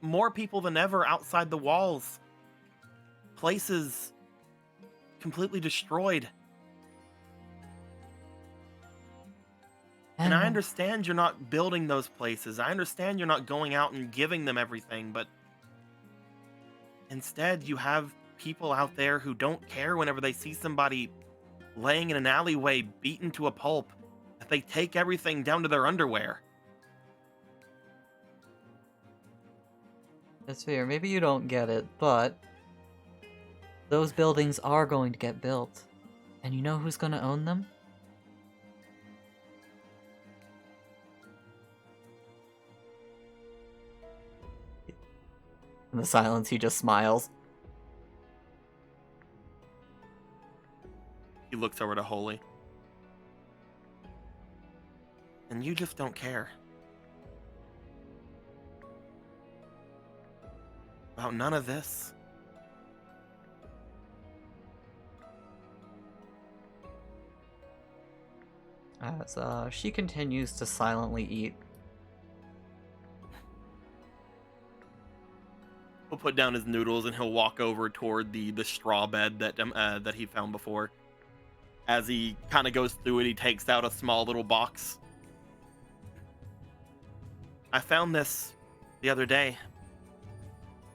More people than ever outside the walls. Places completely destroyed. And I understand you're not building those places. I understand you're not going out and giving them everything, but instead you have people out there who don't care whenever they see somebody laying in an alleyway beaten to a pulp, that they take everything down to their underwear. That's fair. Maybe you don't get it, but those buildings are going to get built. And you know who's going to own them? In the silence, he just smiles. He looks over to Holy. And you just don't care. About none of this. As she continues to silently eat. He'll put down his noodles and he'll walk over toward the straw bed that he found before. As he kind of goes through it, he takes out a small little box. I found this the other day.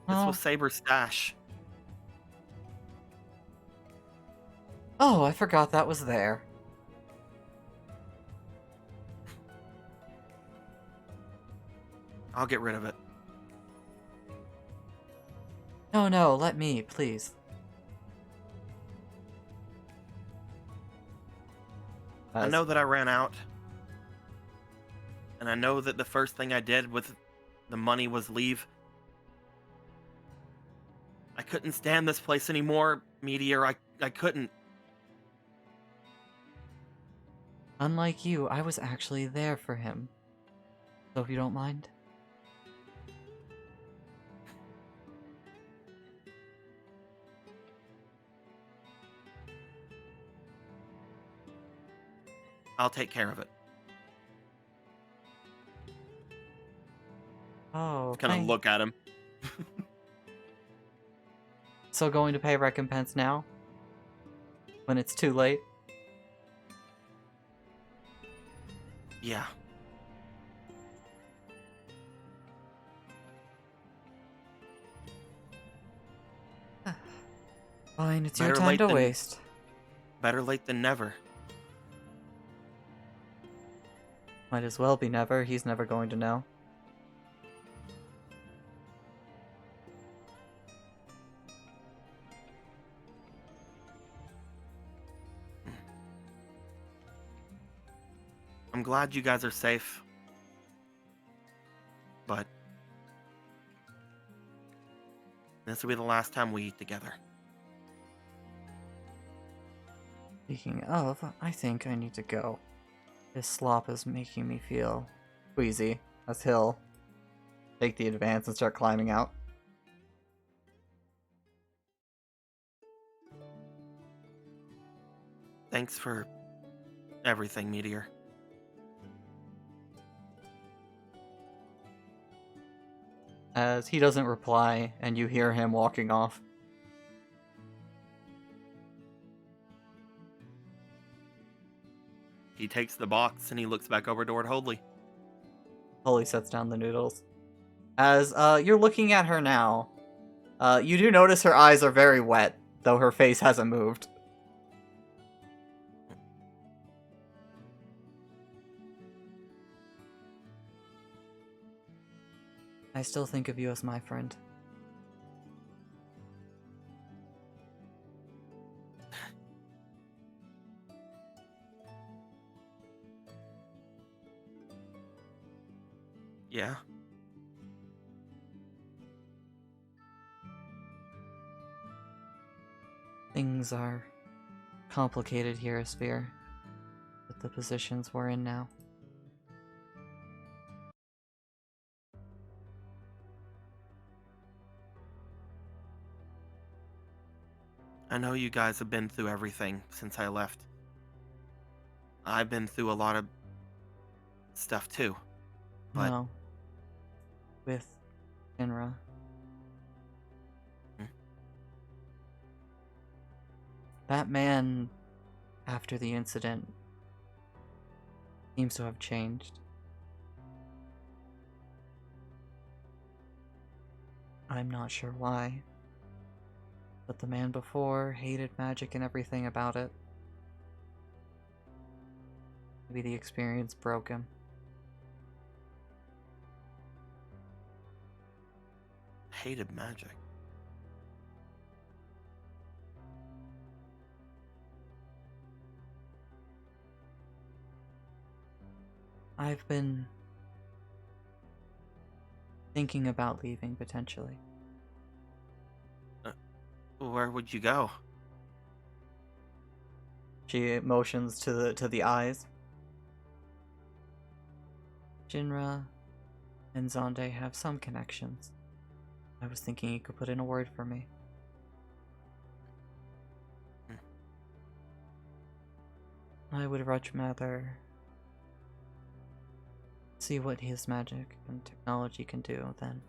This Oh. was Saber's stash. Oh, I forgot that was there. I'll get rid of it. No, let me, please. I know that I ran out. And I know that the first thing I did with the money was leave. I couldn't stand this place anymore, Meteor. I couldn't. Unlike you, I was actually there for him. So if you don't mind. I'll take care of it. Oh, Kind of look at him. So going to pay recompense now? When it's too late? Yeah. Fine, it's your Better time late to than- waste. Better late than never. Might as well be never, he's never going to know. I'm glad you guys are safe. But this will be the last time we eat together. Speaking of, I think I need to go. This slop is making me feel queasy. as he'll take the advance and start climbing out. Thanks for everything, Meteor. As he doesn't reply, and you hear him walking off. He takes the box and he looks back over toward Hoadley. Holy sets down the noodles. As you're looking at her now, you do notice her eyes are very wet, though her face hasn't moved. I still think of you as my friend. Yeah. Things are complicated here, Sphere, with the positions we're in now. I know you guys have been through everything since I left. I've been through a lot of stuff too. But No. With Shinra. Hmm. That man, after the incident, seems to have changed. I'm not sure why. But the man before hated magic and everything about it. Maybe the experience broke him. hated magic. I've been thinking about leaving potentially. Where would you go? She motions to the eyes. Shinra and Zonde have some connections. I was thinking you could put in a word for me. I would much rather see what his magic and technology can do than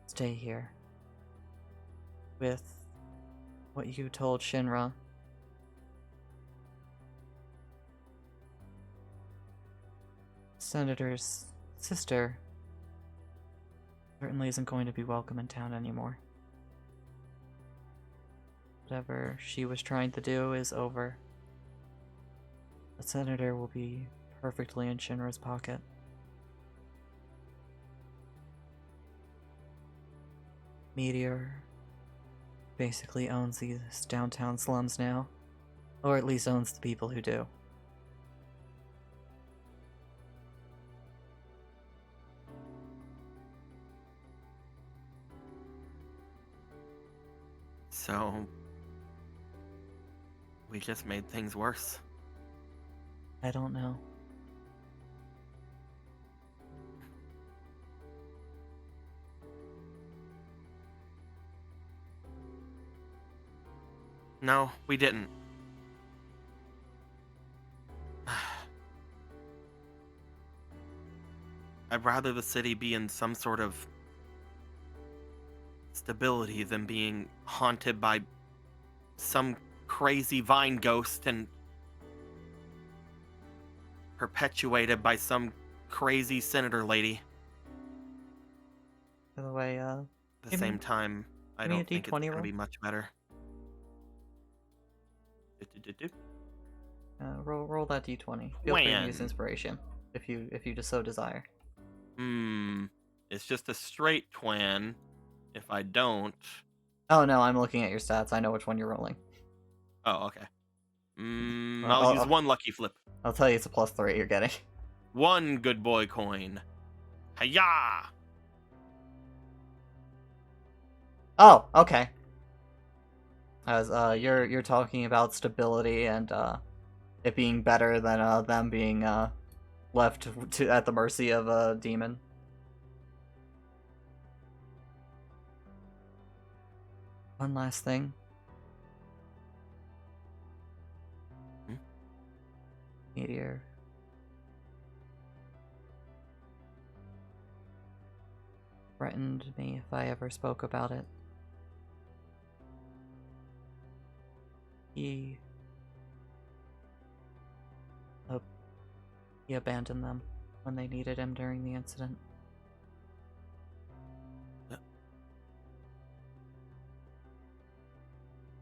stay here with what you told Shinra. Senator's sister certainly isn't going to be welcome in town anymore. Whatever she was trying to do is over. The Senator will be perfectly in Shinra's pocket. Meteor basically owns these downtown slums now, or at least owns the people who do. So, we just made things worse. I don't know. No, we didn't. I'd rather the city be in some sort of stability than being haunted by some crazy vine ghost and perpetuated by some crazy senator lady. By the way, At the Give me- same time, I give me a don't think it's D20 going to roll. be much better. roll that d20. Feel free to use When? inspiration if you just so desire. It's just a straight twan. If I don't... Oh no, I'm looking at your stats. I know which one you're rolling. Oh, okay. Well, I'll use I'll- one lucky flip. I'll tell you it's a +3 you're getting. One good boy coin. Hiya! Oh, okay. As you're talking about stability and it being better than them being left at the mercy of a demon. One last thing. Hmm? Meteor. Threatened me if I ever spoke about it. He abandoned them when they needed him during the incident.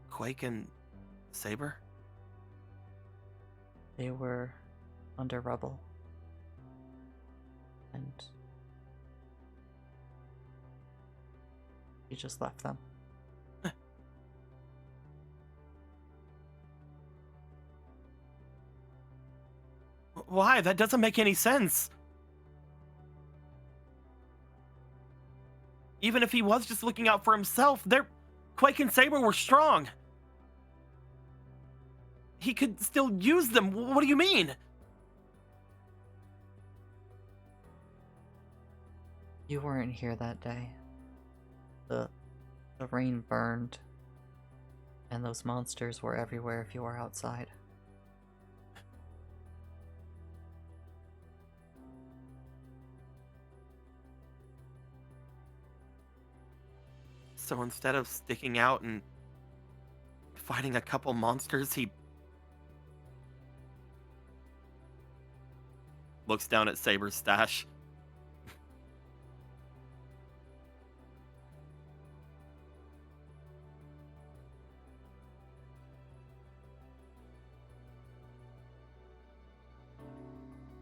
Quake and Saber? They were under rubble. And he just left them. Why? That doesn't make any sense. Even if he was just looking out for himself, Quake and Saber were strong. He could still use them. What do you mean? You weren't here that day. The rain burned, and those monsters were everywhere if you were outside. So instead of sticking out and fighting a couple monsters, he looks down at Saber's stash.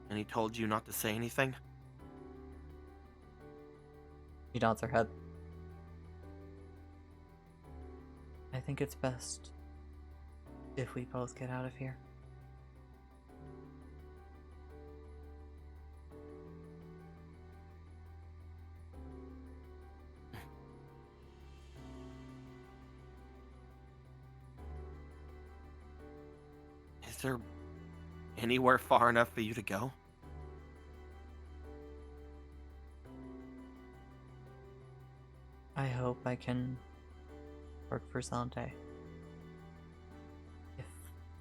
And he told you not to say anything? She nods her head. I think it's best if we both get out of here. Is there anywhere far enough for you to go? I hope I can work for Zante. If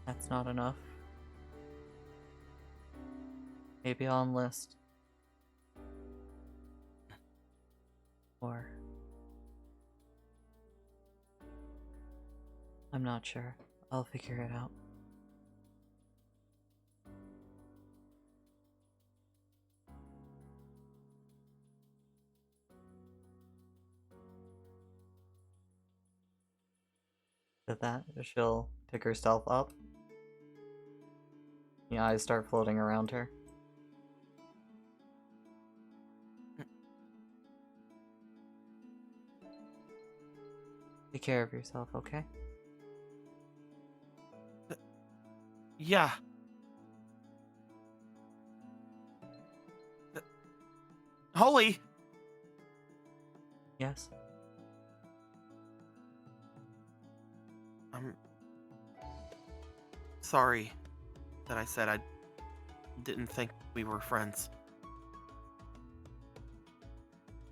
that's not enough, maybe I'll enlist. Or I'm not sure. I'll figure it out. With that, she'll pick herself up. The eyes start floating around her. Take care of yourself, okay? Yeah. Holy! Yes? I'm sorry that I said I didn't think we were friends.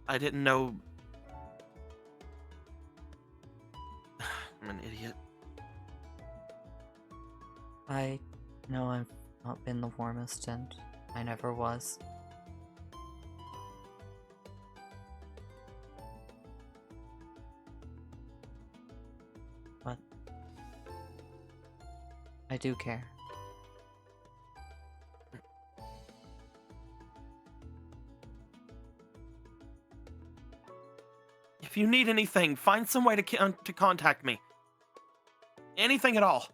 I didn't know. I'm an idiot. I know I've not been the warmest, and I never was. But I do care. If you need anything, find some way to contact me. Anything at all.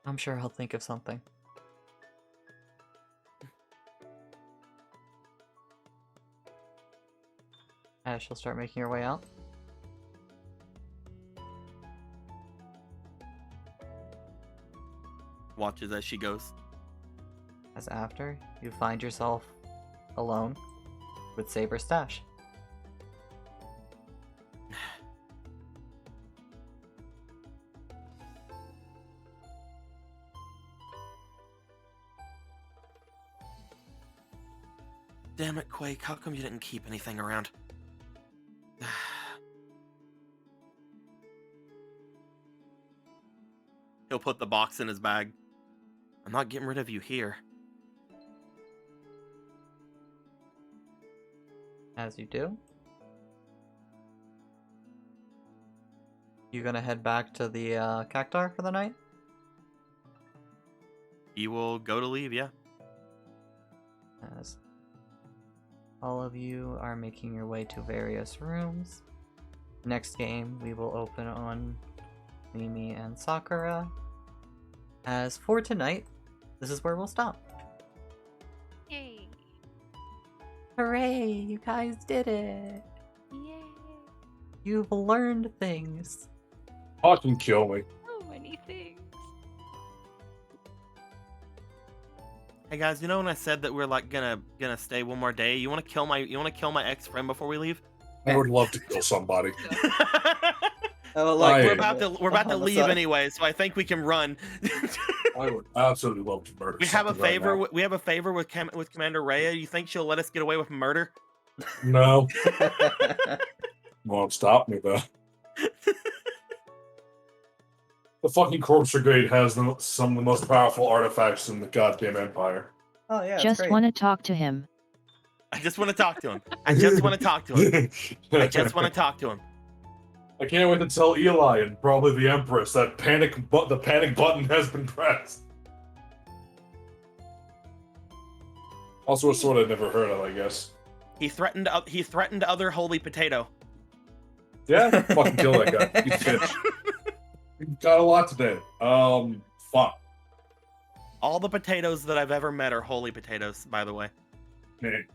I'm sure I'll think of something. As she'll start making her way out. Watches as she goes. As after, you find yourself alone with Saber's stash. Damn it, Quake. How come you didn't keep anything around? He'll put the box in his bag. I'm not getting rid of you here. As you do. You gonna head back to the Cactar for the night? He will go to leave, yeah. As all of you are making your way to various rooms. Next game we will open on Mimi and Sakura. As for tonight, this is where we'll stop. Yay! Hooray! You guys did it! Yay! You've learned things. Fucking kill me. So many things. Hey guys, you know when I said that we're like gonna stay one more day? You wanna kill my ex-friend before we leave? I would love to kill somebody. Oh, look, we're about to leave anyway, so I think we can run. I would absolutely love to murder. We have a something right favor. now. We have a favor with Commander Rhea. You think she'll let us get away with murder? No, won't stop me though. The fucking Corpse Brigade has some of the most powerful artifacts in the goddamn Empire. Oh yeah, it's Just great. want to talk to him. I just want to talk to him. I just want to talk to him. I just want to talk to him. I can't wait to tell Eli and probably the Empress that the panic button has been pressed. Also a sword I'd never heard of, I guess. He threatened other Holy Potato. Yeah, fucking kill that guy. He's a bitch. We got a lot today. Fuck. All the potatoes that I've ever met are holy potatoes, by the way. Man.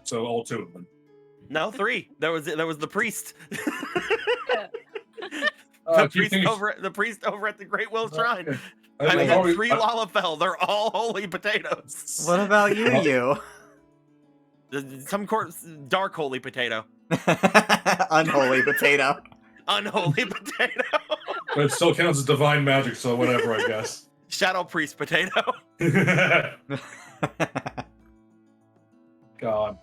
So all two of them. No, 3. There was the priest. Do you think The priest over at the Great Will Shrine. I I've mean, had always- 3 Lalafell. They're all holy potatoes. What about you? Some dark holy potato. Unholy potato. Unholy potato. But it still counts as divine magic, so whatever, I guess. Shadow priest potato. God.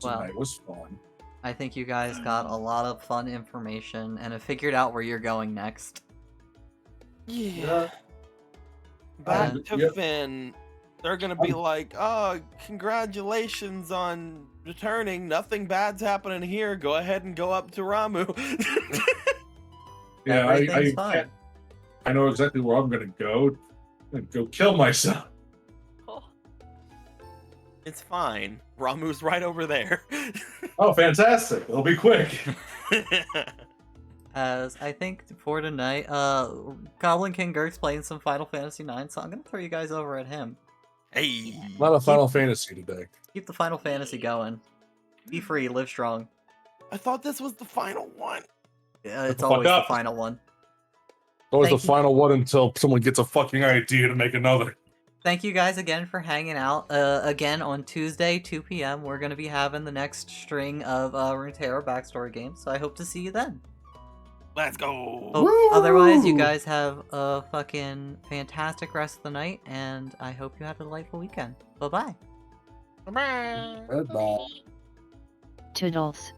Well. Tonight was fun. I think you guys got a lot of fun information and have figured out where you're going next. Yeah. Back to Yep. Finn. They're gonna be like, "Oh, congratulations on returning. Nothing bad's happening here. Go ahead and go up to Ramu." Yeah, Everything's fine. I know exactly where I'm gonna go. I'm gonna go kill myself. Oh, It's fine. Ramu's right over there. Oh, fantastic! It'll be quick. As I think for tonight, Goblin King Girk's playing some Final Fantasy IX, so I'm gonna throw you guys over at him. Hey. Not a Final Fantasy today. Keep the Final Fantasy going. Be free, live strong. I thought this was the final one. Yeah, it's the fuck always the up. final one. Always Thank the you. final one until someone gets a fucking idea to make another. Thank you guys again for hanging out. Again, on Tuesday, 2 p.m., we're going to be having the next string of Runeterra backstory games, so I hope to see you then. Let's go. Otherwise, you guys have a fucking fantastic rest of the night, and I hope you have a delightful weekend. Bye-bye. Bye. Goodbye. Toodles.